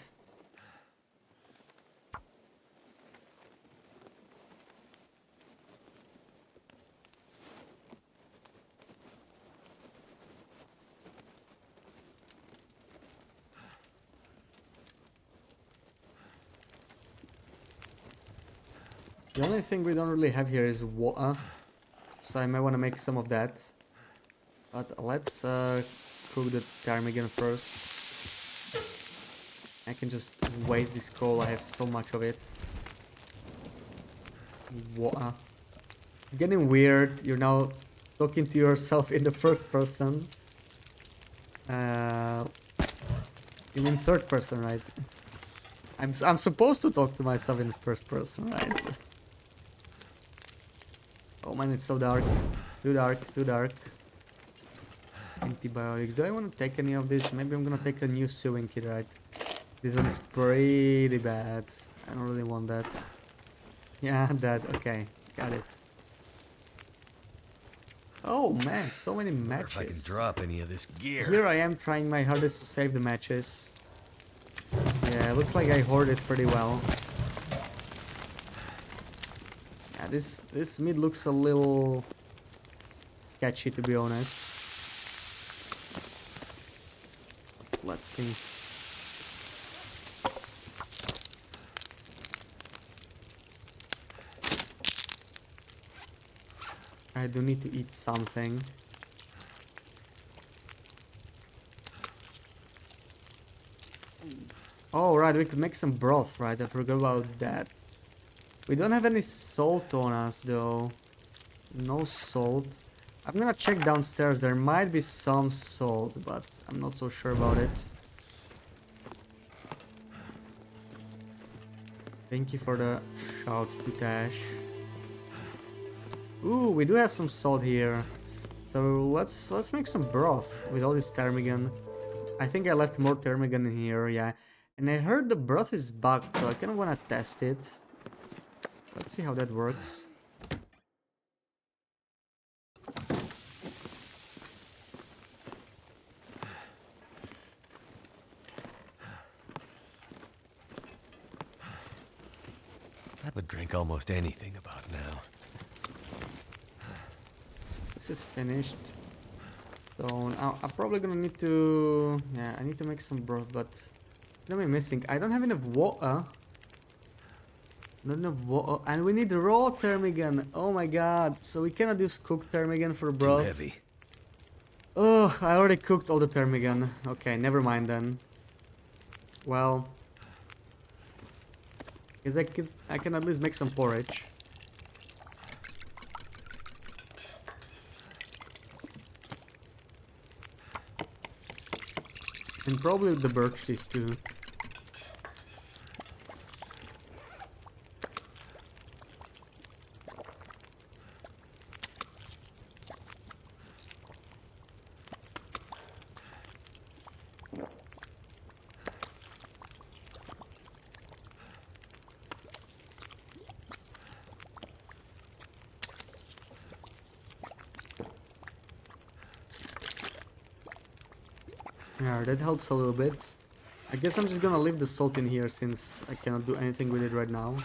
The only thing we don't really have here is water. So I might want to make some of that. But let's cook the ptarmigan first. I can just waste this coal, I have so much of it. Water. It's getting weird, you're now talking to yourself in the first person. Uh, you mean third person, right? I'm supposed to talk to myself in the first person, right? Oh man, it's so dark. Too dark, too dark. Antibiotics. Do I want to take any of this? Maybe I'm gonna take a new sewing kit, right? This one is pretty bad. I don't really want that. Yeah, that. Okay, got it. Oh man, so many Wonder if I can matches. drop any of this gear. Here I am trying my hardest to save the matches. Yeah, looks like I hoarded pretty well. Yeah, this meat looks a little sketchy, to be honest. Let's see. I do need to eat something. Oh right, we could make some broth, right? I forgot about that. We don't have any salt on us though. No salt. I'm gonna check downstairs. There might be some salt, but I'm not so sure about it. Thank you for the shout to Tash. Ooh, we do have some salt here. So let's make some broth with all this ptarmigan. I think I left more ptarmigan in here, yeah. And I heard the broth is bugged, so I kinda wanna test it. Let's see how that works. I would drink almost anything about now. This is finished. So now I'm probably gonna need to... Yeah, I need to make some broth, but... What am I missing? I don't have enough water. Not enough water. And we need raw ptarmigan. Oh my god. So we cannot use cooked ptarmigan for broth. Too heavy. Oh, I already cooked all the ptarmigan. Okay, never mind then. Well... Guess I can at least make some porridge. And probably the birch trees too. Yeah, that helps a little bit. I guess I'm just gonna leave the salt in here since I cannot do anything with it right now.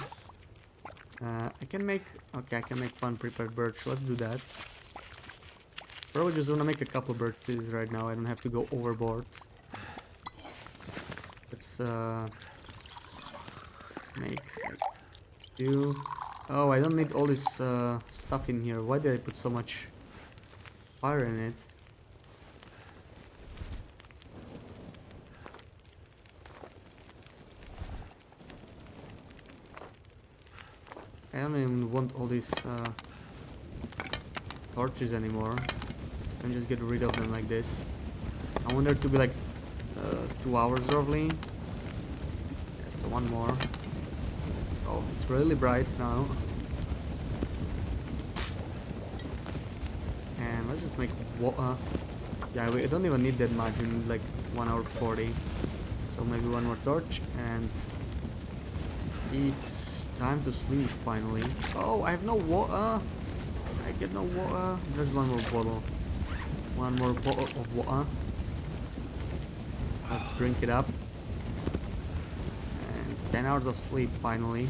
I can make... Okay, I can make one prepared birch. Let's do that. Probably just wanna make a couple birches right now. I don't have to go overboard. Let's make 2. Oh, I don't need all this stuff in here. Why did I put so much fire in it? I don't even want all these torches anymore. I can just get rid of them like this. I want there to be like 2 hours roughly. Yes, so one more. Oh, it's really bright now. And let's just make water. Yeah, we don't even need that much. We need like 1 hour 40. So maybe one more torch, and it's time to sleep finally. Oh, I have no water. I get no water. There's one more bottle. One more bottle of water. Let's drink it up. And 10 hours of sleep finally.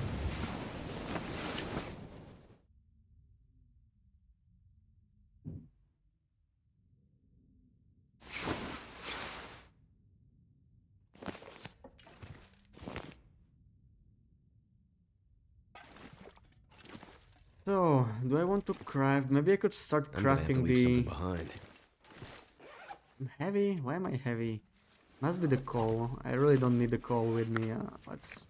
So, do I want to craft? Maybe I could start I'm gonna have to crafting leave something the... behind. I'm heavy? Why am I heavy? Must be the coal. I really don't need the coal with me. Let's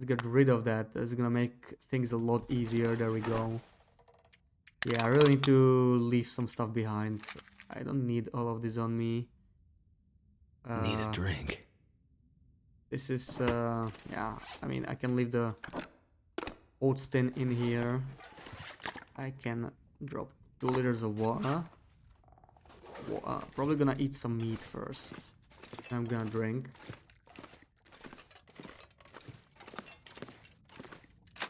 get rid of that. That's gonna make things a lot easier. There we go. Yeah, I really need to leave some stuff behind. I don't need all of this on me. Need a drink. This is, yeah, I mean, I can leave the oats tin in here. I can drop 2 liters of water. Probably gonna eat some meat first. I'm gonna drink.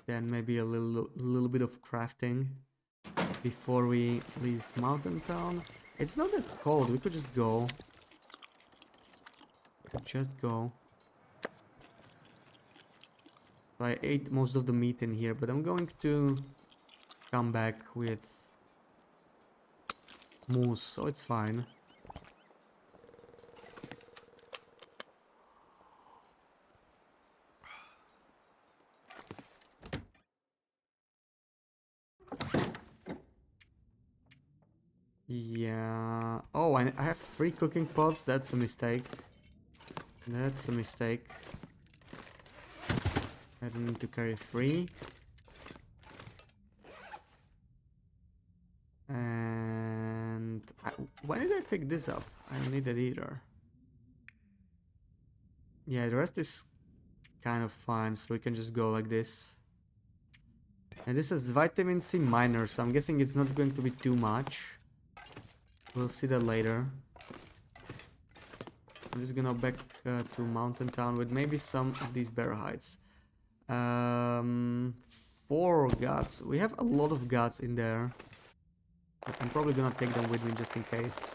Then maybe a little bit of crafting before we leave Mountain Town. It's not that cold. We could just go. So I ate most of the meat in here, but I'm going to come back with moose, so it's fine. Yeah. Oh, I have 3 cooking pots. That's a mistake. That's a mistake. I don't need to carry 3. And why did I pick this up? I don't need that either. Yeah, the rest is kind of fine, so we can just go like this. And this is vitamin C minor, so I'm guessing it's not going to be too much. We'll see that later. I'm just gonna back to Mountain Town with maybe some of these bear hides. 4 guts. We have a lot of guts in there. But I'm probably gonna take them with me just in case.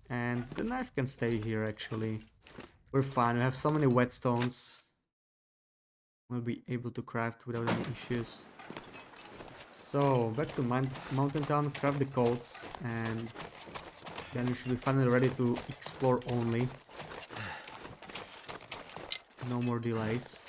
And the knife can stay here actually. We're fine, we have so many whetstones. We'll be able to craft without any issues. So, back to Mountain Town, craft the coats, and then we should be finally ready to explore only. No more delays.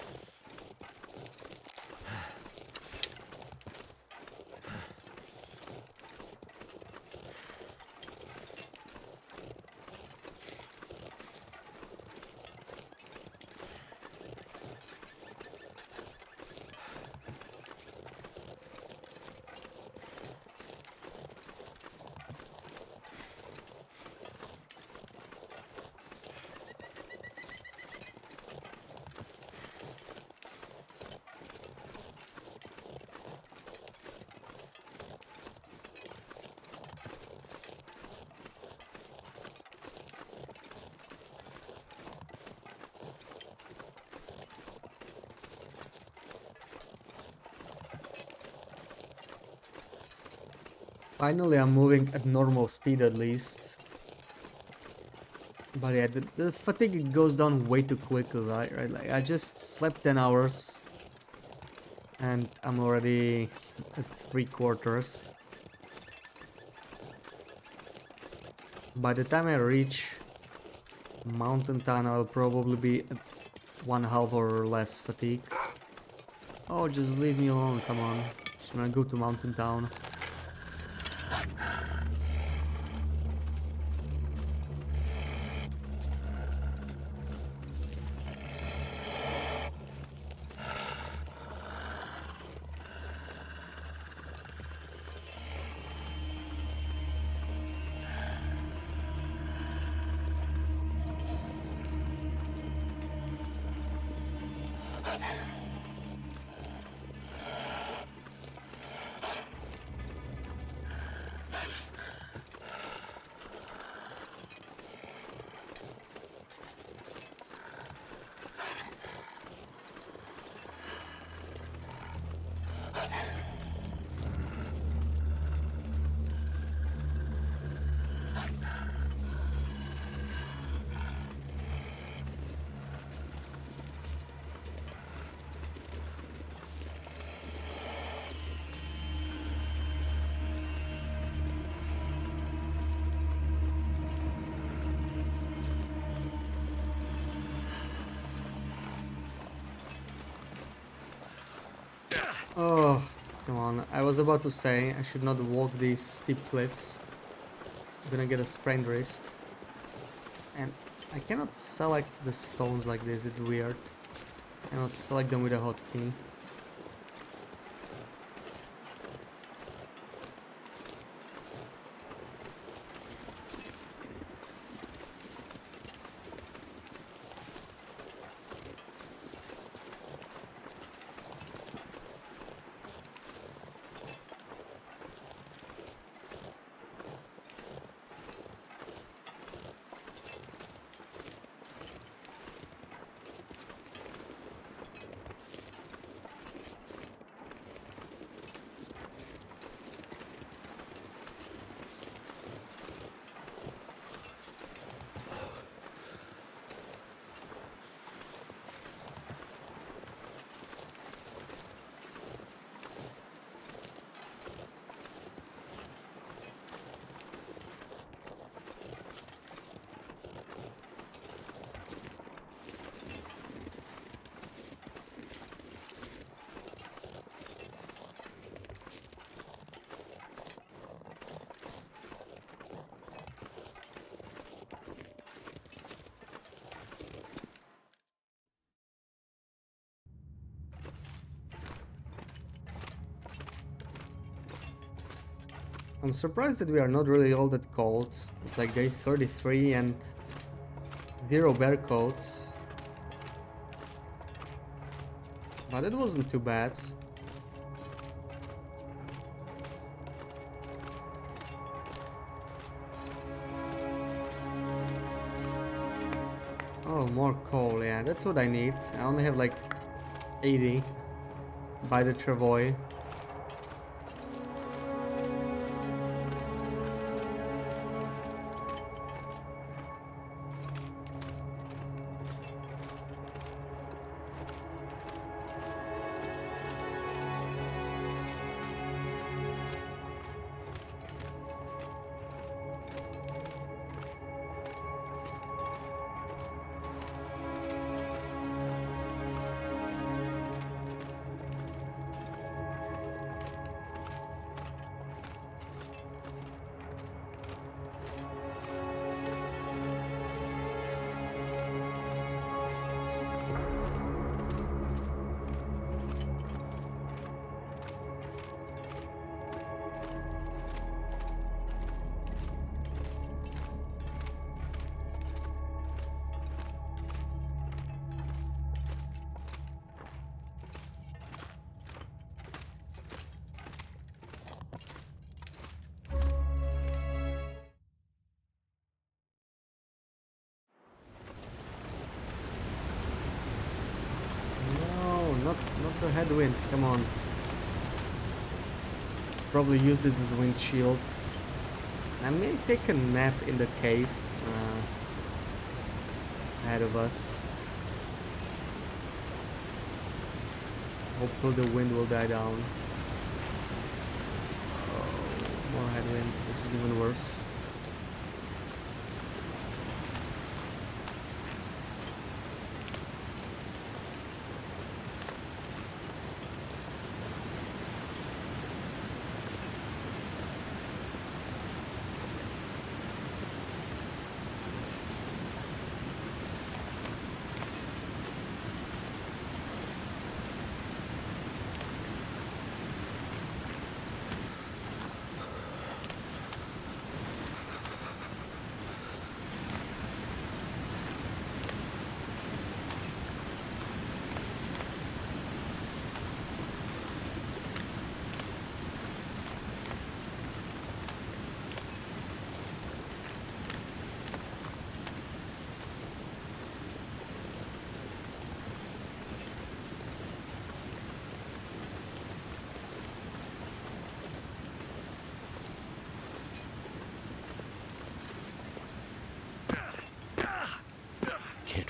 Finally, I'm moving at normal speed at least. But yeah, the fatigue goes down way too quickly, right? Like, I just slept 10 hours. And I'm already at 3/4. By the time I reach Mountain Town, I'll probably be at 1/2 or less fatigue. Oh, just leave me alone, come on. Just wanna go to Mountain Town. Oh, come on. I was about to say I should not walk these steep cliffs. I'm gonna get a sprained wrist. And I cannot select the stones like this, it's weird. I cannot select them with a hotkey. I'm surprised that we are not really all that cold. It's like day 33 and 0 bear coats. But it wasn't too bad. Oh, more coal, yeah, that's what I need. I only have like 80 by the travois. Not the headwind, come on. Probably use this as a windshield. I may take a nap in the cave ahead of us. Hopefully the wind will die down. Oh, more headwind, this is even worse.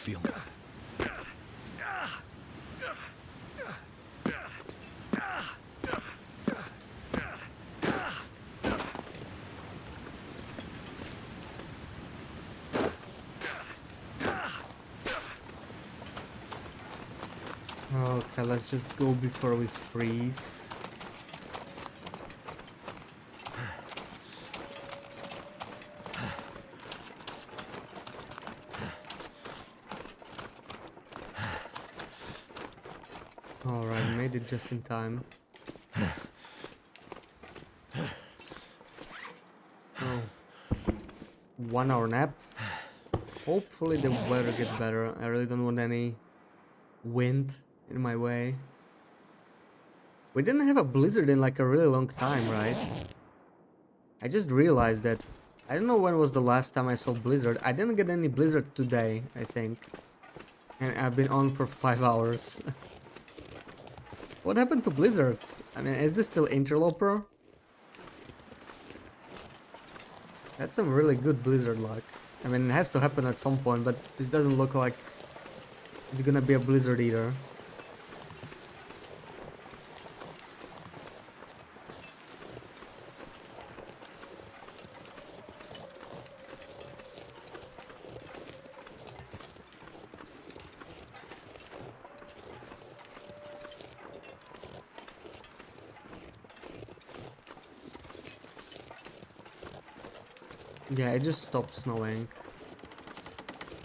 feel me. Okay, let's just go before we freeze. Alright, made it just in time. So, 1 hour nap. Hopefully the weather gets better. I really don't want any wind in my way. We didn't have a blizzard in like a really long time, right? I just realized that. I don't know when was the last time I saw blizzard. I didn't get any blizzard today, I think. And I've been on for 5 hours. What happened to blizzards? I mean, is this still interloper? That's some really good blizzard luck. I mean, it has to happen at some point, but this doesn't look like it's gonna be a blizzard either. Yeah, it just stopped snowing.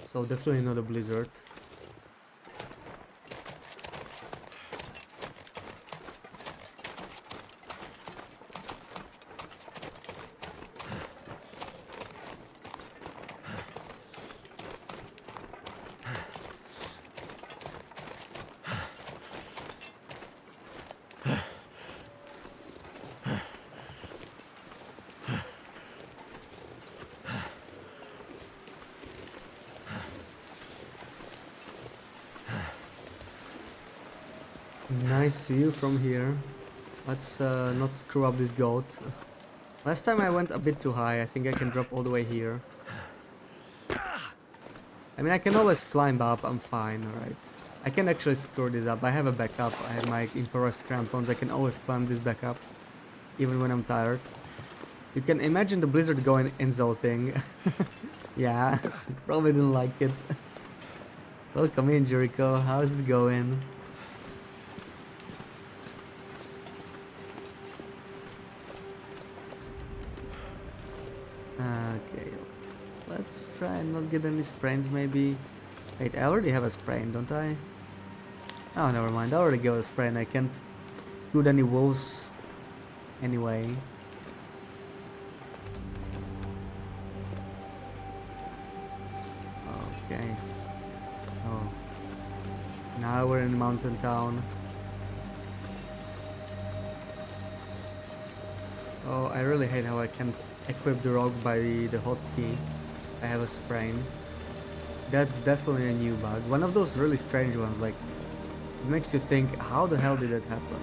So definitely not a blizzard. Nice view from here. Let's not screw up this goat. Last time I went a bit too high. I think I can drop all the way here. I mean, I can always climb up. I'm fine, alright. I can actually screw this up. I have a backup. I have my improvised crampons. I can always climb this back up, even when I'm tired. You can imagine the blizzard going insulting. Yeah, probably didn't like it. Welcome in, Jericho. How's it going? Okay, let's try and not get any sprains maybe. Wait, I already have a sprain, don't I? Oh, never mind, I already got a sprain. I can't shoot any wolves anyway. Okay, so now we're in Mountain Town. Oh, I really hate how I can't equip the rogue by the hotkey. I have a sprain. That's definitely a new bug. One of those really strange ones, like, it makes you think, how the hell did that happen?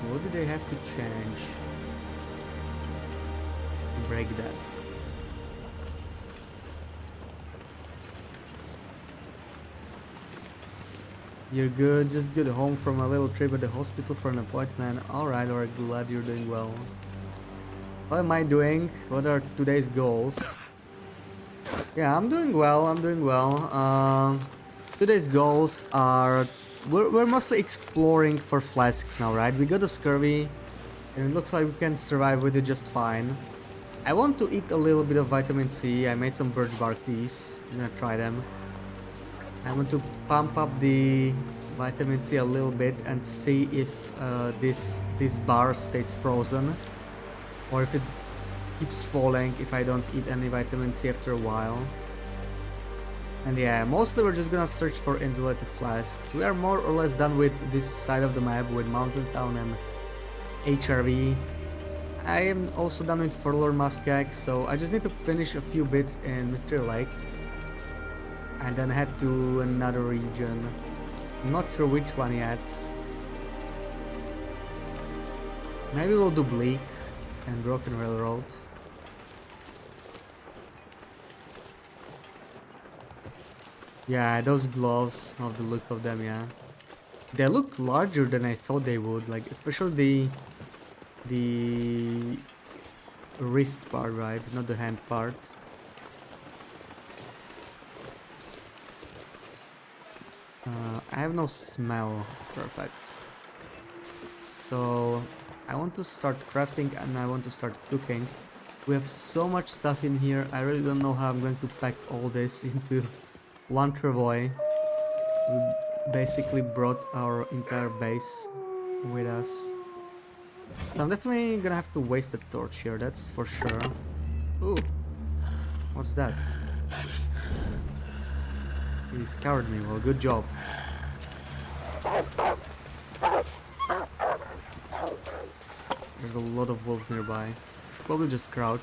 What did they have to change to break that? You're good, just got home from a little trip at the hospital for an appointment. Alright, glad you're doing well. How am I doing? What are today's goals? Yeah, I'm doing well, today's goals are... We're mostly exploring for flasks now, right? We got a scurvy, and it looks like we can survive with it just fine. I want to eat a little bit of vitamin C. I made some birch bark teas. I'm gonna try them. I want to pump up the vitamin C a little bit and see if this bar stays frozen, or if it keeps falling if I don't eat any vitamin C after a while. And yeah, mostly we're just gonna search for insulated flasks. We are more or less done with this side of the map with Mountain Town and HRV. I am also done with Forlorn Muskeg, so I just need to finish a few bits in Mystery Lake and then head to another region. I'm not sure which one yet. Maybe we'll do Bleak and Broken Railroad. Yeah, those gloves, of the look of them, yeah. They look larger than I thought they would, like especially the wrist part, right? Not the hand part. I have no smell. Perfect. So I want to start crafting and I want to start cooking. We have so much stuff in here. I really don't know how I'm going to pack all this into one travois. We basically brought our entire base with us. So I'm definitely gonna have to waste a torch here, that's for sure. Ooh, what's that? He scared me. Well, good job. There's a lot of wolves nearby. Should probably just crouch.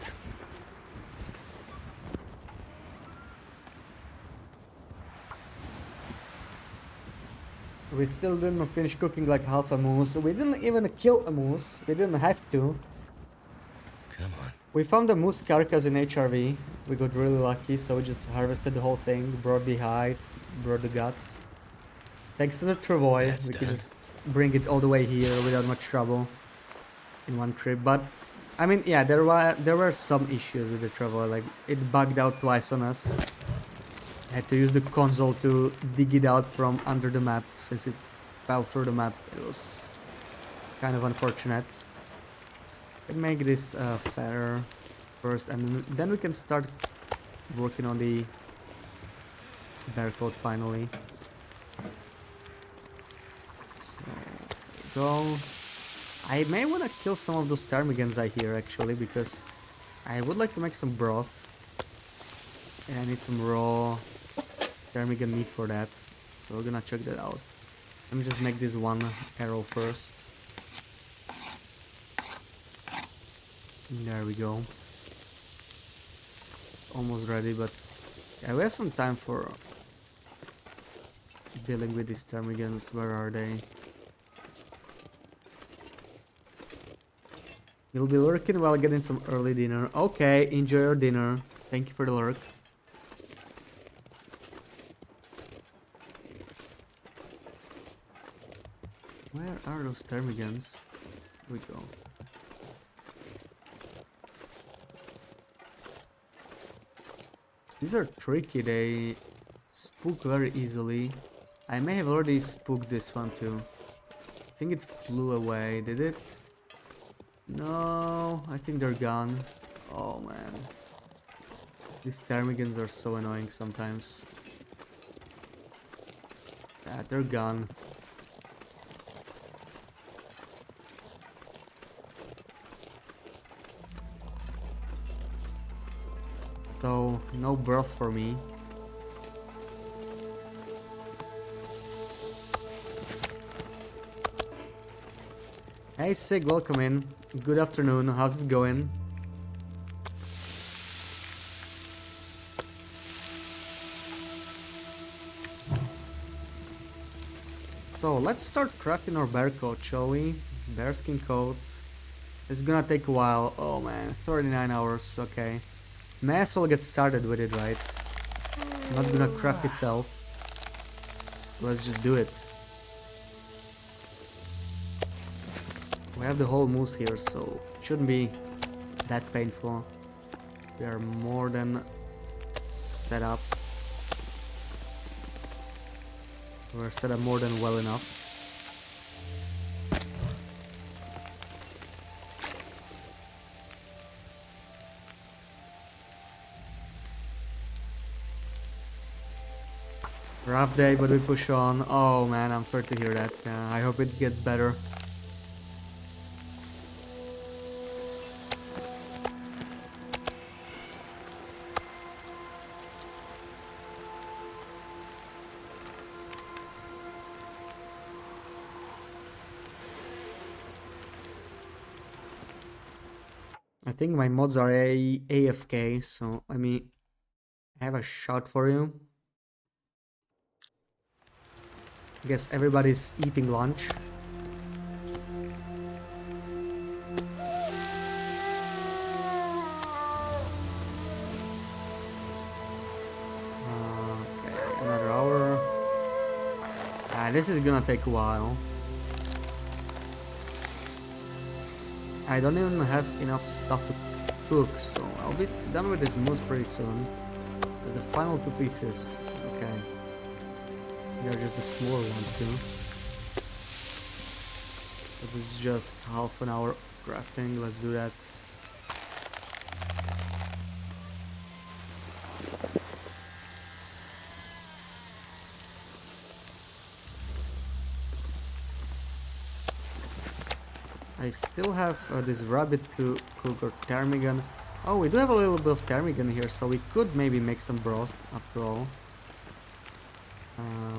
We still didn't finish cooking like half a moose. We didn't even kill a moose. We didn't have to. Come on. We found a moose carcass in HRV. We got really lucky, so we just harvested the whole thing, brought the hides, brought the guts. Thanks to the travois, That's we could done. just bring it all the way here without much trouble in one trip. But I mean, yeah, there were some issues with the travois. Like it bugged out twice on us. I had to use the console to dig it out from under the map since it fell through the map. It was kind of unfortunate. Let's make this fairer first, and then we can start working on the barcode finally. So, go. I may want to kill some of those ptarmigans I hear actually, because I would like to make some broth. And I need some raw ptarmigan meat for that. So we're gonna check that out. Let me just make this one arrow first. There we go. It's almost ready, but yeah, we have some time for dealing with these ptarmigans. Where are they? You'll be lurking while getting some early dinner. Okay, enjoy your dinner. Thank you for the lurk. Where are those ptarmigans? Here we go. These are tricky, they spook very easily. I may have already spooked this one too. I think it flew away, did it? No, I think they're gone. Oh man. These ptarmigans are so annoying sometimes. Yeah, they're gone. So, no broth for me. Hey Sig, welcome in. Good afternoon, how's it going? So let's start crafting our bear coat, shall we? Bearskin coat. It's gonna take a while. Oh man, 39 hours, okay. May as well get started with it, right? It's not gonna craft itself. Let's just do it. We have the whole moose here, so it shouldn't be that painful. We are more than set up. We're set up more than well enough. Rough day, but we push on. Oh man, I'm sorry to hear that. Yeah, I hope it gets better. I think my mods are AFK, so let me have a shot for you. I guess everybody's eating lunch. Okay, another this is gonna take a while. I don't even have enough stuff to cook, so I'll be done with this moose pretty soon. There's the final 2 pieces. Okay. They're just the smaller ones too. It was just half an hour crafting. Let's do that. I still have this rabbit to cook or ptarmigan. Oh, we do have a little bit of ptarmigan here, so we could maybe make some broth after all.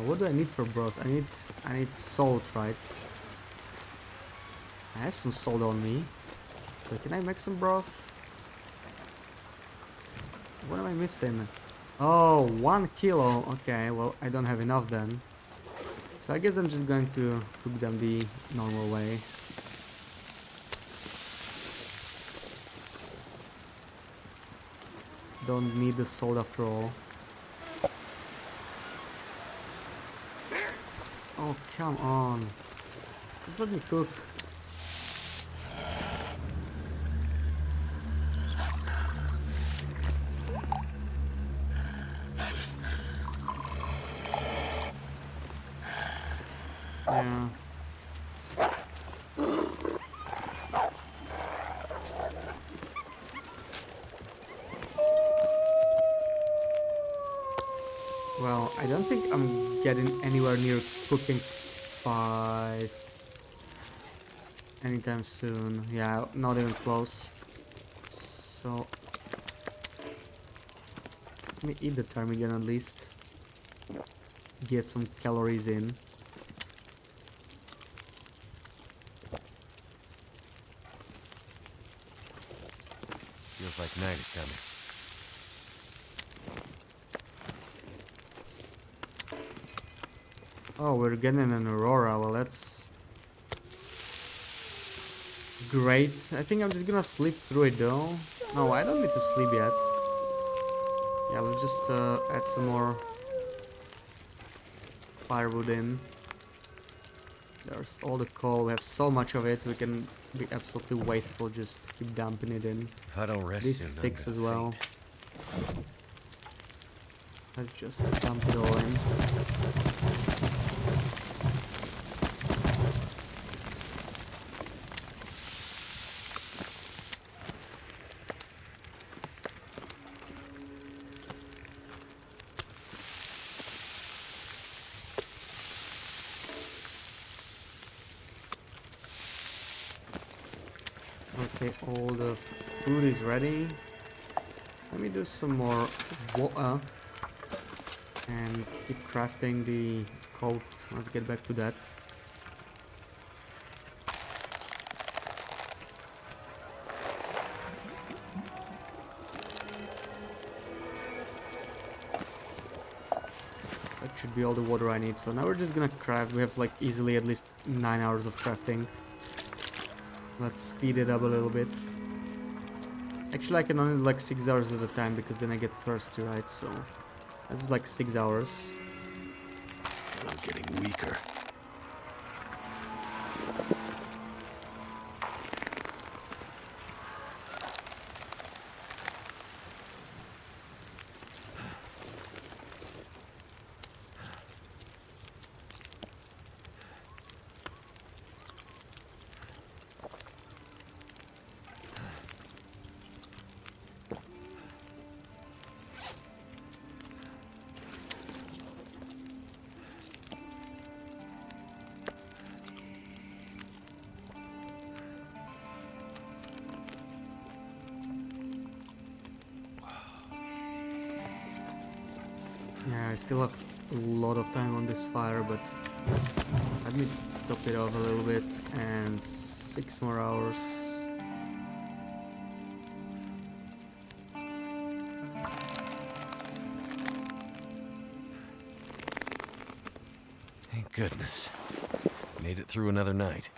What do I need for broth? I need salt, right? I have some salt on me. But can I make some broth? What am I missing? Oh, 1 kilo. Okay, well, I don't have enough then. So I guess I'm just going to cook them the normal way. Don't need the salt after all. Oh, come on. Just let me cook. Yeah. Well, I don't think I'm getting anywhere near cooking 5 anytime soon. Yeah, not even close. So let me eat the ptarmigan at least. Get some calories in. Feels like night is coming. Oh, we're getting an aurora. Well, that's great. I think I'm just gonna sleep through it though. No, I don't need to sleep yet. Yeah, let's just add some more firewood in. There's all the coal. We have so much of it. We can be absolutely wasteful just keep dumping it in. If I don't rest These soon, I'm sticks gonna as well. faint. Let's just dump it all in. Okay, all the food is ready. Let me do some more water and keep crafting the coat. Let's get back to that. That should be all the water I need. So now we're just gonna craft. We have like easily at least 9 hours of crafting. Let's speed it up a little bit. Actually, I can only do like 6 hours at a time because then I get thirsty, right? So this is like 6 hours. I'm getting weaker. Yeah, I still have a lot of time on this fire, but let me top it off a little bit, and 6 more hours. Thank goodness. Made it through another night.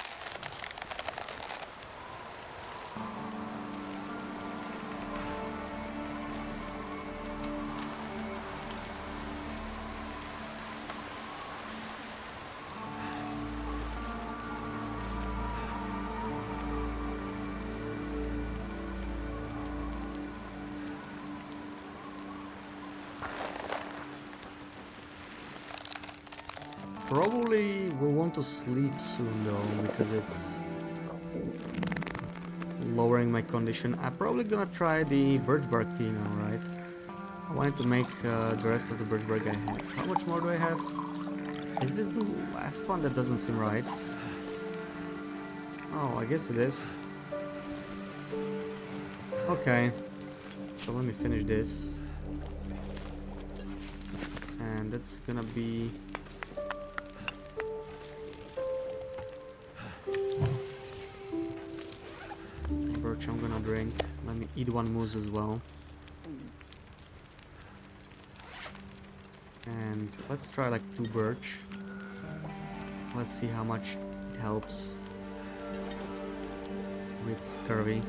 probably will want to sleep soon though, because it's lowering my condition. I'm probably gonna try the birch bark tea now, right? I wanted to make the rest of the birch bark I have. How much more do I have? Is this the last one? That doesn't seem right. Oh, I guess it is. Okay, so let me finish this. And that's gonna be... birch I'm gonna drink. Let me eat one moose as well. And let's try like 2 birch. Let's see how much it helps with scurvy.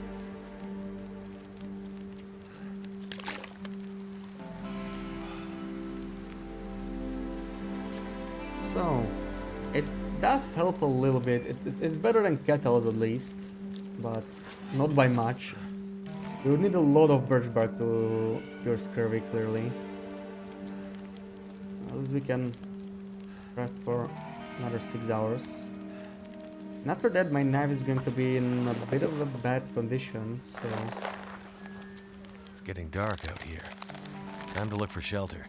So, it does help a little bit. It's better than kettles at least, but not by much. You would need a lot of birch bark to cure scurvy, clearly. As we can craft for another 6 hours. And after that, my knife is going to be in a bit of a bad condition, so... It's getting dark out here. Time to look for shelter.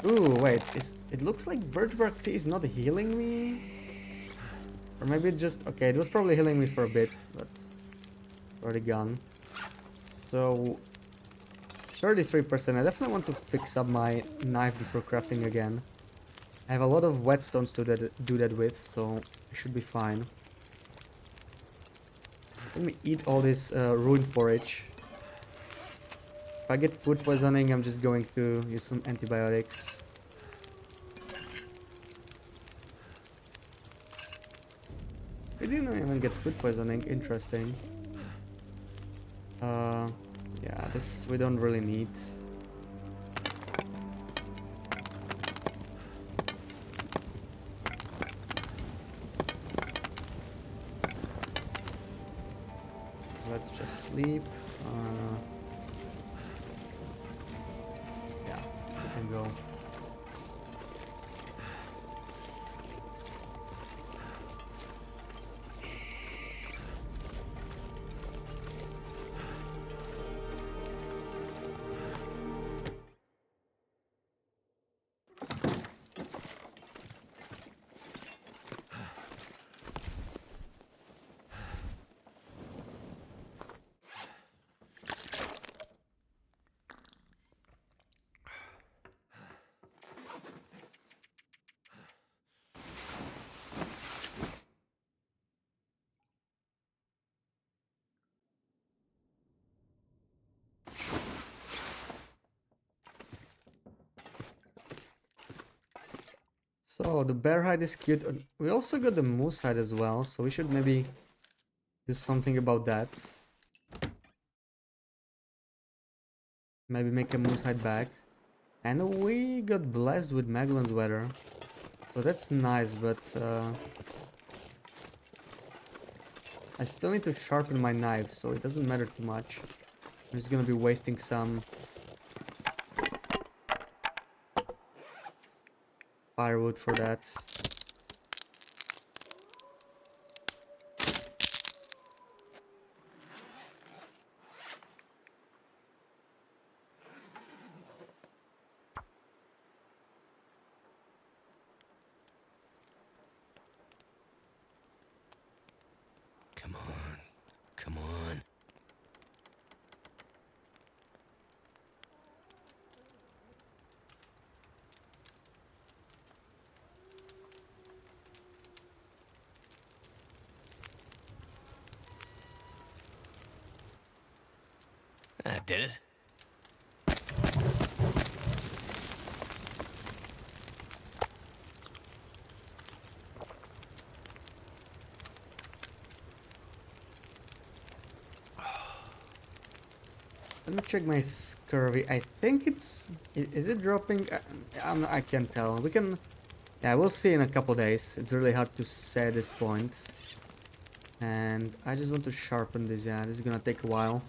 Ooh, wait, it looks like birch bark tea is not healing me? Or maybe it just... okay, it was probably healing me for a bit, but... already gone. So... 33%, I definitely want to fix up my knife before crafting again. I have a lot of whetstones to do that with, so I should be fine. Let me eat all this ruined porridge. If I get food poisoning, I'm just going to use some antibiotics. We didn't even get food poisoning, interesting. Yeah, this we don't really need. Let's just sleep. Yeah, we can go. So the bear hide is cute. We also got the moose hide as well, so we should maybe do something about that. Maybe make a moose hide back. And we got blessed with Magellan's weather, so that's nice, but I still need to sharpen my knife, so it doesn't matter too much. I'm just gonna be wasting some firewood for that. Come on. Come on. That did it. Let me check my scurvy. I think it's... is it dropping? I can't tell. We can... yeah, we'll see in a couple days. It's really hard to say at this point. And I just want to sharpen this. Yeah, this is gonna take a while.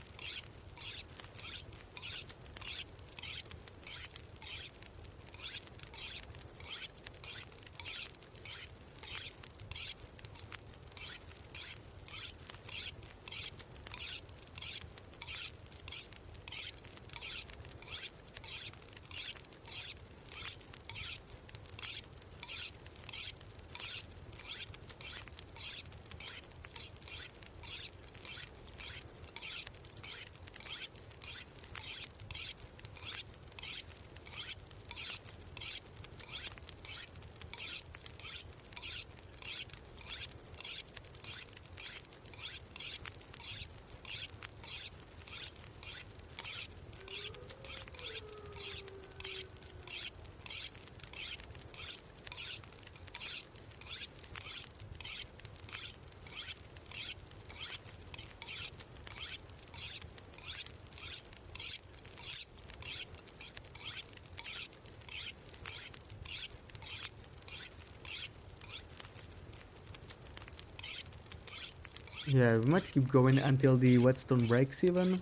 Yeah, we might keep going until the whetstone breaks even.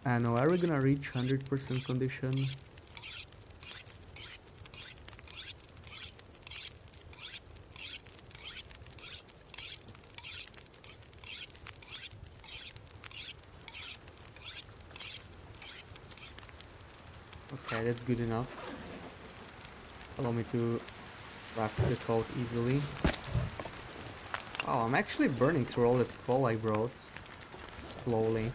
I know, are we gonna reach 100% condition? Okay, that's good enough. Allow me to wrap the coat easily. Oh, I'm actually burning through all that coal I brought. Slowly.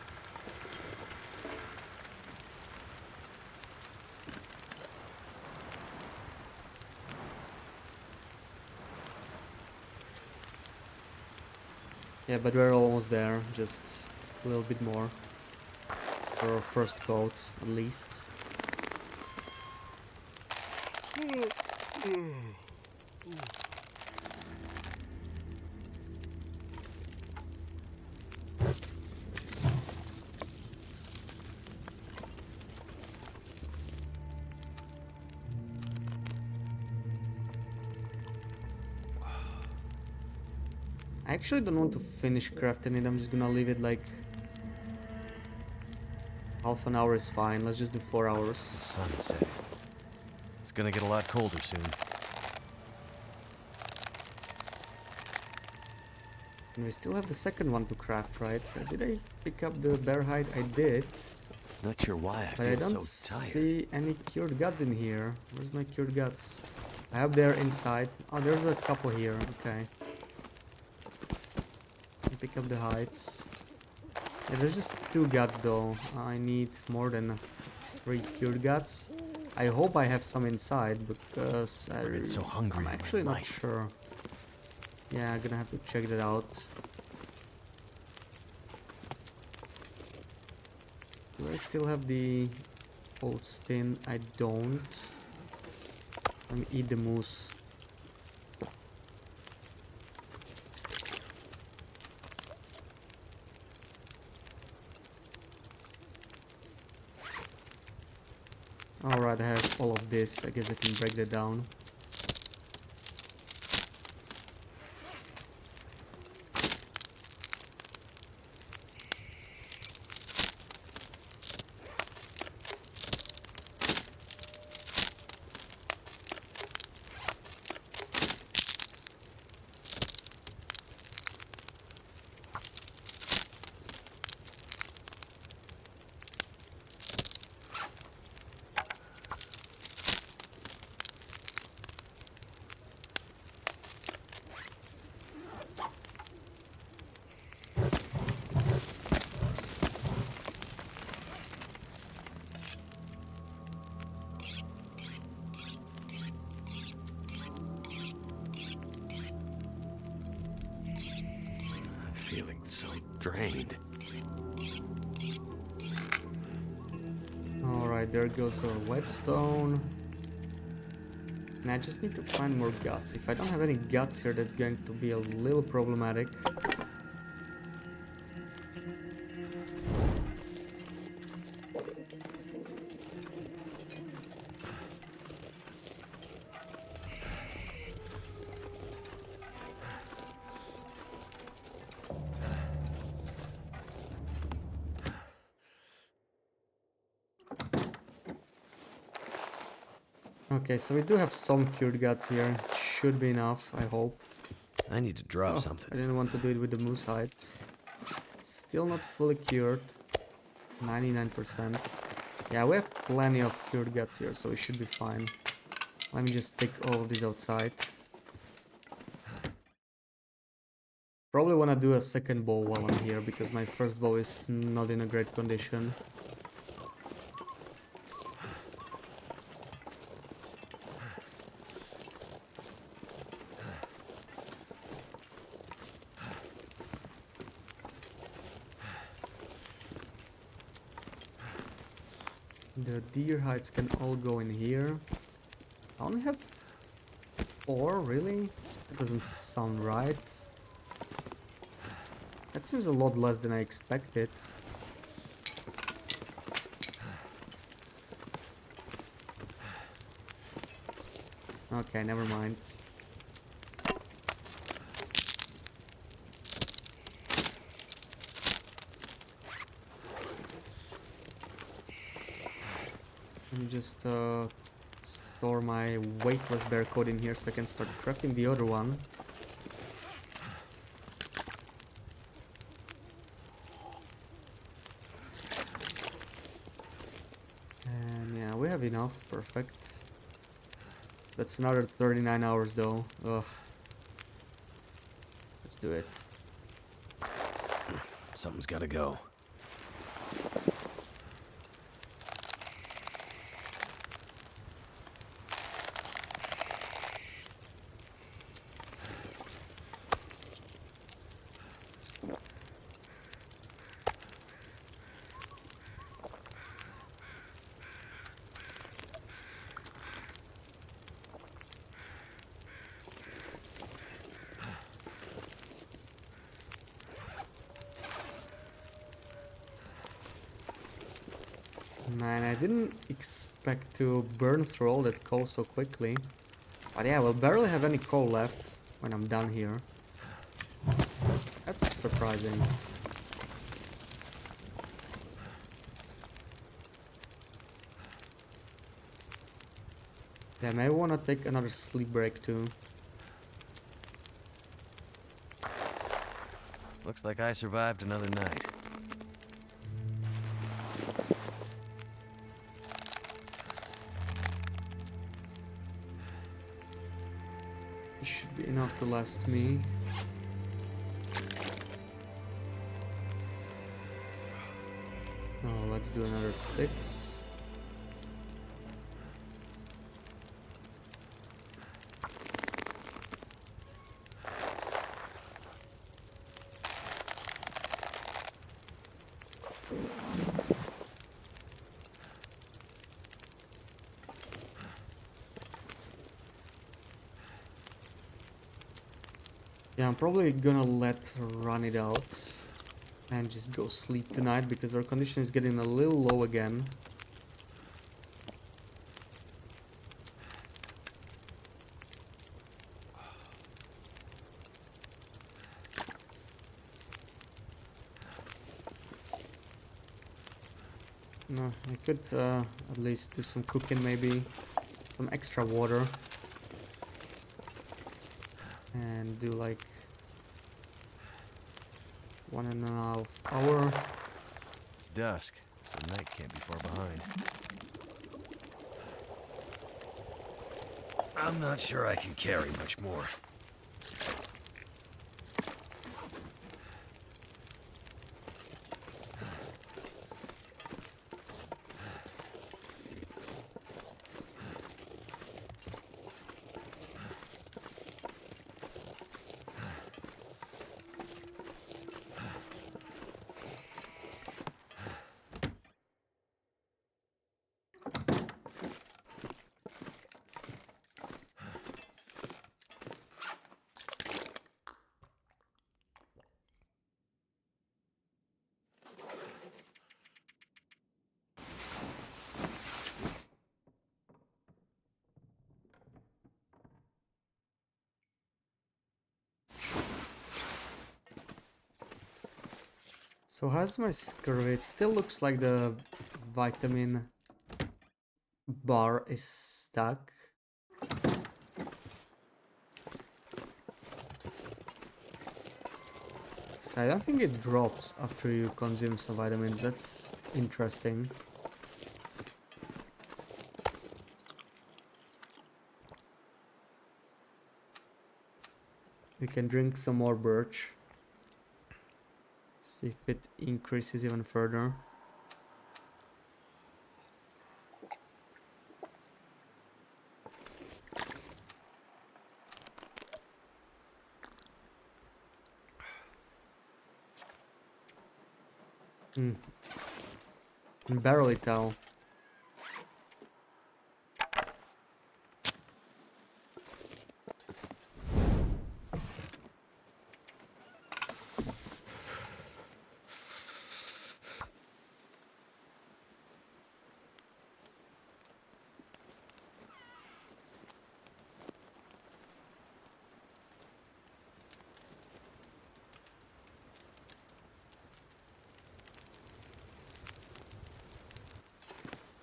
Yeah, but we're almost there. Just a little bit more. For our first coat, at least. I actually don't want to finish crafting it. I'm just gonna leave it like half an hour is fine. Let's just do 4 hours. The sun's setting. It's gonna get a lot colder soon. And we still have the second one to craft, right? Did I pick up the bear hide? I did. Not sure why I But I feel don't so tired. see any cured guts in here. Where's my cured guts? I have there inside. Oh, there's a couple here. Okay. Pick up the hides. Yeah, there's just 2 guts though. I need more than 3 cured guts. I hope I have some inside because Never been so hungry I'm in my actually not life. sure. Yeah, I'm gonna have to check that out. Do I still have the oats tin? I don't. Let me eat the moose. Alright, I have all of this. I guess I can break that down. I'm feeling so drained. Alright, there goes our whetstone. And I just need to find more guts. If I don't have any guts here, that's going to be a little problematic. Okay, so we do have some cured guts here. Should be enough, I hope. I need to drop I something. didn't want to do it with the moose hide. Still not fully cured. 99%. Yeah, we have plenty of cured guts here, so we should be fine. Let me just take all of these outside. Probably want to do a second bow while I'm here, because my first bow is not in a great condition. The deer hides can all go in here. I only have 4, really? That doesn't sound right. That seems a lot less than I expected. Okay, never mind. Let me just store my weightless bear coat in here so I can start crafting the other one. And yeah, we have enough. Perfect. That's another 39 hours though. Ugh. Let's do it. Something's gotta go. Man, I didn't expect to burn through all that coal so quickly. But yeah, we'll barely have any coal left when I'm done here. That's surprising. Yeah, maybe I wanna take another sleep break too. Looks like I survived another night. It should be enough to last me. Oh, let's do another 6. Yeah, I'm probably gonna let run it out and just go sleep tonight because our condition is getting a little low again. No, I could at least do some cooking, maybe some extra water, and do like 1.5 hours. It's dusk, so night can't be far behind. I'm not sure I can carry much more. So how's my scurvy? It still looks like the vitamin bar is stuck. So I don't think it drops after you consume some vitamins. That's interesting. We can drink some more birch. See if it increases even further. Can barely tell.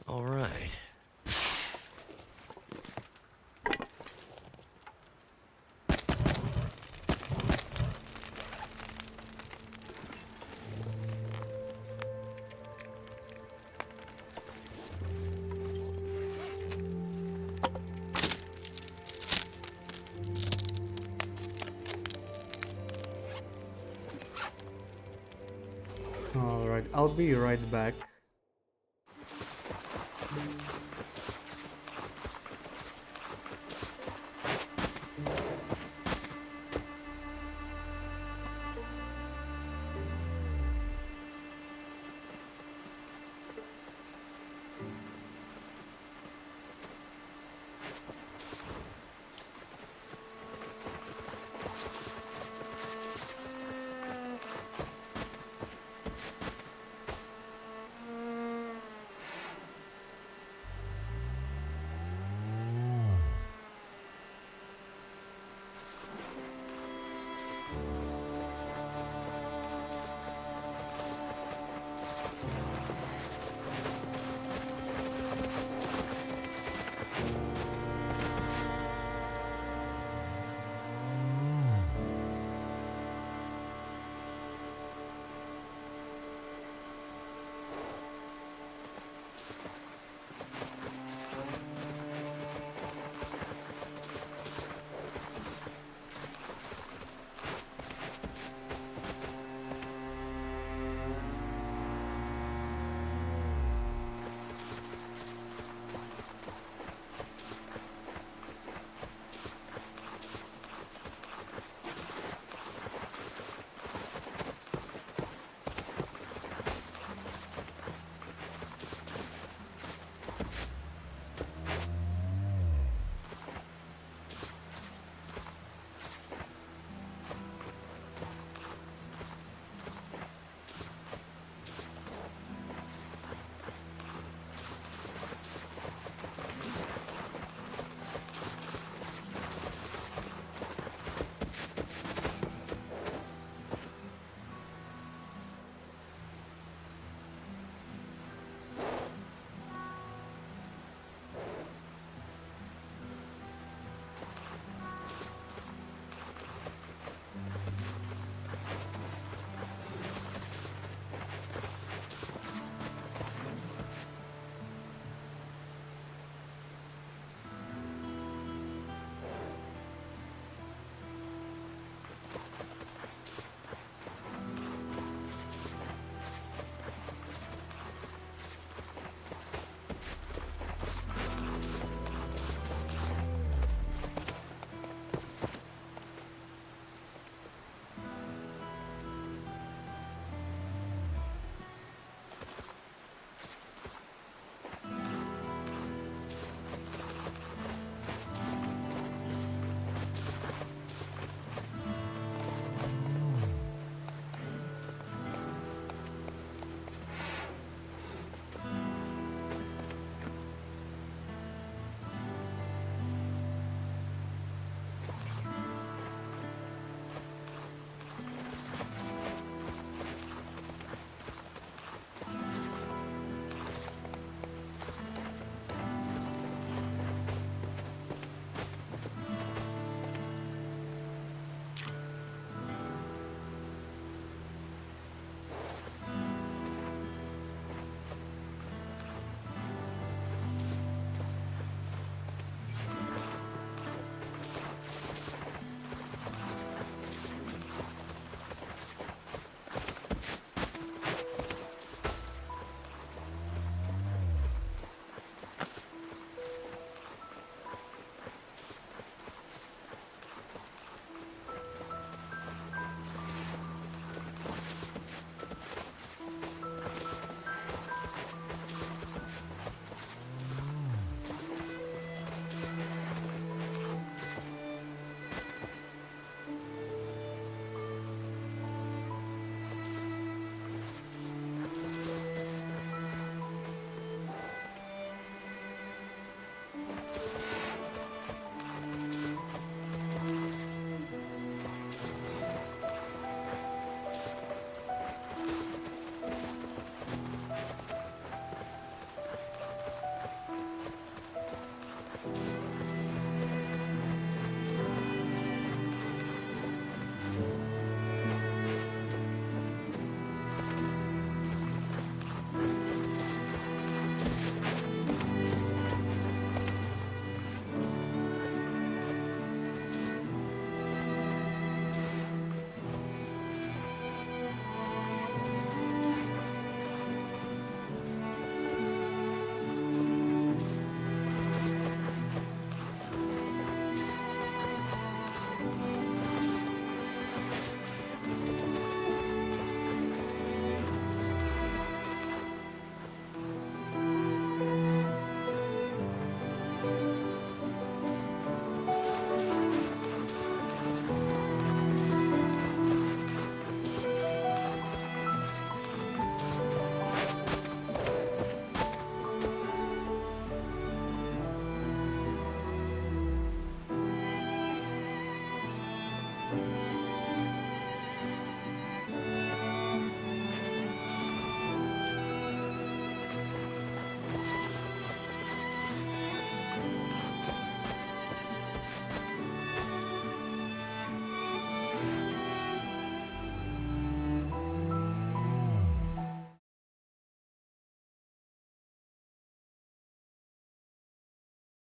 All right. Alright, I'll be right back.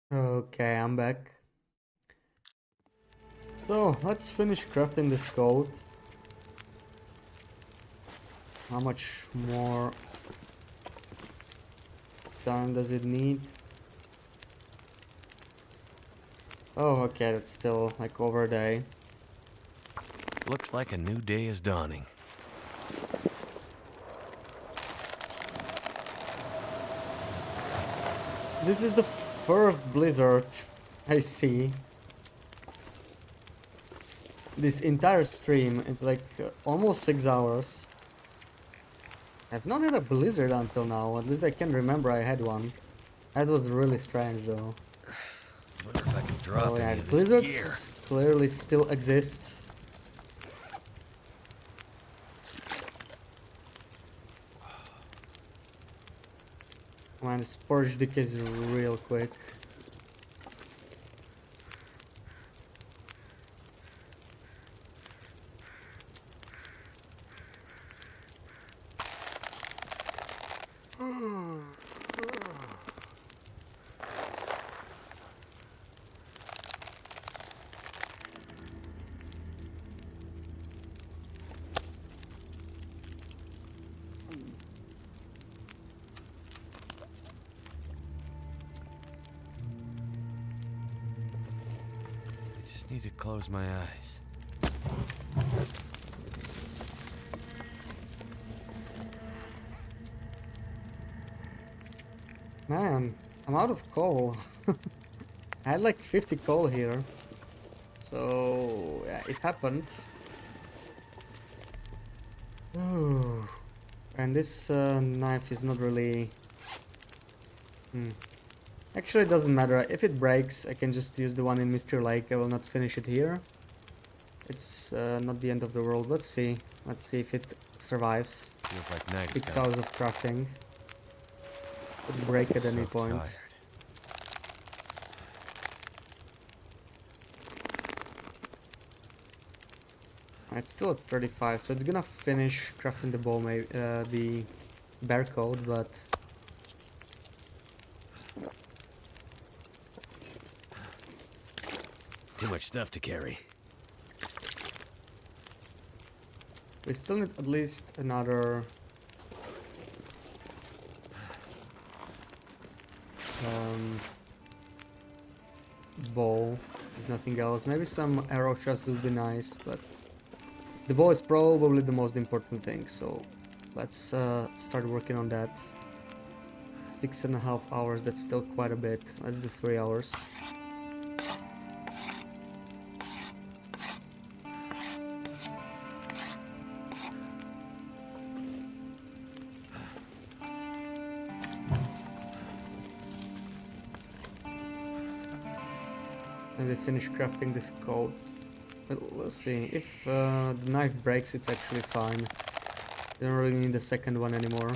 Okay, I'm back. So, let's finish crafting this coat. How much more time does it need? Oh, okay, that's still like over a day. Looks like a new day is dawning. This is the first blizzard I see. This entire stream, it's like almost 6 hours. I've not had a blizzard until now, at least I can remember I had one. That was really strange though. Wonder if I can drop So yeah, any of this gear. blizzards clearly still exist. Man, this porridge decays real quick. Just need to close my eyes. Man, I'm out of coal. I had like 50 coal here. So yeah, it happened. Oh, and this knife is not really... Actually, it doesn't matter. If it breaks, I can just use the one in Mystery Lake. I will not finish it here. It's not the end of the world. Let's see. Let's see if it survives. Feels like night. 6 hours of crafting. Could break at any point. Tired. It's still at 35, so it's gonna finish crafting the bow, maybe the bear coat, but Too much stuff to carry. we still need at least another bow, if nothing else. Maybe some arrow shots would be nice, but the bow is probably the most important thing, so let's start working on that. 6.5 hours, that's still quite a bit. Let's do 3 hours. And we finish crafting this coat. But we'll see. If the knife breaks, it's actually fine. Don't really need the second one anymore.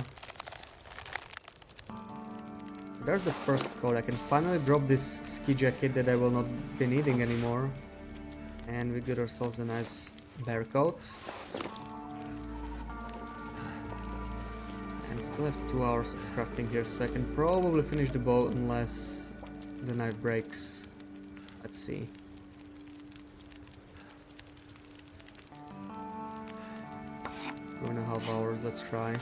There's the first coat. I can finally drop this ski jacket that I will not be needing anymore. And we got ourselves a nice bear coat. And still have 2 hours of crafting here, so I can probably finish the bow unless the knife breaks. Let's see. 2.5 hours, let's try.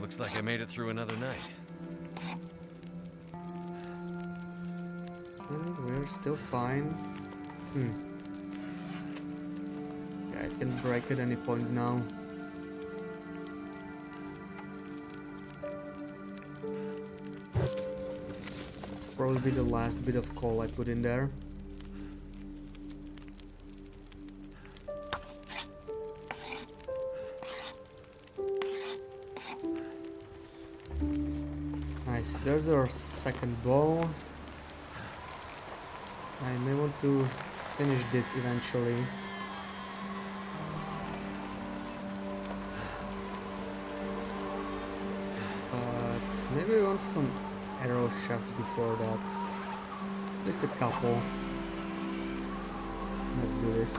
Looks like I made it through another night. And we're still fine. Yeah, I can break at any point now. This will probably be the last bit of coal I put in there. Nice, there's our second bow. I may want to finish this eventually. But maybe we want some arrow shafts before that. Just a couple. Let's do this.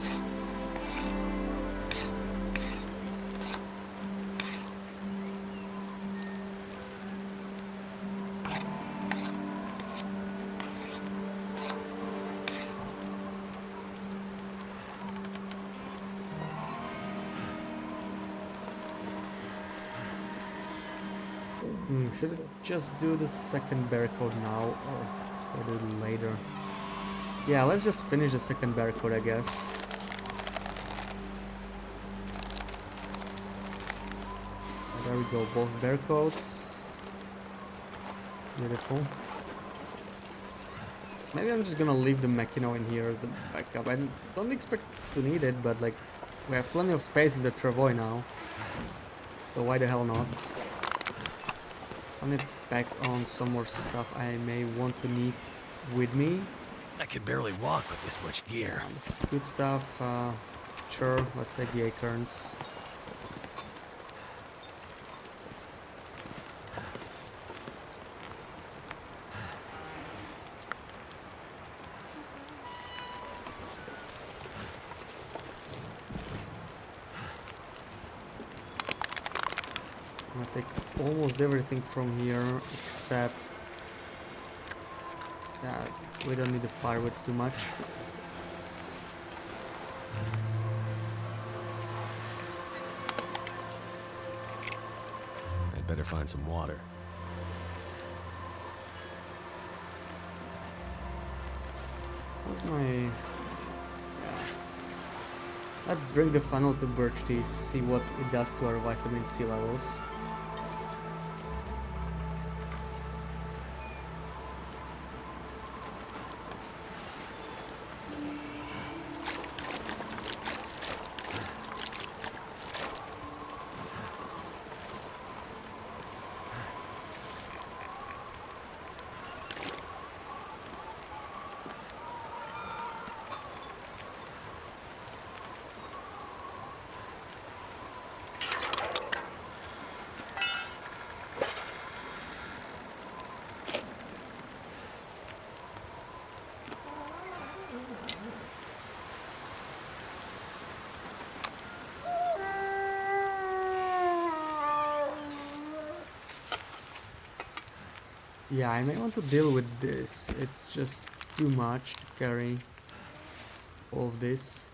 Should I just do the second barcode now or do it later? Yeah, let's just finish the second barcode, I guess. There we go, both barcodes. Beautiful. Maybe I'm just gonna leave the Machino in here as a backup. I don't expect to need it, but like, we have plenty of space in the Travois now. So why the hell not? I'll need back on some more stuff I may want to need with me. I can barely walk with this much gear. This is good stuff. Sure, let's take the acorns. I'm gonna take almost everything from here except... yeah, we don't need the firewood too much. I'd better find some water. What's my... yeah. Let's drink the funnel to birch tea, see what it does to our vitamin C levels. Yeah, I may want to deal with this. It's just too much to carry all of this.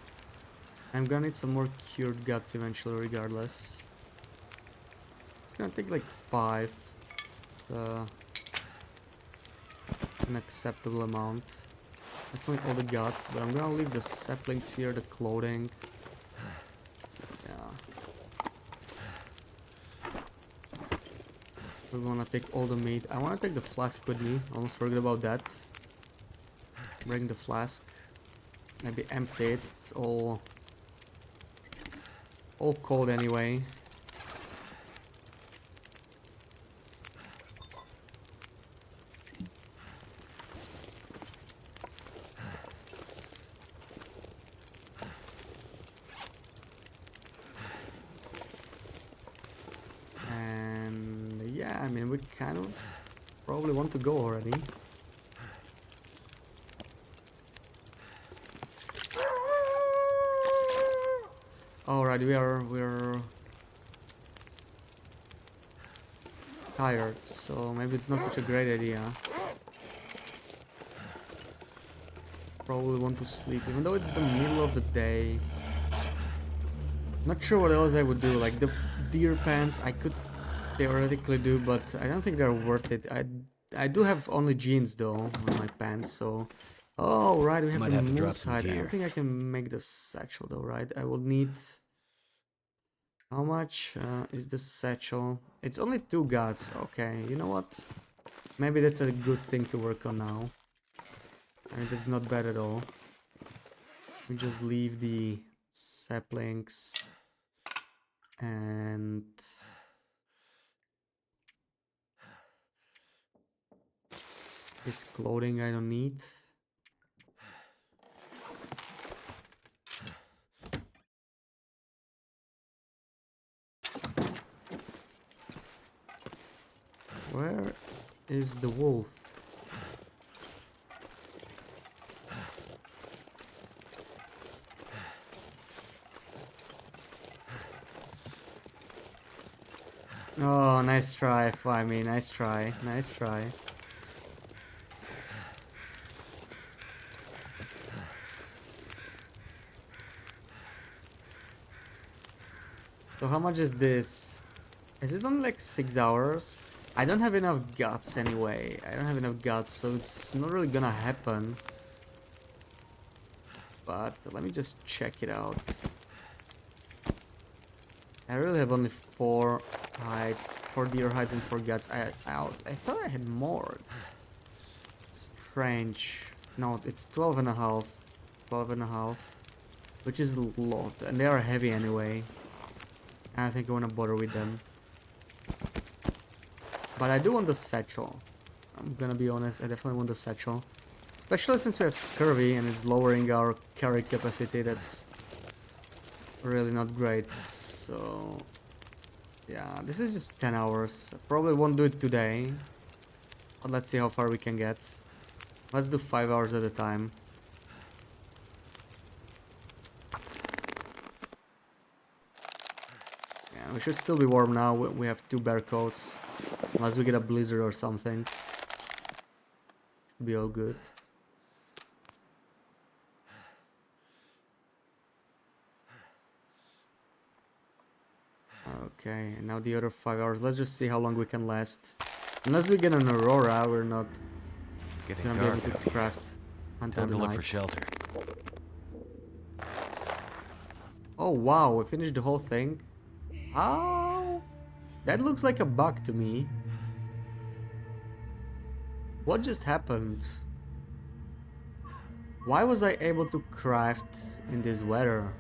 I'm gonna need some more cured guts eventually, regardless. It's gonna take like 5. It's an acceptable amount. Definitely all the guts, but I'm gonna leave the saplings here, the clothing. Yeah. We wanna take all the meat. I wanna take the flask with me. Almost forgot about that. Bring the flask. Maybe empty it. It's all cold anyway. And yeah, I mean, we kind of probably want to go already. Alright, we're tired, so maybe it's not such a great idea. Probably want to sleep, even though it's the middle of the day. Not sure what else I would do. Like the deer pants I could theoretically do, but I don't think they're worth it. I do have only jeans though on my pants, so... Oh right, we have Might the have to drop moose some hide. I don't gear. think I can make the satchel though, right? I will need... How much is the satchel? It's only 2 guts. Okay, you know what? Maybe that's a good thing to work on now. I mean, that's not bad at all. We just leave the saplings and this clothing I don't need. Where is the wolf? Oh, nice try, Flyme, nice try, nice try. So how much is this? Is it only like 6 hours? I don't have enough guts anyway. I don't have enough guts, so it's not really gonna happen. But let me just check it out. I really have only 4 hides, 4 deer hides and 4 guts. I thought I had more. It's strange. No, it's 12 and a half. 12 and a half. Which is a lot. And they are heavy anyway. I don't think I want to bother with them. But I do want the satchel. I'm gonna be honest, I definitely want the satchel. Especially since we have scurvy and it's lowering our carry capacity. That's really not great. So yeah, this is just 10 hours. I probably won't do it today. But let's see how far we can get. Let's do 5 hours at a time. Yeah, we should still be warm now. We have 2 bear coats. Unless we get a blizzard or something. Should be all good. Okay, and now the other 5 hours. Let's just see how long we can last. Unless we get an aurora, we're not gonna be able to craft until Time the to look night. for shelter. Oh wow, we finished the whole thing? How? That looks like a bug to me. What just happened? Why was I able to craft in this weather?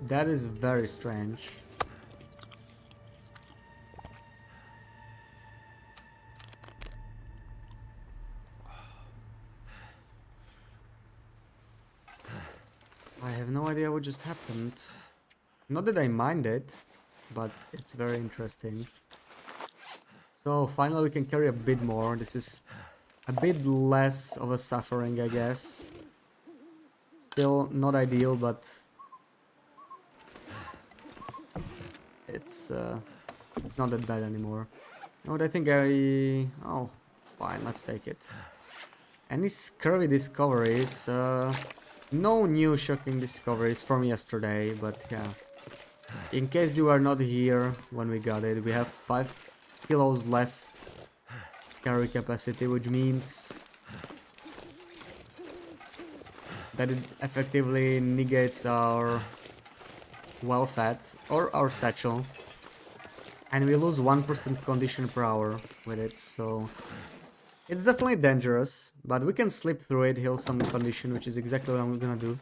That is very strange. I have no idea what just happened. Not that I mind it, but it's very interesting. So finally we can carry a bit more. This is a bit less of a suffering, I guess. Still not ideal, but it's not that bad anymore. You know what, I think oh, fine, let's take it. Any scurvy discoveries? No new shocking discoveries from yesterday, but yeah. In case you are not here when we got it, we have 5 kilos less carry capacity, which means that it effectively negates our well fat or our satchel, and we lose 1% condition per hour with it, so it's definitely dangerous, but we can sleep through it, heal some condition, which is exactly what I'm gonna do.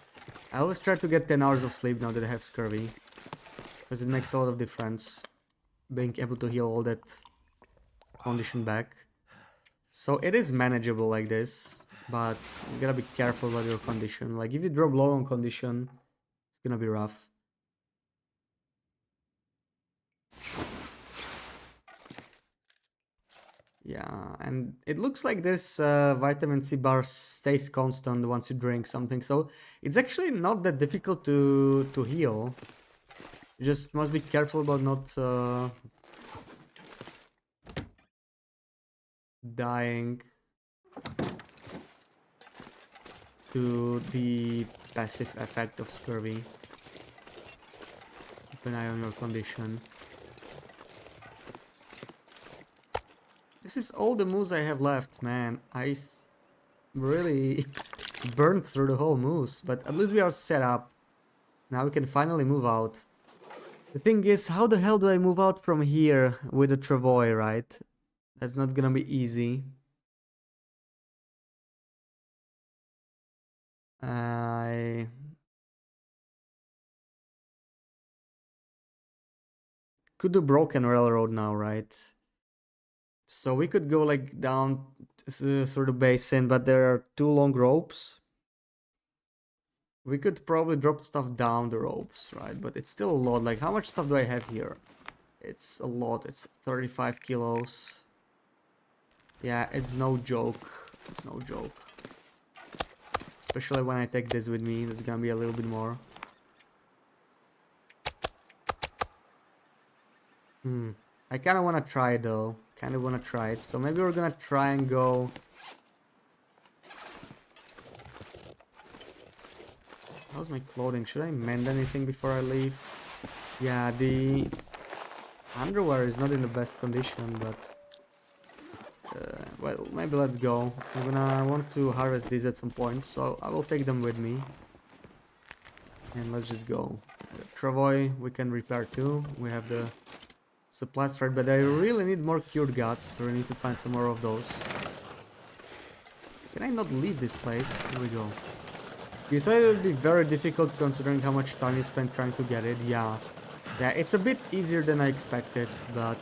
I always try to get 10 hours of sleep now that I have scurvy, because it makes a lot of difference being able to heal all that condition back. So it is manageable like this, but you gotta be careful about your condition. Like if you drop low on condition, it's gonna be rough. Yeah, and it looks like this vitamin C bar stays constant once you drink something, so it's actually not that difficult to heal. You just must be careful about not dying to the passive effect of scurvy. Keep an eye on your condition. This is all the moose I have left, man. Really burned through the whole moose, but at least we are set up. Now we can finally move out. The thing is, how the hell do I move out from here with a travois, right? That's not gonna be easy. I could do broken railroad now, right? So we could go like down through the basin, but there are 2 long ropes. We could probably drop stuff down the ropes, right? But it's still a lot. Like, how much stuff do I have here? It's a lot. It's 35 kilos. Yeah, it's no joke. It's no joke. Especially when I take this with me. There's gonna be a little bit more. I kind of want to try it though. Kind of want to try it. So maybe we're gonna try and go... How's my clothing? Should I mend anything before I leave? Yeah, the underwear is not in the best condition, but well, maybe let's go. I'm gonna want to harvest these at some point, so I will take them with me. And let's just go. Travoy, we can repair too. We have the supplies for it, but I really need more cured guts, so we need to find some more of those. Can I not leave this place? Here we go. You thought it would be very difficult considering how much time you spent trying to get it? Yeah. Yeah, it's a bit easier than I expected, but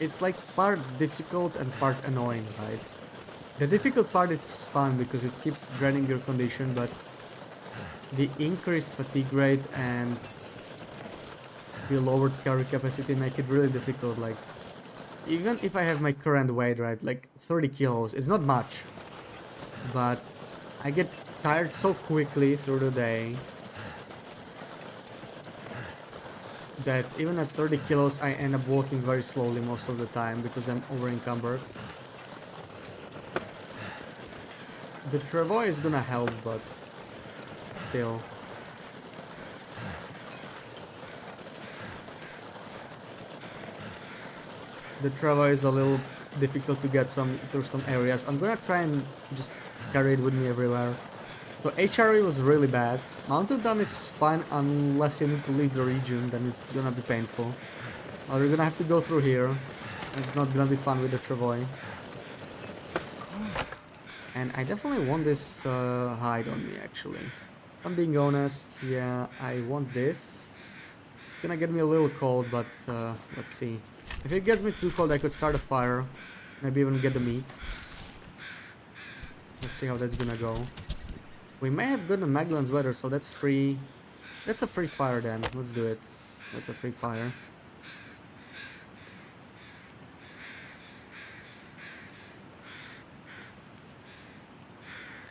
it's like part difficult and part annoying, right? The difficult part is fun because it keeps draining your condition, but the increased fatigue rate and the lowered carry capacity make it really difficult. Like, even if I have my current weight, right, like 30 kilos, it's not much, but I get tired so quickly through the day that even at 30 kilos I end up walking very slowly most of the time because I'm over encumbered. The travois is gonna help, but still. The travois is a little difficult to get through some areas. I'm gonna try and just carry it with me everywhere. So HRE was really bad. Mountain Down is fine unless you need to leave the region, then it's gonna be painful. Or you're gonna have to go through here. It's not gonna be fun with the travois. And I definitely want this hide on me, actually. If I'm being honest, yeah, I want this. It's gonna get me a little cold, but let's see. If it gets me too cold, I could start a fire. Maybe even get the meat. Let's see how that's gonna go. We may have gotten Magellan's weather, so that's free. That's a free fire then. Let's do it. That's a free fire.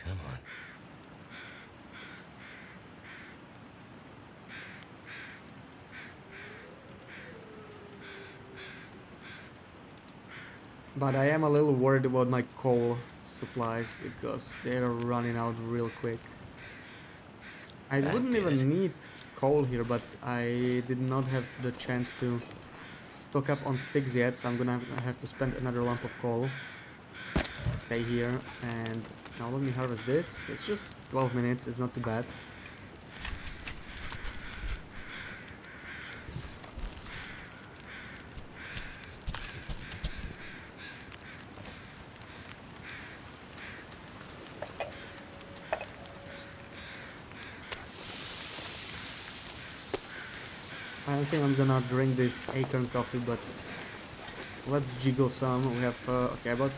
Come on. But I am a little worried about my coal supplies because they are running out real quick. I wouldn't even need coal here, but I did not have the chance to stock up on sticks yet, so I'm gonna have to spend another lump of coal. Stay here, and now let me harvest this. It's just 12 minutes, it's not too bad. I don't think I'm gonna drink this acorn coffee, but let's jiggle some. We have, okay, about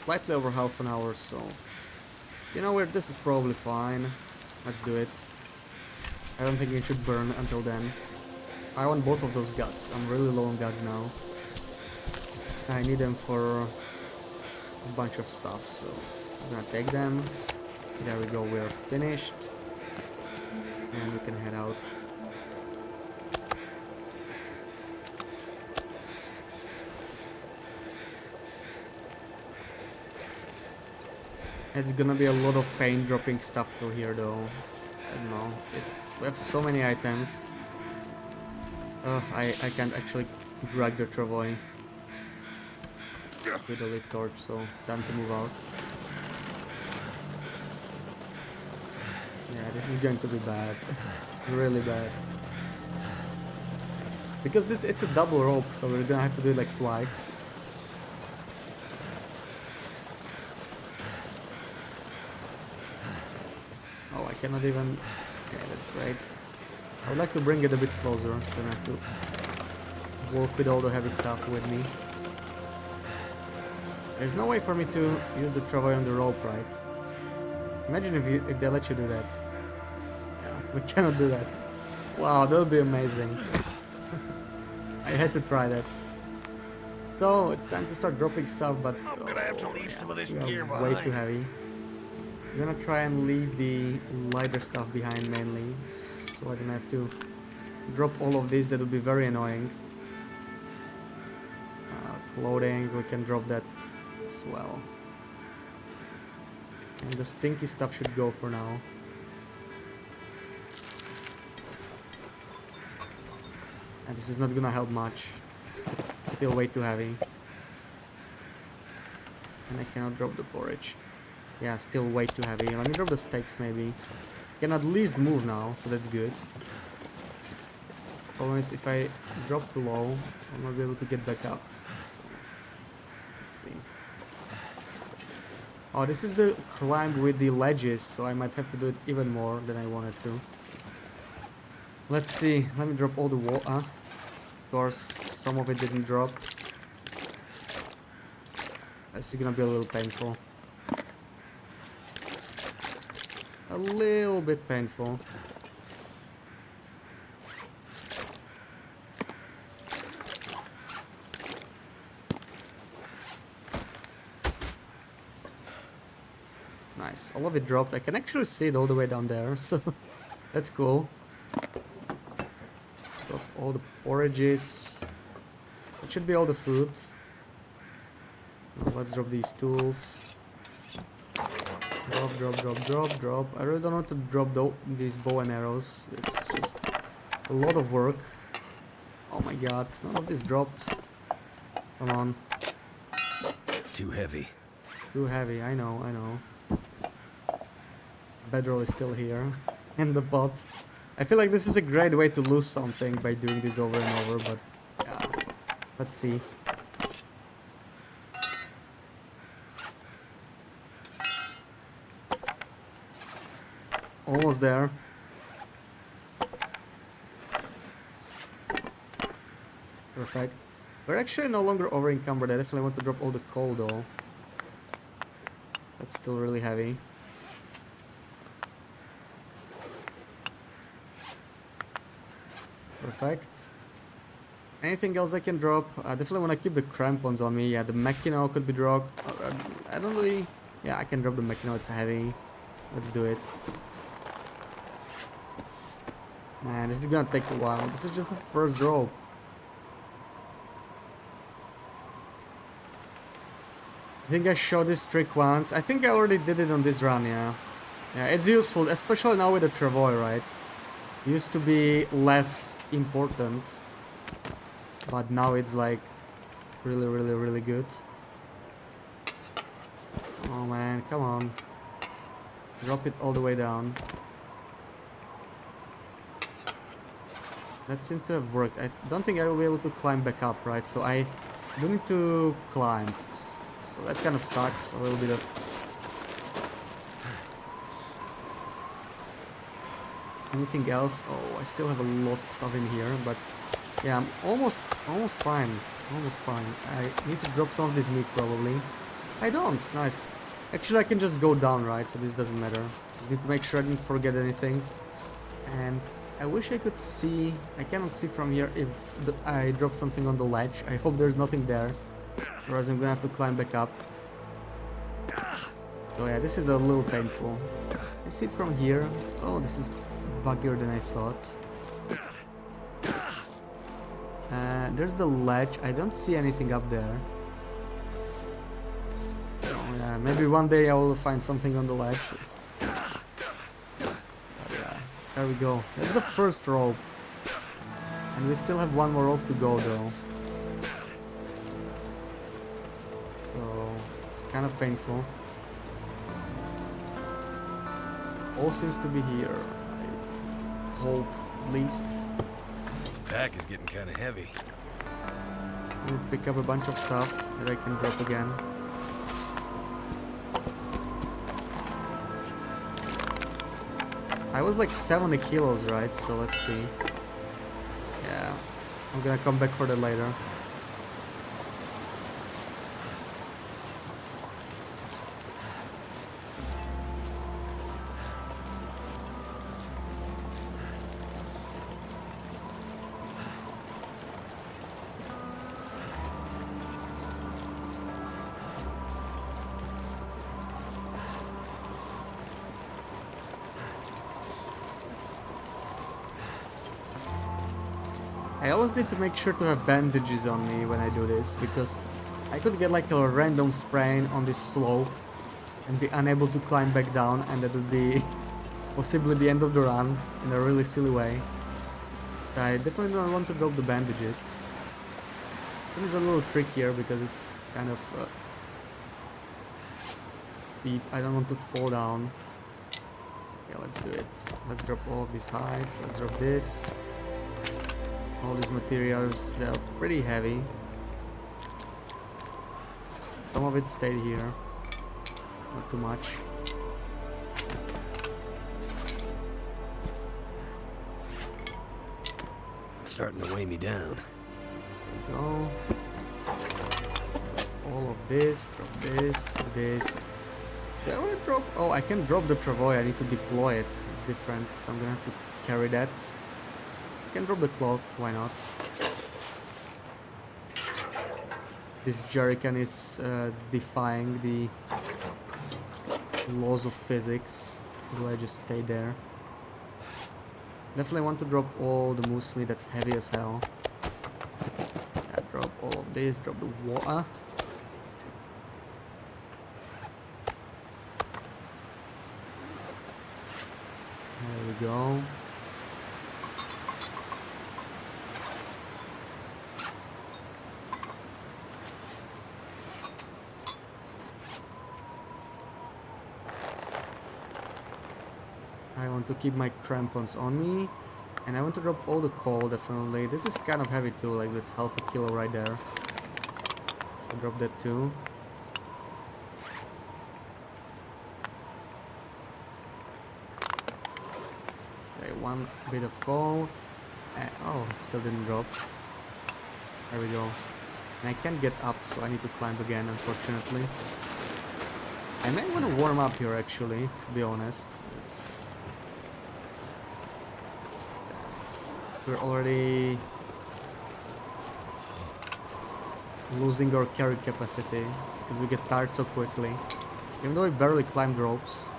slightly over half an hour, so... You know where this is probably fine. Let's do it. I don't think it should burn until then. I want both of those guts. I'm really low on guts now. I need them for a bunch of stuff, so I'm gonna take them. There we go, we're finished. And we can head out. It's gonna be a lot of pain dropping stuff through here though. I don't know. We have so many items. I can't actually drag the travois with the lit torch, so time to move out. Yeah, this is going to be bad. Really bad. Because it's a double rope, so we're gonna have to do it like twice. Oh, I cannot even... Okay, that's great. I would like to bring it a bit closer, so I don't have to walk with all the heavy stuff with me. There's no way for me to use the travois on the rope, right? Imagine if they let you do that. Yeah, we cannot do that. Wow, that would be amazing. I had to try that. So, it's time to start dropping stuff, but... I'm gonna have to leave some of this gear way behind. too heavy. I'm gonna try and leave the lighter stuff behind mainly, so I don't have to drop all of this. That would be very annoying. Clothing, we can drop that as well. And the stinky stuff should go for now. And this is not gonna help much. Still way too heavy. And I cannot drop the porridge. Yeah, still way too heavy. Let me drop the steaks maybe. I can at least move now, so that's good. Problem is, if I drop too low, I'll not be able to get back up. So, let's see. Oh, this is the climb with the ledges, so I might have to do it even more than I wanted to. Let's see. Let me drop all the wall. Of course, some of it didn't drop. This is gonna be a little painful. A little bit painful. Nice. All of it dropped. I can actually see it all the way down there, so that's cool. Drop all the porridges. That should be all the food. Now let's drop these tools. Drop, drop, drop, drop, drop. I really don't want to drop these bow and arrows. It's just a lot of work. Oh my god, none of this dropped. Come on. Too heavy. Too heavy, I know, I know. Bedroll is still here. In the pot. I feel like this is a great way to lose something by doing this over and over, but yeah. Let's see. Almost there. Perfect. We're actually no longer over encumbered. I definitely want to drop all the coal though. That's still really heavy. Perfect. Anything else I can drop? I definitely want to keep the crampons on me. Yeah, the Machino could be dropped. I don't really... Yeah, I can drop the Machino. It's heavy. Let's do it. Man, this is gonna take a while. This is just the first drop. I think I showed this trick once. I think I already did it on this run, yeah. Yeah, it's useful, especially now with the travois, right? It used to be less important. But now it's like really, really, really good. Oh man, come on. Drop it all the way down. That seemed to have worked. I don't think I will be able to climb back up, right? So I do need to climb. So that kind of sucks. A little bit of... Anything else? Oh, I still have a lot of stuff in here, but yeah, I'm almost fine. Almost fine. I need to drop some of this meat probably. I don't. Nice. Actually, I can just go down, right? So this doesn't matter. Just need to make sure I didn't forget anything. And I wish I could see... I cannot see from here if I dropped something on the ledge. I hope there's nothing there. Otherwise I'm gonna have to climb back up. So yeah, this is a little painful. I see it from here. Oh, this is buggier than I thought. There's the ledge. I don't see anything up there. Oh yeah, maybe one day I will find something on the ledge. There we go. That's the first rope. And we still have one more rope to go though. So it's kind of painful. All seems to be here. I hope, at least. This pack is getting kind of heavy. We'll pick up a bunch of stuff that I can drop again. I was like 70 kilos, right? So let's see. Yeah, I'm gonna come back for that later. I always need to make sure to have bandages on me when I do this, because I could get like a random sprain on this slope and be unable to climb back down, and that would be possibly the end of the run in a really silly way. I definitely don't want to drop the bandages. This one is a little trickier because it's kind of steep. I don't want to fall down. Yeah, let's do it. Let's drop all of these hides. Let's drop this. All these materials, they're pretty heavy. Some of it stayed here. Not too much. It's starting to weigh me down. There we go. All of this, drop this, this. Do I want to drop? Oh, I can drop the travois. I need to deploy it. It's different, so I'm gonna have to carry that. I can drop the cloth, why not? This jerrycan is defying the laws of physics. Do I just stay there? Definitely want to drop all the moose meat that's heavy as hell. Yeah, drop all of this, drop the water. There we go. I want to keep my crampons on me, and I want to drop all the coal, definitely. This is kind of heavy too, like that's half a kilo right there. So drop that too. Okay, one bit of coal. Oh, it still didn't drop. There we go. And I can't get up, so I need to climb again, unfortunately. I may want to warm up here, actually, to be honest. We're already losing our carry capacity because we get tired so quickly. Even though we barely climbed ropes.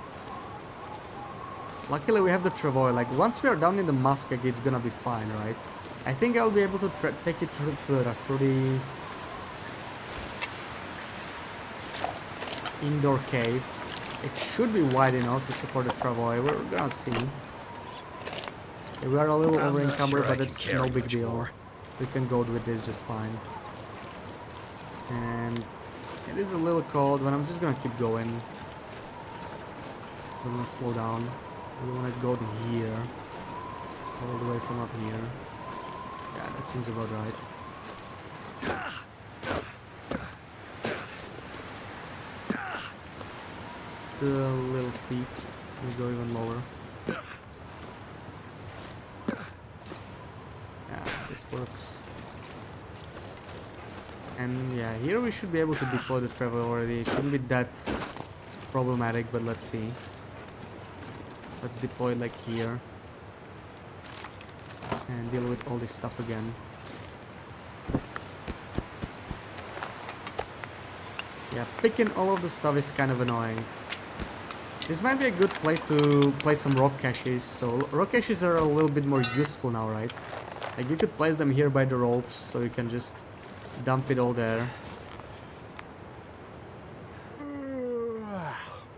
Luckily we have the travois. Like once we are down in the muskeg, it's gonna be fine, right? I think I'll be able to take it through the indoor cave. It should be wide enough to support the travois. We're gonna see. We are a little over encumbered, but it's no big deal. More. We can go with this just fine. And it is a little cold, but I'm just gonna keep going. I'm gonna slow down. We wanna go to here. All the way from up here. Yeah, that seems about right. It's a little steep. Let's go even lower. This works. And yeah, here we should be able to deploy the travois already. It shouldn't be that problematic, but let's see. Let's deploy it like here. And deal with all this stuff again. Yeah, picking all of the stuff is kind of annoying. This might be a good place to place some rock caches. So rock caches are a little bit more useful now, right? Like you could place them here by the ropes, so you can just dump it all there.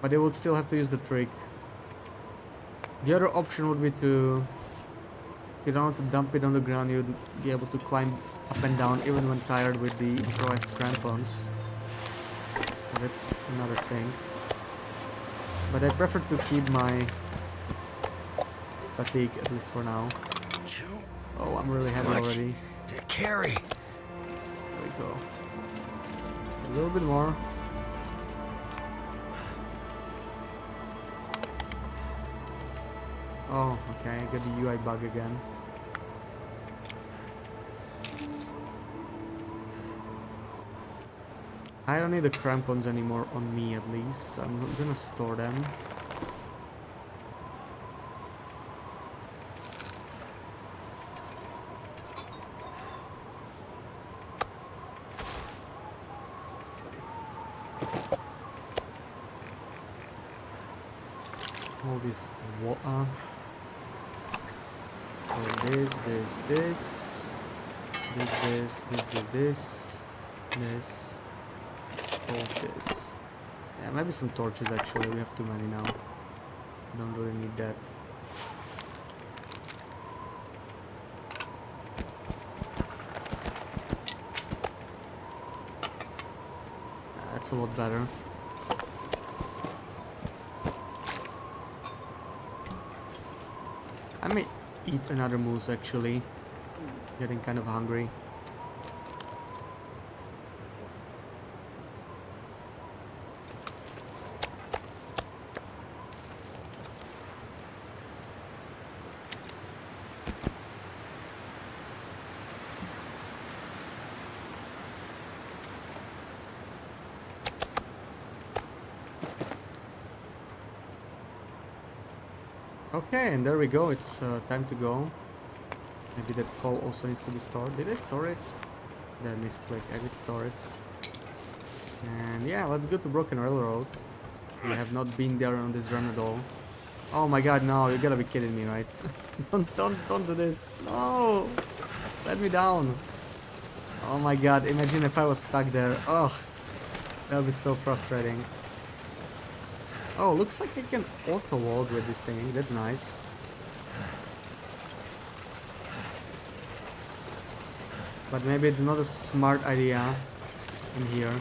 But they would still have to use the trick. The other option would be to, if you don't want to dump it on the ground, you'd be able to climb up and down even when tired with the improvised crampons. So that's another thing. But I prefer to keep my fatigue, at least for now. Oh, I'm really heavy already. To carry. There we go. A little bit more. Oh, okay, I got the UI bug again. I don't need the crampons anymore on me at least, so I'm not gonna store them. All this water. So this. All this. Yeah, maybe some torches actually. We have too many now. Don't really need that. That's a lot better. I may eat another moose actually. Getting kind of hungry. Okay, and there we go. It's time to go. Maybe that coal also needs to be stored. Did I store it? Did I misclick? I did store it. And yeah, let's go to Broken Railroad. We have not been there on this run at all. Oh my god, no, you gotta be kidding me, right? don't do this. No! Let me down. Oh my god, imagine if I was stuck there. Oh, that would be so frustrating. Oh, looks like I can auto-load with this thing. That's nice. But maybe it's not a smart idea in here.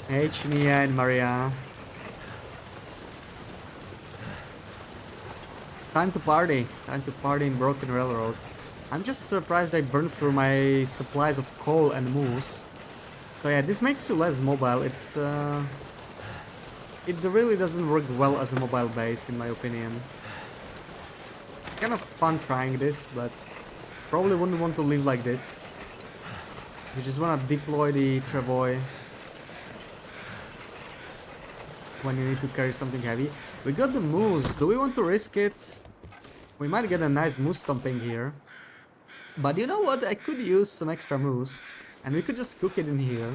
Hey, Chinia and Maria. It's time to party. Time to party in Broken Railroad. I'm just surprised I burned through my supplies of coal and moose. So yeah, this makes you less mobile. It really doesn't work well as a mobile base, in my opinion. It's kind of fun trying this, but probably wouldn't want to live like this. You just want to deploy the travois when you need to carry something heavy. We got the moose. Do we want to risk it? We might get a nice moose stomping here. But you know what? I could use some extra moose, and we could just cook it in here.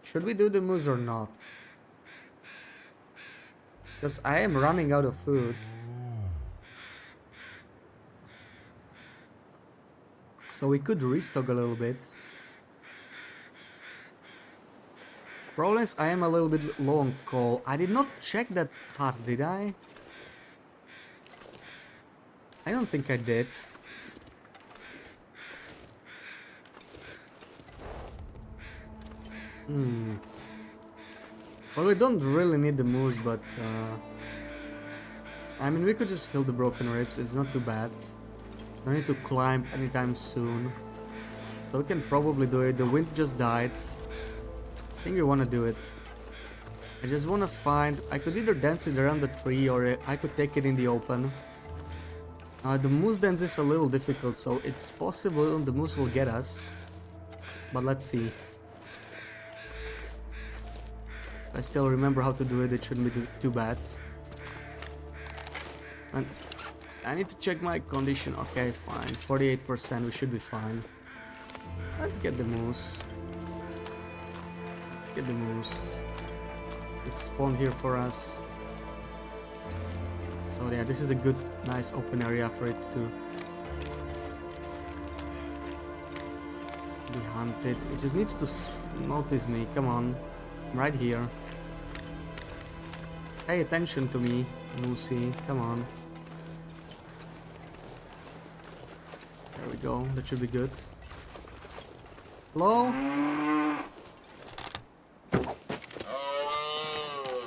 Should we do the moose or not? Because I am running out of food. So we could restock a little bit. Problem is I am a little bit low on coal. I did not check that hut, did I? I don't think I did. Well, we don't really need the moose, but I mean, we could just heal the broken ribs. It's not too bad. Don't need to climb anytime soon. So we can probably do it. The wind just died. I think we want to do it. I just want to find... I could either dance it around the tree or I could take it in the open. The moose dance is a little difficult, so it's possible the moose will get us. But let's see. If I still remember how to do it, it shouldn't be too bad. And I need to check my condition. Okay, fine. 48%, we should be fine. Let's get the moose. Let's get the moose. It's spawned here for us. So yeah, this is a good, nice open area for it to be hunted. It just needs to notice me. Come on, I'm right here. Pay attention to me, Moosey. Come on. There we go. That should be good. Hello?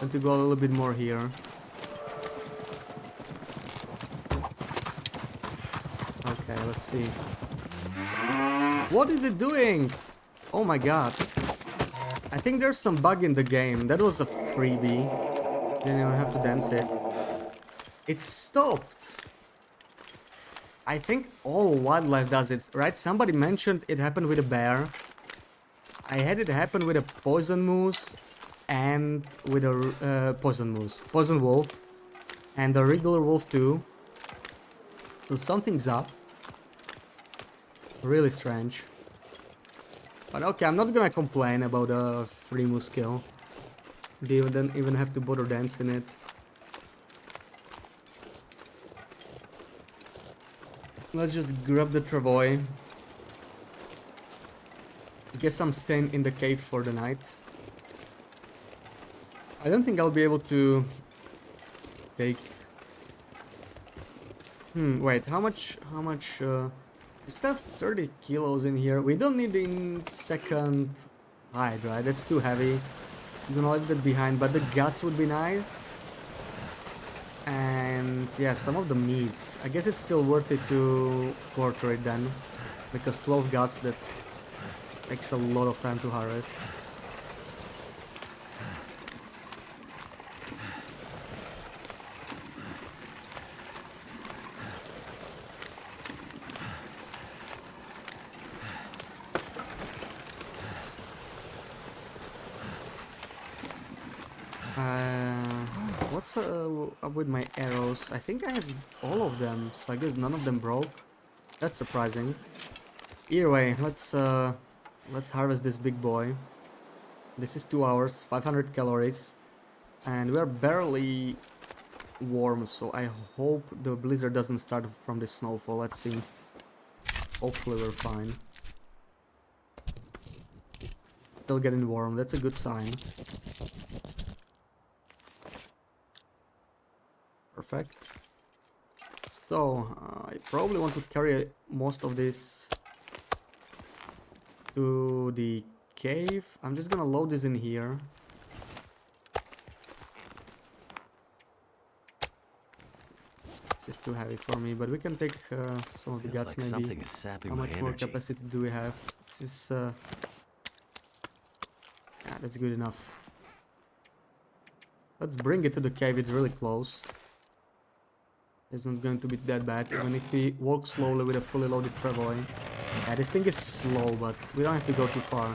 Need to go a little bit more here. Okay, let's see. What is it doing? Oh my god. I think there's some bug in the game. That was a freebie. Then you have to dance it. It stopped. I think all wildlife does it, right? Somebody mentioned it happened with a bear. I had it happen with a poison moose and with a poison wolf, and a regular wolf too. So something's up. Really strange. But okay, I'm not gonna complain about a free moose kill. They don't even have to bother dancing it. Let's just grab the travois. Guess I'm staying in the cave for the night. I don't think I'll be able to take... wait, how much, is that 30 kilos in here? We don't need in second hide, right? That's too heavy. I'm gonna leave that behind, but the guts would be nice. And yeah, some of the meat. I guess it's still worth it to quarter it then. Because 12 guts, that's takes a lot of time to harvest. What's up with my arrows? I think I have all of them, so I guess none of them broke. That's surprising. Either way, let's harvest this big boy. This is 2 hours, 500 calories, and we are barely warm, so I hope the blizzard doesn't start from this snowfall. Let's see. Hopefully we're fine. Still getting warm, that's a good sign. Perfect. So, I probably want to carry most of this to the cave. I'm just gonna load this in here. This is too heavy for me, but we can take some of the guts maybe. Something is sapping How my much more energy. capacity do we have? This is... yeah, that's good enough. Let's bring it to the cave, it's really close. It's not going to be that bad, even if we walk slowly with a fully loaded travoy. Yeah, this thing is slow, but we don't have to go too far.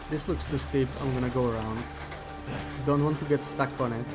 This looks too steep, I'm gonna go around. Don't want to get stuck on it.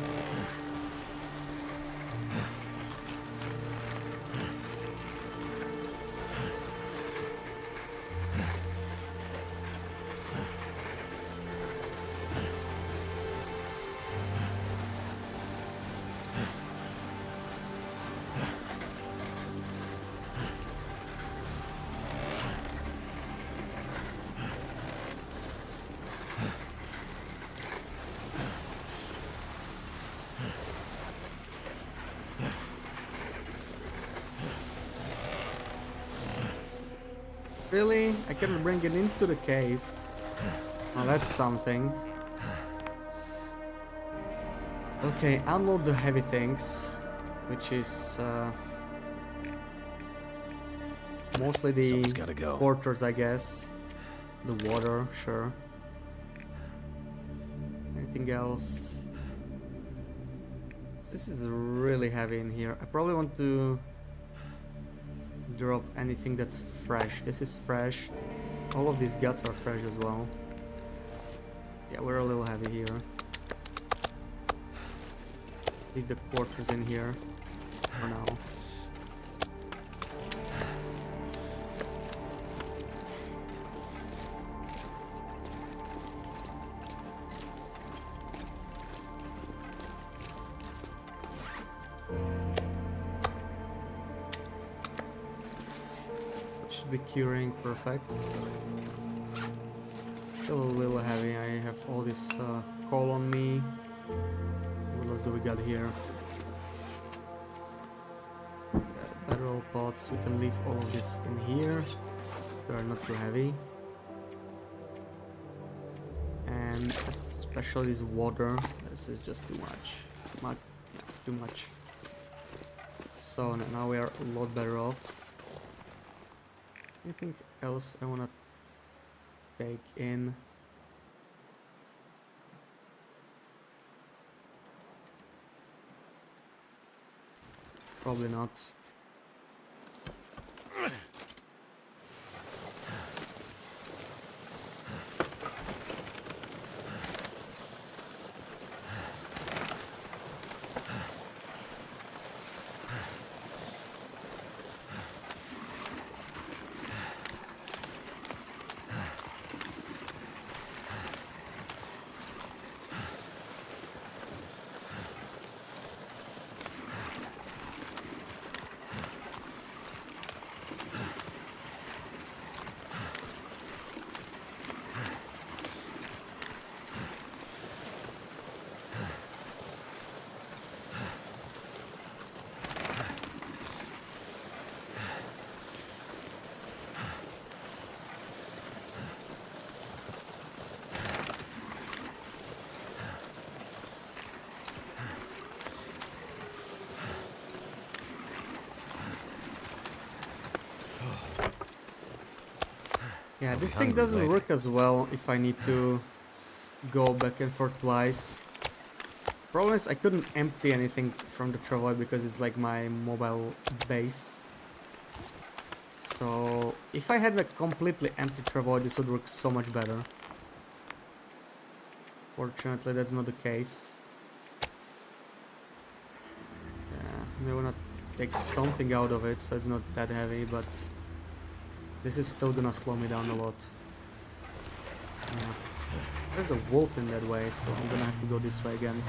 Really? I can bring it into the cave. Oh, that's something. Okay, unload the heavy things, which is mostly the Something's gotta go. porters, I guess. The water, sure. Anything else? This is really heavy in here. I probably want to drop anything that's fresh. This is fresh. All of these guts are fresh as well. Yeah, we're a little heavy here. Leave the porters in here for now. Should be curing, perfect. Still a little heavy. I have all this coal on me. What else do we got here? Barrel pots. We can leave all of this in here. They are not too heavy. And especially this water, this is just too much. Yeah, too much. So now we are a lot better off. Anything else I wanna take in? Probably not. Yeah, this thing hungry, doesn't mate. work as well if I need to go back and forth twice. Problem is I couldn't empty anything from the travoy because it's like my mobile base. So if I had a completely empty travoy, this would work so much better. Fortunately, that's not the case. Yeah, we wanna take something out of it so it's not that heavy, but this is still gonna slow me down a lot. Yeah. There's a wolf in that way, so I'm gonna have to go this way again.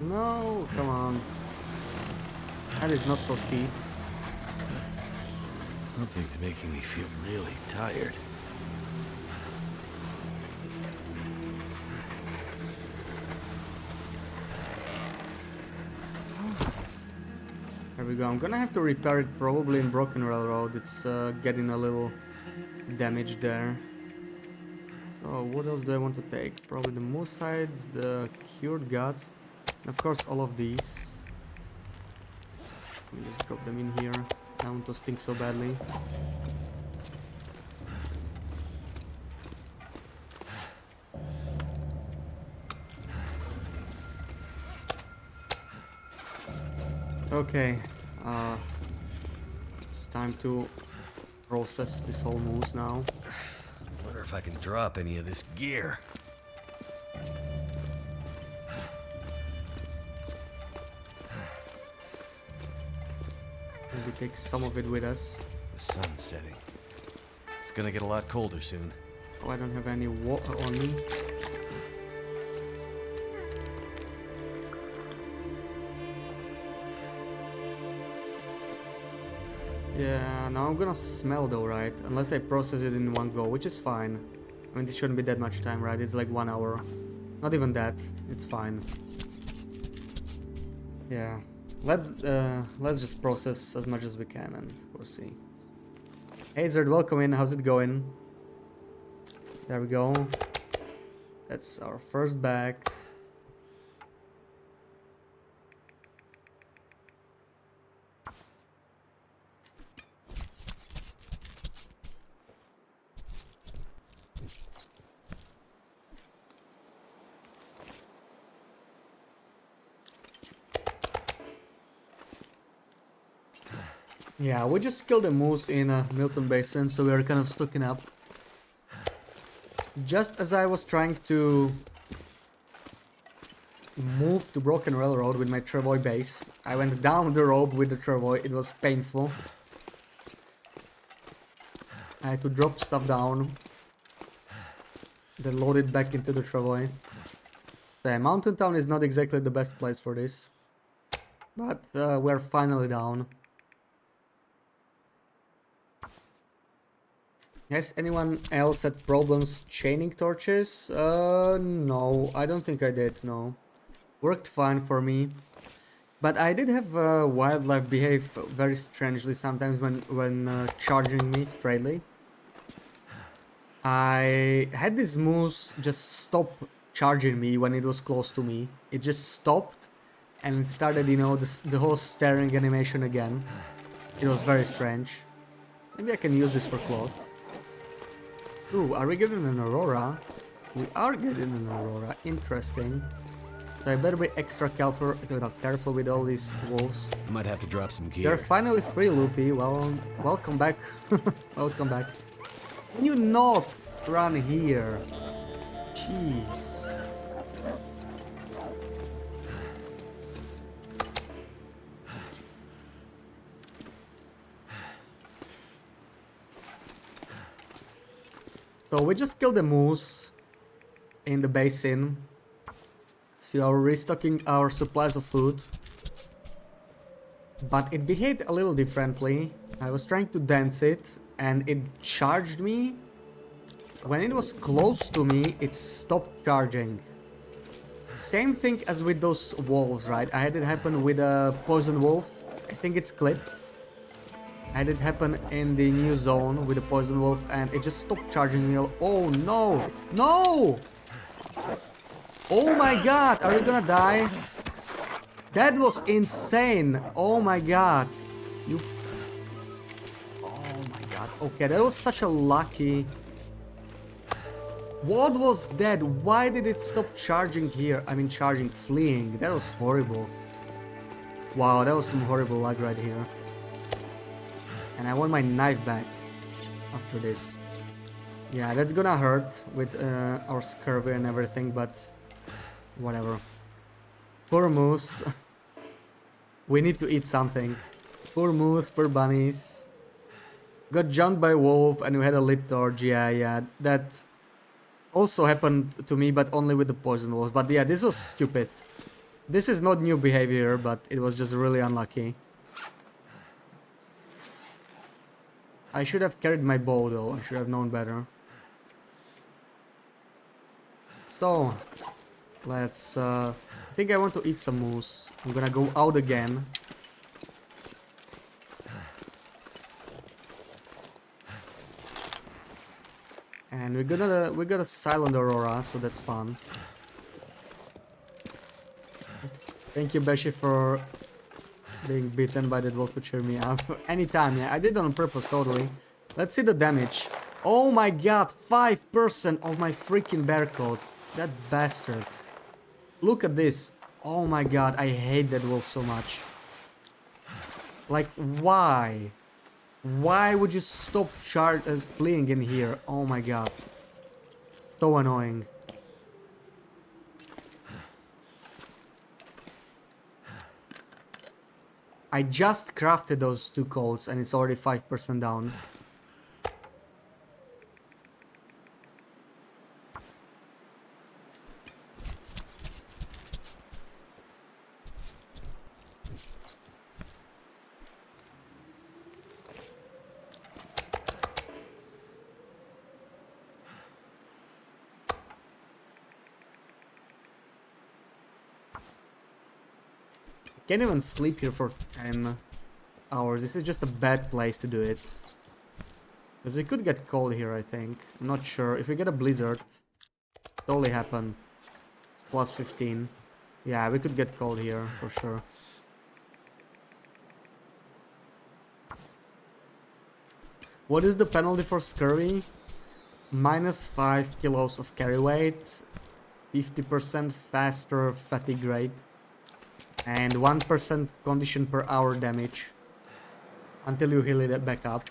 No, come on. That is not so steep. Something's making me feel really tired. There we go. I'm gonna have to repair it probably in Broken Railroad. It's getting a little damage there. So what else do I want to take? Probably the moose sides, the cured guts, and of course all of these. Let me just drop them in here. I don't want to stink so badly. Okay, it's time to process this whole moose now. Wonder if I can drop any of this gear. Maybe take some of it with us. The sun's setting. It's gonna get a lot colder soon. Oh, I don't have any water on me. Yeah, now I'm gonna smell though, right? Unless I process it in one go, which is fine. I mean, this shouldn't be that much time, right? It's like 1 hour. Not even that. It's fine. Yeah. Let's just process as much as we can and we'll see. Hey Zerd, welcome in. How's it going? There we go. That's our first bag. Yeah, we just killed a moose in a Milton Basin, so we are kind of stocking up. Just as I was trying to move to Broken Railroad with my travoy base, I went down the rope with the travoy. It was painful. I had to drop stuff down, then load it back into the travoy. So yeah, Mountain Town is not exactly the best place for this, but we're finally down. Has anyone else had problems chaining torches? No, I don't think I did, no. Worked fine for me. But I did have wildlife behave very strangely sometimes when charging me straightly. I had this moose just stop charging me when it was close to me. It just stopped and it started, you know, the whole staring animation again. It was very strange. Maybe I can use this for cloth. Ooh, are we getting an aurora? We are getting an aurora. Interesting. So I better be extra careful with all these wolves. Might have to drop some gear. They're finally free, Loopy. Well, welcome back. Welcome back. Can you not run here? Jeez. So we just killed a moose in the basin. So we are restocking our supplies of food. But it behaved a little differently. I was trying to dance it and it charged me. When it was close to me, it stopped charging. Same thing as with those wolves, right? I had it happen with a poison wolf. I think it's clipped. I had it happen in the new zone with a poison wolf and it just stopped charging me. Oh no! No! Oh my god, are you gonna die? That was insane! Oh my god. You... Oh my god. Okay, that was such a lucky... What was that? Why did it stop charging here? I mean charging, fleeing. That was horrible. Wow, that was some horrible luck right here. And I want my knife back after this. Yeah, that's gonna hurt with our scurvy and everything, but whatever. Poor moose. We need to eat something. Poor moose, poor bunnies. Got jumped by wolf and we had a lit torch. Yeah, that also happened to me, but only with the poison wolves. But yeah, this was stupid. This is not new behavior, but it was just really unlucky. I should have carried my bow though, I should have known better. So, let's... I think I want to eat some moose. I'm gonna go out again. And we got a silent aurora, so that's fun. Thank you, Beshi, for being beaten by that wolf to cheer me up. Anytime, yeah. I did it on purpose, totally. Let's see the damage. Oh my god, 5% of my freaking bear coat. That bastard. Look at this. Oh my god, I hate that wolf so much. Like, why? Why would you stop fleeing in here? Oh my god. So annoying. I just crafted those two coats and it's already 5% down. Can't even sleep here for 10 hours. This is just a bad place to do it. Because we could get cold here, I think. I'm not sure. If we get a blizzard, totally happen. It's plus 15. Yeah, we could get cold here, for sure. What is the penalty for scurvy? Minus 5 kilos of carry weight, 50% faster fatigue rate, and 1% condition per hour damage until you heal it back up.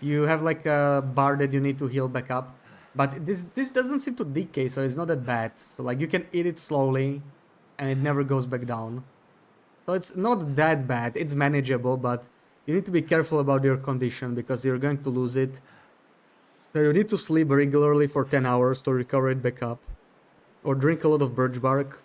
You have like a bar that you need to heal back up, but this doesn't seem to decay, so it's not that bad. So like you can eat it slowly and it never goes back down. So it's not that bad, it's manageable, but you need to be careful about your condition because you're going to lose it. So you need to sleep regularly for 10 hours to recover it back up, or drink a lot of birch bark.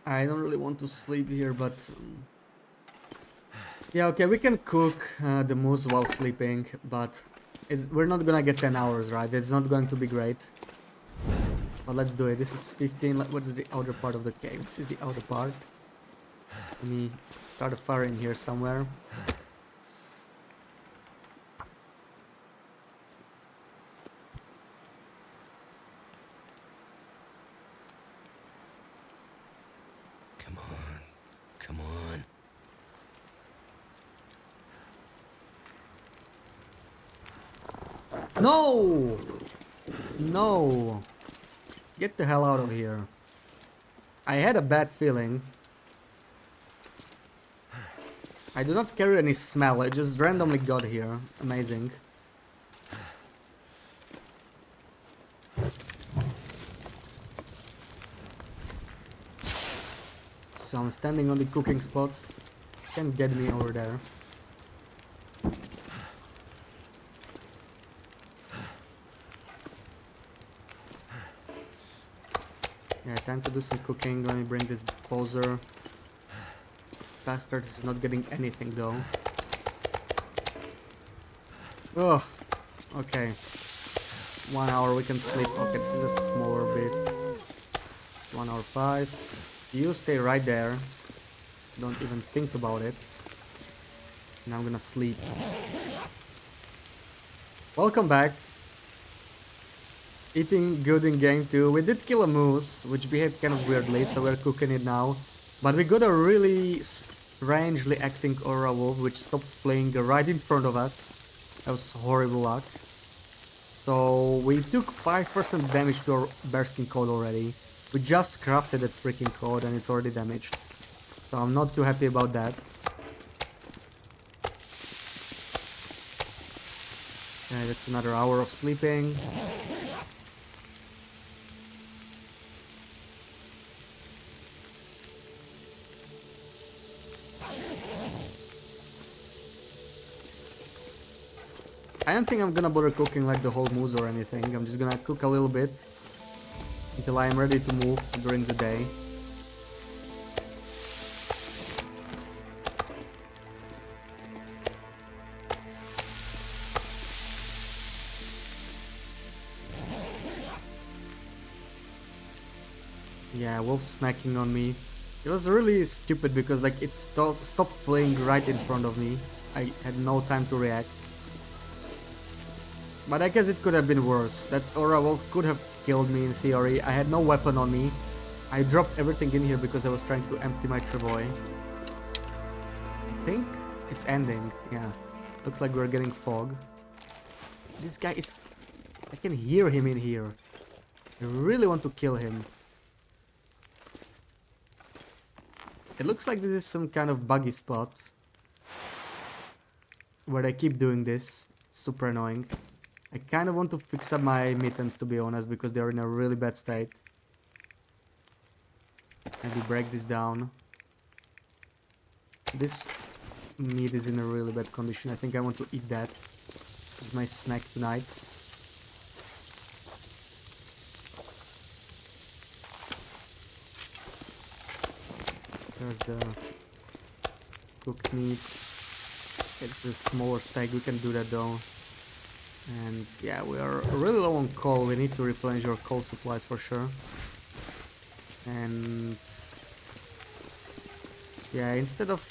I don't really want to sleep here, but yeah, okay, we can cook the moose while sleeping, but we're not gonna get 10 hours, right? It's not going to be great. But let's do it. This is 15. What is the outer part of the cave? This is the outer part. Let me start a fire in here somewhere. Come on. Come on. No! No! Get the hell out of here. I had a bad feeling. I do not carry any smell, I just randomly got here. Amazing. So I'm standing on the cooking spots. Can't get me over there. Yeah, time to do some cooking. Let me bring this poser. This bastard is not getting anything though. Ugh. Okay. 1 hour we can sleep. Okay, this is a smaller bit. 1 hour 5. You stay right there. Don't even think about it. Now I'm gonna sleep. Welcome back. Eating good in game 2. We did kill a moose, which behaved kind of weirdly, so we're cooking it now. But we got a really strangely acting aura wolf, which stopped fleeing right in front of us. That was horrible luck. So we took 5% damage to our bearskin coat already. We just crafted that freaking coat and it's already damaged. So I'm not too happy about that. Okay, that's another hour of sleeping. I don't think I'm gonna bother cooking like the whole moose or anything. I'm just gonna cook a little bit until I'm ready to move during the day. Yeah, wolf's snacking on me. It was really stupid because like it stopped playing right in front of me. I had no time to react. But I guess it could have been worse. That aura wolf could have killed me in theory. I had no weapon on me. I dropped everything in here because I was trying to empty my travois. I think it's ending. Yeah. Looks like we're getting fog. This guy is... I can hear him in here. I really want to kill him. It looks like this is some kind of buggy spot where they keep doing this. It's super annoying. I kind of want to fix up my mittens, to be honest, because they're in a really bad state. Maybe break this down. This meat is in a really bad condition. I think I want to eat that. It's my snack tonight. There's the cooked meat. It's a smaller steak, we can do that though. And yeah, we are really low on coal. We need to replenish our coal supplies for sure. And yeah, instead of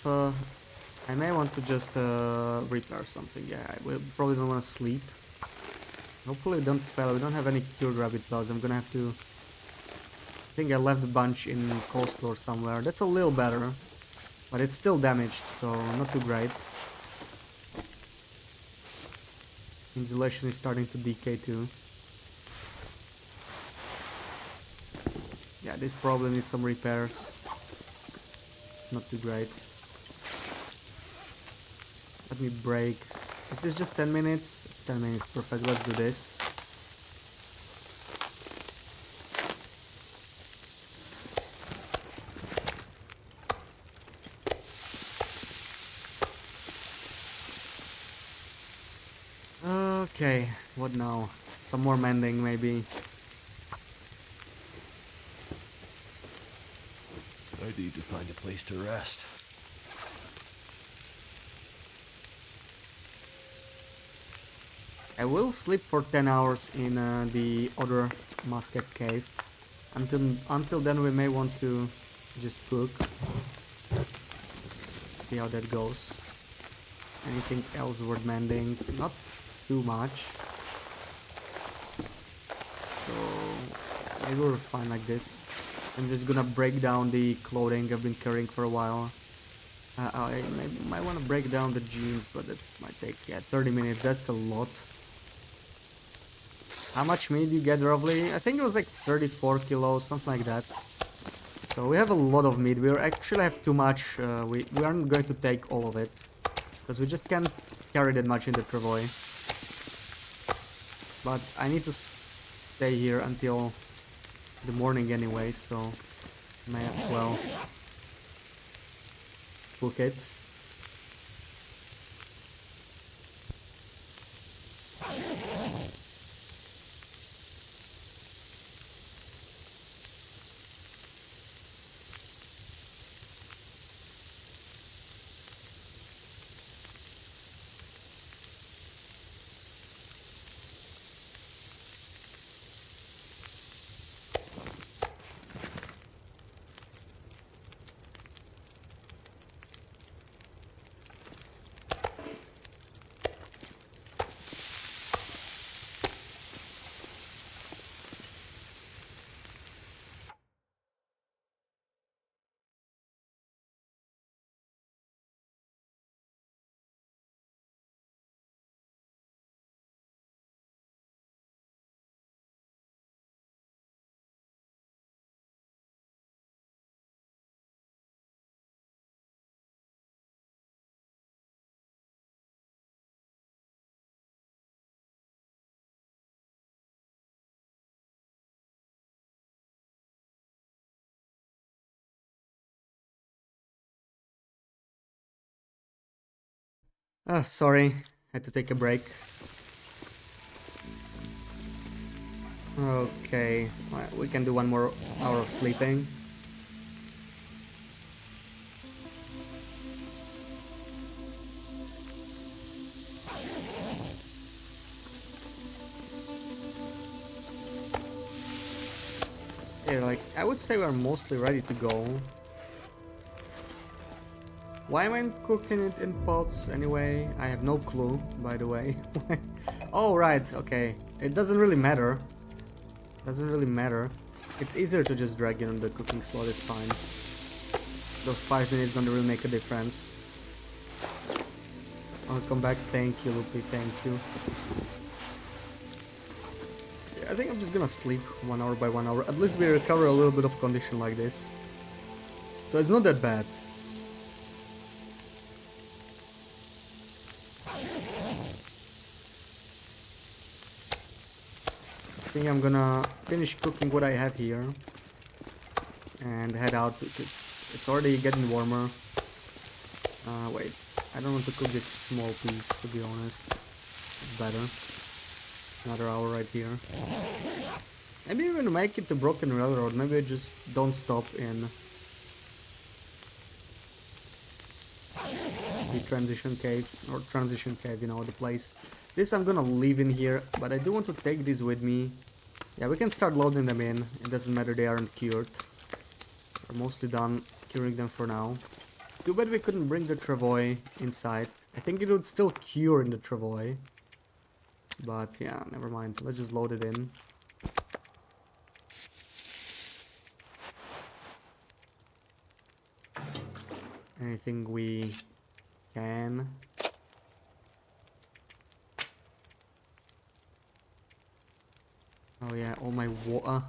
I may want to just repair something. Yeah, I will probably don't want to sleep. Hopefully we don't fail. We don't have any cured rabbit blouse. I'm gonna have to... I think I left a bunch in coal store somewhere. That's a little better, but it's still damaged, so not too great. Insulation is starting to decay too. Yeah, this probably needs some repairs. Not too great. Let me break. Is this just 10 minutes? It's 10 minutes, perfect. Let's do this. Okay, what now? Some more mending maybe. I need to find a place to rest. I will sleep for 10 hours in the other musket cave. Until then we may want to just cook. See how that goes. Anything else worth mending? Not too much. So maybe we're fine like this. I'm just gonna break down the clothing I've been carrying for a while. I might want to break down the jeans, but that might take 30 minutes. That's a lot. How much meat do you get roughly? I think it was like 34 kilos, something like that. So we have a lot of meat. We actually have too much. We aren't going to take all of it, because we just can't carry that much in the travoy. But I need to stay here until the morning anyway, so may as well cook it. Sorry, had to take a break. Okay, well, we can do one more hour of sleeping. Yeah, like, I would say we're mostly ready to go. Why am I cooking it in pots anyway? I have no clue, by the way. Oh, right, okay. It doesn't really matter. Doesn't really matter. It's easier to just drag it on the cooking slot, it's fine. Those 5 minutes don't really make a difference. I'll come back. Thank you, Loopy, thank you. Yeah, I think I'm just gonna sleep 1 hour by 1 hour. At least we recover a little bit of condition like this. So it's not that bad. I think I'm gonna finish cooking what I have here and head out because it's already getting warmer. Wait, I don't want to cook this small piece, to be honest. It's better. Another hour right here. Maybe we're gonna make it to Broken Railroad. Maybe I just don't stop in the transition cave, or transition cave, you know, the place. This I'm gonna leave in here, but I do want to take these with me. Yeah, we can start loading them in. It doesn't matter, they aren't cured. We're mostly done curing them for now. Too bad we couldn't bring the travois inside. I think it would still cure in the travois. But yeah, never mind. Let's just load it in. Anything we can. Oh yeah, all my water.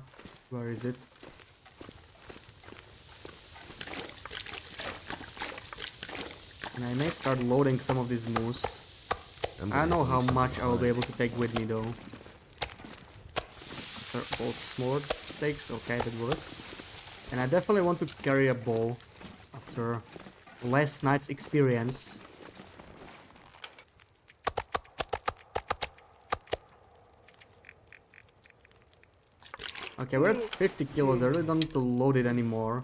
Where is it? And I may start loading some of this moose. I don't know how much I will be able to take with me though. These are all smaller steaks. Okay, that works. And I definitely want to carry a bow after last night's experience. Okay, we're at 50 kilos. I really don't need to load it anymore.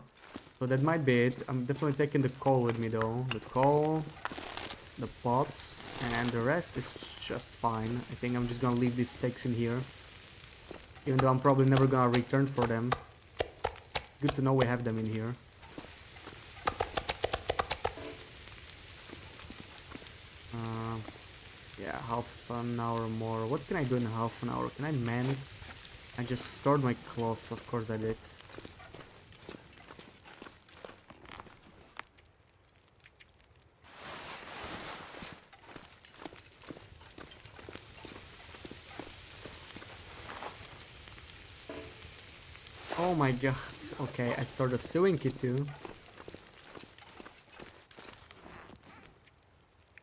So that might be it. I'm definitely taking the coal with me though. The coal, the pots, and the rest is just fine. I think I'm just gonna leave these steaks in here. Even though I'm probably never gonna return for them. It's good to know we have them in here. Yeah, half an hour more. What can I do in half an hour? Can I mend? I just stored my cloth, of course I did. Oh my god. Okay, I stored a sewing kit too.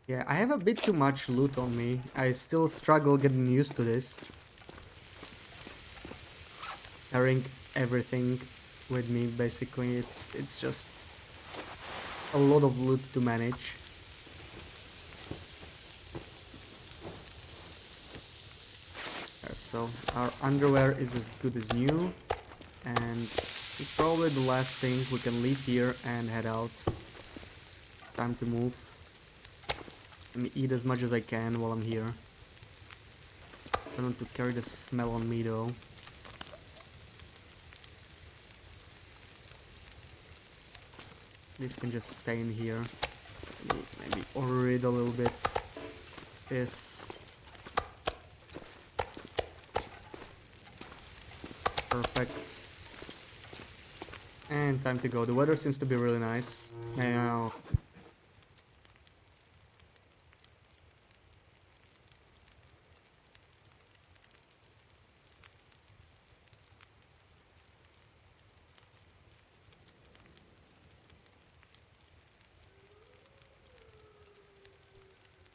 Yeah, I have a bit too much loot on me. I still struggle getting used to this. Carrying everything with me, basically. It's just a lot of loot to manage. So our underwear is as good as new. And this is probably the last thing. We can leave here and head out. Time to move. Let me eat as much as I can while I'm here. I don't want to carry the smell on me though. This can just stay in here. Maybe overread a little bit. This. Perfect. And time to go. The weather seems to be really nice. Now.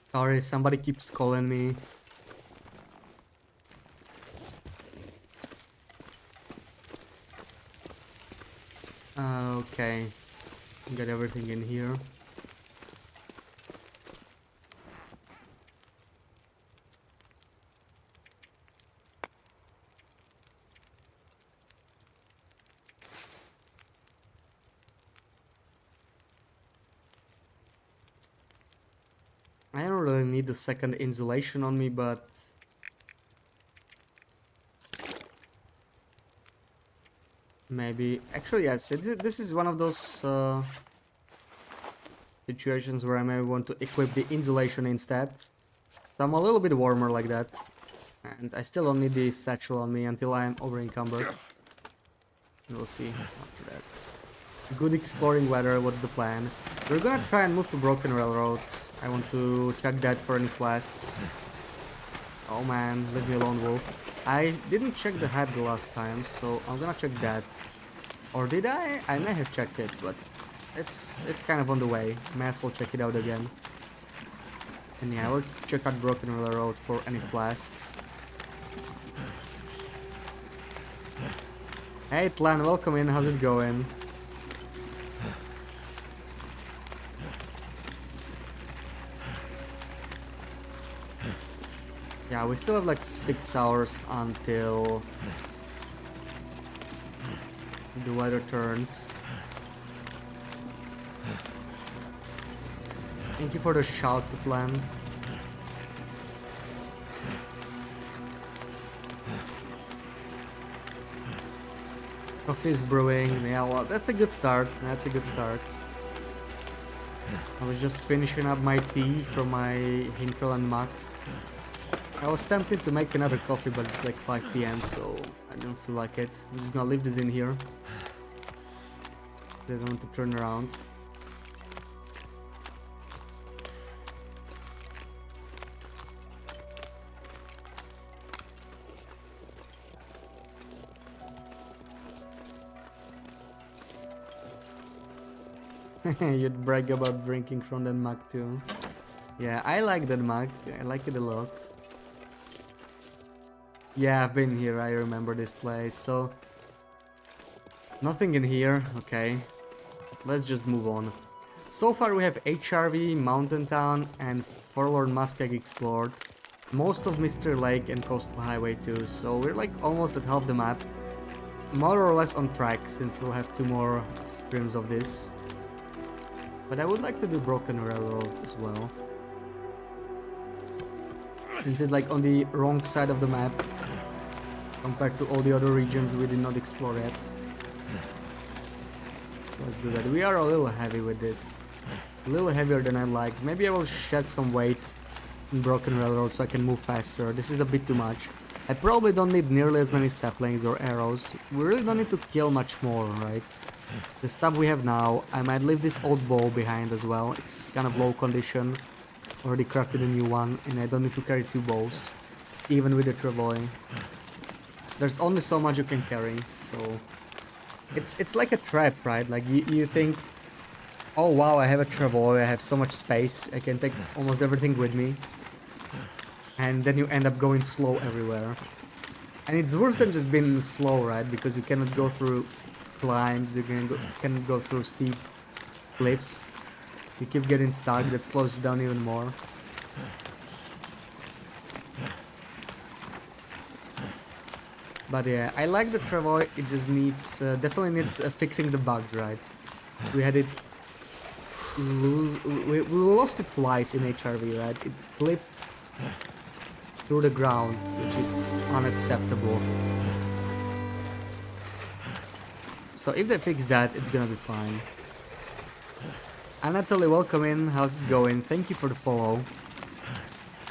Sorry, somebody keeps calling me. Okay. Get everything in here. I don't really need the second insulation on me, but maybe actually yes, this is one of those situations where I may want to equip the insulation instead. So I'm a little bit warmer like that, and I still don't need the satchel on me until I'm over encumbered. And we'll see after that. Good exploring weather. What's the plan? We're gonna try and move to Broken Railroad. I want to check that for any flasks. Oh man, leave me alone, wolf. I didn't check the hat the last time, so I'm gonna check that. Or did I? I may have checked it, but it's kind of on the way. May as well check it out again. And yeah, I will check out Broken Railroad for any flasks. Hey Tlan, welcome in. How's it going? Yeah, we still have like 6 hours until the weather turns. Thank you for the shout, Plan. Coffee is brewing. Yeah, well, that's a good start. That's a good start. I was just finishing up my tea from my Hinkle and mug. I was tempted to make another coffee, but it's like 5 p.m, so I don't feel like it. I'm just gonna leave this in here. I don't want to turn around. You'd brag about drinking from that mug too. Yeah, I like that mug. I like it a lot. Yeah, I've been here. I remember this place. So, nothing in here. Okay. Let's just move on. So far we have HRV, Mountain Town, and Forlorn Muskeg explored. Most of Mr. Lake and Coastal Highway too. So we're like almost at half the map. More or less on track since we'll have 2 more streams of this. But I would like to do Broken Railroad as well. Since it's like on the wrong side of the map compared to all the other regions we did not explore yet. So let's do that. We are a little heavy with this. A little heavier than I like. Maybe I will shed some weight in Broken Railroad so I can move faster. This is a bit too much. I probably don't need nearly as many saplings or arrows. We really don't need to kill much more, right? The stuff we have now, I might leave this old bow behind as well. It's kind of low condition. Already crafted a new one, and I don't need to carry 2 bows. Even with the travois. There's only so much you can carry, so... It's like a trap, right? Like, you think... Oh wow, I have a travois, I have so much space, I can take almost everything with me. And then you end up going slow everywhere. And it's worse than just being slow, right? Because you cannot go through climbs, you cannot go through steep cliffs. You keep getting stuck, that slows you down even more. But yeah, I like the travois, it just needs, definitely needs fixing the bugs, right? We had it, we lost it twice in HRV, right? It flipped through the ground, which is unacceptable. So if they fix that, it's gonna be fine. Anatoly, welcome in. How's it going? Thank you for the follow.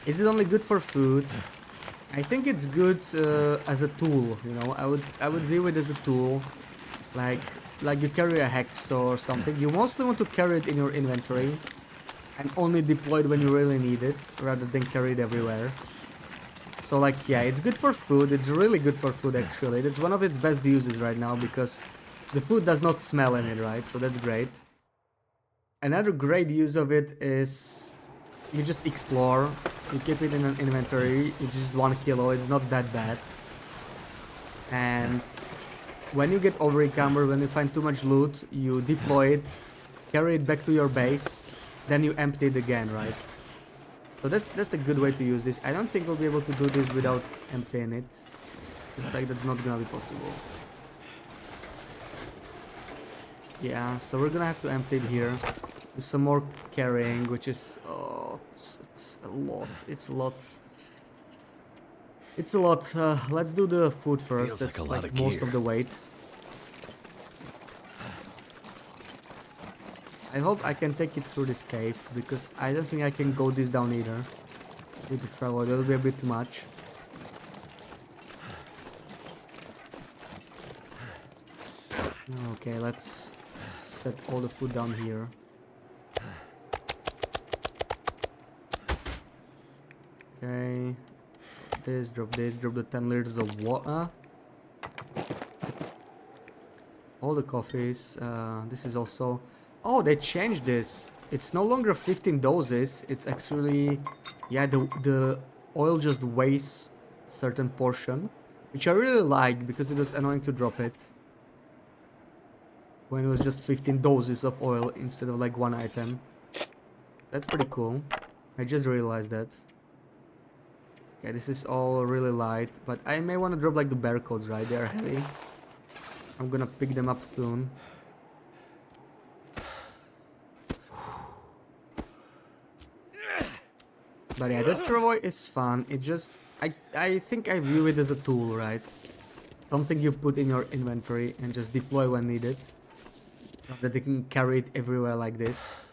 Is it only good for food? I think it's good as a tool. You know, I would view it as a tool, like you carry a hex or something. You mostly want to carry it in your inventory, and only deploy it when you really need it, rather than carry it everywhere. So like, yeah, it's good for food. It's really good for food actually. It's one of its best uses right now because the food does not smell in it, right? So that's great. Another great use of it is you just explore, you keep it in an inventory, it's just 1 kilo, it's not that bad. And when you get over encumbered, when you find too much loot, you deploy it, carry it back to your base, then you empty it again, right? So that's a good way to use this. I don't think we'll be able to do this without emptying it. It's like that's not gonna be possible. Yeah, so we're gonna have to empty it here. Do some more carrying, which is... Oh, it's a lot. It's a lot. It's a lot. Let's do the food first. That's like most of the weight. I hope I can take it through this cave, because I don't think I can go this down either. With the travel, that'll be a bit too much. Okay, let's set all the food down here. Okay, drop the 10 liters of water. All the coffees, this is also... Oh, they changed this. It's no longer 15 doses, it's actually... Yeah, the oil just weighs a certain portion, which I really like, because it was annoying to drop it. When it was just 15 doses of oil instead of like 1 item. That's pretty cool. I just realized that. Okay, this is all really light, but I may want to drop like the barcodes, right? They are heavy. I'm gonna pick them up soon. But yeah, that travois is fun. It just... I think I view it as a tool, right? something you put in your inventory and just deploy when needed. Not that you can carry it everywhere like this.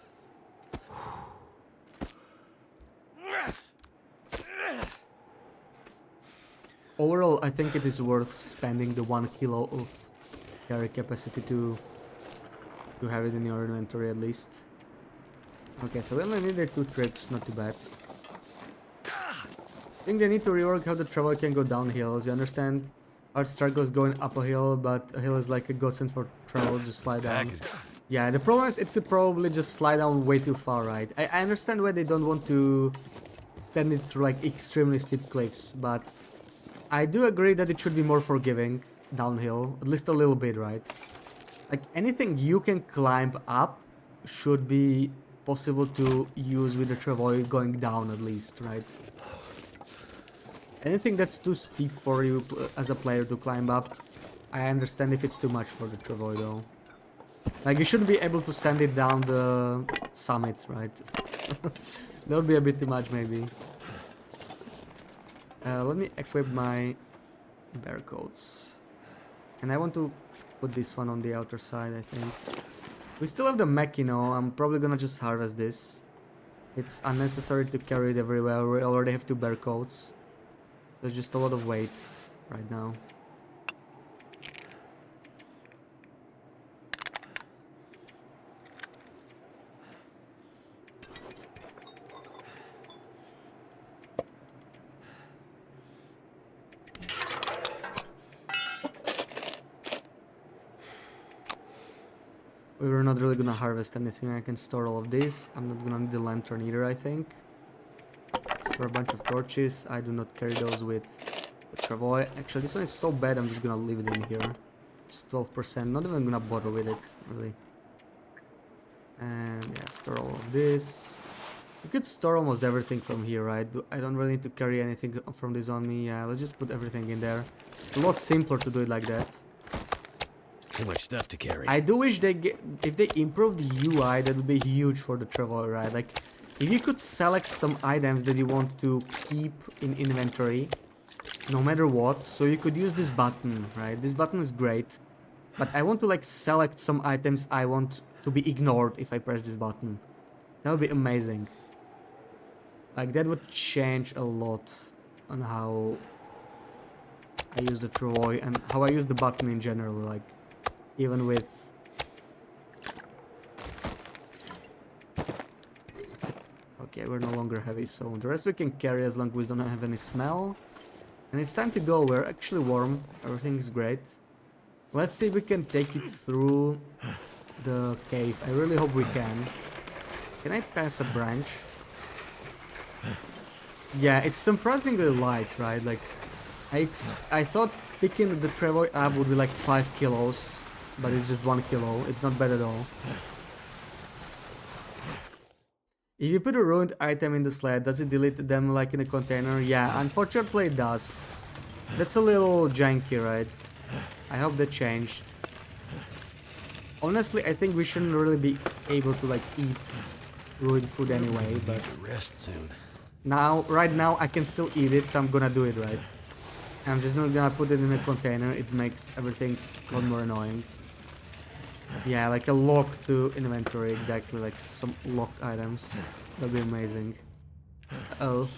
Overall, I think it is worth spending the 1 kilo of carry capacity to have it in your inventory at least. Okay, so we only needed 2 trips, not too bad. I think they need to rework how the travel can go downhill. As you understand, our struggles going up a hill, but a hill is like a godsend for travel, just slide down. Yeah, the problem is it could probably just slide down way too far, right? I understand why they don't want to send it through like extremely steep cliffs, but I do agree that it should be more forgiving downhill, at least a little bit, right? Like anything you can climb up should be possible to use with the travois going down at least, right? Anything that's too steep for you as a player to climb up, I understand if it's too much for the travois though. Like you shouldn't be able to send it down the summit, right? That would be a bit too much maybe. Let me equip my bear coats. And I want to put this one on the outer side, I think. We still have the mech, you know. I'm probably gonna just harvest this. It's unnecessary to carry it everywhere. We already have 2 bear coats. So it's just a lot of weight right now. We were not really gonna harvest anything. I can store all of this. I'm not gonna need the lantern either, I think. Store a bunch of torches. I do not carry those with the travois. Actually, this one is so bad, I'm just gonna leave it in here. Just 12%. Not even gonna bother with it, really. And yeah, store all of this. You could store almost everything from here, right? I don't really need to carry anything from this on me. Yeah, let's just put everything in there. It's a lot simpler to do it like that. Too much stuff to carry. I do wish if they improve the UI, that would be huge for the travois, right? Like, if you could select some items that you want to keep in inventory, no matter what, so you could use this button, right? This button is great, but I want to like select some items I want to be ignored if I press this button. That would be amazing. Like, that would change a lot on how I use the travois and how I use the button in general, like, even with... Okay, we're no longer heavy, so the rest we can carry as long as we don't have any smell. And it's time to go. We're actually warm. Everything is great. Let's see if we can take it through the cave. I really hope we can. Can I pass a branch? Yeah, it's surprisingly light, right? Like, I thought picking the travois up would be like 5 kilos, but it's just 1 kilo. It's not bad at all. If you put a ruined item in the sled, does it delete them like in a container? Yeah, unfortunately it does. That's a little janky, right? I hope that changed. Honestly, I think we shouldn't really be able to like eat ruined food anyway, but Rest soon. now, right now, I can still eat it, so I'm gonna do it, right? I'm just not gonna put it in a container. It makes everything a lot more annoying. Yeah, like a lock to inventory, exactly, like some locked items. That'd be amazing. Uh-oh.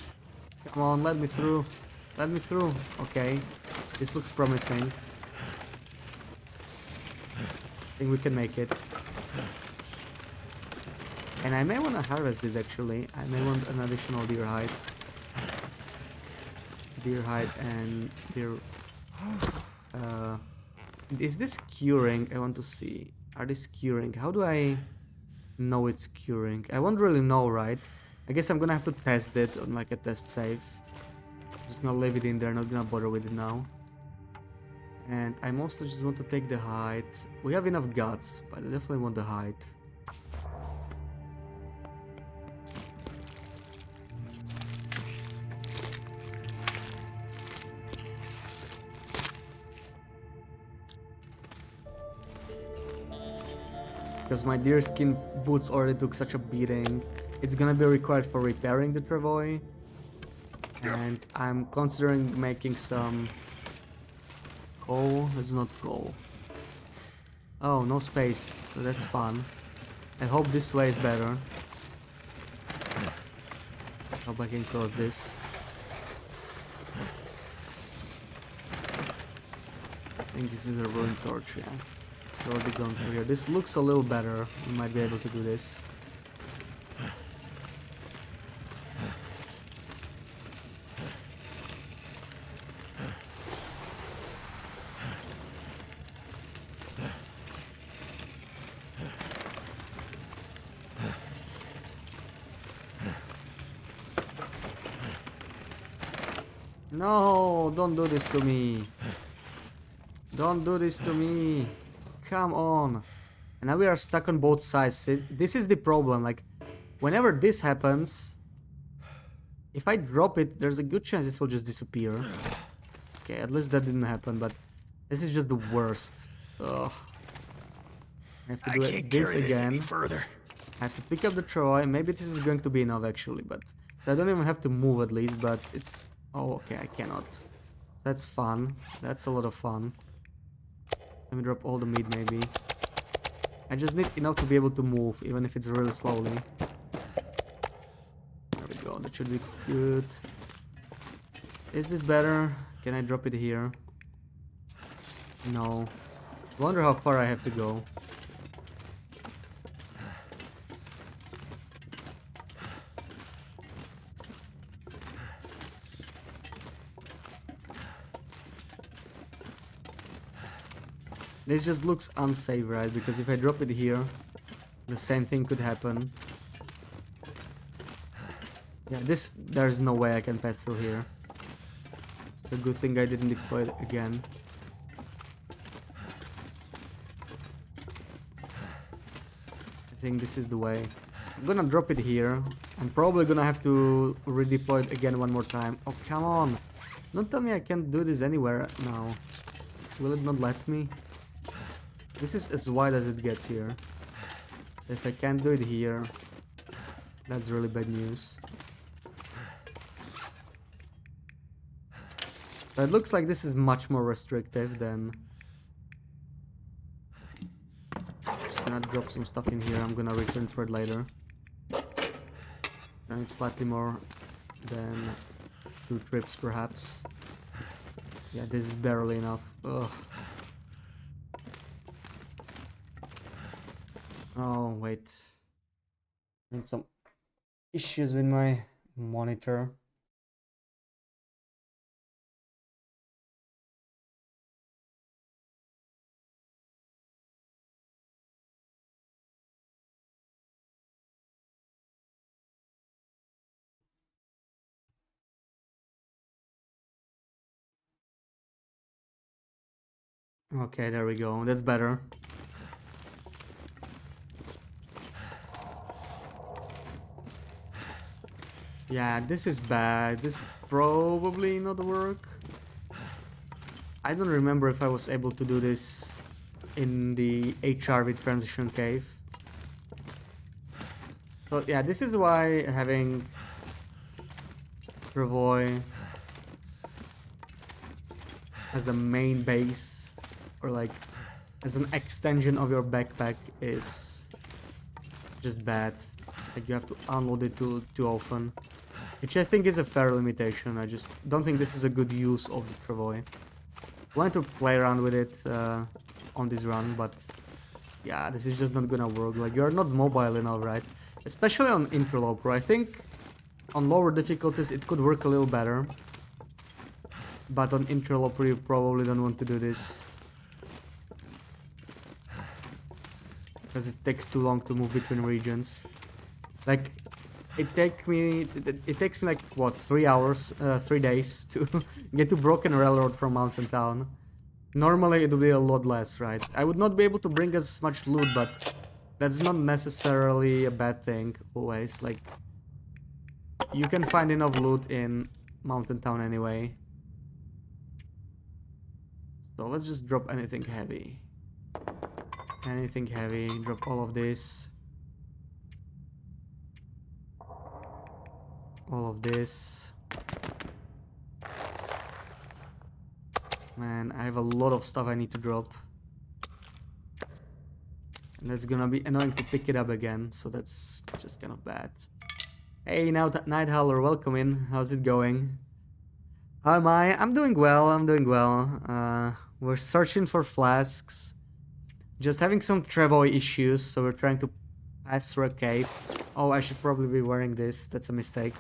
Come on, let me through. Let me through. Okay. This looks promising. I think we can make it. And I may want to harvest this actually. I may want an additional deer hide. Deer hide and deer... is this curing? I want to see. Are these curing? How do I know it's curing? I won't really know, right? I guess I'm gonna have to test it on like a test save. Just gonna leave it in there, not gonna bother with it now. And I mostly just want to take the hide. We have enough guts, but I definitely want the hide. Because my deerskin boots already took such a beating. It's gonna be required for repairing the travois. And I'm considering making some Coal, that's not coal. Oh, no space, so that's fun. I hope this way is better. Hope I can close this. I think this is a ruined torch, yeah. Already gone through here. This looks a little better. We might be able to do this. No, don't do this to me. Don't do this to me. Come on. And now we are stuck on both sides. This is the problem. Like, whenever this happens, if I drop it, there's a good chance it will just disappear. Okay, at least that didn't happen, but this is just the worst. Ugh. I have to do this again. Further. I have to pick up the Troy. Maybe this is going to be enough actually, but so I don't even have to move at least, but it's oh okay, I cannot. That's fun. That's a lot of fun. Let me drop all the meat maybe. I just need enough to be able to move, even if it's really slowly. There we go, that should be good. Is this better? Can I drop it here? No. I wonder how far I have to go. This just looks unsafe, right? Because if I drop it here, the same thing could happen. Yeah, there's no way I can pass through here. It's a good thing I didn't deploy it again. I think this is the way. I'm gonna drop it here. I'm probably gonna have to redeploy it again one more time. Oh, come on. Don't tell me I can't do this anywhere now. Will it not let me? This is as wide as it gets here. If I can't do it here, that's really bad news. But it looks like this is much more restrictive than... Just gonna drop some stuff in here, I'm gonna return for it later. And it's slightly more than 2 trips perhaps. Yeah, this is barely enough. Ugh. Oh, wait. I need some issues with my monitor. Okay, there we go. That's better. Yeah, this is bad. This is probably not work. I don't remember if I was able to do this in the HRV transition cave. So yeah, this is why having Travoy as the main base, or like as an extension of your backpack, is just bad. Like you have to unload it too often. Which I think is a fair limitation. I just don't think this is a good use of the Travoy. I wanted to play around with it on this run, but yeah, this is just not gonna work. Like, you're not mobile enough, right? Especially on Interloper. I think on lower difficulties it could work a little better. But on Interloper you probably don't want to do this. Because it takes too long to move between regions. Like, it takes me like what, 3 hours, 3 days to get to Broken Railroad from Mountain Town. Normally it would be a lot less, right? I would not be able to bring as much loot, but that's not necessarily a bad thing always. Like, you can find enough loot in Mountain Town anyway. So let's just drop anything heavy. Anything heavy, drop all of this. All of this. Man, I have a lot of stuff I need to drop. And it's gonna be annoying to pick it up again, so that's just kind of bad. Hey, now Night Howler, welcome in. How's it going? How am I? I'm doing well, I'm doing well. We're searching for flasks. Just having some travel issues, so we're trying to pass through a cave. Oh, I should probably be wearing this. That's a mistake.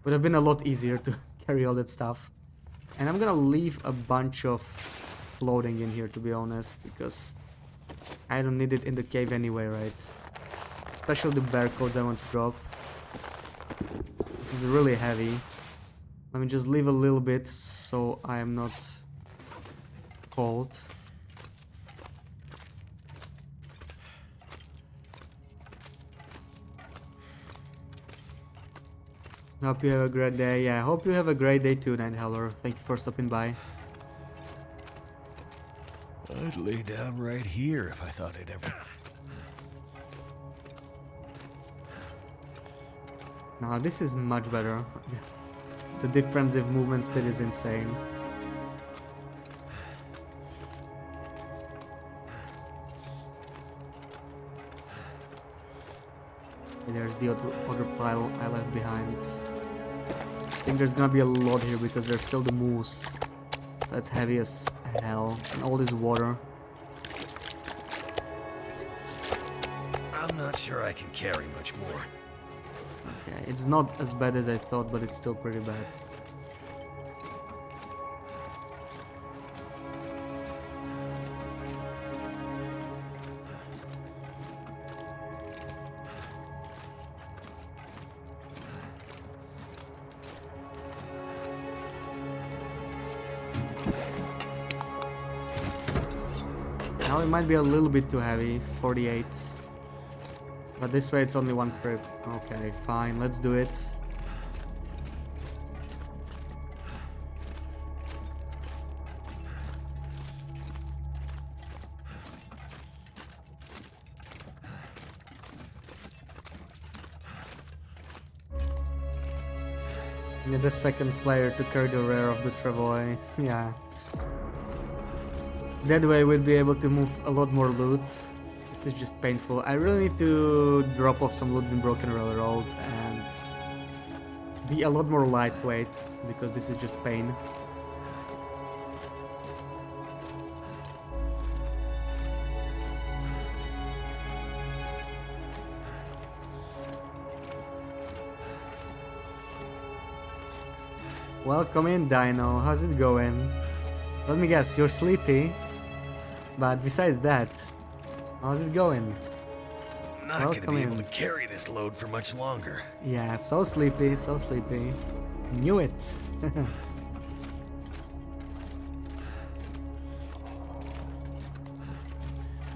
Would have been a lot easier to carry all that stuff. And I'm gonna leave a bunch of clothing in here, to be honest, because I don't need it in the cave anyway, right? Especially the bear coats I want to drop. This is really heavy. Let me just leave a little bit so I am not cold. Hope you have a great day. Yeah, I hope you have a great day too, Night Howler. Thank you for stopping by. I'd lay down right here if I thought I'd ever... Now this is much better. The difference in movement speed is insane. There's the other pile I left behind. I think there's gonna be a lot here because there's still the moose. So it's heavy as hell. And all this water. I'm not sure I can carry much more. Okay, it's not as bad as I thought, but it's still pretty bad. Now it might be a little bit too heavy, 48. But this way it's only one trip. Okay, fine, let's do it. Need a second player to carry the rear of the travois. Yeah. That way we'll be able to move a lot more loot. This is just painful. I really need to drop off some loot in Broken Railroad and be a lot more lightweight because this is just pain. Welcome in, Dino. How's it going? Let me guess, you're sleepy. But besides that, how's it going? Not gonna be able to carry this load for much longer. Yeah, so sleepy, so sleepy. Knew it.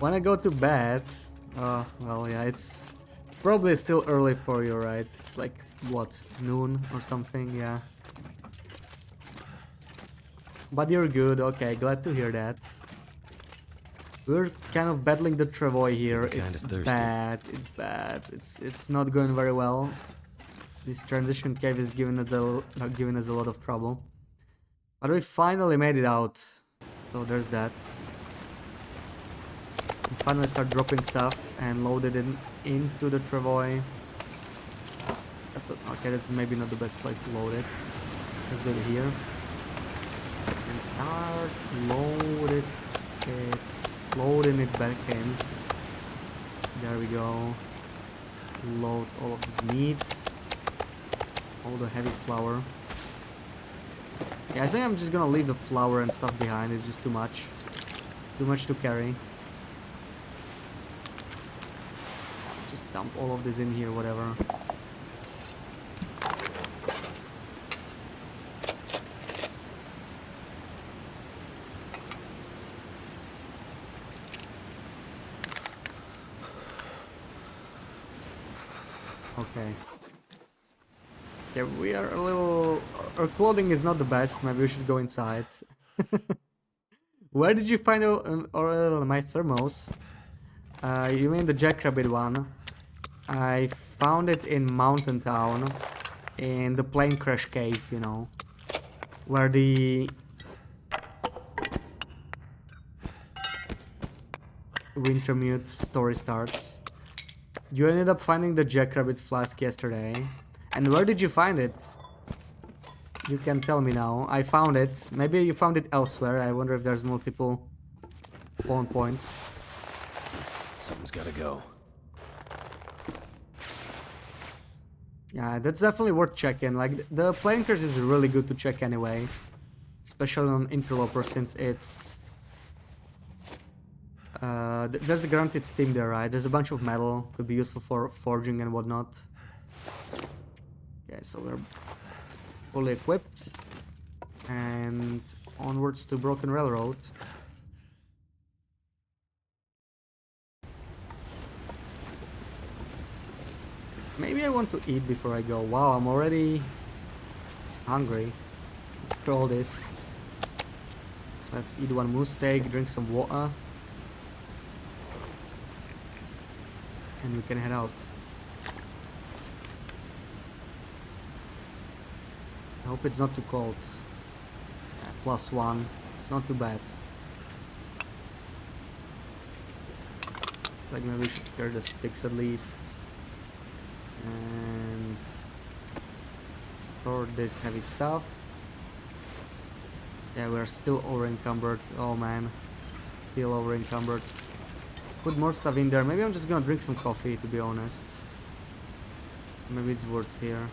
Wanna go to bed? Oh, well, yeah, it's probably still early for you, right? It's like, what, noon or something, yeah. But you're good, okay, glad to hear that. We're kind of battling the travois here. It's bad, it's bad. It's not going very well. This transition cave is giving us a lot of trouble. But we finally made it out. So there's that. We finally start dropping stuff and loaded it into the travois. Okay, that's maybe not the best place to load it. Let's do it here. And start loading it back in. There we go. Load all of this meat, all the heavy flour. Yeah, I think I'm just gonna leave the flour and stuff behind. It's just too much to carry. Just dump all of this in here, whatever. Okay. Yeah, we are a little... Our clothing is not the best. Maybe we should go inside. Where did you find my thermos? You mean the jackrabbit one? I found it in Mountain Town. In the plane crash cave, you know. Where the Wintermute story starts. You ended up finding the Jackrabbit flask yesterday. And where did you find it? You can tell me now. I found it. Maybe you found it elsewhere. I wonder if there's multiple spawn points. Something's gotta go. Yeah, that's definitely worth checking. Like, the plane crash is really good to check anyway. Especially on Interloper, since it's... there's the guaranteed steam there, right? There's a bunch of metal. Could be useful for forging and whatnot. Okay, so we're fully equipped. And onwards to Broken Railroad. Maybe I want to eat before I go. Wow, I'm already hungry after all this. Let's eat one moose steak, drink some water. And we can head out. I hope it's not too cold. Yeah, +1. It's not too bad. Like maybe we should carry the sticks at least. And for this heavy stuff. Yeah, we're still over encumbered. Oh man, still over encumbered. Put more stuff in there. Maybe I'm just gonna drink some coffee, to be honest. Maybe it's worth here,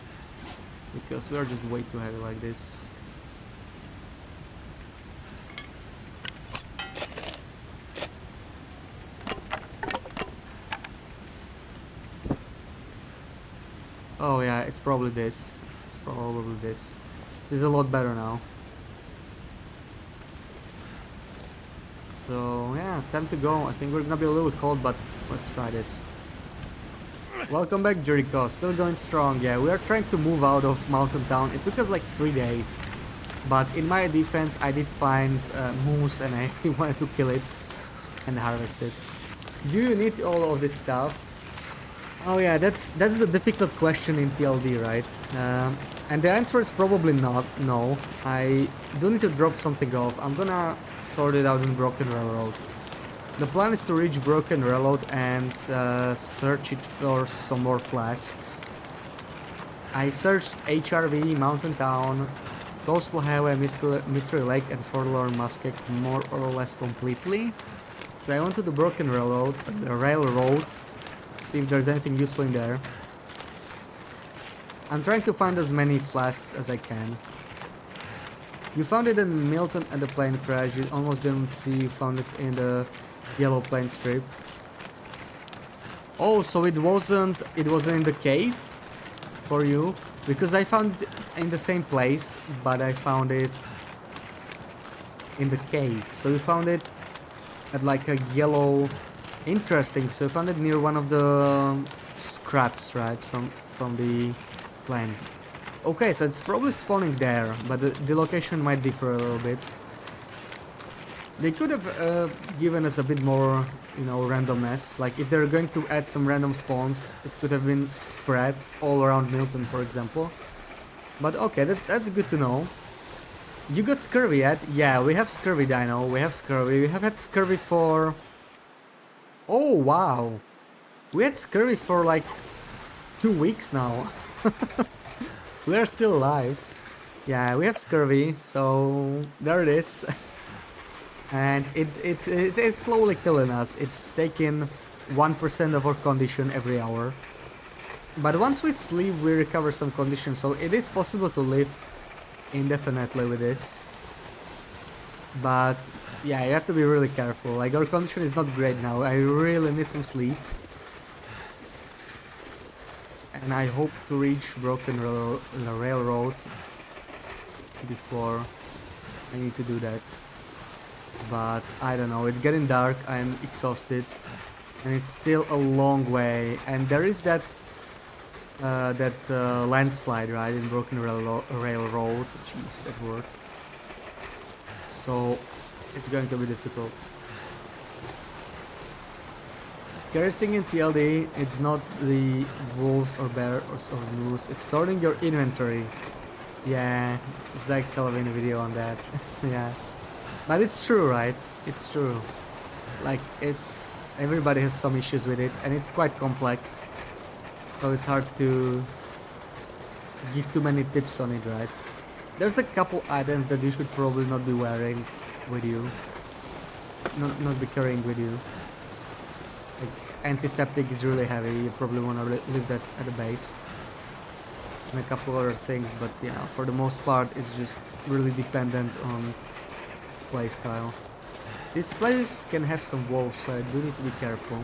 because we're just way too heavy like this. Oh yeah, it's probably this. It's probably this. This is a lot better now. So yeah, time to go. I think we're gonna be a little cold, but let's try this. Welcome back, Jericho. Still going strong. Yeah, we are trying to move out of Mountain Town. It took us like 3 days. But in my defense, I did find moose and I wanted to kill it and harvest it. Do you need all of this stuff? Oh yeah, that's a difficult question in TLD, right? And the answer is probably not, no. I do need to drop something off. I'm gonna sort it out in Broken Railroad. The plan is to reach Broken Railroad and search it for some more flasks. I searched HRV, Mountain Town, Coastal Highway, Mystery Lake and Forlorn Musket more or less completely. So I went to the Broken Railroad, see if there's anything useful in there. I'm trying to find as many flasks as I can. You found it in Milton at the plane crash. You almost didn't see you found it in the yellow plane strip. Oh, so it wasn't in the cave for you? Because I found it in the same place, but I found it in the cave. So you found it at like a yellow... Interesting, so you found it near one of the scraps, right, from the plane. Okay, so it's probably spawning there, but the location might differ a little bit. They could have given us a bit more, you know, randomness. Like if they're going to add some random spawns, it could have been spread all around Milton, for example. But okay, that's good to know. You got scurvy yet? Yeah, we have scurvy, Dino. We have scurvy. We have had scurvy for... Oh, wow. We had scurvy for like 2 weeks now. We are still alive. Yeah, we have scurvy, so there it is. And it's slowly killing us. It's taking 1% of our condition every hour. But once we sleep, we recover some condition, so it is possible to live indefinitely with this. But yeah, you have to be really careful. Like, our condition is not great now. I really need some sleep. And I hope to reach Broken Railroad before I need to do that. But I don't know, it's getting dark, I'm exhausted. And it's still a long way. And there is that landslide, right, in Broken Railroad. Jeez, that word. So it's going to be difficult. Scariest thing in TLD, it's not the wolves or bears or moose, it's sorting your inventory. Yeah, Zach Sullivan video on that. Yeah. But it's true, right? It's true. Like, it's everybody has some issues with it, and it's quite complex, so it's hard to give too many tips on it, right? There's a couple items that you should probably not be wearing with you, not be carrying with you. Like, antiseptic is really heavy, you probably want to leave that at the base. And a couple other things, but yeah, for the most part it's just really dependent on playstyle. This place can have some walls, so I do need to be careful.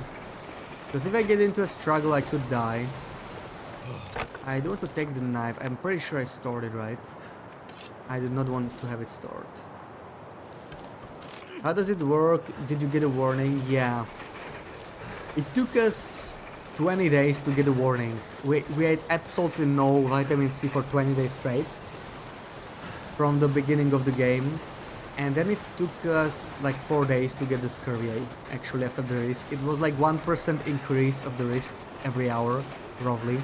Because if I get into a struggle I could die. I do want to take the knife, I'm pretty sure I stored it right. I do not want to have it stored. How does it work? Did you get a warning? Yeah. It took us 20 days to get a warning. We had absolutely no vitamin C for 20 days straight. From the beginning of the game. And then it took us like 4 days to get the scurvy, actually, after the risk. It was like 1% increase of the risk every hour, roughly.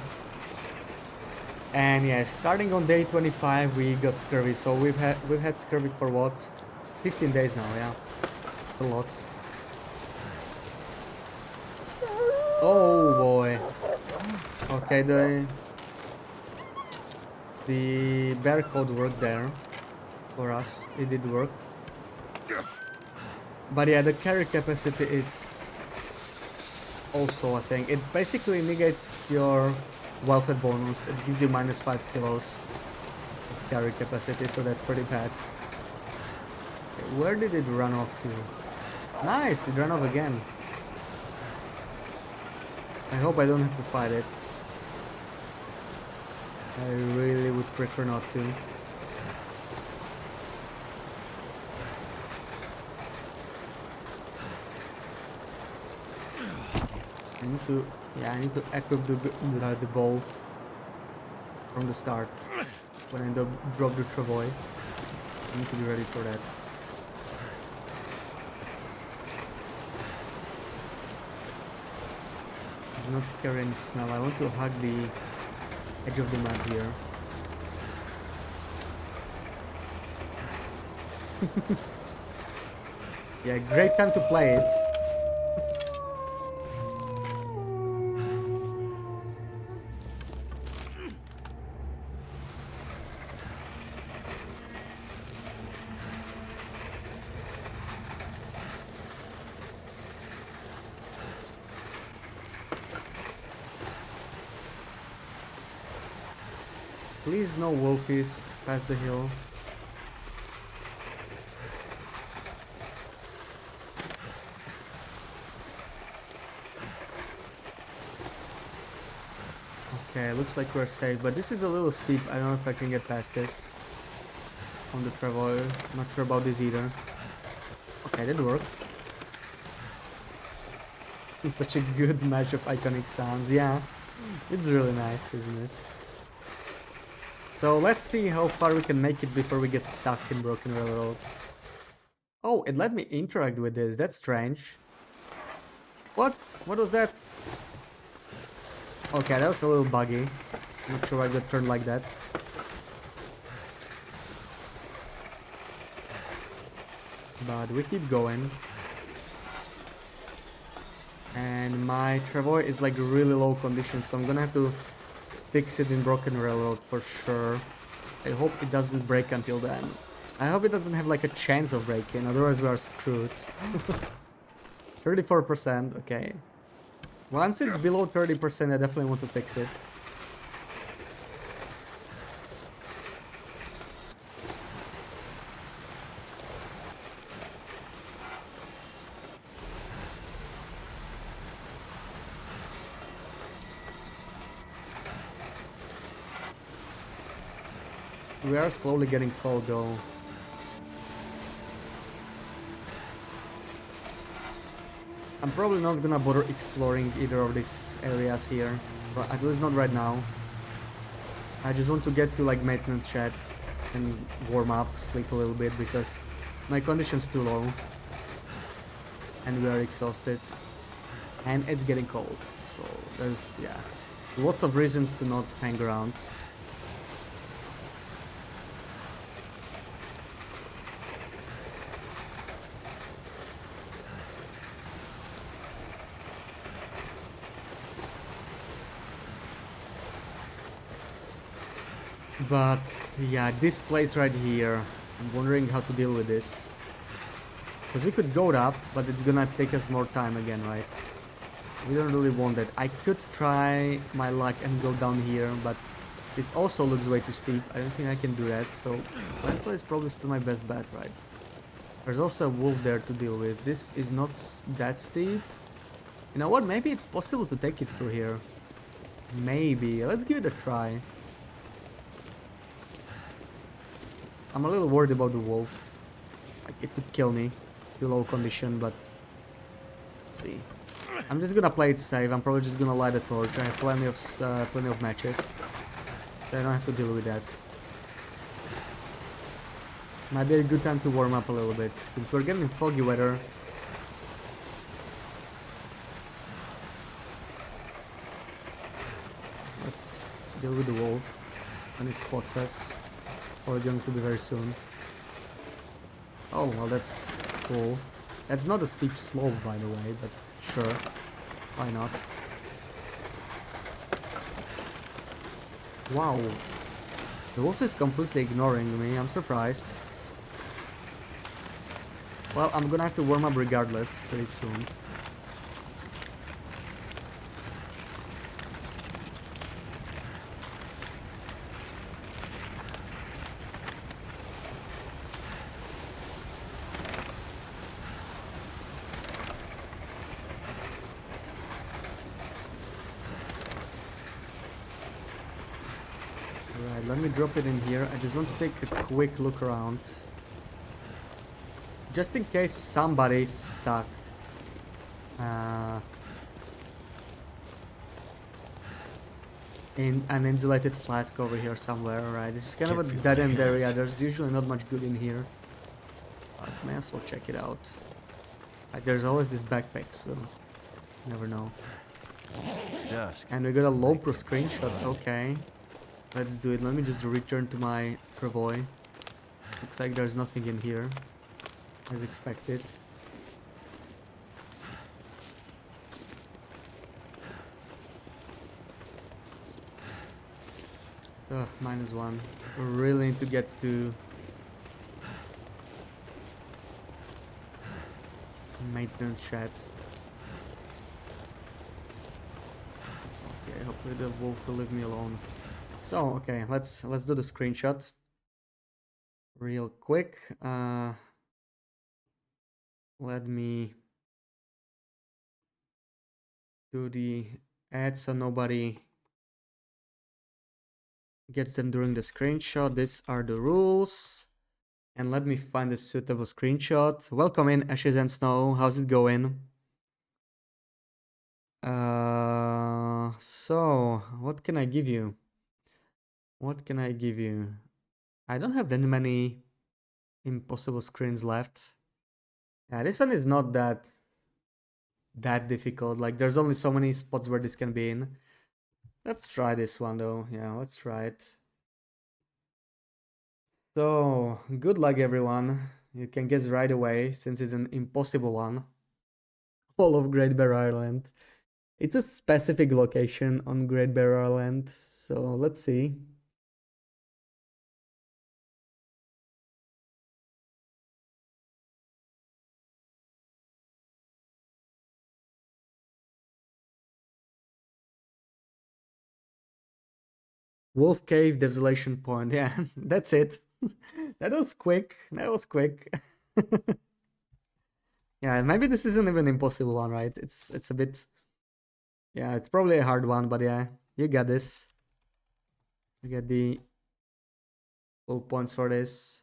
And yeah, starting on day 25 we got scurvy, so we've had scurvy for what? 15 days now, yeah. It's a lot. Oh boy. Okay, the bear code worked there for us. It did work. But yeah, the carry capacity is also a thing. It basically negates your welfare bonus. It gives you minus 5 kilos of carry capacity, so that's pretty bad. Okay, where did it run off to? Nice, it ran off again. I hope I don't have to fight it. I really would prefer not to. I need to equip the bow from the start when I drop the travois. I need to be ready for that. I do not carry any smell. I want to hug the edge of the map here. Yeah, great time to play it. Please no wolfies past the hill. Okay, looks like we're safe, but this is a little steep. I don't know if I can get past this on the travois. Not sure about this either. Okay, that worked. It's such a good match of iconic sounds. Yeah, it's really nice, isn't it? So let's see how far we can make it before we get stuck in Broken Railroad. Oh, it let me interact with this. That's strange. What? What was that? Okay, that was a little buggy. Not sure why I got turned like that. But we keep going. And my travois is like really low condition, so I'm gonna have to fix it in Broken Railroad for sure. I hope it doesn't break until then. I hope it doesn't have like a chance of breaking, otherwise we are screwed. 34%, okay. Once it's below 30%, I definitely want to fix it. We are slowly getting cold though. I'm probably not gonna bother exploring either of these areas here, but at least not right now. I just want to get to like maintenance shed and warm up, sleep a little bit because my condition's too low and we are exhausted and it's getting cold, so there's lots of reasons to not hang around. But yeah, this place right here, I'm wondering how to deal with this. Because we could go up, but it's gonna take us more time again, right? We don't really want that. I could try my luck and go down here, but this also looks way too steep. I don't think I can do that, so landslide is probably still my best bet, right? There's also a wolf there to deal with. This is not that steep. You know what? Maybe it's possible to take it through here. Maybe. Let's give it a try. I'm a little worried about the wolf. Like, it could kill me. Low condition, but let's see. I'm just gonna play it safe. I'm probably just gonna light a torch. I have plenty of matches, so I don't have to deal with that. Might be a good time to warm up a little bit since we're getting foggy weather. Let's deal with the wolf when it spots us. Probably going to be very soon. Oh well, that's cool. That's not a steep slope, by the way, but sure, why not? Wow, the wolf is completely ignoring me, I'm surprised. Well, I'm gonna have to warm up regardless, pretty soon. Alright, let me drop it in here. I just want to take a quick look around. Just in case somebody's stuck. In an insulated flask over here somewhere, right? This is kind of a dead-end area. There's usually not much good in here. But may as well check it out. Like, there's always this backpack, so you never know. Dusk. And we got a Loper screenshot. Okay, let's do it. Let me just return to my Prevoy. Looks like there's nothing in here, as expected. Ugh, -1. We really need to get to maintenance chat. Okay, hopefully the wolf will leave me alone. So, okay, let's do the screenshot real quick. Let me do the ad so nobody gets them during the screenshot. These are the rules. And let me find a suitable screenshot. Welcome in, Ashes and Snow. How's it going? So what can I give you? What can I give you? I don't have that many impossible screens left. Yeah, this one is not that difficult. Like, there's only so many spots where this can be in. Let's try this one though. Yeah, let's try it. So, good luck everyone. You can guess right away since it's an impossible one. All of Great Bear Island. It's a specific location on Great Bear Island, so let's see. Wolf Cave Desolation Point. Yeah, that's it. That was quick. That was quick. Yeah, maybe this isn't even an impossible one, right? It's a bit. Yeah, it's probably a hard one, but yeah, you got this. You get the full points for this.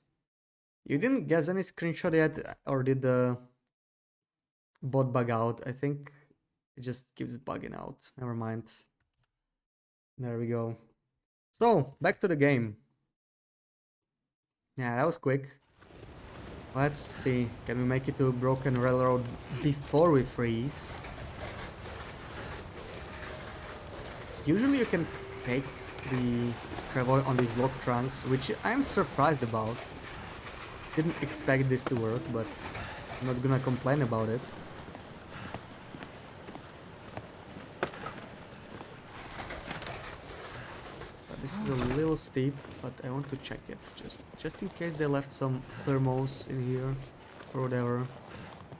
You didn't guess any screenshot yet, or did the bot bug out? I think it just keeps bugging out. Never mind. There we go. So, back to the game. Yeah, that was quick. Let's see. Can we make it to Broken Railroad before we freeze? Usually you can take the Travoy on these log trunks, which I'm surprised about. Didn't expect this to work, but I'm not gonna complain about it. But This is a little steep, but I want to check it just in case they left some thermos in here or whatever.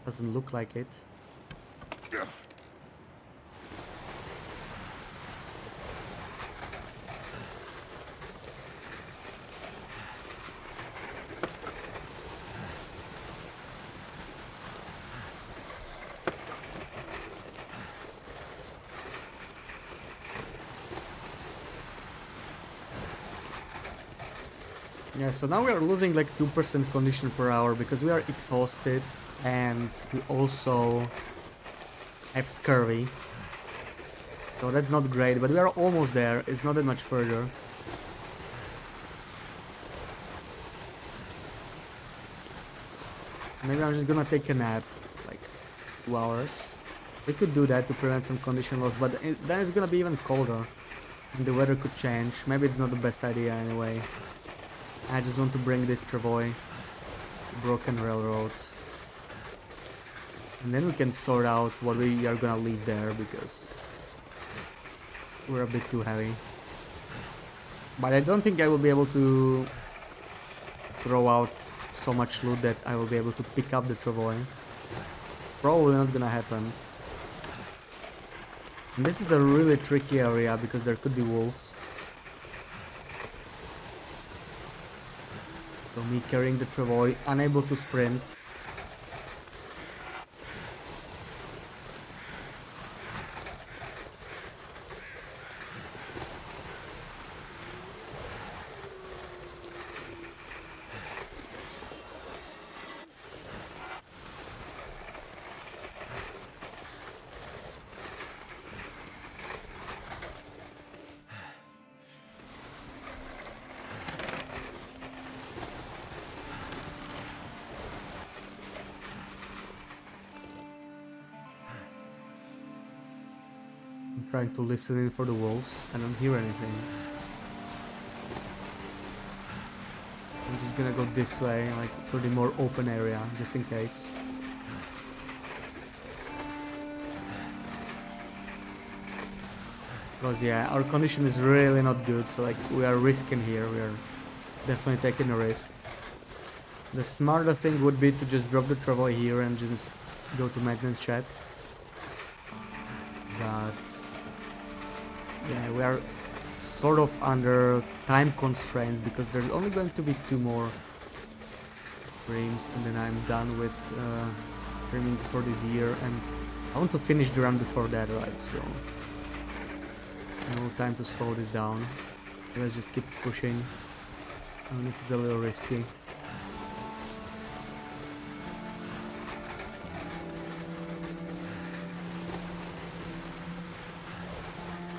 Doesn't look like it. Yeah, so now we are losing like 2% condition per hour because we are exhausted and we also have scurvy. So that's not great, but we are almost there. It's not that much further. Maybe I'm just gonna take a nap, like 2 hours. We could do that to prevent some condition loss, but then it's gonna be even colder. And the weather could change. Maybe it's not the best idea anyway. I just want to bring this travoy to Broken Railroad. And then we can sort out what we are gonna leave there because we're a bit too heavy. But I don't think I will be able to throw out so much loot that I will be able to pick up the travoy. It's probably not gonna happen. And this is a really tricky area because there could be wolves. So me carrying the travoy, unable to sprint. I'm trying to listen in for the wolves. I don't hear anything. I'm just gonna go this way, like for the more open area, just in case. Because yeah, our condition is really not good, so like we are risking here, we are definitely taking a risk. The smarter thing would be to just drop the travoy here and just go to maintenance shed. But yeah, we are sort of under time constraints because there's only going to be 2 more streams and then I'm done with streaming for this year and I want to finish the run before that, right? So no time to slow this down. Let's just keep pushing, even if it's a little risky.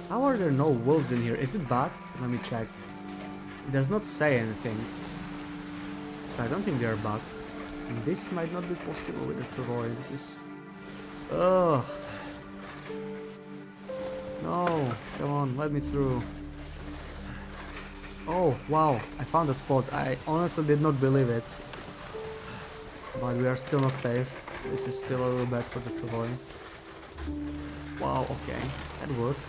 How are there no wolves in here? Is it bugged? Let me check. It does not say anything. So I don't think they are bugged. And this might not be possible with the travoy. This is... Ugh. No, come on, let me through. Oh, wow, I found a spot. I honestly did not believe it. But we are still not safe. This is still a little bad for the travoy. Wow, okay, that worked.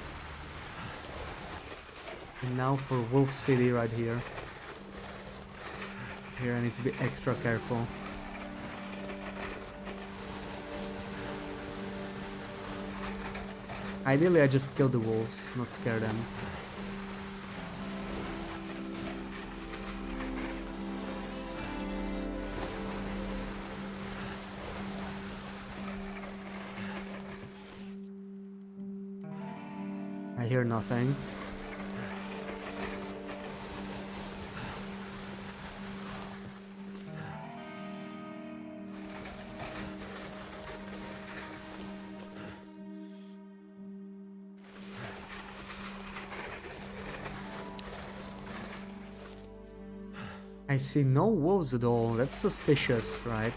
And now for Wolf City right here. Here I need to be extra careful. Ideally I just kill the wolves, not scare them. I hear nothing. I see no wolves at all. That's suspicious, right?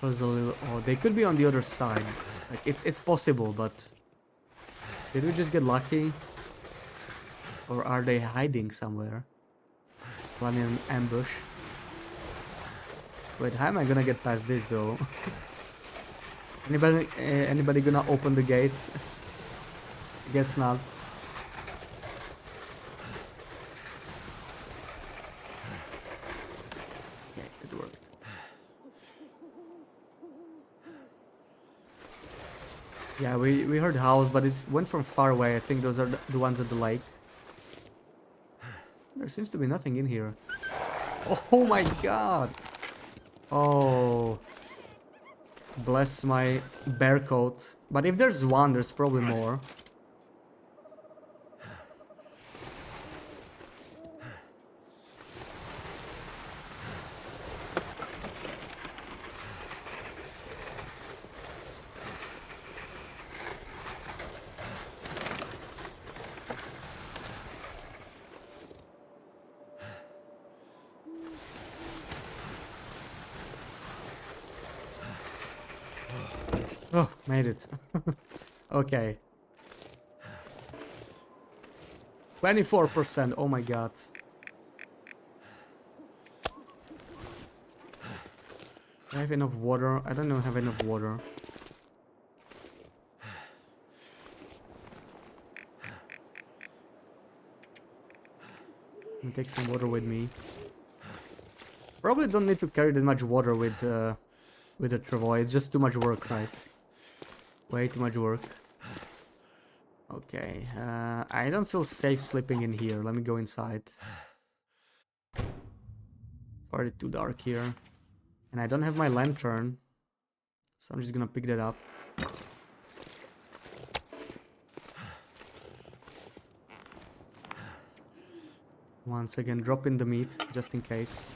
Was a little odd. They could be on the other side. Like it's possible, but Did we just get lucky? Or are they hiding somewhere? Planning an ambush? Wait, how am I gonna get past this though? Anybody gonna open the gate? Guess not. Okay, it worked. Yeah, we heard howls, but it went from far away. I think those are the ones at the lake. There seems to be nothing in here. Oh my god! Oh. Bless my bear coat. But if there's one, there's probably more. Oh, made it. Okay. 24%, oh my god. Do I have enough water? I don't know if I have enough water. I'll take some water with me. Probably don't need to carry that much water with the travois. It's just too much work, right? Way too much work. Okay, I don't feel safe sleeping in here. Let me go inside. It's already too dark here. And I don't have my lantern. So I'm just gonna pick that up. Once again, drop in the meat, just in case.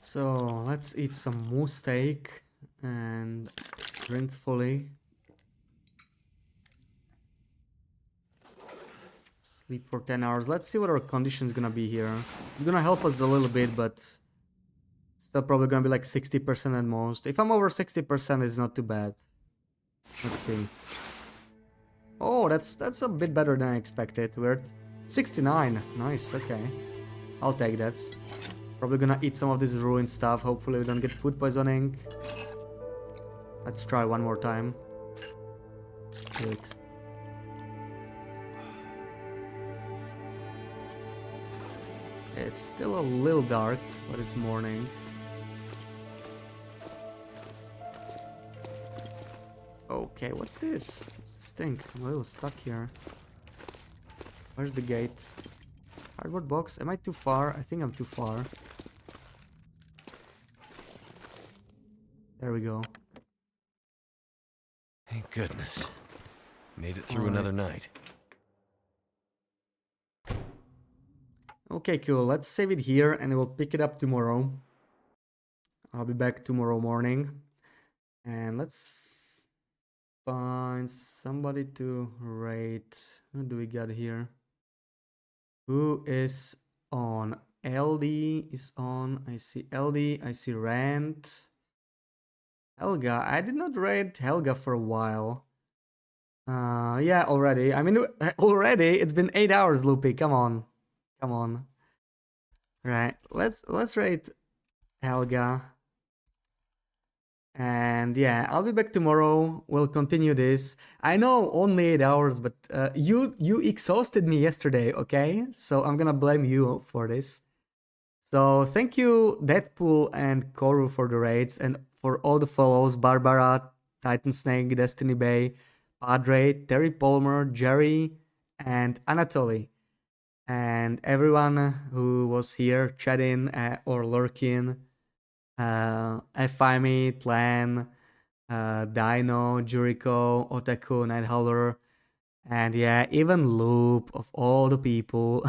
So let's eat some moose steak and drink fully. Sleep for 10 hours. Let's see what our condition's gonna be here. It's gonna help us a little bit, but still probably gonna be like 60% at most. If I'm over 60%, it's not too bad. Let's see. Oh, that's a bit better than I expected. We're at 69. Nice, okay. I'll take that. Probably gonna eat some of this ruined stuff. Hopefully we don't get food poisoning. Let's try one more time. Good. It's still a little dark, but it's morning. Okay, what's this? What's this thing? I'm a little stuck here. Where's the gate? Cardboard box? Am I too far? I think I'm too far. There we go. Thank goodness. Made it through another night. Okay, cool. Let's save it here and we'll pick it up tomorrow. I'll be back tomorrow morning. And let's find somebody to rate. What do we got here? Who is on? LD is on. I see LD. I see Rand. Helga. I did not rate Helga for a while. Yeah, already. I mean, already. It's been 8 hours, Loopy. Come on. Come on. Right. Let's rate Helga. And yeah, I'll be back tomorrow. We'll continue this. I know only 8 hours, but you exhausted me yesterday, okay? So I'm gonna blame you for this. So thank you, Deadpool and Koru, for the raids and for all the follows: Barbara, Titan Snake, Destiny Bay, Padre, Terry Palmer, Jerry, and Anatoly. And everyone who was here chatting or lurking. Fimi, Tlan, Dino, Juriko, Otaku, Nighthowler, and yeah, even Loop, of all the people.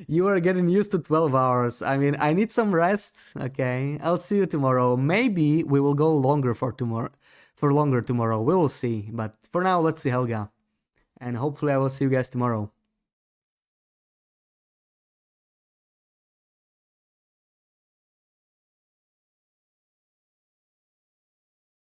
You are getting used to 12 hours. I mean, I need some rest. Okay, I'll see you tomorrow. Maybe we will go longer for tomorrow. For longer tomorrow, we will see. But for now, let's see Helga. And hopefully I will see you guys tomorrow.